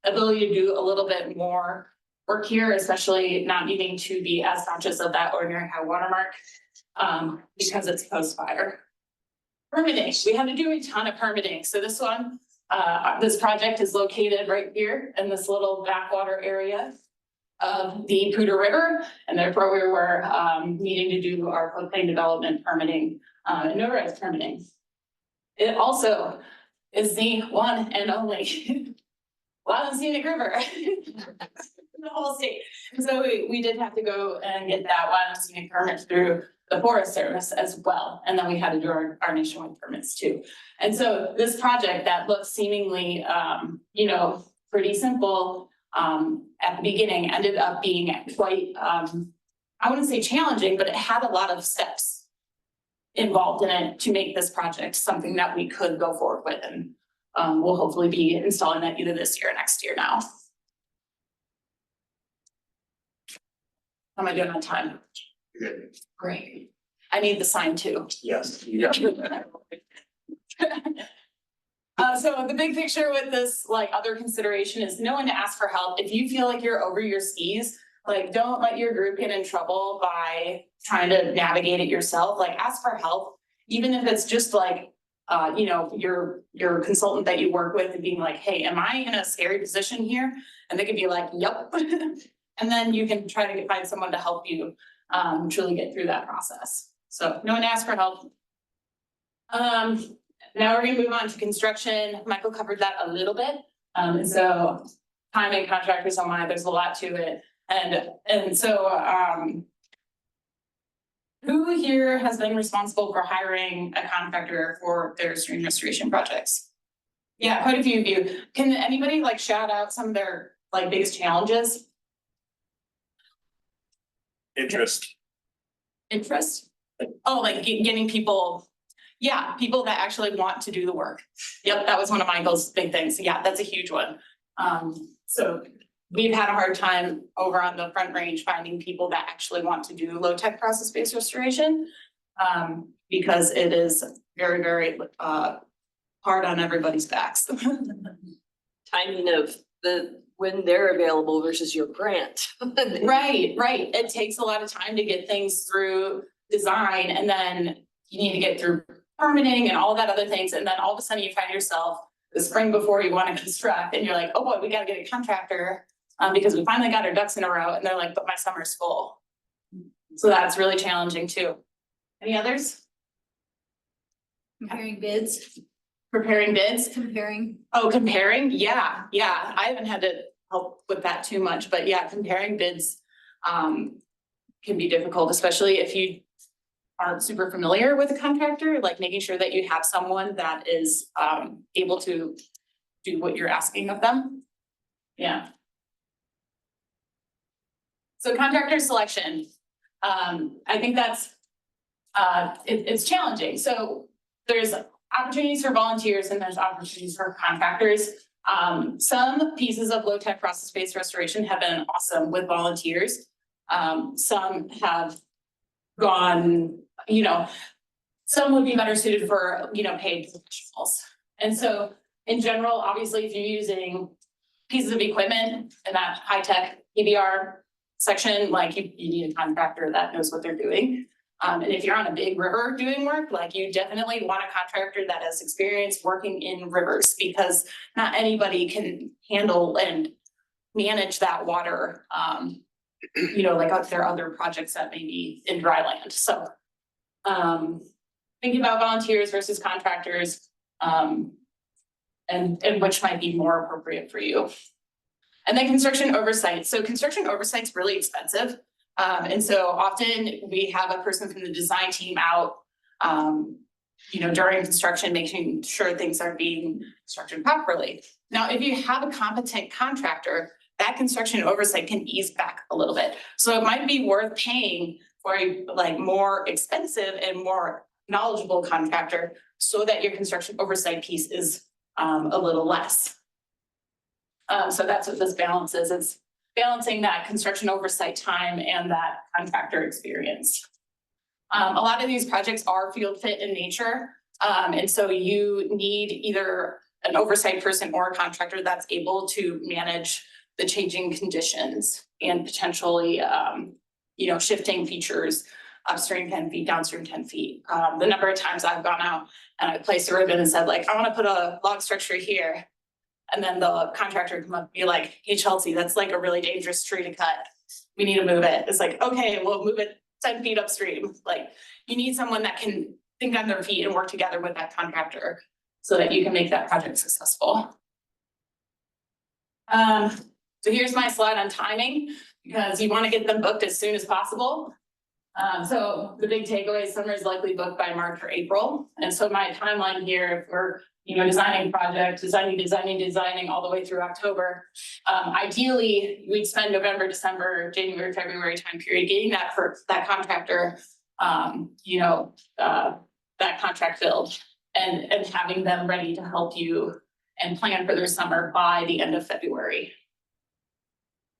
ability to do a little bit more work here, especially not needing to be as conscious of that ordinary high water mark because it's post-fire. Permitting, we had to do a ton of permitting. So this one, this project is located right here in this little backwater area of the Poudre River, and therefore we were needing to do our floodplain development permitting and notarized permitting. It also is the one and only wild and scenic river in the whole state. And so we did have to go and get that wild and scenic permit through the Forest Service as well. And then we had to do our nationwide permits too. And so this project that looks seemingly, you know, pretty simple at the beginning ended up being quite, I wouldn't say challenging, but it had a lot of steps involved in it to make this project something that we could go forward with. And we'll hopefully be installing that either this year or next year now. How am I doing on time? Good. Great. I need the sign too. Yes. Yeah. So the big picture with this, like other consideration is know when to ask for help. If you feel like you're over your skis, like don't let your group get in trouble by trying to navigate it yourself. Like ask for help, even if it's just like, you know, your consultant that you work with and being like, hey, am I in a scary position here? And they can be like, yep. And then you can try to find someone to help you truly get through that process. So no one ask for help. Now we're gonna move on to construction. Michael covered that a little bit. And so time and contractors on mine, there's a lot to it. And so, who here has been responsible for hiring a contractor for their stream restoration projects? Yeah, quite a few of you. Can anybody like shout out some of their like biggest challenges? Interest. Interest? Oh, like getting people, yeah, people that actually want to do the work. Yep, that was one of Michael's big things. Yeah, that's a huge one. So we've had a hard time over on the Front Range finding people that actually want to do low-tech process-based restoration. Because it is very, very hard on everybody's backs. Timing of when they're available versus your grant. Right. It takes a lot of time to get things through design, and then you need to get through permitting and all that other things. And then all of a sudden you find yourself the spring before you want to construct and you're like, oh boy, we got to get a contractor because we finally got our ducks in a row. And they're like, but my summer's full. So that's really challenging too. Any others? Comparing bids, Preparing bids? comparing. Oh, comparing? Yeah. I haven't had to help with that too much, but yeah, comparing bids can be difficult, especially if you aren't super familiar with a contractor, like making sure that you have someone that is able to do what you're asking of them. Yeah. So contractor selection, I think that's it's challenging. So there's opportunities for volunteers and there's opportunities for contractors. Some pieces of low-tech process-based restoration have been awesome with volunteers. Some have gone, some would be better suited for, paid professionals. And so in general, obviously, if you're using pieces of equipment in that high-tech PBR section, like you need a contractor that knows what they're doing. And if you're on a big river doing work, like you definitely want a contractor that has experience working in rivers, because not anybody can handle and manage that water, like there are other projects that may be in dry land. So thinking about volunteers versus contractors, and which might be more appropriate for you. And then construction oversight. So construction oversight's really expensive. And so often we have a person from the design team out, during construction, making sure things are being constructed properly. Now, if you have a competent contractor, that construction oversight can ease back a little bit. So it might be worth paying for a more expensive and more knowledgeable contractor so that your construction oversight piece is a little less. So that's what this balance is. It's balancing that construction oversight time and that contractor experience. A lot of these projects are field fit in nature. And so you need either an oversight person or a contractor that's able to manage the changing conditions and potentially, shifting features upstream 10 feet, downstream 10 feet. The number of times I've gone out and I placed a ribbon and said, I want to put a log structure here. And then the contractor come up and be like, hey, Chelsey, that's like a really dangerous tree to cut. We need to move it. It's like, okay, we'll move it 10 feet upstream. You need someone that can think on their feet and work together with that contractor so that you can make that project successful. So here's my slide on timing, because you want to get them booked as soon as possible. So the big takeaway is summer is likely booked by March or April. And so my timeline here, if we're designing project, designing all the way through October. Ideally, we'd spend November, December, January, February time period getting that for that contractor, that contract filled and having them ready to help you and plan for their summer by the end of February.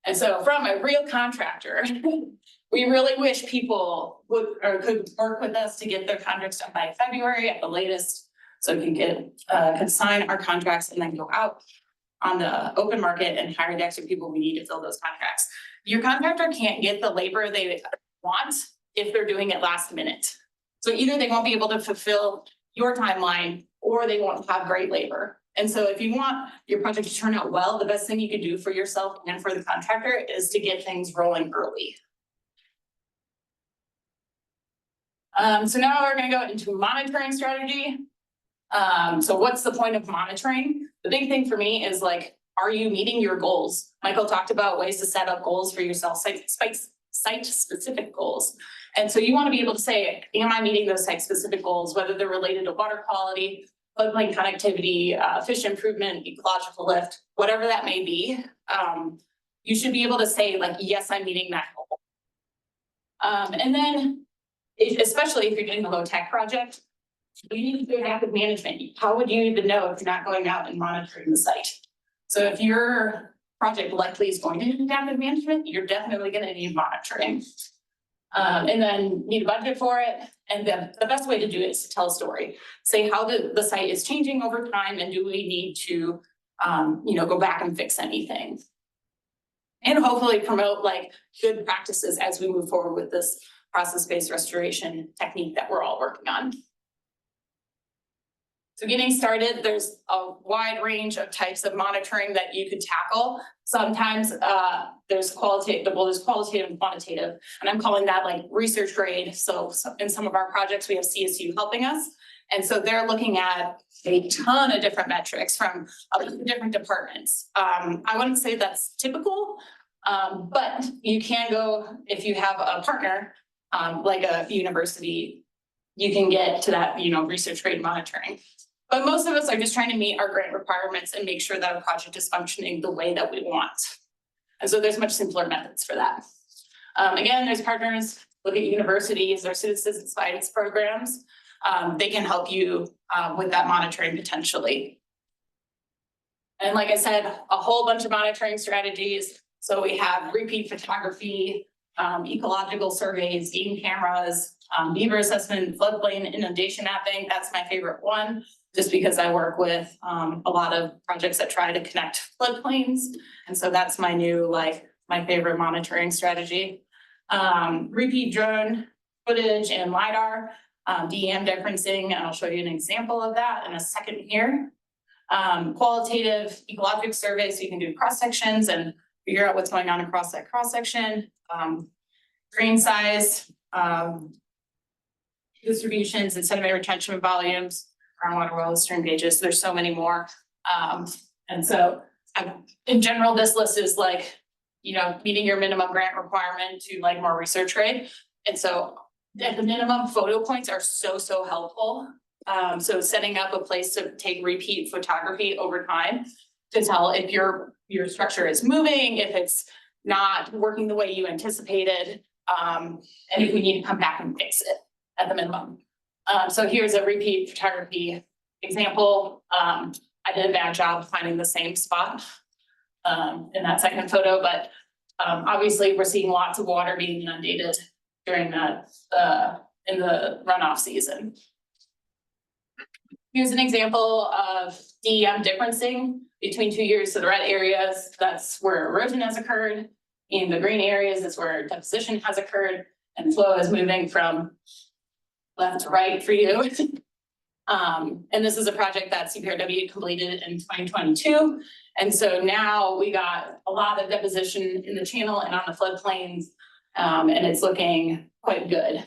And so from a real contractor, we really wish people would or could work with us to get their contracts done by February at the latest. So we can sign our contracts and then go out on the open market and hire the extra people we need to fill those contracts. Your contractor can't get the labor they want if they're doing it last minute. So either they won't be able to fulfill your timeline or they won't have great labor. And so if you want your project to turn out well, the best thing you can do for yourself and for the contractor is to get things rolling early. So now we're going to go into monitoring strategy. So what's the point of monitoring? The big thing for me is are you meeting your goals? Michael talked about ways to set up goals for yourself, site-specific goals. And so you want to be able to say, am I meeting those site-specific goals, whether they're related to water quality, floodplain connectivity, fish improvement, ecological lift, whatever that may be. You should be able to say like, yes, I'm meeting that goal. And then, especially if you're doing a low-tech project, you need to do adaptive management. How would you even know if you're not going out and monitoring the site? So if your project likely is going to need adaptive management, you're definitely going to need monitoring. And then need a budget for it. And the best way to do it is to tell a story. Say how the site is changing over time, and do we need to, go back and fix anything? And hopefully promote like good practices as we move forward with this process-based restoration technique that we're all working on. So getting started, there's a wide range of types of monitoring that you could tackle. Sometimes there's qualitative and quantitative, and I'm calling that like research grade. So in some of our projects, we have CSU helping us. And so they're looking at a ton of different metrics from different departments. I wouldn't say that's typical, but you can go, if you have a partner, like a university, you can get to that, research grade monitoring. But most of us are just trying to meet our grant requirements and make sure that our project is functioning the way that we want. And so there's much simpler methods for that. Again, there's partners, look at universities or citizen science programs. They can help you with that monitoring potentially. And like I said, a whole bunch of monitoring strategies. So we have repeat photography, ecological surveys, game cameras, beaver assessment, floodplain inundation mapping. That's my favorite one, just because I work with a lot of projects that try to connect floodplains. And so that's my new, my favorite monitoring strategy. Repeat drone footage and LiDAR, DEM differencing, and I'll show you an example of that in a second here. Qualitative ecologic surveys, so you can do cross sections and figure out what's going on across that cross section. Grain size, distributions and sediment retention volumes, groundwater wells, stream gauges. There's so many more. And so in general, this list is meeting your minimum grant requirement to more research grade. And so at the minimum, photo points are so helpful. So setting up a place to take repeat photography over time to tell if your structure is moving, if it's not working the way you anticipated, and if we need to come back and fix it at the minimum. So here's a repeat photography example. I did a bad job finding the same spot in that second photo, but obviously we're seeing lots of water being inundated during that in the runoff season. Here's an example of DEM differencing between 2 years. So the red areas, that's where erosion has occurred. In the green areas is where deposition has occurred and flow is moving from left to right for you. And this is a project that CPRW completed in 2022. And so now we got a lot of deposition in the channel and on the floodplains, and it's looking quite good.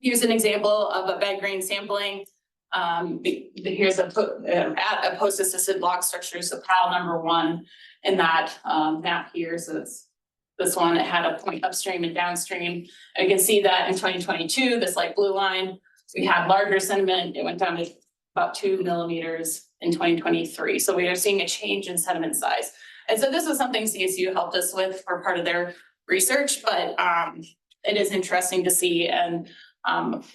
Here's an example of a bed grain sampling. Here's at a post-assisted log structure, so pile number 1 in that map here. So it's this one, it had a point upstream and downstream. And you can see that in 2022, this light blue line, we had larger sediment. It went down to about 2 millimeters in 2023. So we are seeing a change in sediment size. And so this was something CSU helped us with for part of their research, but it is interesting to see. And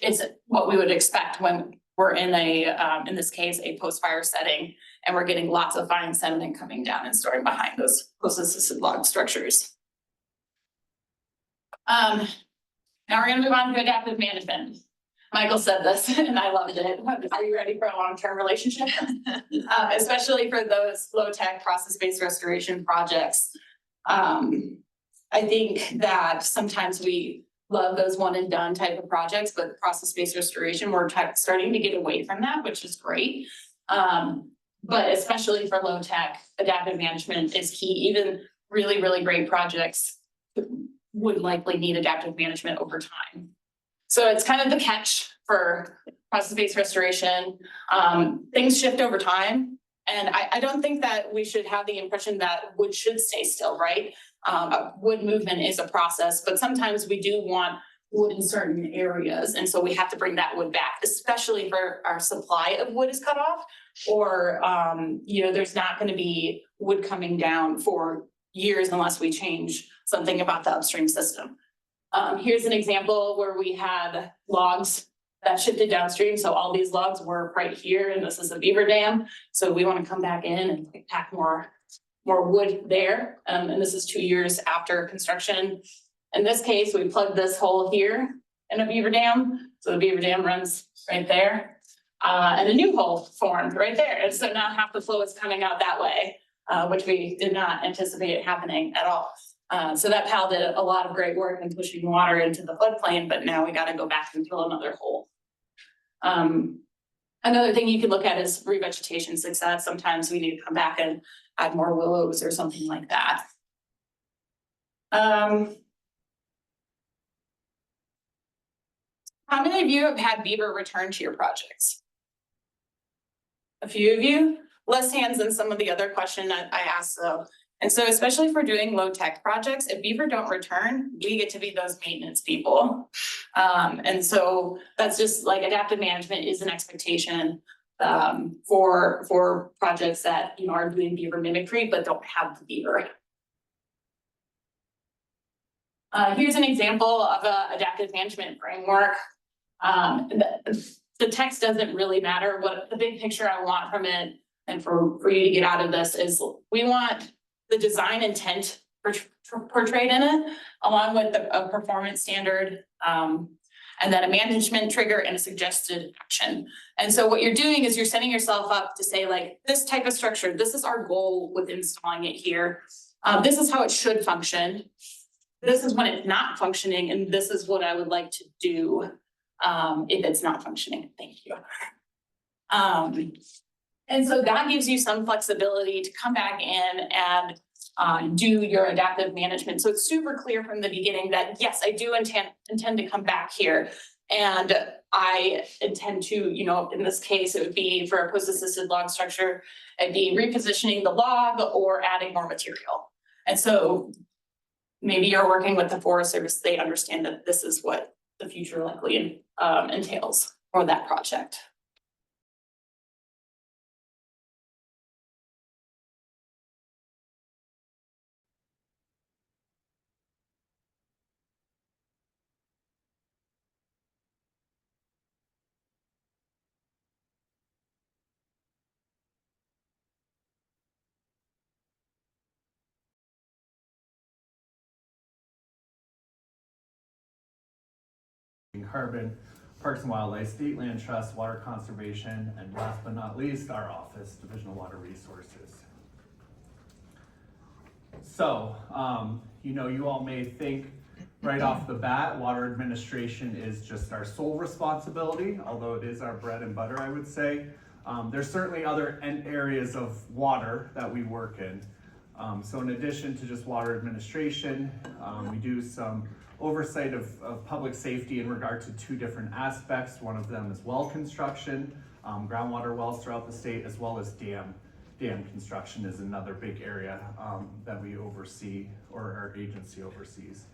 it's what we would expect when we're in in this case, a post-fire setting, and we're getting lots of fine sediment coming down and storing behind those post-assisted log structures. Now we're gonna move on to adaptive management. Michael said this and I loved it. Are you ready for a long-term relationship? Especially for those low-tech process-based restoration projects. I think that sometimes we love those one and done type of projects, but process-based restoration, we're starting to get away from that, which is great. But especially for low tech, adaptive management is key. Even really great projects would likely need adaptive management over time. So it's kind of the catch for process-based restoration. Things shift over time. And I don't think that we should have the impression that wood should stay still, right? Wood movement is a process, but sometimes we do want wood in certain areas. And so we have to bring that wood back, especially if our supply of wood is cut off. Or, there's not gonna be wood coming down for years unless we change something about the upstream system. Here's an example where we had logs that shifted downstream. So all these logs were right here, and this is the Beaver Dam. So we want to come back in and pack more wood there. And this is 2 years after construction. In this case, we plugged this hole here in a Beaver Dam. So the Beaver Dam runs right there. And a new hole formed right there. And so now half the flow is coming out that way, which we did not anticipate happening at all. So that pal did a lot of great work in pushing water into the floodplain, but now we got to go back and drill another hole. Another thing you can look at is revegetation success. Sometimes we need to come back and add more willows or something like that. How many of you have had beaver return to your projects? A few of you, less hands than some of the other questions I asked though. And so especially for doing low tech projects, if beaver don't return, we get to be those maintenance people. And so that's just like adaptive management is an expectation for projects that are doing beaver mimicry but don't have the beaver. Here's an example of a adaptive management framework. The text doesn't really matter. What the big picture I want from it and for you to get out of this is we want the design intent portrayed in it, along with a performance standard, and then a management trigger and a suggested action. And so what you're doing is you're setting yourself up to say like, this type of structure, this is our goal with installing it here. This is how it should function. This is when it's not functioning, and this is what I would like to do if it's not functioning. Thank you. And so that gives you some flexibility to come back in and do your adaptive management. So it's super clear from the beginning that yes, I do intend to come back here. And I intend to, in this case, it would be for a post-assisted log structure, it'd be repositioning the log or adding more material. And so maybe you're working with the Forest Service, they understand that this is what the future likely entails for that project. Carbon, Parks and Wildlife, State Land Trust, Water Conservation, and last but not least, our office, Division of Water Resources. So, you all may think right off the bat, water administration is just our sole responsibility, although it is our bread and butter, I would say. There's certainly other areas of water that we work in. So in addition to just water administration, we do some oversight of public safety in regard to two different aspects. One of them is well construction, groundwater wells throughout the state, as well as dam construction is another big area that we oversee, or our agency oversees.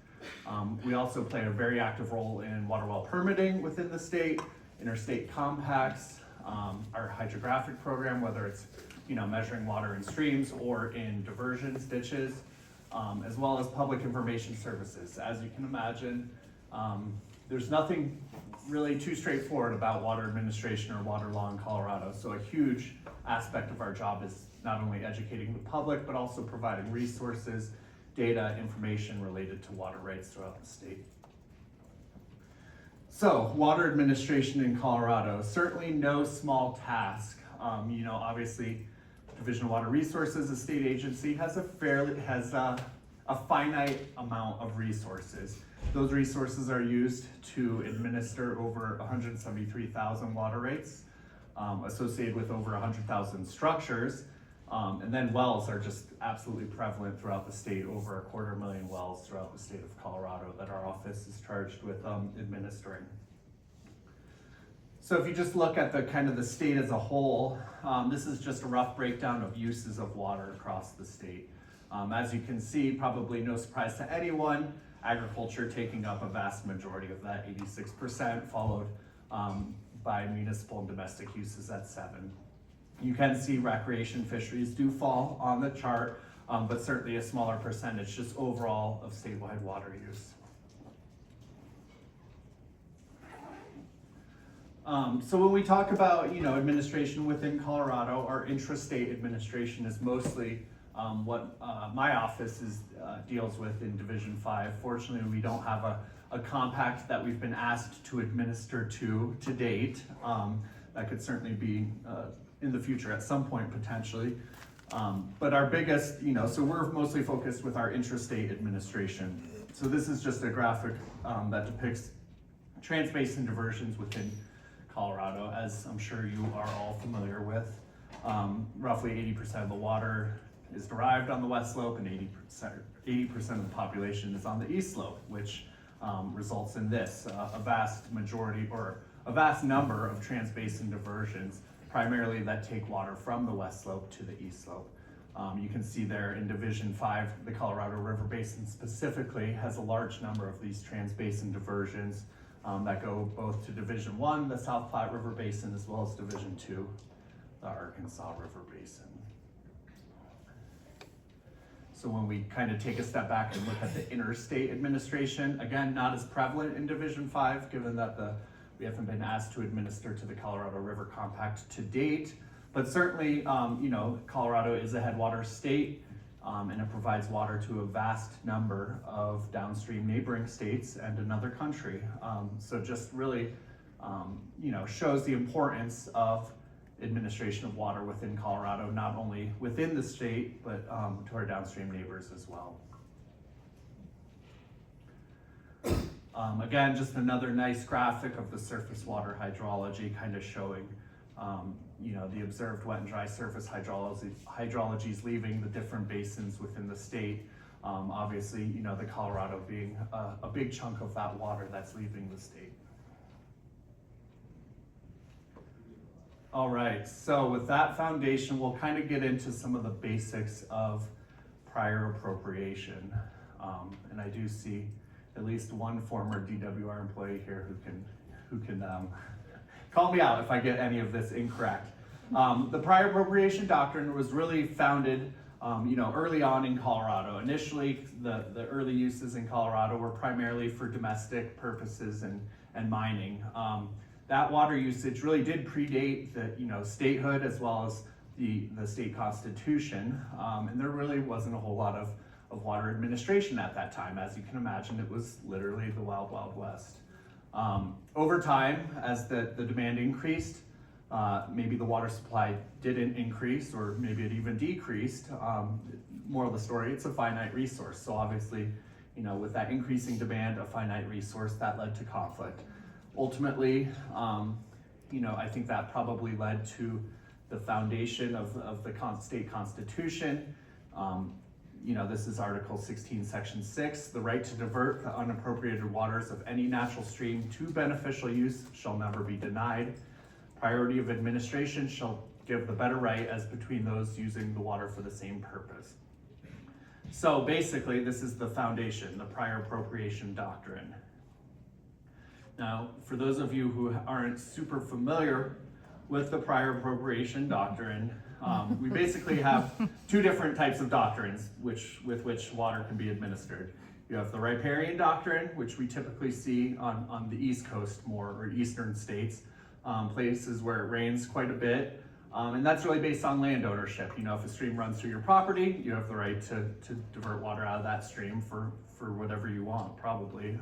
We also play a very active role in water well permitting within the state, interstate compacts, our hydrographic program, whether it's measuring water in streams or in diversions, ditches, as well as public information services. As you can imagine, there's nothing really too straightforward about water administration or water law in Colorado. So a huge aspect of our job is not only educating the public, but also providing resources, data, information related to water rights throughout the state. So water administration in Colorado, certainly no small task. Obviously, Division of Water Resources, a state agency, has a finite amount of resources. Those resources are used to administer over 173,000 water rights, associated with over 100,000 structures. And then wells are just absolutely prevalent throughout the state, over 250,000 wells throughout the state of Colorado that our office is charged with administering. So if you just look at the kind of the state as a whole, this is just a rough breakdown of uses of water across the state. As you can see, probably no surprise to anyone, agriculture taking up a vast majority of that, 86%, followed by municipal and domestic uses at 7%. You can see recreation fisheries do fall on the chart, but certainly a smaller percentage just overall of statewide water use. So when we talk about, administration within Colorado, our intrastate administration is mostly what my office deals with in Division 5. Fortunately, we don't have a compact that we've been asked to administer to date. That could certainly be in the future at some point potentially. But our biggest, so we're mostly focused with our intrastate administration. So this is just a graphic that depicts transbasin diversions within Colorado, as I'm sure you are all familiar with. Roughly 80% of the water is derived on the west slope and 80% of the population is on the east slope, which results in this, a vast majority or a vast number of transbasin diversions, primarily that take water from the west slope to the east slope. You can see there in Division 5, the Colorado River Basin specifically has a large number of these transbasin diversions that go both to Division 1, the South Platte River Basin, as well as Division 2, the Arkansas River Basin. So when we kind of take a step back and look at the interstate administration, again, not as prevalent in Division 5, given that we haven't been asked to administer to the Colorado River Compact to date, but certainly, Colorado is a headwaters state, and it provides water to a vast number of downstream neighboring states and another country. So just really, shows the importance of administration of water within Colorado, not only within the state, but to our downstream neighbors as well. Again, just another nice graphic of the surface water hydrology, kind of showing the observed wet and dry surface hydrologies leaving the different basins within the state. Obviously, the Colorado being a big chunk of that water that's leaving the state. All right, so with that foundation, we'll kind of get into some of the basics of prior appropriation. And I do see at least one former DWR employee here who can call me out if I get any of this incorrect. The prior appropriation doctrine was really founded early on in Colorado. Initially, the early uses in Colorado were primarily for domestic purposes and mining. That water usage really did predate the statehood as well as the state constitution, and there really wasn't a whole lot of water administration at that time. As you can imagine, it was literally the wild, wild west. Over time, as the demand increased, maybe the water supply didn't increase, or maybe it even decreased. Moral of the story, it's a finite resource. So obviously, with that increasing demand, a finite resource, that led to conflict. Ultimately, I think that probably led to the foundation of the state constitution. This is Article 16, Section 6. The right to divert the unappropriated waters of any natural stream to beneficial use shall never be denied. Priority of administration shall give the better right as between those using the water for the same purpose. So basically, this is the foundation, the prior appropriation doctrine. Now, for those of you who aren't super familiar with the prior appropriation doctrine, we basically have two different types of doctrines with which water can be administered. You have the riparian doctrine, which we typically see on the East Coast more, or eastern states, places where it rains quite a bit. And that's really based on land ownership. If a stream runs through your property, you have the right to divert water out of that stream for whatever you want, probably.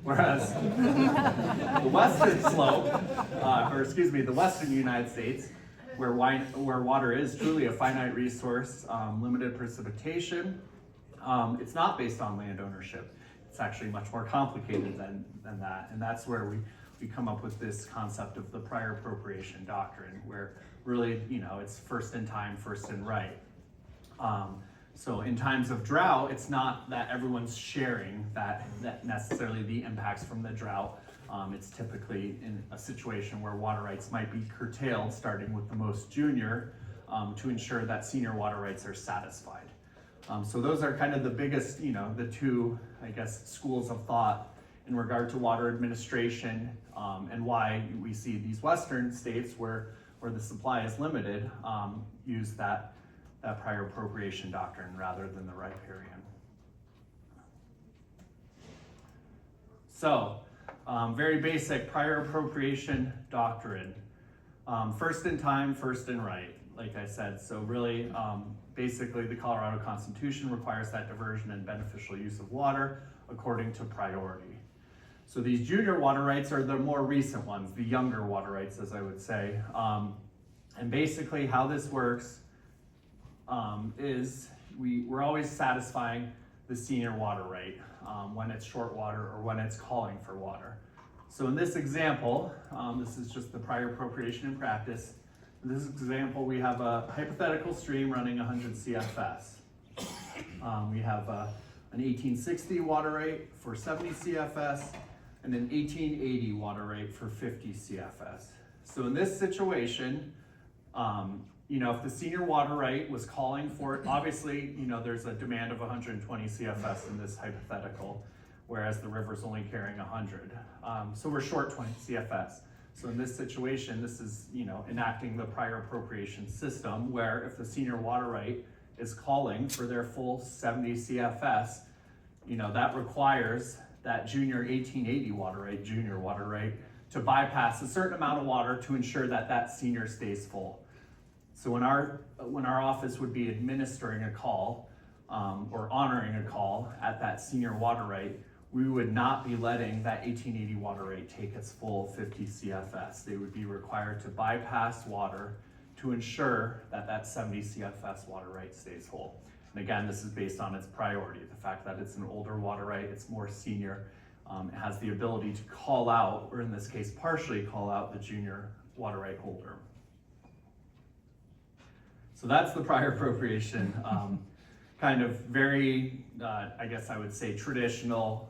Whereas the western slope, the western United States, where water is truly a finite resource, limited precipitation, it's not based on land ownership. It's actually much more complicated than that. And that's where we come up with this concept of the prior appropriation doctrine, where really, it's first in time, first in right. So in times of drought, it's not that everyone's sharing that necessarily the impacts from the drought, It's typically in a situation where water rights might be curtailed, starting with the most junior, to ensure that senior water rights are satisfied. So those are kind of the biggest, the two, I guess, schools of thought in regard to water administration, and why we see these western states where the supply is limited, use that prior appropriation doctrine rather than the riparian. So, very basic prior appropriation doctrine. First in time, first in right, like I said. So really, basically the Colorado Constitution requires that diversion and beneficial use of water according to priority. So these junior water rights are the more recent ones, the younger water rights, as I would say. And basically how this works is we're always satisfying the senior water right when it's short water or when it's calling for water. So in this example, this is just the prior appropriation in practice. In this example, we have a hypothetical stream running 100 CFS. We have an 1860 water rate for 70 CFS and an 1880 water rate for 50 CFS. So in this situation, if the senior water right was calling for it, obviously, there's a demand of 120 CFS in this hypothetical, whereas the river's only carrying 100. So we're short 20 CFS. So in this situation, this is, enacting the prior appropriation system where if the senior water right is calling for their full 70 CFS, that requires that junior 1880 junior water right, to bypass a certain amount of water to ensure that senior stays full. So when our office would be administering a call or honoring a call at that senior water right, we would not be letting that 1880 water rate take its full 50 CFS. They would be required to bypass water to ensure that 70 CFS water right stays full. And again, this is based on its priority, the fact that it's an older water right, it's more senior, it has the ability to call out, or in this case, partially call out the junior water right holder. So that's the prior appropriation, kind of very, I guess I would say, traditional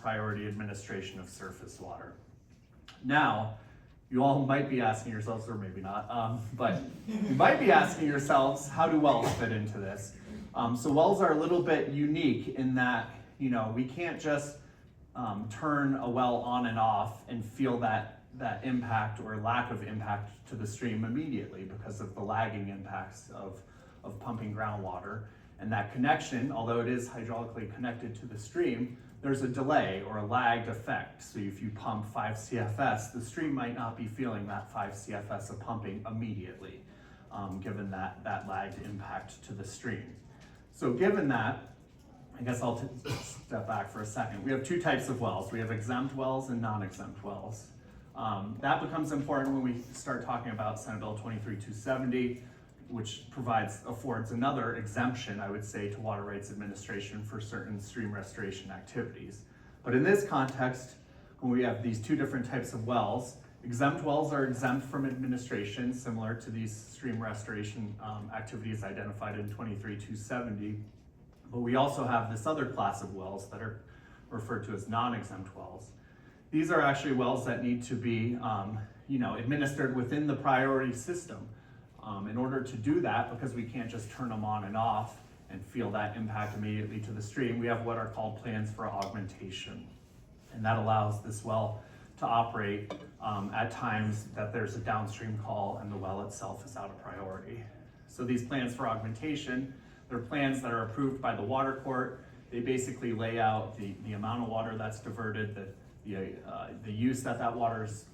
priority administration of surface water. Now, you all might be asking yourselves, or maybe not, but you might be asking yourselves, how do wells fit into this? So wells are a little bit unique in that, we can't just turn a well on and off and feel that impact or lack of impact to the stream immediately because of the lagging impacts of pumping groundwater. And that connection, although it is hydraulically connected to the stream, there's a delay or a lagged effect. So if you pump 5 CFS, the stream might not be feeling that 5 CFS of pumping immediately, given that lagged impact to the stream. So given that, I guess I'll step back for a second. We have two types of wells. We have exempt wells and non-exempt wells. That becomes important when we start talking about Senate Bill 23270, which affords another exemption, I would say, to water rights administration for certain stream restoration activities. But in this context, when we have these two different types of wells, exempt wells are exempt from administration, similar to these stream restoration activities identified in 23270. But we also have this other class of wells that are referred to as non-exempt wells. These are actually wells that need to be administered within the priority system. In order to do that, because we can't just turn them on and off and feel that impact immediately to the stream, we have what are called plans for augmentation. And that allows this well to operate at times that there's a downstream call and the well itself is out of priority. So these plans for augmentation, they're plans that are approved by the water court. They basically lay out the amount of water that's diverted, the use that water's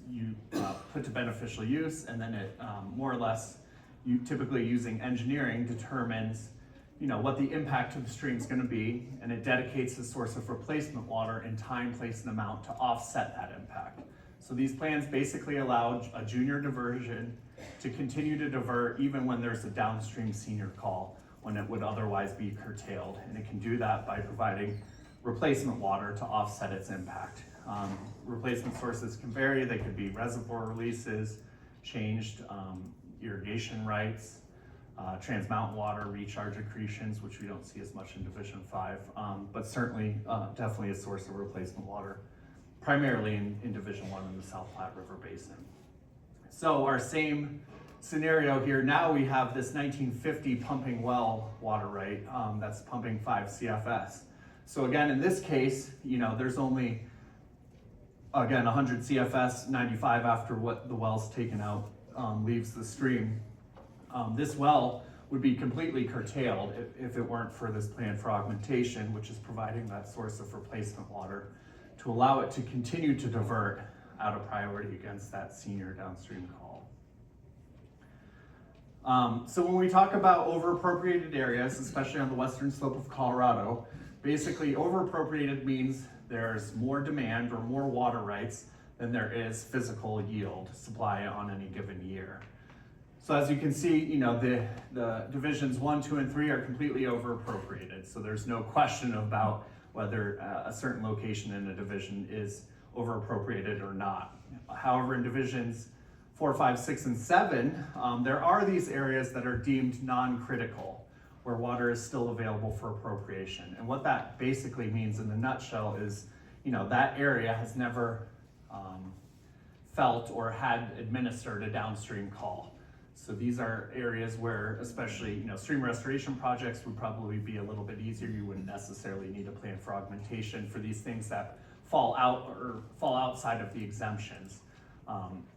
put to beneficial use, and then it more or less, typically using engineering, determines what the impact to the stream is going to be, and it dedicates the source of replacement water in time, place, and amount to offset that impact. So these plans basically allow a junior diversion to continue to divert even when there's a downstream senior call, when it would otherwise be curtailed. And it can do that by providing replacement water to offset its impact. Replacement sources can vary. They could be reservoir releases, changed irrigation rights, trans-mountain water, recharge accretions, which we don't see as much in Division 5, but certainly definitely a source of replacement water. primarily in Division 1 in the South Platte River Basin. So our same scenario here, now we have this 1950 pumping well water right that's pumping 5 CFS. So again, in this case, there's only, again, 100 CFS, 95 after what the well's taken out leaves the stream. This well would be completely curtailed if it weren't for this plan for augmentation, which is providing that source of replacement water to allow it to continue to divert out of priority against that senior downstream call. So when we talk about over-appropriated areas, especially on the western slope of Colorado, basically over-appropriated means there's more demand or more water rights than there is physical yield supply on any given year. So as you can see, the divisions 1, 2, and 3 are completely over-appropriated. So there's no question about whether a certain location in a division is over-appropriated or not. However, in divisions 4, 5, 6, and 7, there are these areas that are deemed non-critical, where water is still available for appropriation. And what that basically means in a nutshell is, that area has never felt or had administered a downstream call. So these are areas where, especially, stream restoration projects would probably be a little bit easier. You wouldn't necessarily need a plan for augmentation for these things that fall outside of the exemptions.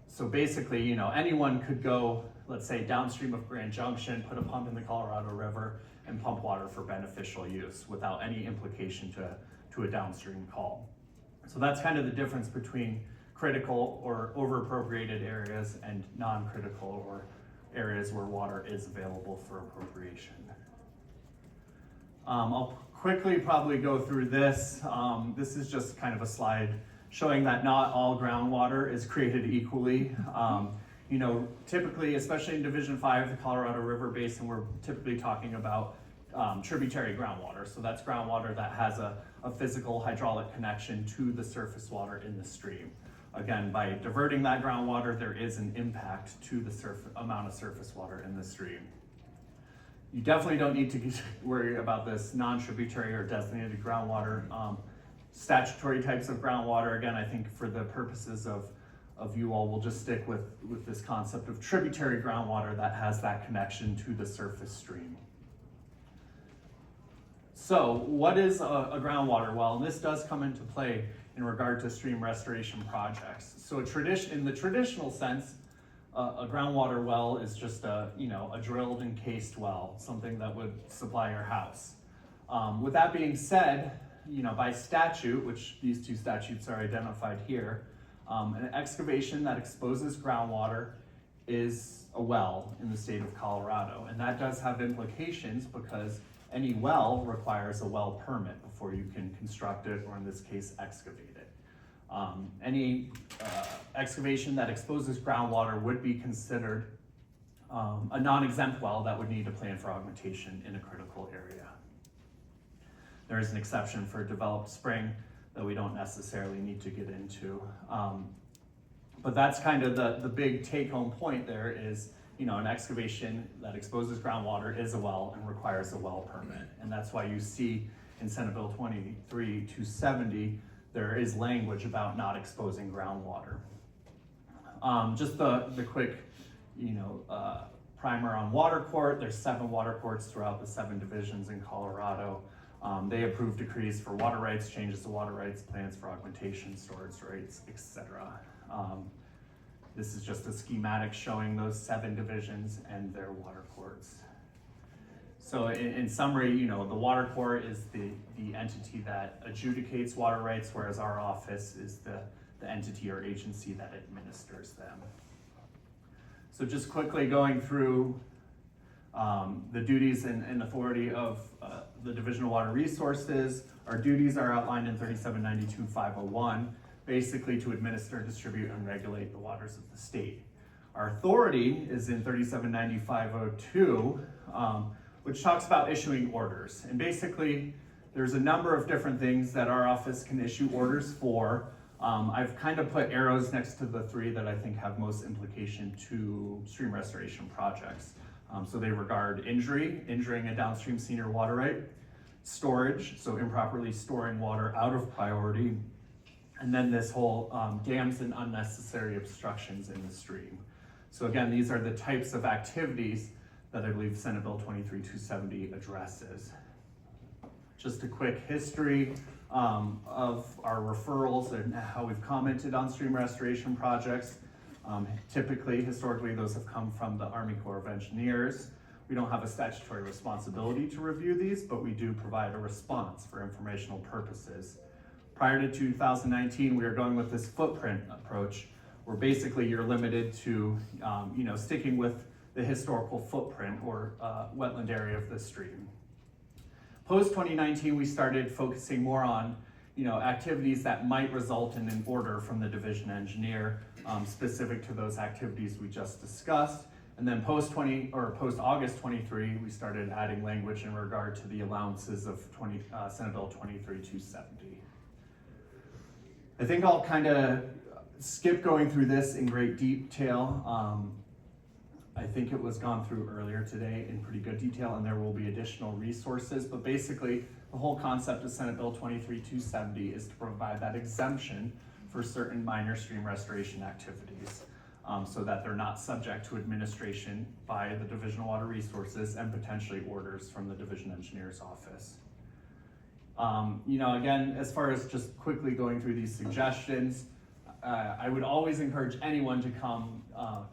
So basically, anyone could go, let's say, downstream of Grand Junction, put a pump in the Colorado River, and pump water for beneficial use without any implication to a downstream call. So that's kind of the difference between critical or over-appropriated areas and non-critical or areas where water is available for appropriation. I'll quickly probably go through this. This is just kind of a slide showing that not all groundwater is created equally. Typically, especially in Division 5, the Colorado River Basin, we're typically talking about tributary groundwater. So that's groundwater that has a physical hydraulic connection to the surface water in the stream. Again, by diverting that groundwater, there is an impact to the amount of surface water in the stream. You definitely don't need to worry about this non-tributary or designated groundwater. Statutory types of groundwater, again, I think for the purposes of you all, we'll just stick with this concept of tributary groundwater that has that connection to the surface stream. So what is a groundwater well? And this does come into play in regard to stream restoration projects. So in the traditional sense, a groundwater well is just a drilled and cased well, something that would supply your house. With that being said, by statute, which these two statutes are identified here, an excavation that exposes groundwater is a well in the state of Colorado. And that does have implications because any well requires a well permit before you can construct it, or in this case, excavate it. Any excavation that exposes groundwater would be considered a non-exempt well that would need a plan for augmentation in a critical area. There is an exception for developed spring that we don't necessarily need to get into. But that's kind of the big take-home point there is, an excavation that exposes groundwater is a well and requires a well permit. And that's why you see in Senate Bill 23-270, there is language about not exposing groundwater. Just the quick, primer on water court. There's 7 water courts throughout the 7 divisions in Colorado. They approve decrees for water rights, changes to water rights, plans for augmentation, storage rates, etc. This is just a schematic showing those 7 divisions and their water courts. So in summary, the water court is the entity that adjudicates water rights, whereas our office is the entity or agency that administers them. So just quickly going through the duties and authority of the Division of Water Resources. Our duties are outlined in 3792-501, basically to administer, distribute, and regulate the waters of the state. Our authority is in 3790-502, which talks about issuing orders. And basically, there's a number of different things that our office can issue orders for. I've kind of put arrows next to the 3 that I think have most implication to stream restoration projects. So they regard injuring a downstream senior water right, storage, so improperly storing water out of priority, And then this whole dams and unnecessary obstructions in the stream. So again, these are the types of activities that I believe Senate Bill 23-270 addresses. Just a quick history of our referrals and how we've commented on stream restoration projects. Typically, historically, those have come from the Army Corps of Engineers. We don't have a statutory responsibility to review these, but we do provide a response for informational purposes. Prior to 2019, we are going with this footprint approach, where basically you're limited to, sticking with the historical footprint or wetland area of the stream. Post 2019, we started focusing more on, activities that might result in an order from the division engineer, specific to those activities we just discussed. And then post August 23, we started adding language in regard to the allowances of Senate Bill 23-270. I think I'll kind of skip going through this in great detail. I think it was gone through earlier today in pretty good detail, and there will be additional resources, but basically the whole concept of Senate Bill 23-270 is to provide that exemption for certain minor stream restoration activities, so that they're not subject to administration by the Division of Water Resources and potentially orders from the Division Engineer's Office. Again, as far as just quickly going through these suggestions, I would always encourage anyone to come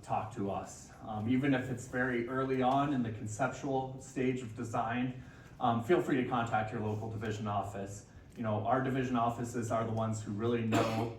talk to us. Even if it's very early on in the conceptual stage of design, feel free to contact your local division office. Our division offices are the ones who really know,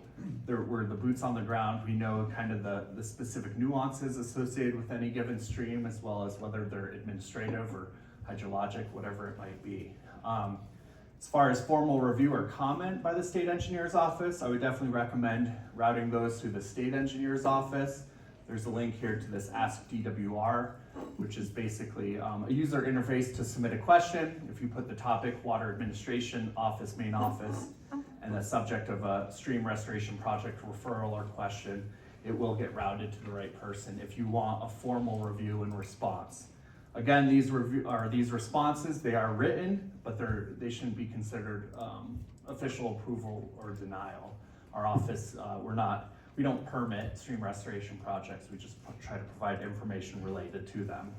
we're the boots on the ground. We know kind of the specific nuances associated with any given stream, as well as whether they're administrative or hydrologic, whatever it might be. As far as formal review or comment by the state engineer's office, I would definitely recommend routing those to the state engineer's office. There's a link here to this Ask DWR, which is basically a user interface to submit a question. If you put the topic Water Administration Office, main office, and the subject of a stream restoration project referral or question, it will get routed to the right person if you want a formal review and response. Again, these responses, they are written, but they shouldn't be considered official approval or denial. Our office, we don't permit stream restoration projects. We just try to provide information related to them.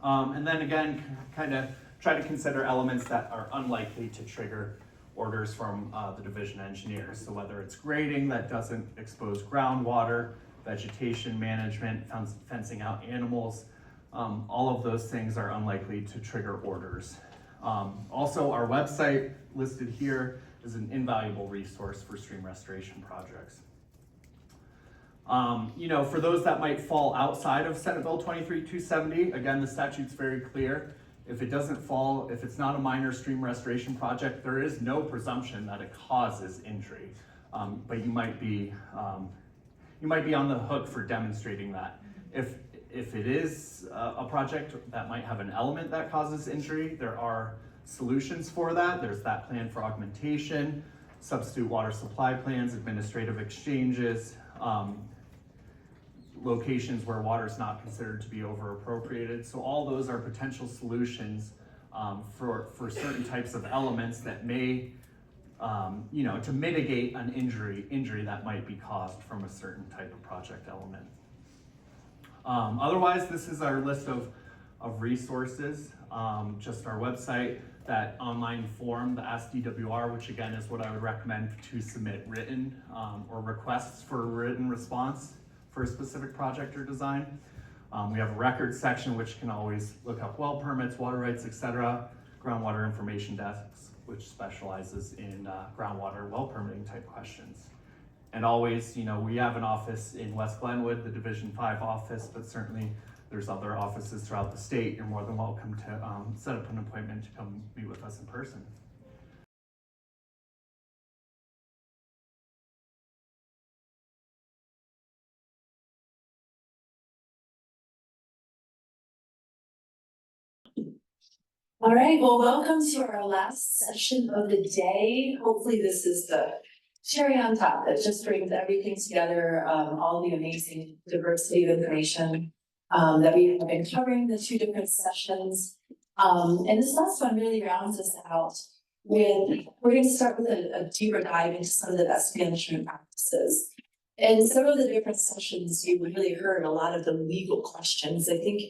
And then again, kind of try to consider elements that are unlikely to trigger orders from the division engineers. So whether it's grading that doesn't expose groundwater, vegetation management, fencing out animals, all of those things are unlikely to trigger orders. Also, our website listed here is an invaluable resource for stream restoration projects. For those that might fall outside of Senate Bill 23-270, again, the statute's very clear. If it's not a minor stream restoration project, there is no presumption that it causes injury. But you might be on the hook for demonstrating that. If it is a project that might have an element that causes injury, there are solutions for that. There's that plan for augmentation, substitute water supply plans, administrative exchanges, locations where water is not considered to be over appropriated. So all those are potential solutions for certain types of elements that may, to mitigate an injury that might be caused from a certain type of project element. Otherwise, this is our list of resources, just our website, that online form, the Ask DWR, which again is what I would recommend to submit written or requests for a written response for a specific project or design. We have a records section, which can always look up well permits, water rights, etc. Groundwater information desks, which specializes in groundwater well permitting type questions. And always, we have an office in West Glenwood, the Division 5 office, but certainly there's other offices throughout the state. You're more than welcome to set up an appointment to come meet with us in person. All right, well, welcome to our last session of the day. Hopefully this is the cherry on top that just brings everything together, all the amazing diversity of information that we have been covering the two different sessions. And this last one really rounds us out we're gonna start with a deeper dive into some of the best management practices. In some of the different sessions, you really heard a lot of the legal questions. I think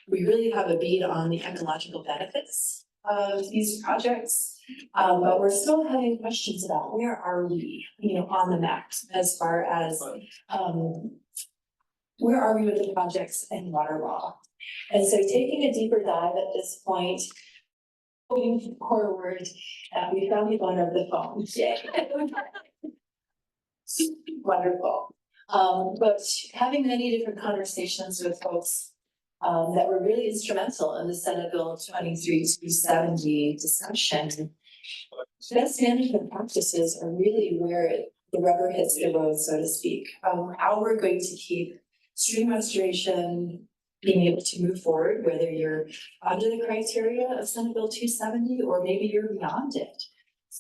we really have a beat on the ecological benefits of these projects. But we're still having questions about where are we, on the map as far as, where are we with the projects and water law? And so taking a deeper dive at this point, moving forward, we found people on the phone. Wonderful. But having many different conversations with folks that were really instrumental in the Senate Bill 23-270 discussion. Best management practices are really where the rubber hits the road, so to speak. How we're going to keep stream restoration being able to move forward, whether you're under the criteria of Senate Bill 270 or maybe you're beyond it.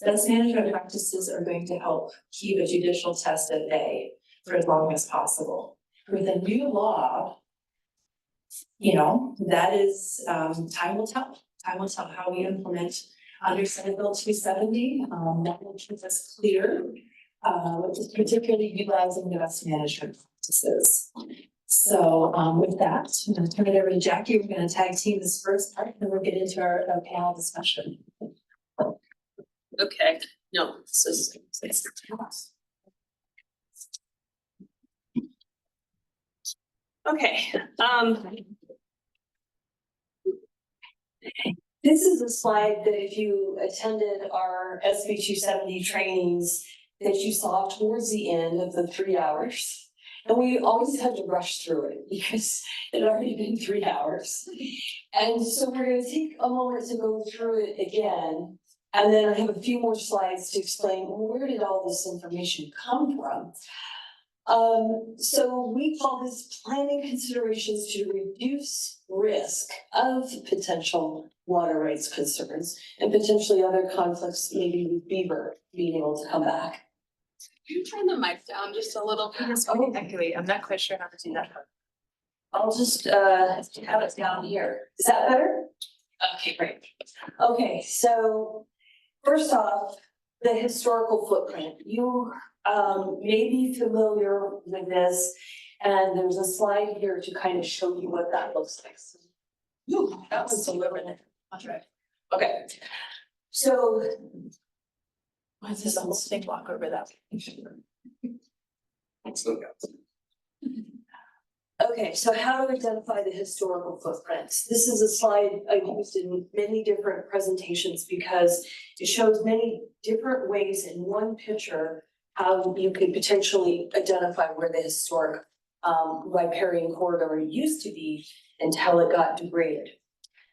Best management practices are going to help keep a judicial test at bay for as long as possible. With a new law, that is, time will tell. Time will tell how we implement under Senate Bill 270. That will keep us clear, particularly utilizing the best management practices. So with that, I'm going to turn it over to Jackie. We're going to tag team this first part, and then we'll get into our panel discussion. Okay, no, this is. Okay, this is a slide that if you attended our SB 270 trainings that you saw towards the end of the 3 hours. And we always had to rush through it because it had already been 3 hours. And so we're going to take a moment to go through it again. And then I have a few more slides to explain where did all this information come from. So we call this planning considerations to reduce risk of potential water rights concerns and potentially other conflicts, maybe with Beaver being able to come back. Can you turn the mic down just a little bit? Oh, Actually, I'm not quite sure how to do that. I'll just have it down here. Is that better? Okay, great. Okay, so first off, the historical footprint. You may be familiar with this, and there's a slide here to kind of show you what that looks like. Ooh, that was deliberate. That's right. Okay, so What's this whole thing walk over that? okay, so how to identify the historical footprints. This is a slide I've used in many different presentations because it shows many different ways in one picture how you could potentially identify where the historic riparian corridor used to be until it got degraded.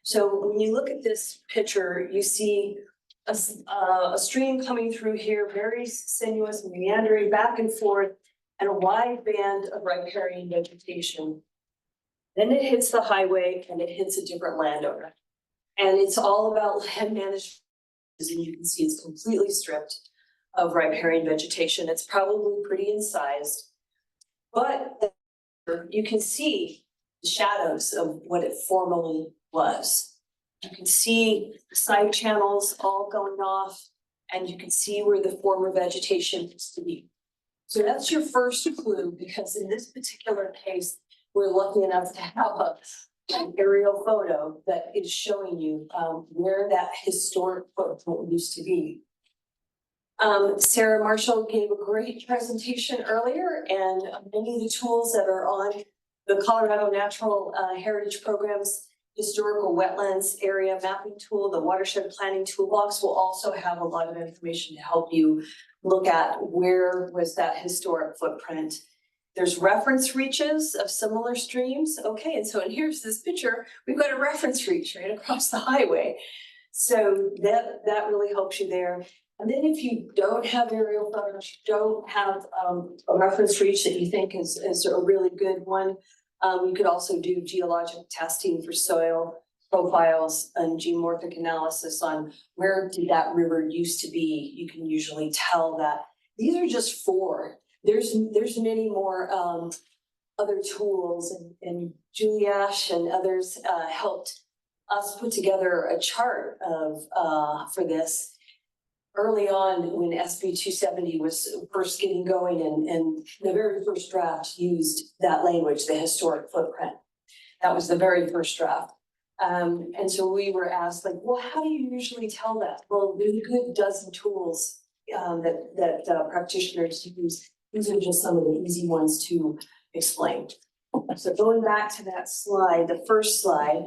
So when you look at this picture, you see a stream coming through here, very sinuous, meandering back and forth, and a wide band of riparian vegetation. Then it hits the highway and it hits a different landowner. And it's all about land management. And you can see it's completely stripped of riparian vegetation. It's probably pretty incised, but you can see the shadows of what it formerly was. You can see the side channels all going off, and you can see where the former vegetation used to be. So that's your first clue, because in this particular case, we're lucky enough to have an aerial photo that is showing you where that historic footprint used to be. Sarah Marshall gave a great presentation earlier, and many of the tools that are on the Colorado Natural Heritage Program's historical wetlands area mapping tool, the watershed planning toolbox, will also have a lot of information to help you look at where was that historic footprint. There's reference reaches of similar streams. Okay, and here's this picture. We've got a reference reach right across the highway. So that really helps you there. And then if you don't have aerial photos, you don't have a reference reach that you think is a really good one, you could also do geologic testing for soil profiles and geomorphic analysis on where did that river used to be. You can usually tell that. These are just 4. There's many more other tools, and Julie Ash and others helped us put together a chart of for this. early on when SB 270 was first getting going and the very first draft used that language, the historic footprint. That was the very first draft. And so we were asked like, well, how do you usually tell that? Well, there's a good dozen tools that practitioners use. These are just some of the easy ones to explain. So going back to that slide, the first slide.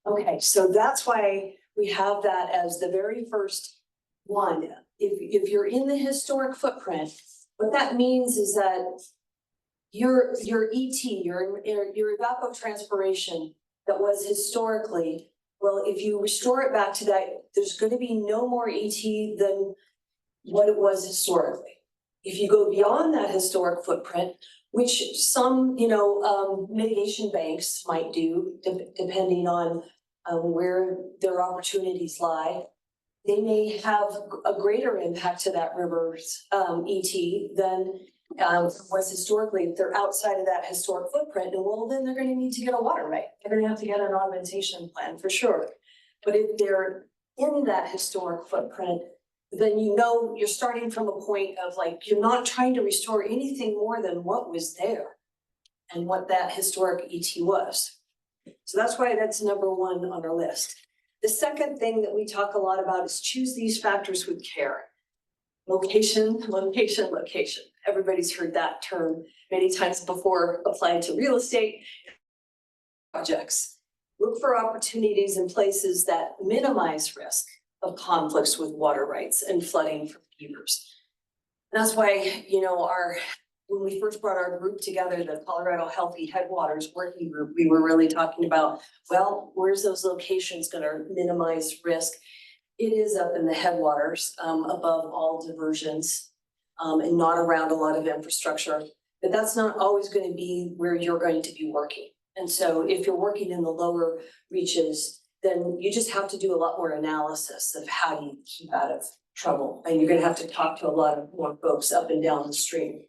Okay, so that's why we have that as the very first one. If you're in the historic footprint, what that means is that your ET, your evapotranspiration that was historically, well, if you restore it back to that, there's going to be no more ET than what it was historically. If you go beyond that historic footprint, which some, mitigation banks might do, depending on where their opportunities lie, they may have a greater impact to that river's ET than was historically. If they're outside of that historic footprint, and well, then they're going to need to get a water right. They're going to have to get an augmentation plan for sure. But if they're in that historic footprint, then you're starting from a point of like, you're not trying to restore anything more than what was there and what that historic ET was. So that's why that's number one on our list. The second thing that we talk a lot about is choose these factors with care. Location, location, location. Everybody's heard that term many times before applied to real estate projects. Look for opportunities in places that minimize risk of conflicts with water rights and flooding from beavers. And that's why, when we first brought our group together, the Colorado Healthy Headwaters working group, we were really talking about, well, where's those locations going to minimize risk? It is up in the headwaters, above all diversions, and not around a lot of infrastructure. But that's not always going to be where you're going to be working. And so if you're working in the lower reaches, then you just have to do a lot more analysis of how do you keep out of trouble. And you're going to have to talk to a lot of more folks up and down the stream.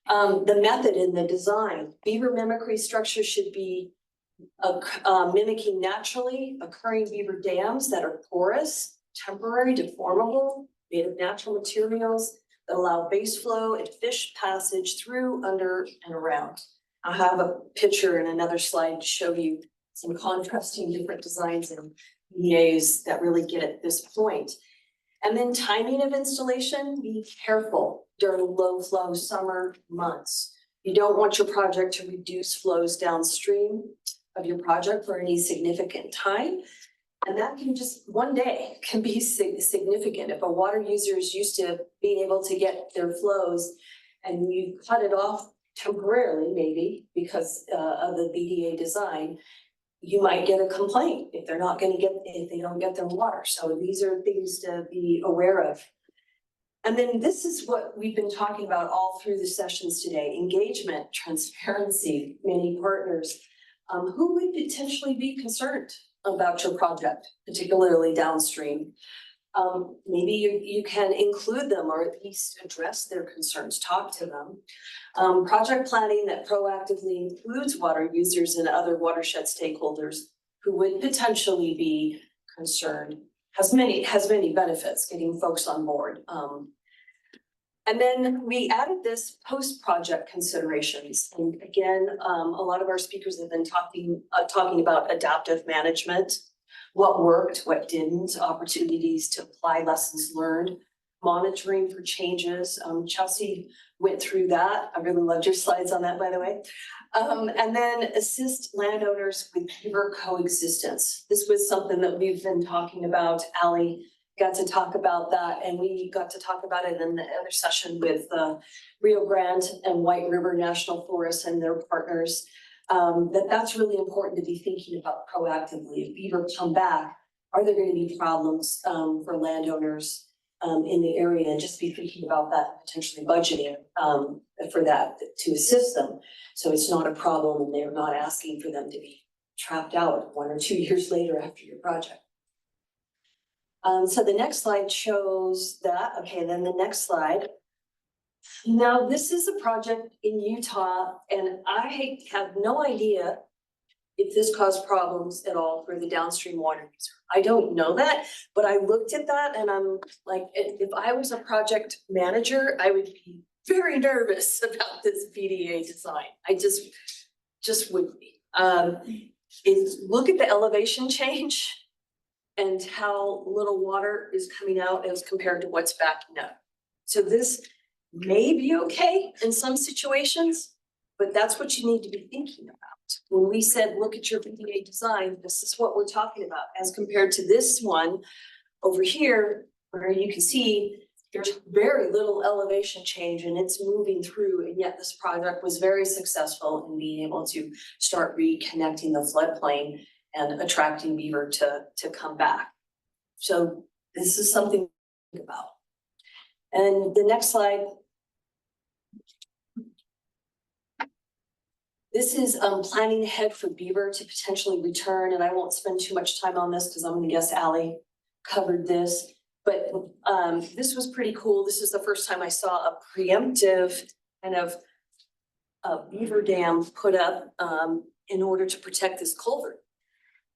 The method in the design, beaver mimicry structure should be mimicking naturally occurring beaver dams that are porous, temporary, deformable, made of natural materials that allow base flow and fish passage through, under, and around. I'll have a picture in another slide to show you some contrasting different designs and EAs that really get at this point. And then timing of installation, be careful during low flow summer months. You don't want your project to reduce flows downstream of your project for any significant time. And that can just, one day can be significant. If a water user is used to being able to get their flows and you cut it off temporarily, maybe because of the BDA design, you might get a complaint if they're not going to get, if they don't get their water. So these are things to be aware of. And then this is what we've been talking about all through the sessions today: engagement, transparency, many partners. Who would potentially be concerned about your project, particularly downstream? Maybe you can include them or at least address their concerns, talk to them. Project planning that proactively includes water users and other watershed stakeholders who would potentially be concerned has many benefits, getting folks on board. And then we added this post-project considerations. And again, a lot of our speakers have been talking about adaptive management, what worked, what didn't, opportunities to apply lessons learned, monitoring for changes. Chelsey went through that. I really loved your slides on that, by the way. And then assist landowners with beaver coexistence. This was something that we've been talking about. Alli got to talk about that, and we got to talk about it in the other session with Rio Grande and White River National Forest and their partners. That's really important to be thinking about proactively. If beaver come back, are there going to be problems for landowners in the area? And just be thinking about that, potentially budgeting for that to assist them. So it's not a problem and they're not asking for them to be trapped out 1 or 2 years later after your project. So the next slide shows that. Okay, then the next slide. Now, this is a project in Utah, and I have no idea if this caused problems at all for the downstream water user. I don't know that, but I looked at that and I'm like, if I was a project manager, I would be very nervous about this PDA design. I just would be. Look at the elevation change and how little water is coming out as compared to what's backing up. So this may be okay in some situations, but that's what you need to be thinking about. When we said, look at your PDA design, this is what we're talking about as compared to this one over here, where you can see there's very little elevation change and it's moving through, and yet this project was very successful in being able to start reconnecting the floodplain and attracting beaver to come back. So this is something to think about. And the next slide. This is planning ahead for beaver to potentially return, and I won't spend too much time on this because I'm gonna guess Alli covered this. But this was pretty cool. This is the first time I saw a preemptive kind of beaver dam put up in order to protect this culvert.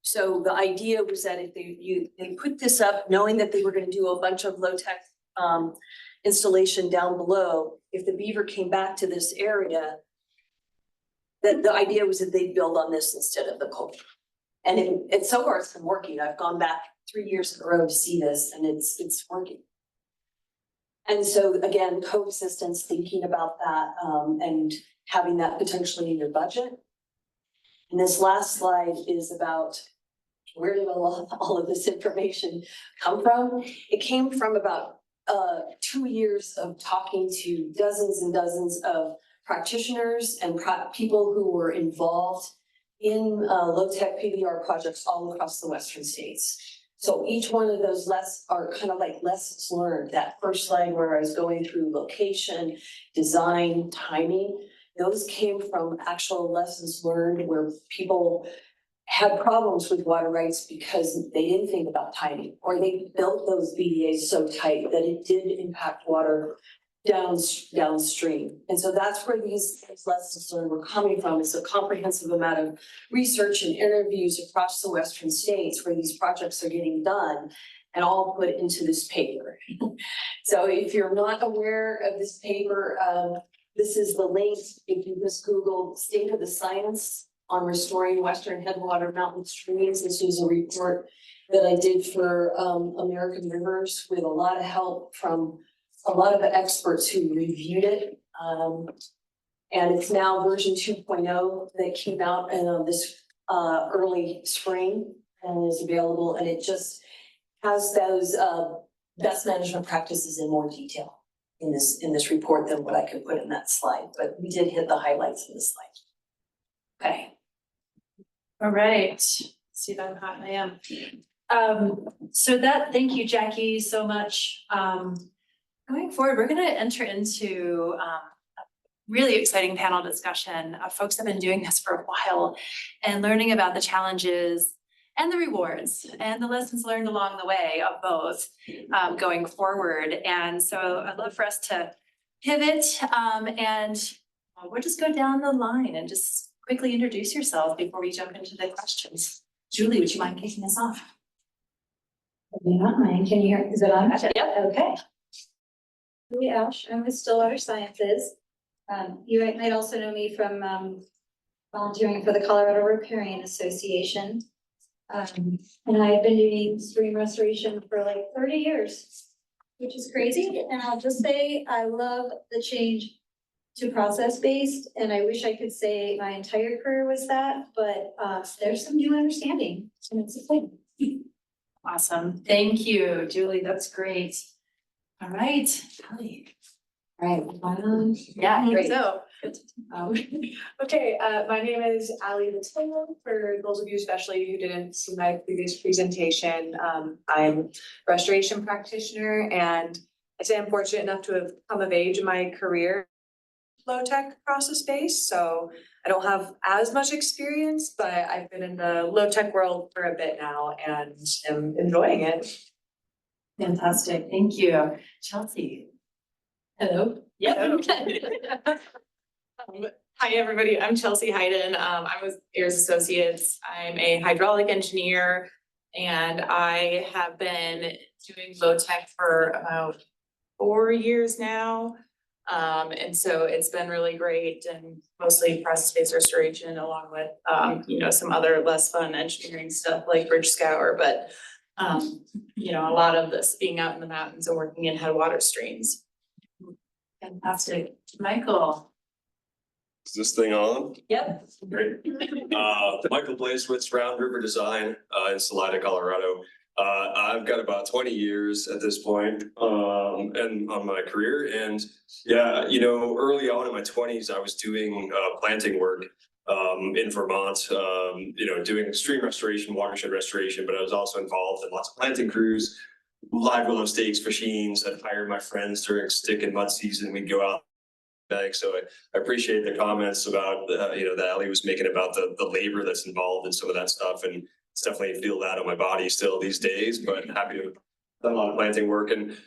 So the idea was that if they put this up knowing that they were going to do a bunch of low-tech installation down below, if the beaver came back to this area, that the idea was that they'd build on this instead of the culvert. And it so far it's been working. I've gone back 3 years in a row to see this, and it's working. And so again, coexistence, thinking about that and having that potentially in your budget. And this last slide is about where did all of this information come from? It came from about 2 years of talking to dozens and dozens of practitioners and people who were involved in low-tech PBR projects all across the Western states. So each one of those are kind of like lessons learned. That first slide where I was going through location, design, timing, those came from actual lessons learned where people had problems with water rights because they didn't think about timing, or they built those BDAs so tight that it did impact water downstream. And so that's where these lessons learned were coming from. It's a comprehensive amount of research and interviews across the Western states where these projects are getting done and all put into this paper. So if you're not aware of this paper, this is the link. If you just Google State of the Science on Restoring Western Headwater Mountain Streams, this was a report that I did for American Rivers with a lot of help from a lot of the experts who reviewed it. And it's now version 2.0 that came out in this early spring and is available. And it just has those best management practices in more detail in this report than what I could put in that slide. But we did hit the highlights in this slide. Okay. All right. See if I'm hot. I am. Thank you, Jackie, so much. Going forward, we're going to enter into a really exciting panel discussion. Folks have been doing this for a while and learning about the challenges and the rewards and the lessons learned along the way of both going forward. And so I'd love for us to pivot and we'll just go down the line and just quickly introduce yourself before we jump into the questions. Julie, would you mind kicking us off? I do not mind. Can you hear? Is it on? Yep. Okay. Julie Ash, I'm with Stillwater Sciences. You might also know me from volunteering for the Colorado Riparian Association. And I've been doing stream restoration for like 30 years, which is crazy. And I'll just say, I love the change to process-based. And I wish I could say my entire career was that, but there's some new understanding and it's exciting. Awesome. Thank you, Julie. That's great. All right. Alli. Right. Yeah, great. So, okay, my name is Alli Vitello. For those of you especially who didn't see my previous presentation, I'm a restoration practitioner, and I'd say I'm fortunate enough to have come of age in my career low-tech process space. So I don't have as much experience, but I've been in the low-tech world for a bit now and am enjoying it. Fantastic. Thank you. Chelsey. Hello. Yep. Hi, everybody. I'm Chelsey Heiden. I'm with Ayers Associates. I'm a hydraulic engineer and I have been doing low tech for about 4 years now. And so it's been really great and mostly process space restoration along with, some other less fun engineering stuff like bridge scour, but a lot of this being out in the mountains and working in headwater streams. Fantastic. Michael? Is this thing on? Yep. Great. Michael Blazewicz, Round River Design, in Salida, Colorado. I've got about 20 years at this point, and on my career. And yeah, early on in my 20s, I was doing, planting work, in Vermont, doing stream restoration, watershed restoration, but I was also involved in lots of planting crews, live willow stakes machines. I'd hire my friends during stick and mud season. We'd go out. So I appreciate the comments about, that Alli was making about the labor that's involved in some of that stuff. And it's definitely feel that on my body still these days, but happy to have done a lot of planting work. And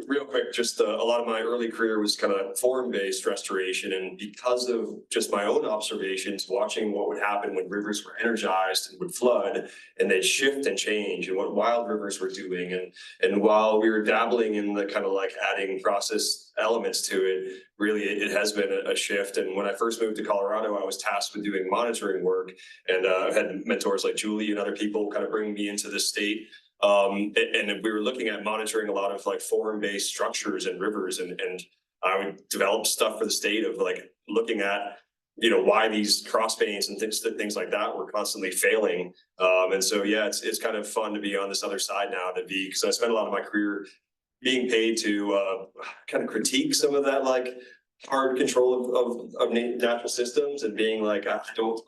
real quick, just a lot of my early career was kind of form-based restoration. And because of just my own observations, watching what would happen when rivers were energized and would flood and they'd shift and change, and what wild rivers were doing. And while we were dabbling in the kind of like adding process elements to it, really it has been a shift. And when I first moved to Colorado, I was tasked with doing monitoring work, and had mentors like Julie and other people kind of bringing me into this state. And we were looking at monitoring a lot of like form-based structures and rivers, and I would develop stuff for the state of like looking at, why these cross veins and things like that were constantly failing. And so, yeah, it's kind of fun to be on this other side now, because I spent a lot of my career being paid to kind of critique some of that like hard control of natural systems, and being like, I don't,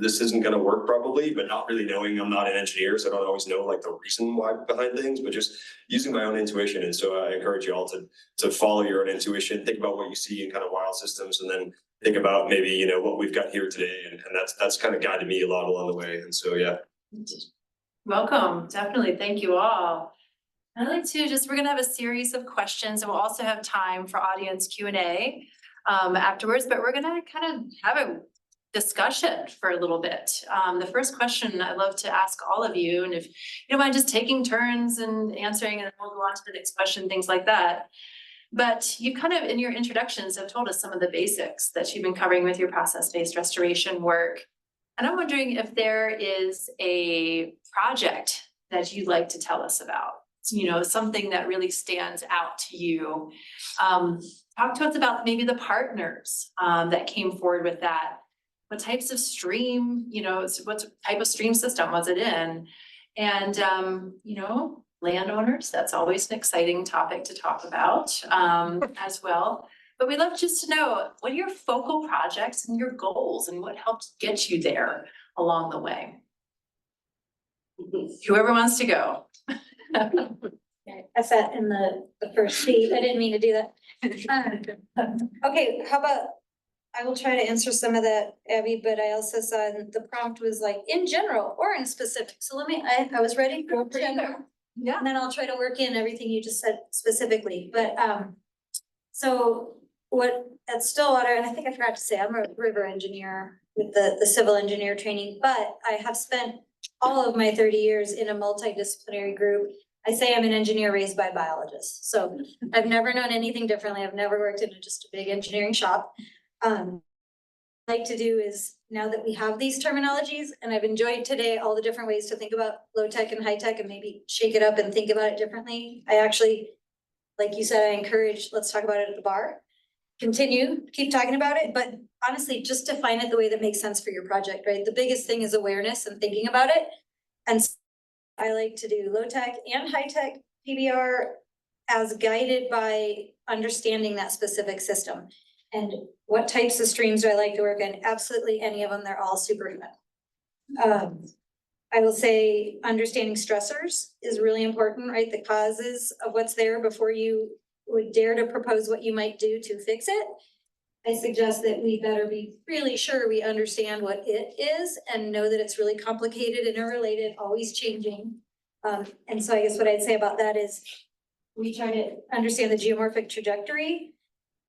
this isn't going to work probably, but not really knowing. I'm not an engineer, so I don't always know like the reason why behind things, but just using my own intuition. And so I encourage you all to follow your own intuition, think about what you see in kind of wild systems, and then think about maybe, what we've got here today. And that's kind of guided me a lot along the way. And so, yeah. Welcome. Definitely. Thank you all. I'd like to we're gonna have a series of questions, and we'll also have time for audience Q&A afterwards, but we're gonna kind of have a discussion for a little bit. The first question I'd love to ask all of you, and if you don't mind just taking turns and answering, and we'll go on to the next question, things like that. But you kind of, in your introductions, have told us some of the basics that you've been covering with your process-based restoration work. And I'm wondering if there is a project that you'd like to tell us about. Something that really stands out to you. Talk to us about maybe the partners that came forward with that. What types of stream, what type of stream system was it in? And, landowners, that's always an exciting topic to talk about as well. But we'd love just to know, what are your focal projects and your goals, and what helped get you there along the way? Whoever wants to go. I sat in the first seat. I didn't mean to do that. Okay, how about, I will try to answer some of that, Abby, but I also saw the prompt was like in general or in specific. So I was ready for general. Yeah. And then I'll try to work in everything you just said specifically. But so what at Stillwater, and I think I forgot to say, I'm a river engineer with the civil engineer training, but I have spent all of my 30 years in a multidisciplinary group. I say I'm an engineer raised by biologists. So I've never known anything differently. I've never worked in just a big engineering shop. What I like to do is, now that we have these terminologies, and I've enjoyed today all the different ways to think about low tech and high tech and maybe shake it up and think about it differently. I actually, like you said, I encourage, let's talk about it at the bar. Keep talking about it, but honestly, just define it the way that makes sense for your project, right? The biggest thing is awareness and thinking about it. And I like to do low tech and high tech PBR as guided by understanding that specific system. And what types of streams do I like to work in? Absolutely any of them. They're all super fun. I will say understanding stressors is really important, right? The causes of what's there before you would dare to propose what you might do to fix it. I suggest that we better be really sure we understand what it is and know that it's really complicated, interrelated, always changing. And so I guess what I'd say about that is we try to understand the geomorphic trajectory,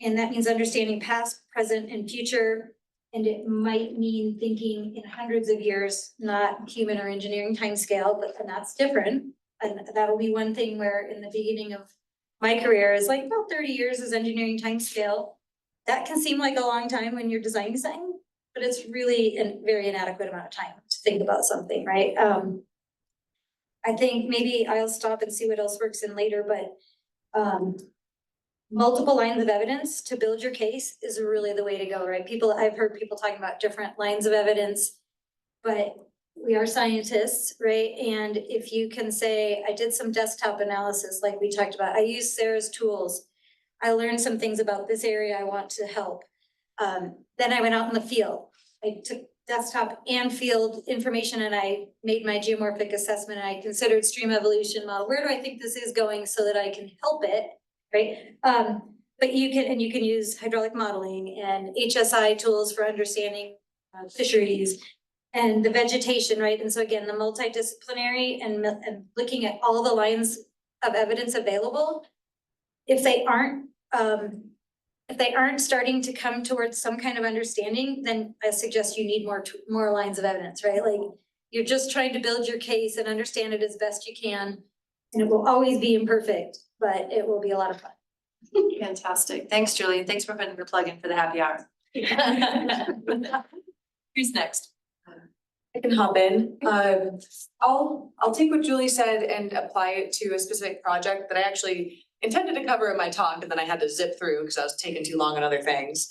and that means understanding past, present, and future And it might mean thinking in hundreds of years, not human or engineering timescale, and that's different. And that'll be one thing where in the beginning of my career is like about 30 years is engineering timescale. That can seem like a long time when you're designing something, but it's really a very inadequate amount of time to think about something, right? I think maybe I'll stop and see what else works in later, but multiple lines of evidence to build your case is really the way to go, right? I've heard people talking about different lines of evidence, but we are scientists, right? And if you can say, I did some desktop analysis like we talked about, I used Sarah's tools. I learned some things about this area I want to help. Then I went out in the field. I took desktop and field information and I made my geomorphic assessment and I considered stream evolution model. Where do I think this is going so that I can help it, right? But you can use hydraulic modeling and HSI tools for understanding fisheries and the vegetation, right? And so again, the multidisciplinary and looking at all the lines of evidence available, if they aren't starting to come towards some kind of understanding, then I suggest you need more lines of evidence, right? Like you're just trying to build your case and understand it as best you can. And it will always be imperfect, but it will be a lot of fun. Fantastic. Thanks, Julie. Thanks for putting your plug in for the happy hour. Who's next? I can hop in. I'll take what Julie said and apply it to a specific project that I actually intended to cover in my talk, and then I had to zip through because I was taking too long on other things.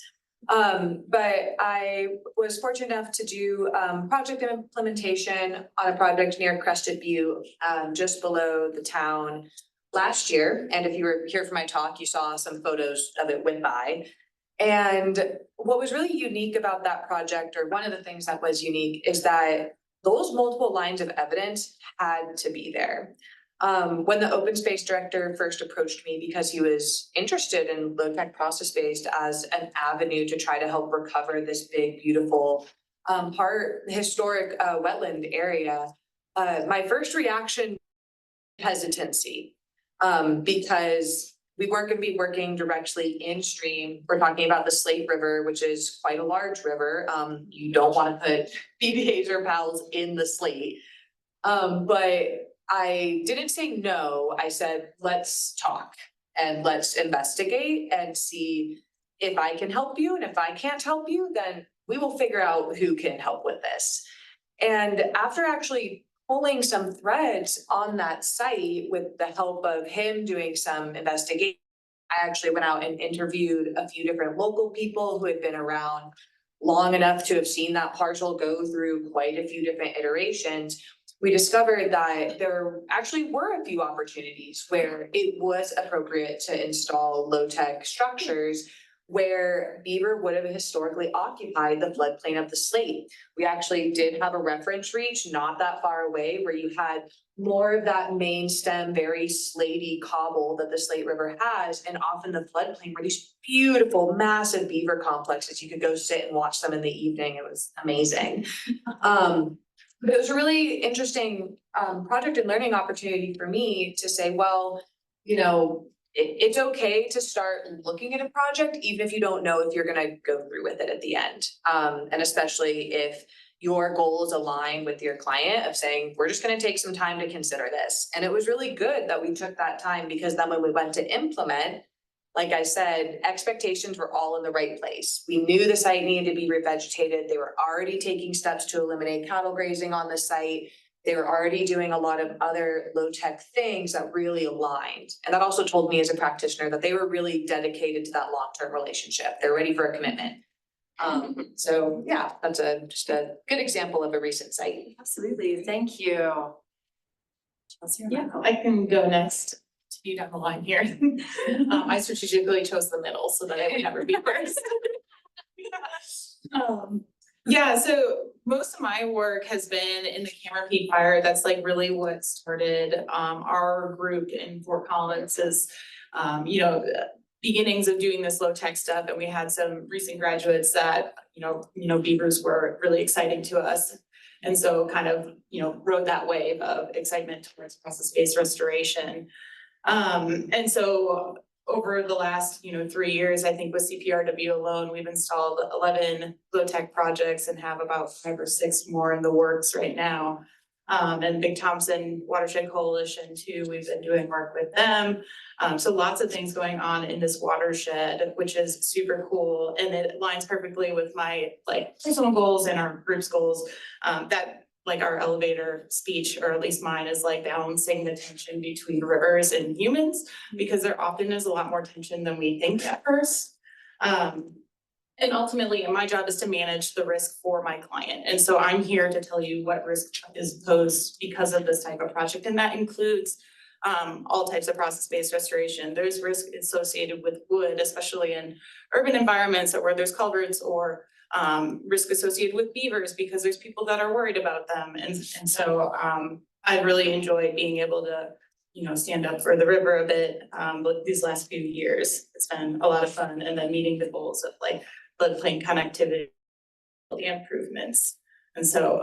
But I was fortunate enough to do project implementation on a project near Crested Butte, just below the town last year. And if you were here for my talk, you saw some photos of it went by. And what was really unique about that project, or one of the things that was unique, is that those multiple lines of evidence had to be there. When the open space director first approached me because he was interested in low-tech process-based as an avenue to try to help recover this big, beautiful, historic wetland area, my first reaction, hesitancy, because we weren't going to be working directly in stream. We're talking about the Slate River, which is quite a large river. You don't want to put PDAs or PALs in the Slate. But I didn't say no. I said, let's talk and let's investigate and see if I can help you. And if I can't help you, then we will figure out who can help with this. And after actually pulling some threads on that site with the help of him doing some investigation, I actually went out and interviewed a few different local people who had been around long enough to have seen that parcel go through quite a few different iterations. We discovered that there actually were a few opportunities where it was appropriate to install low-tech structures where Beaver would have historically occupied the floodplain of the Slate. We actually did have a reference reach not that far away where you had more of that main stem, very slatey cobble that the Slate River has, and often the floodplain were these beautiful, massive beaver complexes. You could go sit and watch them in the evening. It was amazing. But it was a really interesting project and learning opportunity for me to say, well, you know, it's okay to start looking at a project, even if you don't know if you're going to go through with it at the end. And especially if your goals align with your client of saying, we're just going to take some time to consider this. And it was really good that we took that time, because then when we went to implement, like I said, expectations were all in the right place. We knew the site needed to be revegetated. They were already taking steps to eliminate cattle grazing on the site. They were already doing a lot of other low-tech things that really aligned. And that also told me as a practitioner that they were really dedicated to that long-term relationship. They're ready for a commitment. So yeah, that's just a good example of a recent site. Absolutely. Thank you. Chelsey, Yeah, I can go next to you down the line here. I strategically chose the middle so that I would never be first. Yeah, so most of my work has been in the camera peak fire. That's like really what started our group in Fort Collins is, you know, beginnings of doing this low tech stuff. And we had some recent graduates that, you know, beavers were really exciting to us. And so kind of, you know, rode that wave of excitement towards process-based restoration. And so over the last, 3 years, I think with CPRW alone, we've installed 11 low-tech projects and have about 5 or 6 more in the works right now. And Big Thompson Watershed Coalition too, we've been doing work with them. So lots of things going on in this watershed, which is super cool. And it aligns perfectly with my personal goals and our group's goals. That our elevator speech, or at least mine, is balancing the tension between rivers and humans, because there often is a lot more tension than we think at first. And ultimately, my job is to manage the risk for my client. And so I'm here to tell you what risk is posed because of this type of project. And that includes all types of process-based restoration. There's risk associated with wood, especially in urban environments where there's culverts, or risk associated with beavers because there's people that are worried about them. And so I really enjoyed being able to stand up for the river a bit these last few years. It's been a lot of fun, and then meeting the goals of floodplain connectivity, the improvements. And so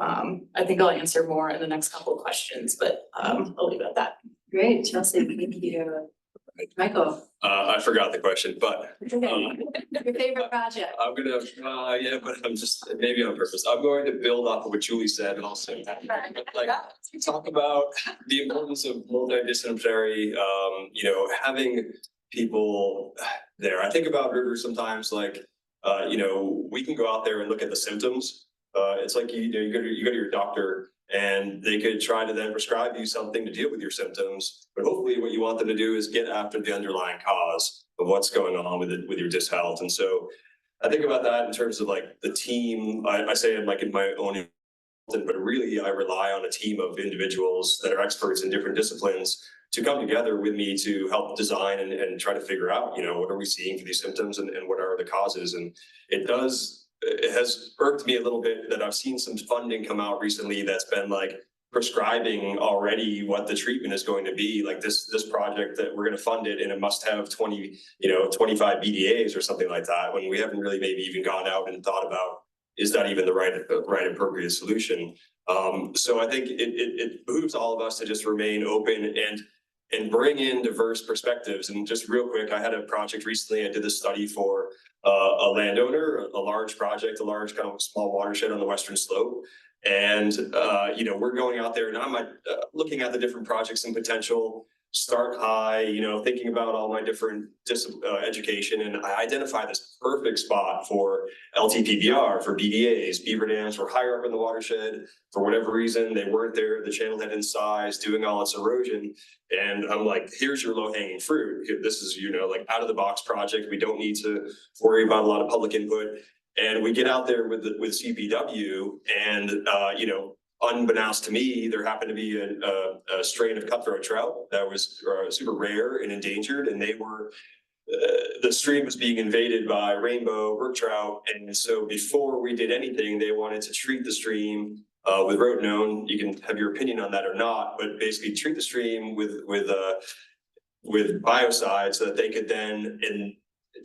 I think I'll answer more in the next couple of questions, but I'll leave it at that. Great, Chelsey, thank you. Michael. I forgot the question, but Your favorite project? I'm gonna, yeah, but I'm just, maybe on purpose, I'm going to build off of what Julie said and also talk about the importance of multidisciplinary, having people there. I think about rivers sometimes we can go out there and look at the symptoms. It's like, you go to your doctor and they could try to then prescribe you something to deal with your symptoms. But hopefully what you want them to do is get after the underlying cause of what's going on with your disc health. And so I think about that in terms of the team. I say it in my own, but really I rely on a team of individuals that are experts in different disciplines to come together with me to help design and try to figure out, what are we seeing for these symptoms and what are the causes. And it has irked me a little bit that I've seen some funding come out recently that's been prescribing already what the treatment is going to be. This project that we're going to fund it, and it must have 25 BDAs or something like that, when we haven't really maybe even gone out and thought about, is that even the right appropriate solution? So I think it behooves all of us to just remain open and bring in diverse perspectives. And just real quick, I had a project recently. I did this study for a landowner, a large project, a large kind of small watershed on the western slope. And we're going out there, and I'm looking at the different projects and potential. Start high, thinking about all my different education, and I identify this perfect spot for LTPVR, for BDAs. Beaver dams were higher up in the watershed. For whatever reason, they weren't there. The channel had incised, doing all its erosion. And I'm like, here's your low-hanging fruit. This is, out-of-the-box project. We don't need to worry about a lot of public input. And we get out there with CPW, and unbeknownst to me, there happened to be a strain of cutthroat trout that was super rare and endangered, and they were the stream was being invaded by rainbow brook trout. And so before we did anything, they wanted to treat the stream with rotenone. You can have your opinion on that or not, but basically treat the stream with biocides so that they could then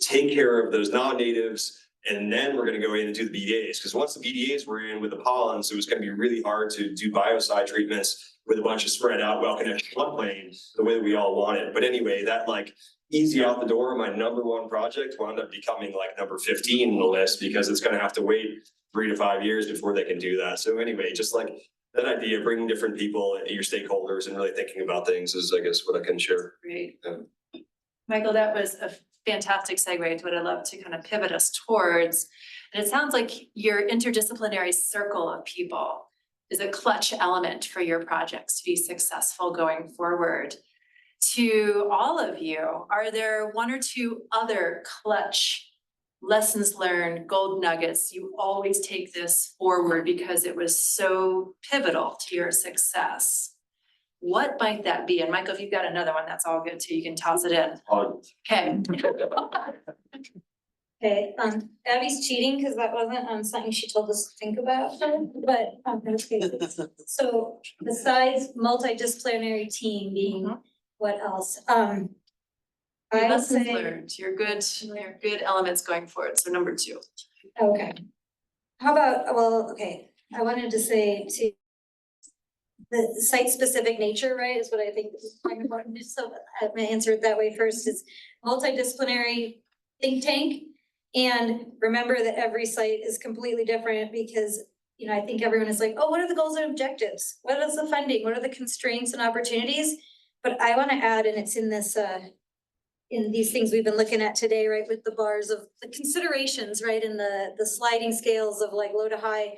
take care of those non-natives. And then we're going to go in and do the BDAs, because once the BDAs were in with the pollens, it was going to be really hard to do biocide treatments with a bunch of spread out, well-connected floodplain the way that we all want it. But anyway, that easy out the door, my number one project wound up becoming number 15 in the list, because it's going to have to wait 3 to 5 years before they can do that. So anyway, just that idea of bringing different people, your stakeholders, and really thinking about things is, I guess, what I can share. Great. Michael, that was a fantastic segue to what I'd love to kind of pivot us towards. And it sounds like your interdisciplinary circle of people is a clutch element for your projects to be successful going forward. To all of you, are there 1 or 2 other clutch lessons learned, gold nuggets? You always take this forward because it was so pivotal to your success. What might that be? And Michael, if you've got another one, that's all good too. You can toss it in. Okay. Okay, Abby's cheating because that wasn't something she told us to think about, but okay. So besides multidisciplinary team being what else? I would Lessons say, learned, your good elements going forward. So number 2. okay. How about, well, okay, I wanted to say the site-specific nature, right, is what I think is quite important. So I'm gonna answer it that way first, is multidisciplinary think tank. And remember that every site is completely different because, you know, I think everyone is like, oh, what are the goals and objectives? What is the funding? What are the constraints and opportunities? But I wanna add, and it's in this, in these things we've been looking at today, right, with the bars of the considerations, right, and the sliding scales of like low to high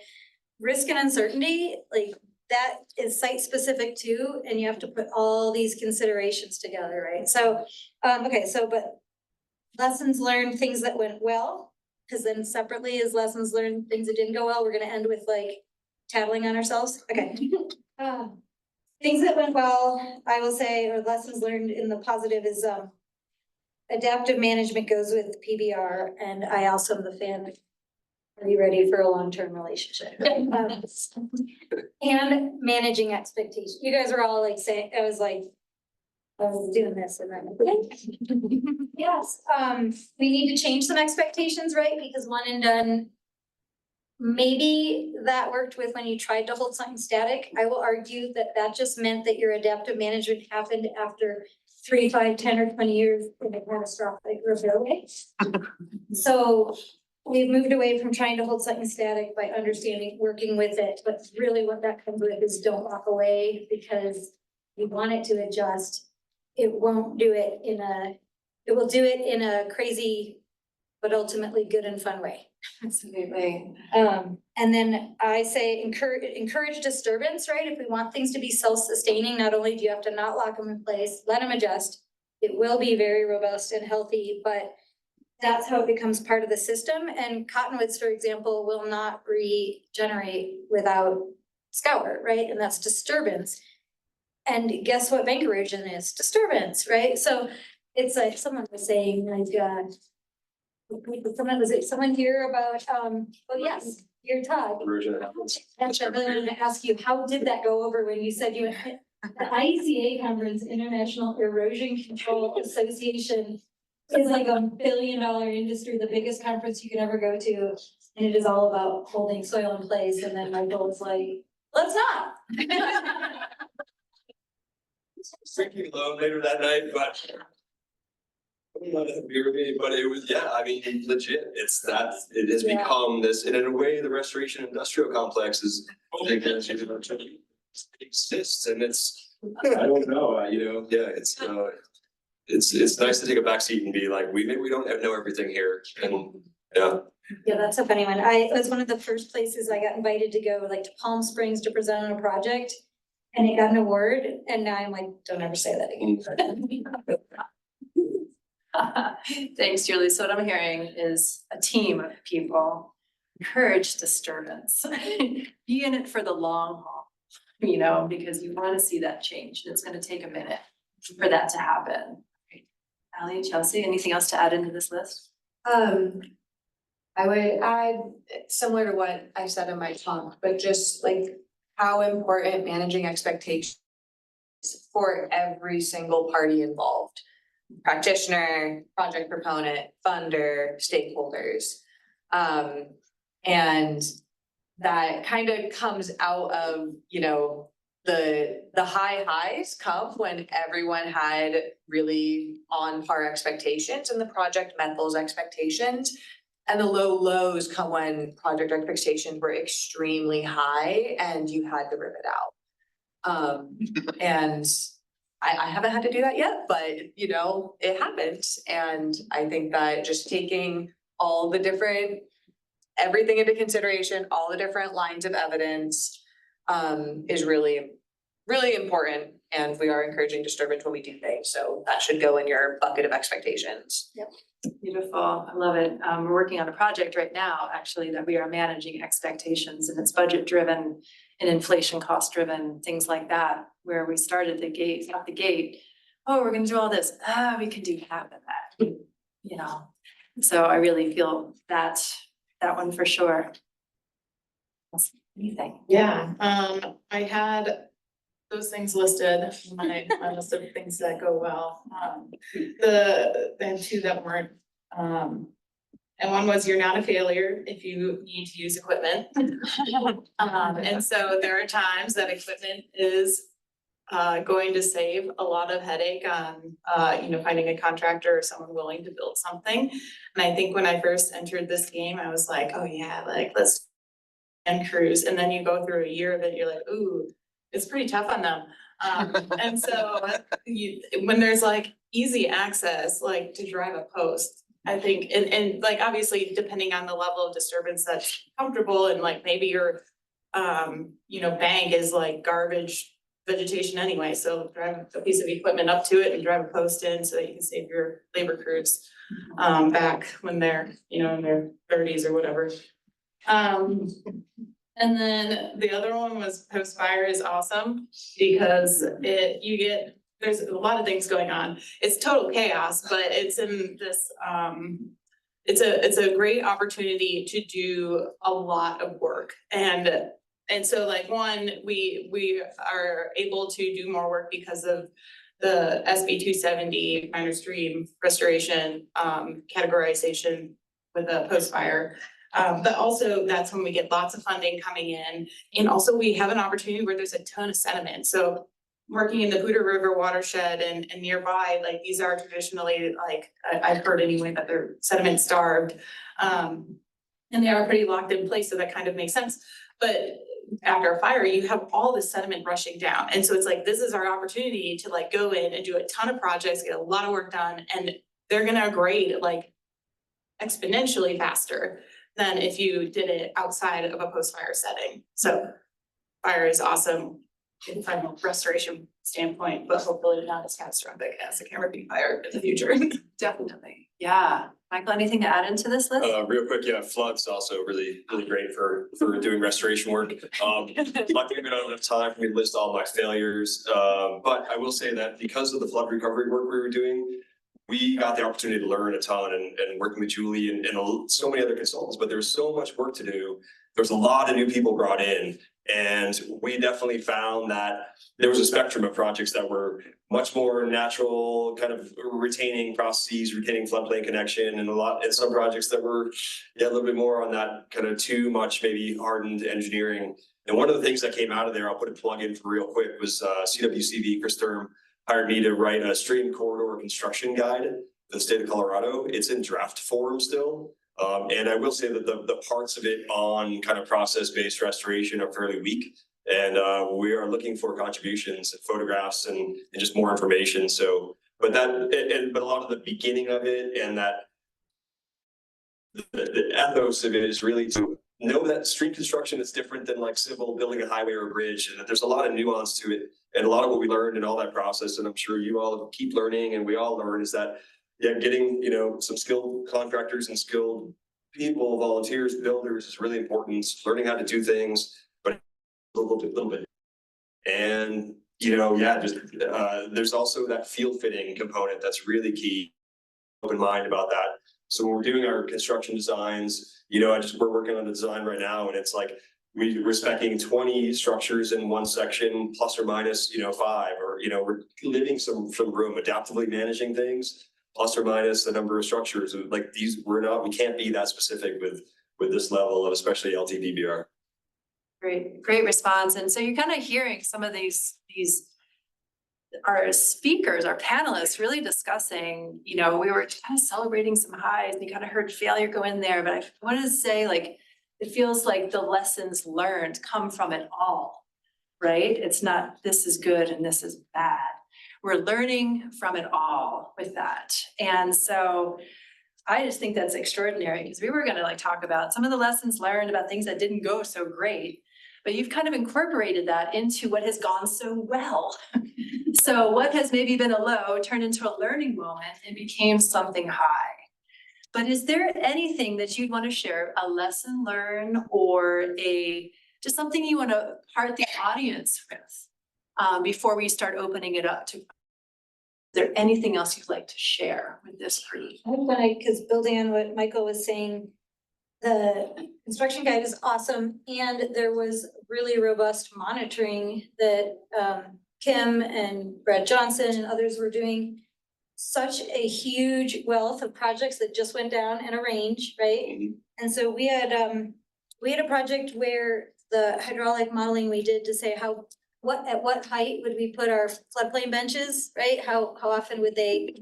risk and uncertainty, like that is site specific too, and you have to put all these considerations together, right? So, okay, so but lessons learned, things that went well, because then separately is lessons learned, things that didn't go well. We're gonna end with like tattling on ourselves. Okay. Things that went well, I will say, or lessons learned in the positive is adaptive management goes with PBR, and I also am the fan of, are you ready for a long-term relationship? And managing expectations. You guys were all like saying, I was doing this and then. Yes, we need to change some expectations, right? Because one and done, maybe that worked with when you tried to hold something static. I will argue that that just meant that your adaptive management happened after 3, 5, 10, or 20 years in a catastrophic railway. So we've moved away from trying to hold something static by understanding, working with it, but really what that comes with is don't walk away because you want it to adjust. It won't do it it will do it in a crazy, but ultimately good and fun way. Absolutely. And then I say encourage disturbance, right? If we want things to be self-sustaining, not only do you have to not lock them in place, let them adjust. It will be very robust and healthy, but that's how it becomes part of the system. And cottonwoods, for example, will not regenerate without scour, right? And that's disturbance. And guess what bank erosion is? Disturbance, right? So it's like someone was saying, like, someone here about, oh yes, your Todd. That's what I wanted to ask you, how did that go over when you said you went, the IECA conference, International Erosion Control Association, is like $1 billion industry, the biggest conference you could ever go to. And it is all about holding soil in place. And then Michael was like, let's not. Drinking low later that night, but. But it was, yeah, I mean, legit, it's that, it has become this, and in a way, the restoration industrial complex is. It exists, and it's, I don't know, you know, yeah, it's nice to take a back seat and be like, maybe we don't know everything here, and, yeah. Yeah, that's a funny one. It was one of the first places I got invited to go, like to Palm Springs to present on a project. And it got an award, and now I'm like, don't ever say that again. Thanks, Julie. So what I'm hearing is a team of people, encourage disturbance, be in it for the long haul, you know, because you want to see that change. It's going to take a minute for that to happen. Alli, Chelsey, anything else to add into this list? I would add, similar to what I said in my talk, but just like how important managing expectations for every single party involved. Practitioner, project proponent, funder, stakeholders. And that kind of comes out of, you know, the high highs come when everyone had really on par expectations and the project met those expectations. And the low lows come when project expectations were extremely high and you had to rip it out. And I haven't had to do that yet, but you know, it happened. And I think that just taking all the different, everything into consideration, all the different lines of evidence, is really, really important. And we are encouraging disturbance when we do things. So that should go in your bucket of expectations. Yep. Beautiful. I love it. We're working on a project right now, actually, that we are managing expectations, and it's budget driven and inflation cost driven, things like that, where we started out the gate. Oh, we're going to do all this. We can do half of that, you know? So I really feel that one for sure. What do you think? Yeah, I had those things listed, my list of things that go well. The two that weren't And one was you're not a failure if you need to use equipment. And so there are times that equipment is going to save a lot of headache on, finding a contractor or someone willing to build something. And I think when I first entered this game, I was like, oh yeah, like let's and cruise. And then you go through a year of it, you're like, ooh, it's pretty tough on them. And so when there's like easy access, like to drive a post, I think, and like obviously depending on the level of disturbance that's comfortable and like maybe your, bank is like garbage vegetation anyway, so drive a piece of equipment up to it and drive a post in so that you can save your labor crews back when they're, in their 30s or whatever. And then the other one was post fire is awesome because there's a lot of things going on. It's total chaos, but it's in this, it's a great opportunity to do a lot of work. And so like we are able to do more work because of the SB 270 minor stream restoration, categorization with a post fire. But also that's when we get lots of funding coming in. And also we have an opportunity where there's a ton of sediment. So working in the Buda River watershed and nearby, like these are traditionally, like I've heard anyway, that they're sediment starved. And they are pretty locked in place, so that kind of makes sense. But after a fire, you have all this sediment rushing down. And so it's like, this is our opportunity to like go in and do a ton of projects, get a lot of work done, and they're gonna grade like exponentially faster than if you did it outside of a post-fire setting. So fire is awesome from a restoration standpoint, but hopefully not as catastrophic as a camera being fire in the future. Definitely, yeah. Michael, anything to add into this list? Real quick, yeah, flood's also really great for doing restoration work. Luckily, we don't have enough time for me to list all my failures. But I will say that because of the flood recovery work we were doing, we got the opportunity to learn a ton and working with Julie and so many other consultants, but there's so much work to do. There's a lot of new people brought in, and we definitely found that there was a spectrum of projects that were much more natural, kind of retaining processes, retaining floodplain connection, and some projects that were a little bit more on that kind of too much maybe hardened engineering. And one of the things that came out of there, I'll put a plug in for real quick, was CWCV, Chris Sturm, hired me to write a stream corridor construction guide for the state of Colorado. It's in draft form still. And I will say that the parts of it on kind of process-based restoration are fairly weak. And we are looking for contributions and photographs and just more information. So, but a lot of the beginning of it and that the ethos of it is really to know that street construction is different than like civil building a highway or a bridge, and that there's a lot of nuance to it. And a lot of what we learned in all that process, and I'm sure you all keep learning and we all learn, is that getting some skilled contractors and skilled people, volunteers, builders is really important. Learning how to do things, but a little bit. And there's also that field fitting component that's really key. Open mind about that. So when we're doing our construction designs, we're working on a design right now, and it's like we're speccing 20 structures in one section, plus or minus 5, or we're leaving some room, adaptively managing things, plus or minus the number of structures. Like we can't be that specific with this level of especially LTDBR. Great response. And so you're kind of hearing some of these our speakers, our panelists really discussing, we were kind of celebrating some highs and you kind of heard failure go in there, but I wanted to say, like, it feels like the lessons learned come from it all, right? It's not this is good and this is bad. We're learning from it all with that. And so I just think that's extraordinary, because we were going to talk about some of the lessons learned about things that didn't go so great, but you've kind of incorporated that into what has gone so well. So what has maybe been a low turned into a learning moment and became something high. But is there anything that you'd want to share, a lesson learned or just something you want to part the audience with before we start opening it up to? Is there anything else you'd like to share with this group? Because building on what Michael was saying, the construction guide is awesome, and there was really robust monitoring that Kim and Brad Johnson and others were doing. such a huge wealth of projects that just went down in a range, right? And so we had a project where the hydraulic modeling we did to say at what height would we put our floodplain benches, right? How often would they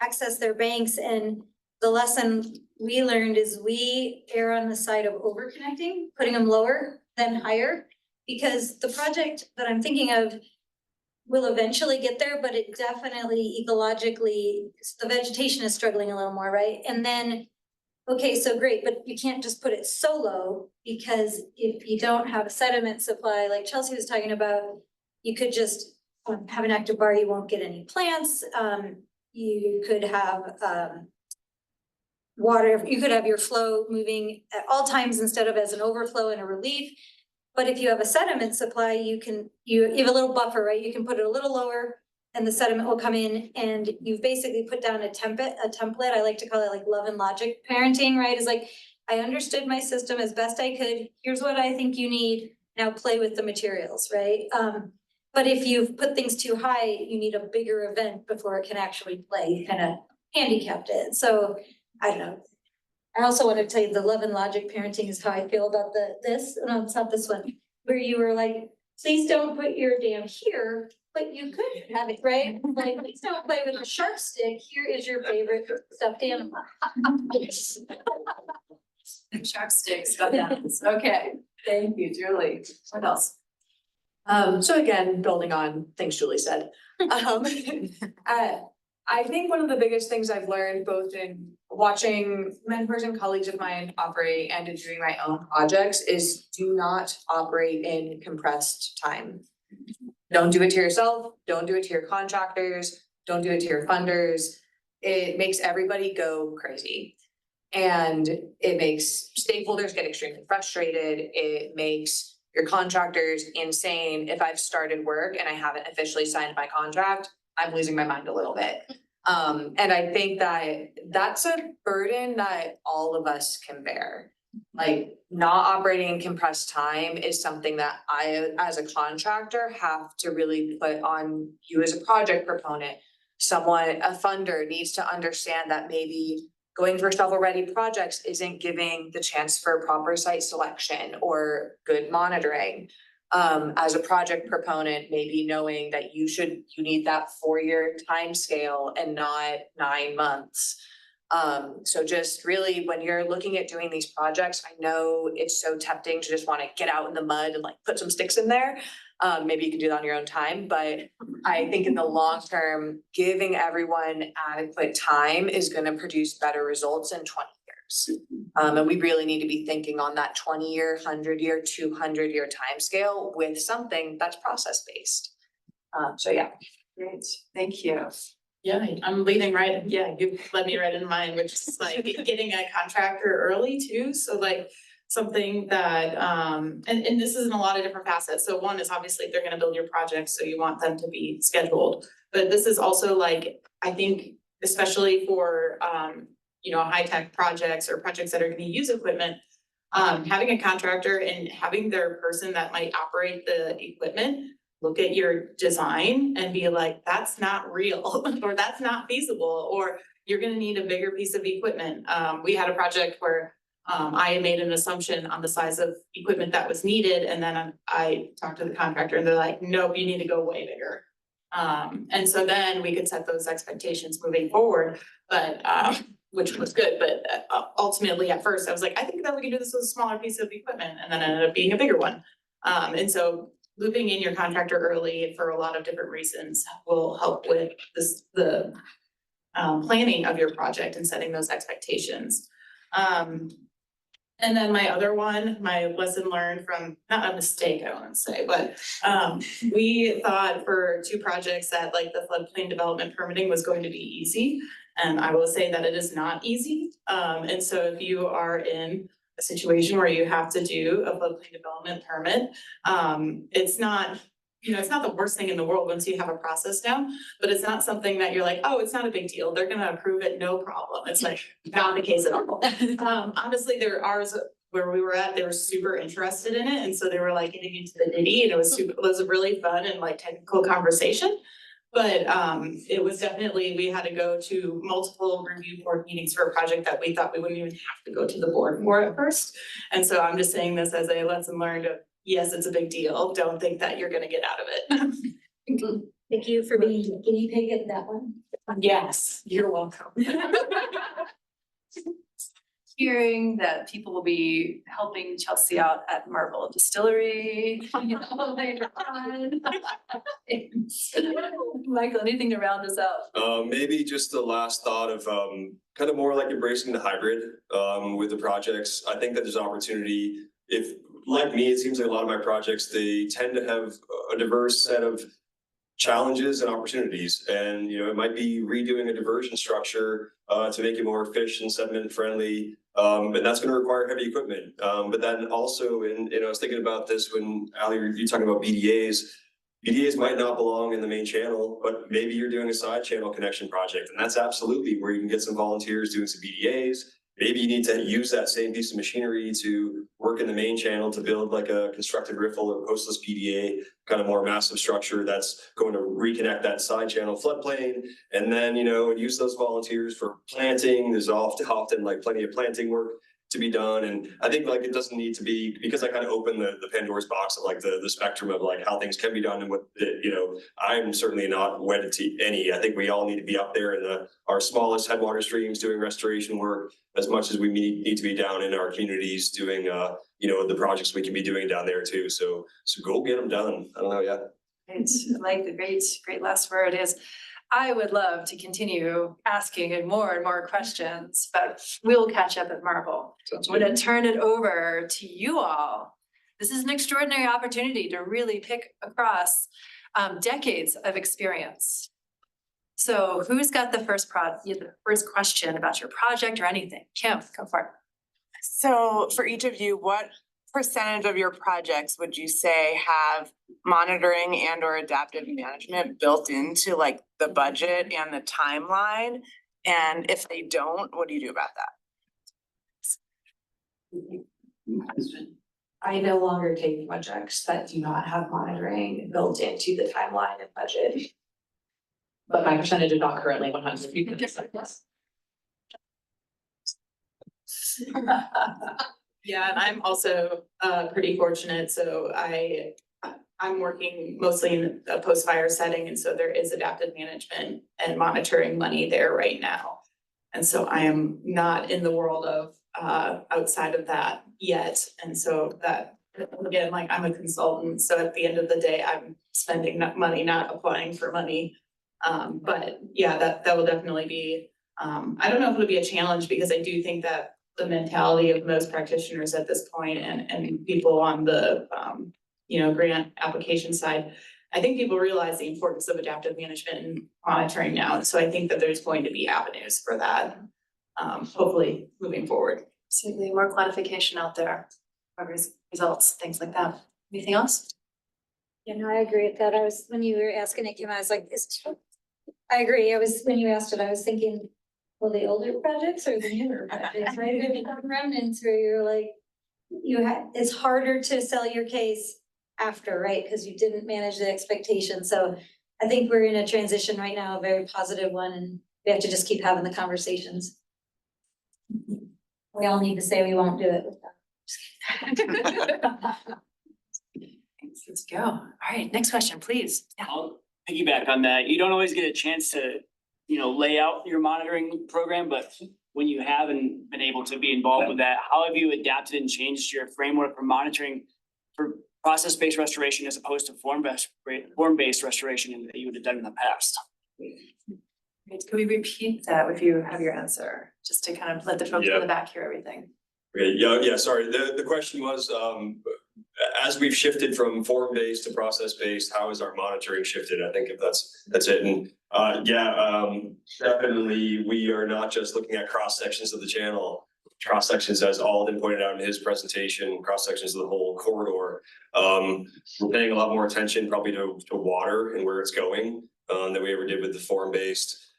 access their banks? And the lesson we learned is we err on the side of over-connecting, putting them lower than higher, because the project that I'm thinking of will eventually get there, but it definitely ecologically, the vegetation is struggling a little more, right? And then, okay, so great, but you can't just put it so low, because if you don't have a sediment supply, like Chelsey was talking about, you could just have an active bar, you won't get any plants. You could have water, you could have your flow moving at all times instead of as an overflow and a relief. But if you have a sediment supply, you have a little buffer, right? You can put it a little lower and the sediment will come in, and you've basically put down a template. I like to call it like love and logic parenting, right? It's like, I understood my system as best I could. Here's what I think you need. Now play with the materials, right? But if you've put things too high, you need a bigger event before it can actually play. You kind of handicapped it. So I don't know. I also want to tell you the love and logic parenting is how I feel about this. No, it's not this one, where you were like, please don't put your dam here, but you could have it, right? Like, please don't play with a sharp stick. Here is your favorite stuffed animal. Sharp sticks, stuffed animals. Okay, thank you, Julie. What else? So again, building on things Julie said. I think one of the biggest things I've learned both in watching mentors and colleagues of mine operate and in doing my own projects is do not operate in compressed time. Don't do it to yourself, don't do it to your contractors, don't do it to your funders. It makes everybody go crazy. And it makes stakeholders get extremely frustrated. It makes your contractors insane. If I've started work and I haven't officially signed my contract, I'm losing my mind a little bit. And I think that that's a burden that all of us can bear. Like, not operating in compressed time is something that I, as a contractor, have to really put on you as a project proponent. A funder needs to understand that maybe going for shovel-ready projects isn't giving the chance for proper site selection or good monitoring. As a project proponent, maybe knowing that you need that 4-year time scale and not 9 months. So just really, when you're looking at doing these projects, I know it's so tempting to just want to get out in the mud and like put some sticks in there. Maybe you can do that on your own time, but I think in the long term, giving everyone adequate time is going to produce better results in 20 years. And we really need to be thinking on that 20-year, 100-year, 200-year timescale with something that's process-based. So yeah. Great, thank you. Yeah, I'm leading right, yeah, you led me right in mine, which is like getting a contractor early too, so like something that, and this is in a lot of different facets. So one is obviously they're gonna build your project, so you want them to be scheduled. But this is also like, I think, especially for, high-tech projects or projects that are gonna use equipment, having a contractor and having their person that might operate the equipment look at your design and be like, that's not real, or that's not feasible, or you're gonna need a bigger piece of equipment. We had a project where I made an assumption on the size of equipment that was needed, and then I talked to the contractor and they're like, nope, you need to go way bigger. And so then we could set those expectations moving forward, but which was good, but ultimately at first I was like, I think that we can do this with a smaller piece of equipment, and then it ended up being a bigger one. And so looping in your contractor early for a lot of different reasons will help with the planning of your project and setting those expectations. And then my other one, my lesson learned from, not a mistake, I want to say, but we thought for 2 projects that like the floodplain development permitting was going to be easy. And I will say that it is not easy. And so if you are in a situation where you have to do a floodplain development permit, it's not, it's not the worst thing in the world once you have a process down, but it's not something that you're like, oh, it's not a big deal, they're gonna approve it, no problem. It's like not the case at all. Honestly, ours where we were at, they were super interested in it, and so they were like getting into the nitty, and it was a really fun and like technical conversation. But it was definitely, we had to go to multiple review board meetings for a project that we thought we wouldn't even have to go to the board for at first. And so I'm just saying this as a lesson learned of, yes, it's a big deal. Don't think that you're gonna get out of it. Thank you for being the guinea pig at that one. Yes, you're welcome. Hearing that people will be helping Chelsey out at Marble Distillery, you know, later on. Michael, anything to round us out? Maybe just the last thought of kind of more like embracing the hybrid with the projects. I think that there's opportunity. If, like me, it seems like a lot of my projects, they tend to have a diverse set of challenges and opportunities. And, you know, it might be redoing a diversion structure to make it more fish and sediment friendly. And that's going to require heavy equipment. But then also, and I was thinking about this when Alli, you're talking about BDAs. BDAs might not belong in the main channel, but maybe you're doing a side channel connection project. And that's absolutely where you can get some volunteers doing some BDAs. Maybe you need to use that same piece of machinery to work in the main channel to build like a constructed riffle or postless PDA, kind of more massive structure that's going to reconnect that side channel floodplain. And then, you know, use those volunteers for planting. There's often like plenty of planting work to be done. And I think like it doesn't need to be, because I kind of opened the Pandora's box of like the spectrum of like how things can be done and what, you know, I'm certainly not wedded to any. I think we all need to be up there in our smallest headwater streams doing restoration work as much as we need to be down in our communities doing, you know, the projects we can be doing down there too. So go get them done. I don't know yet. Great, I like the great last word is, I would love to continue asking and more questions, but we'll catch up at Marble. I'm gonna turn it over to you all. This is an extraordinary opportunity to really pick across decades of experience. So who's got the first question about your project or anything? Kim, go for it. So for each of you, what percentage of your projects would you say have monitoring and or adaptive management built into like the budget and the timeline? And if they don't, what do you do about that? I no longer take projects that do not have monitoring built into the timeline and budget. But my percentage is not currently 100%. Yeah, and I'm also pretty fortunate, so I'm working mostly in a post-fire setting, and so there is adaptive management and monitoring money there right now. And so I am not in the world of outside of that yet, and so that, again, like I'm a consultant, so at the end of the day, I'm spending money, not applying for money. But yeah, that will definitely be, I don't know if it'll be a challenge, because I do think that the mentality of most practitioners at this point and people on the, you know, grant application side, I think people realize the importance of adaptive management and monitoring now. And so I think that there's going to be avenues for that, hopefully moving forward. Certainly more quantification out there, results, things like that. Anything else? You know, I agree with that. When you were asking it, Kim, I was like, I agree. When you asked it, I was thinking, well, the older projects or the newer projects, right? There's some remnants where you're like, it's harder to sell your case after, right? Because you didn't manage the expectation. So I think we're in a transition right now, a very positive one, and we have to just keep having the conversations. We all need to say we won't do it. Let's go. All right, next question, please. Yeah. I'll piggyback on that. You don't always get a chance to, you know, lay out your monitoring program, but when you have and been able to be involved with that, how have you adapted and changed your framework for monitoring for process-based restoration as opposed to form-based restoration that you would have done in the past? Can we repeat that if you have your answer, just to kind of let the folks in the back hear everything? Okay, yeah, sorry. The question was, as we've shifted from form-based to process-based, how has our monitoring shifted? I think if that's it. And definitely we are not just looking at cross sections of the channel. Cross sections, as Alden pointed out in his presentation, cross sections of the whole corridor. We're paying a lot more attention probably to water and where it's going than we ever did with the form-based.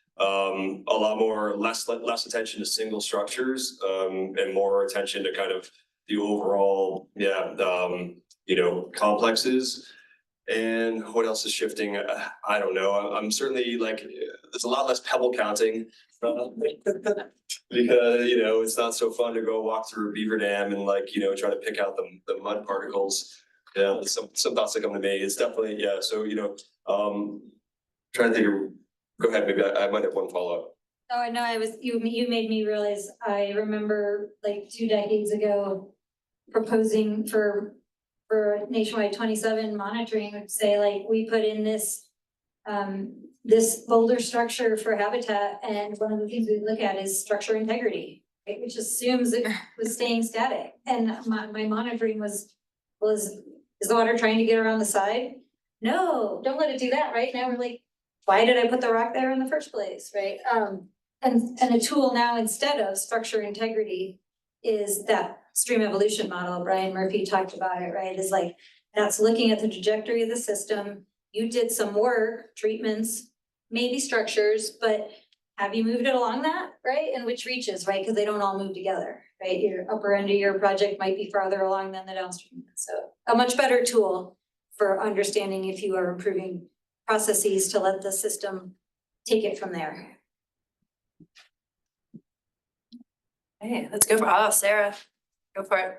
Less attention to single structures and more attention to kind of the overall, complexes. And what else is shifting? I don't know. I'm certainly like, there's a lot less pebble counting. Because, you know, it's not so fun to go walk through a beaver dam and like, you know, try to pick out the mud particles. Yeah, some thoughts that come to me. It's definitely, yeah, so, you know, trying to think of, go ahead, maybe I might have one follow-up. Oh, I know, you made me realize, I remember like 2 decades ago proposing for nationwide 27 monitoring, would say like, we put in this boulder structure for habitat, and one of the things we look at is structure integrity, right? Which assumes it was staying static, and my monitoring was, is the water trying to get around the side? No, don't let it do that, right? Now we're like, why did I put the rock there in the first place, right? And a tool now instead of structure integrity is that stream evolution model. Brian Murphy talked about it, right? Is like, that's looking at the trajectory of the system. You did some work, treatments, maybe structures, but have you moved it along that, right? And which reaches, right? Because they don't all move together, right? Your upper end of your project might be farther along than the downstream. So a much better tool for understanding if you are improving processes to let the system take it from there. Hey, let's go for Sarah. Go for it.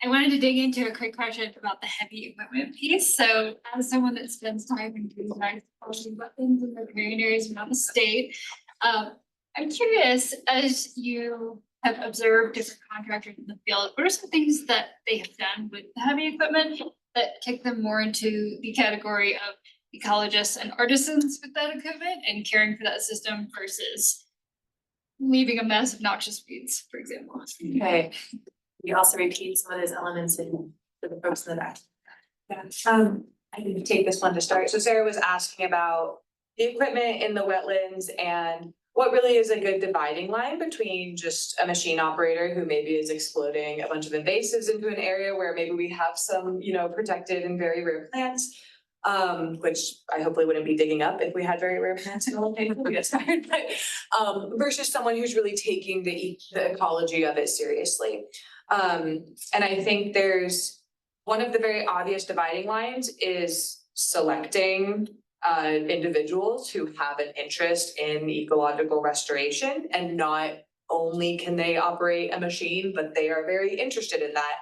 I wanted to dig into a quick question about the heavy equipment piece. So as someone that spends time in quality weapons and riparian areas around the state, I'm curious, as you have observed different contractors in the field, what are some things that they have done with the heavy equipment that take them more into the category of ecologists and artisans with that equipment and caring for that system versus leaving a mess of noxious weeds, for example? Okay, you also repeat some of those elements in for the folks in the back. Yeah, I can take this one to start. So Sarah was asking about the equipment in the wetlands and what really is a good dividing line between just a machine operator who maybe is exploding a bunch of invasives into an area where maybe we have some, you know, protected and very rare plants. Which I hopefully wouldn't be digging up if we had very rare plants in all places we get started, but versus someone who's really taking the ecology of it seriously. And I think there's one of the very obvious dividing lines is selecting individuals who have an interest in ecological restoration, and not only can they operate a machine, but they are very interested in that.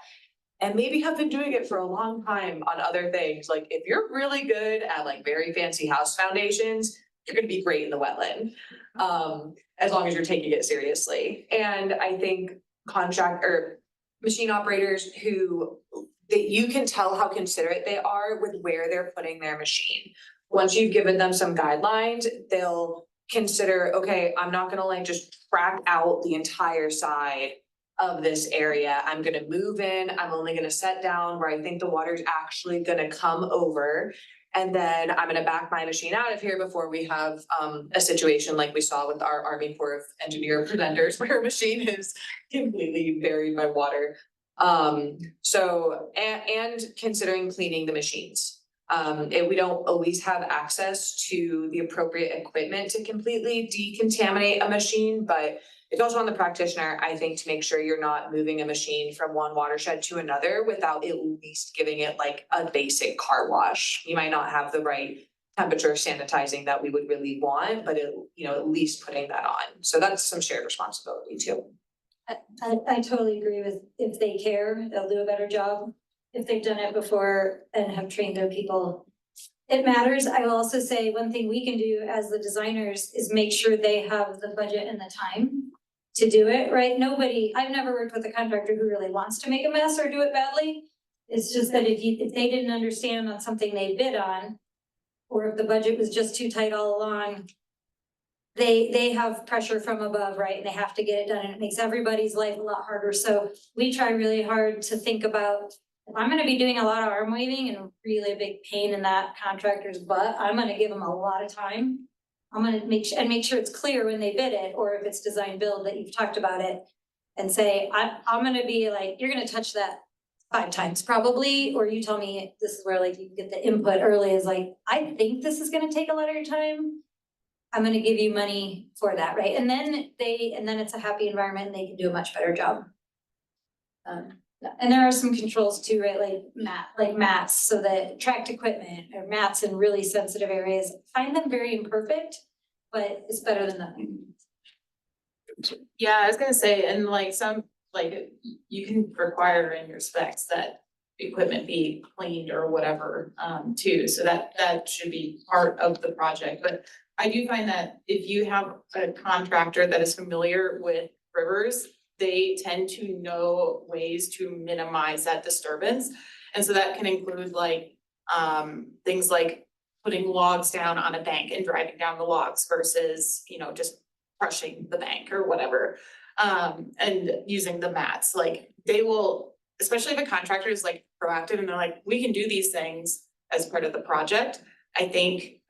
And maybe have been doing it for a long time on other things. Like if you're really good at like very fancy house foundations, you're gonna be great in the wetland. As long as you're taking it seriously. And I think machine operators who, that you can tell how considerate they are with where they're putting their machine. Once you've given them some guidelines, they'll consider, okay, I'm not gonna like just track out the entire side of this area. I'm gonna move in, I'm only gonna set down where I think the water's actually gonna come over. And then I'm gonna back my machine out of here before we have a situation like we saw with our Army Corps of Engineer presenters where a machine is completely buried by water. So, and considering cleaning the machines. And we don't always have access to the appropriate equipment to completely decontaminate a machine, but it's also on the practitioner, I think, to make sure you're not moving a machine from one watershed to another without at least giving it like a basic car wash. You might not have the right temperature sanitizing that we would really want, but at least putting that on. So that's some shared responsibility too. I totally agree with, if they care, they'll do a better job. If they've done it before and have trained their people, it matters. I will also say one thing we can do as the designers is make sure they have the budget and the time to do it, right? I've never worked with a contractor who really wants to make a mess or do it badly. It's just that if they didn't understand on something they bid on, or if the budget was just too tight all along, they have pressure from above, right? And they have to get it done, and it makes everybody's life a lot harder. So we try really hard to think about, if I'm gonna be doing a lot of arm waving and really a big pain in that contractor's butt, I'm gonna give them a lot of time. I'm gonna make sure it's clear when they bid it, or if it's design build that you've talked about it, and say, I'm gonna be like, you're gonna touch that 5 times probably, or you tell me this is where like you get the input early, is like, I think this is gonna take a lot of your time. I'm gonna give you money for that, right? And then it's a happy environment and they can do a much better job. And there are some controls too, right, like mats, so that tracked equipment or mats in really sensitive areas, find them very imperfect, but it's better than nothing. Yeah, I was gonna say, and like some, like, you can require in your specs that equipment be cleaned or whatever, too, so that should be part of the project, but I do find that if you have a contractor that is familiar with rivers, they tend to know ways to minimize that disturbance. And so that can include like, things like putting logs down on a bank and driving down the logs versus, just crushing the bank or whatever. And using the mats, like they will, especially if a contractor is like proactive and they're like, we can do these things as part of the project. I think,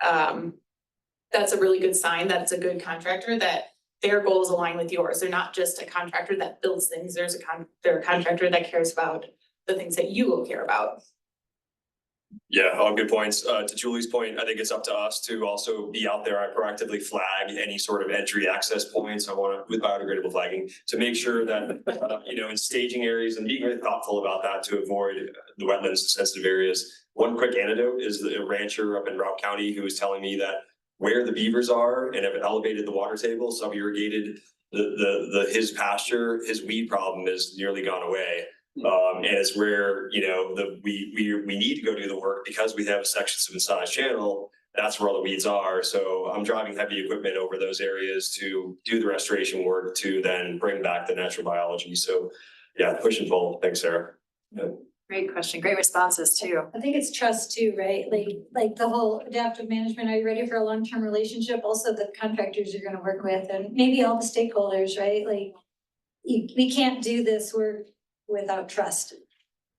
that's a really good sign that it's a good contractor, that their goals align with yours. They're not just a contractor that builds things. They're a contractor that cares about the things that you will care about. Yeah, all good points. To Julie's point, I think it's up to us to also be out there and proactively flag any sort of entry access points. With biodegradable flagging, to make sure that, in staging areas and being very thoughtful about that to avoid the wetlands and sensitive areas. One quick anecdote is the rancher up in Route County who was telling me that where the beavers are and have elevated the water table, sub-irrigated his pasture, his weed problem is nearly gone away. And it's where, we need to go do the work because we have sections of incised channel. That's where all the weeds are. So I'm driving heavy equipment over those areas to do the restoration work to then bring back the natural biology. So yeah, push and pull. Thanks, Sarah. Yeah. Great question, great responses too. I think it's trust too, right? Like the whole adaptive management, are you ready for a long-term relationship? Also the contractors you're gonna work with and maybe all the stakeholders, right? Like we can't do this work without trust,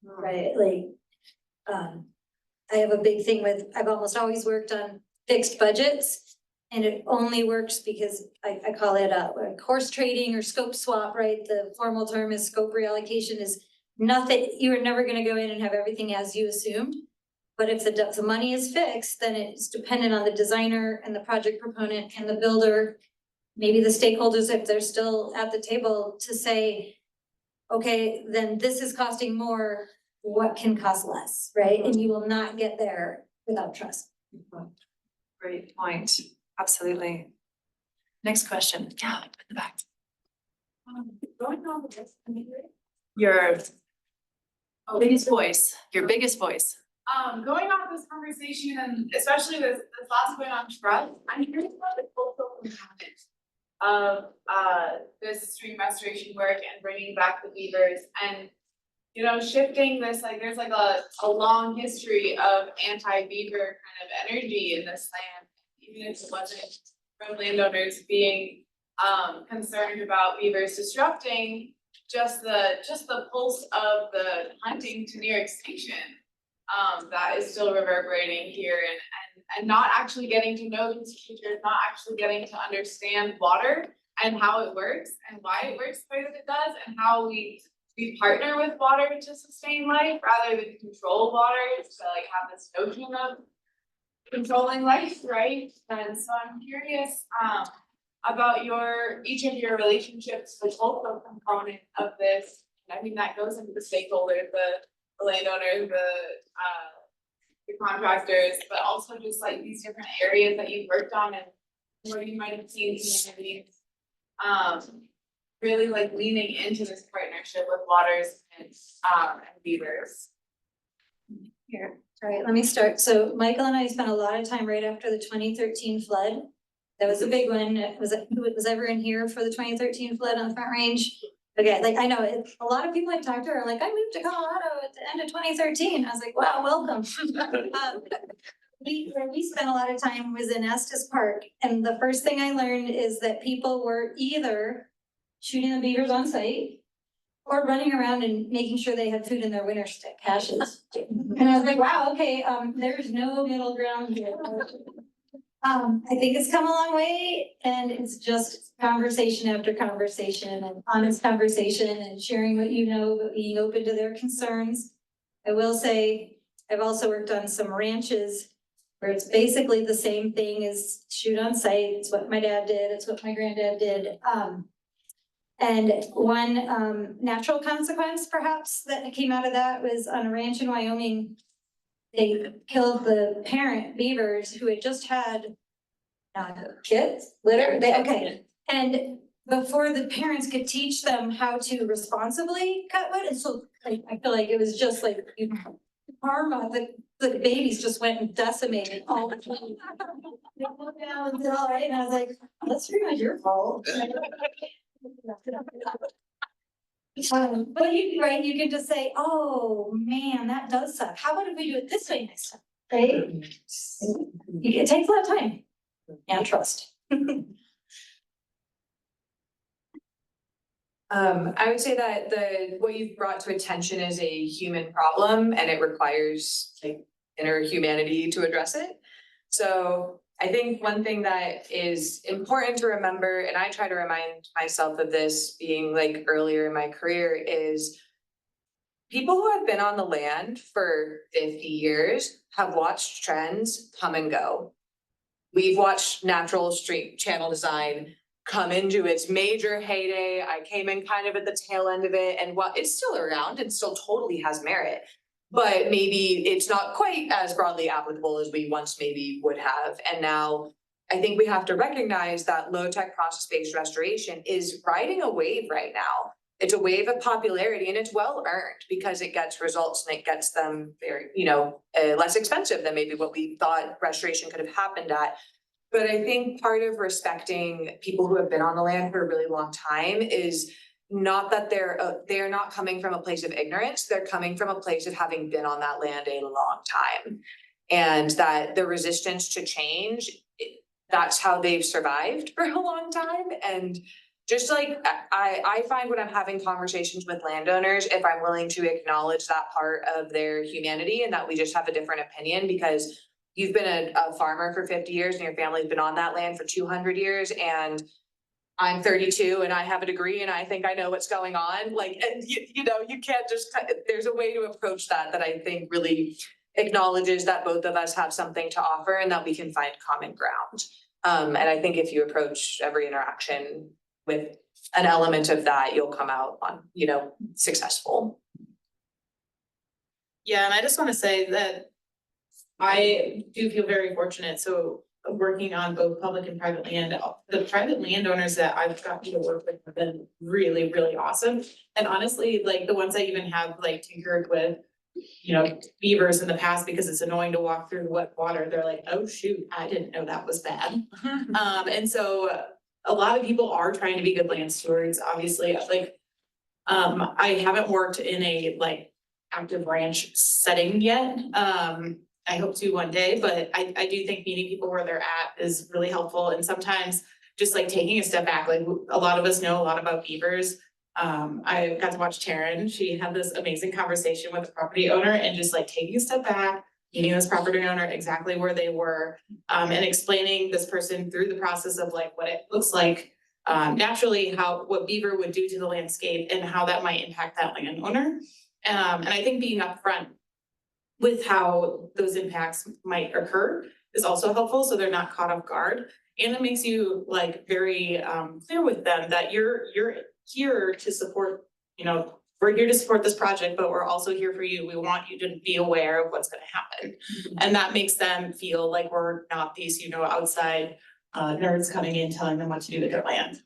right? I have a big thing with, I've almost always worked on fixed budgets. And it only works because I call it a course trading or scope swap, right? The formal term is scope reallocation is nothing, you are never gonna go in and have everything as you assumed. But if the money is fixed, then it's dependent on the designer and the project proponent and the builder, maybe the stakeholders, if they're still at the table, to say, okay, then this is costing more, what can cost less, right? And you will not get there without trust. Great point, absolutely. Next question, yeah, in the back. Going on with this, Your biggest voice, your biggest voice. Going on with this conversation and especially this last point on trust, I'm curious about the cultural component of this stream restoration work and bringing back the beavers and, shifting this, like there's like a long history of anti-beaver kind of energy in this land, even if it wasn't from landowners being concerned about beavers disrupting just the pulse of the hunting to near extinction. That is still reverberating here and not actually getting to know these creatures, not actually getting to understand water and how it works and why it works the way that it does and how we partner with water to sustain life rather than control water to like have this notion of controlling life, right? And so I'm curious about each of your relationships, the cultural component of this. And I think that goes into the stakeholders, the landowners, the contractors, but also just like these different areas that you've worked on and where you might have seen communities really like leaning into this partnership with waters and beavers. Here, all right, let me start. So Michael and I spent a lot of time right after the 2013 flood. That was a big one. Who was ever in here for the 2013 flood on the Front Range? Okay, like I know a lot of people I talked to are like, I moved to Colorado at the end of 2013. I was like, wow, welcome. Where we spent a lot of time was in Estes Park. And the first thing I learned is that people were either shooting the beavers on site or running around and making sure they had food in their winter caches. And I was like, wow, okay, there's no middle ground here. I think it's come a long way and it's just conversation after conversation and honest conversation and sharing what you know, but being open to their concerns. I will say, I've also worked on some ranches where it's basically the same thing as shoot on site. It's what my dad did. It's what my granddad did. And one natural consequence perhaps that came out of that was on a ranch in Wyoming. They killed the parent beavers who had just had kids, litter, okay. And before the parents could teach them how to responsibly cut wood, and so like, I feel like it was just like karma, the babies just went and decimated all the time. They looked down and said, all right, and I was like, that's pretty much your fault. But you, right, you can just say, oh, man, that does suck. How about if we do it this way next time, right? It takes a lot of time and trust. I would say that what you've brought to attention is a human problem and it requires like inner humanity to address it. So I think one thing that is important to remember, and I try to remind myself of this being like earlier in my career, is people who have been on the land for 50 years have watched trends come and go. We've watched natural stream channel design come into its major heyday. I came in kind of at the tail end of it, and while it's still around and still totally has merit, but maybe it's not quite as broadly applicable as we once maybe would have. And now I think we have to recognize that low-tech process-based restoration is riding a wave right now. It's a wave of popularity and it's well earned because it gets results and it gets them very, less expensive than maybe what we thought restoration could have happened at. But I think part of respecting people who have been on the land for a really long time is not that they're not coming from a place of ignorance, they're coming from a place of having been on that land a long time. And that the resistance to change, that's how they've survived for a long time. And just like I find when I'm having conversations with landowners, if I'm willing to acknowledge that part of their humanity and that we just have a different opinion because you've been a farmer for 50 years and your family's been on that land for 200 years and I'm 32 and I have a degree and I think I know what's going on. Like, and you can't just, there's a way to approach that I think really acknowledges that both of us have something to offer and that we can find common ground. And I think if you approach every interaction with an element of that, you'll come out on, successful. Yeah, and I just want to say that I do feel very fortunate. So working on both public and private land, the private landowners that I've gotten to work with have been really, really awesome. And honestly, like the ones I even have like tinkered with, beavers in the past because it's annoying to walk through wet water. They're like, oh shoot, I didn't know that was bad. And so a lot of people are trying to be good land stewards, obviously. Like, I haven't worked in a like active ranch setting yet. I hope to one day, but I do think meeting people where they're at is really helpful. And sometimes just like taking a step back, like a lot of us know a lot about beavers. I got to watch Taryn. She had this amazing conversation with the property owner and just like taking a step back, meeting this property owner exactly where they were, and explaining this person through the process of like what it looks like naturally, what beaver would do to the landscape and how that might impact that landowner. And I think being upfront with how those impacts might occur is also helpful, so they're not caught off guard. And it makes you like very clear with them that you're here to support, we're here to support this project, but we're also here for you. We want you to be aware of what's gonna happen. And that makes them feel like we're not these, outside nerds coming in telling them what to do with their land.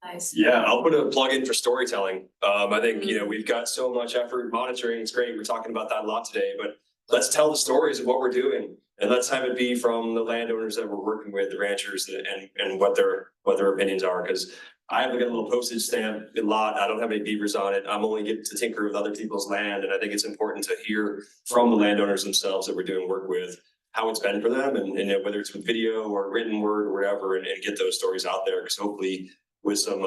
Nice. Yeah, I'll put a plug in for storytelling. I think, we've got so much effort monitoring. It's great. We're talking about that a lot today, but let's tell the stories of what we're doing. And let's have it be from the landowners that we're working with, the ranchers and what their opinions are. Because I have like a little postage stamp a lot. I don't have any beavers on it. I'm only getting to tinker with other people's land. And I think it's important to hear from the landowners themselves that we're doing work with, how it's been for them and whether it's with video or written word or whatever, and get those stories out there. Because hopefully with some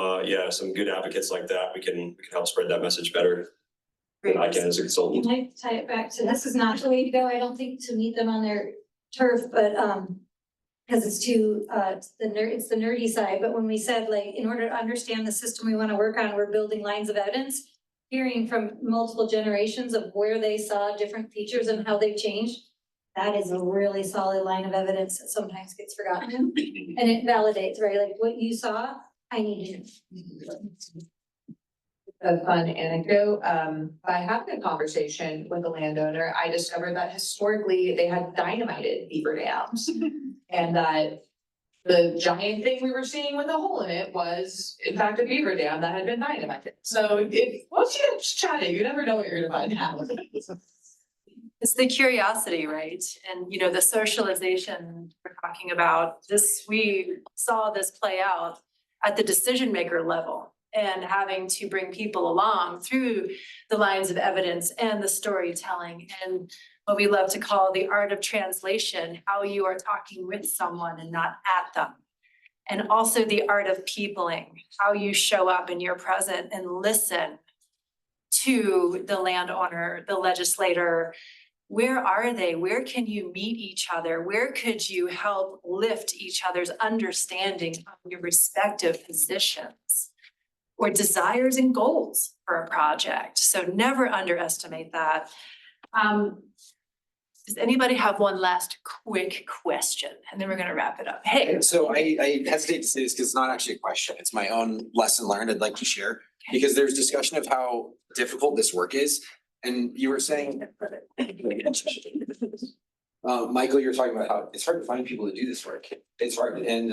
good advocates like that, we can help spread that message better than I can as a consultant. You might tie it back to, this is not the way to go, I don't think, to meet them on their turf, but because it's too it's the nerdy side. But when we said like, in order to understand the system we want to work on, we're building lines of evidence, hearing from multiple generations of where they saw different features and how they've changed. That is a really solid line of evidence that sometimes gets forgotten. And it validates, right? Like what you saw, I need A fun anecdote, by having a conversation with a landowner, I discovered that historically they had dynamited beaver dams. And that the giant thing we were seeing with a hole in it was in fact a beaver dam that had been dynamited. So once you get chatting, you never know what you're gonna find out. It's the curiosity, right? And, you know, the socialization we're talking about, we saw this play out at the decision maker level and having to bring people along through the lines of evidence and the storytelling and what we love to call the art of translation, how you are talking with someone and not at them. And also the art of peopling, how you show up and you're present and listen to the landowner, the legislator. Where are they? Where can you meet each other? Where could you help lift each other's understanding of your respective positions or desires and goals for a project? So never underestimate that. Does anybody have one last quick question? And then we're gonna wrap it up. Hey. So I hesitate to say this because it's not actually a question. It's my own lesson learned I'd like to share. Because there's discussion of how difficult this work is. And you were saying, Michael, you were talking about how it's hard to find people to do this work. It's hard. And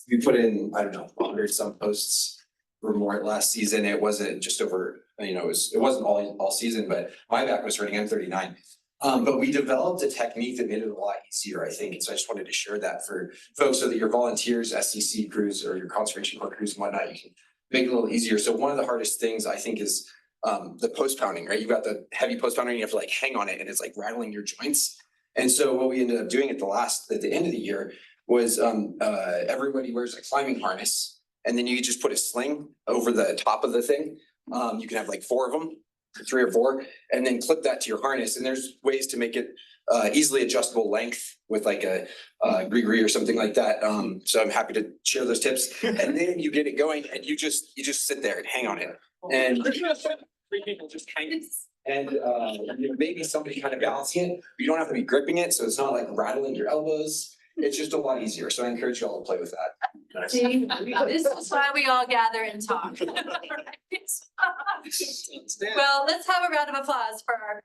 we put in, I don't know, 100 some posts or more last season. It wasn't just over, you know, it wasn't all season, but my back was hurting. I'm 39. But we developed a technique that made it a lot easier, I think. And so I just wanted to share that for folks so that your volunteers, SCC crews, or your conservation corps crews and whatnot, you can make it a little easier. So one of the hardest things I think is the post pounding, right? You've got the heavy post pounding, you have to like hang on it and it's like rattling your joints. And so what we ended up doing at the end of the year was everybody wears a climbing harness and then you just put a sling over the top of the thing. You can have like 4 of them, 3 or 4, and then clip that to your harness. And there's ways to make it easily adjustable length with like a gree or something like that. So I'm happy to share those tips. And then you get it going and you just sit there and hang on it. And 3 people just hang it. And maybe somebody kind of balancing it. You don't have to be gripping it, so it's not like rattling your elbows. It's just a lot easier. So I encourage you all to play with that. See, this is why we all gather and talk. Well, let's have a round of applause for our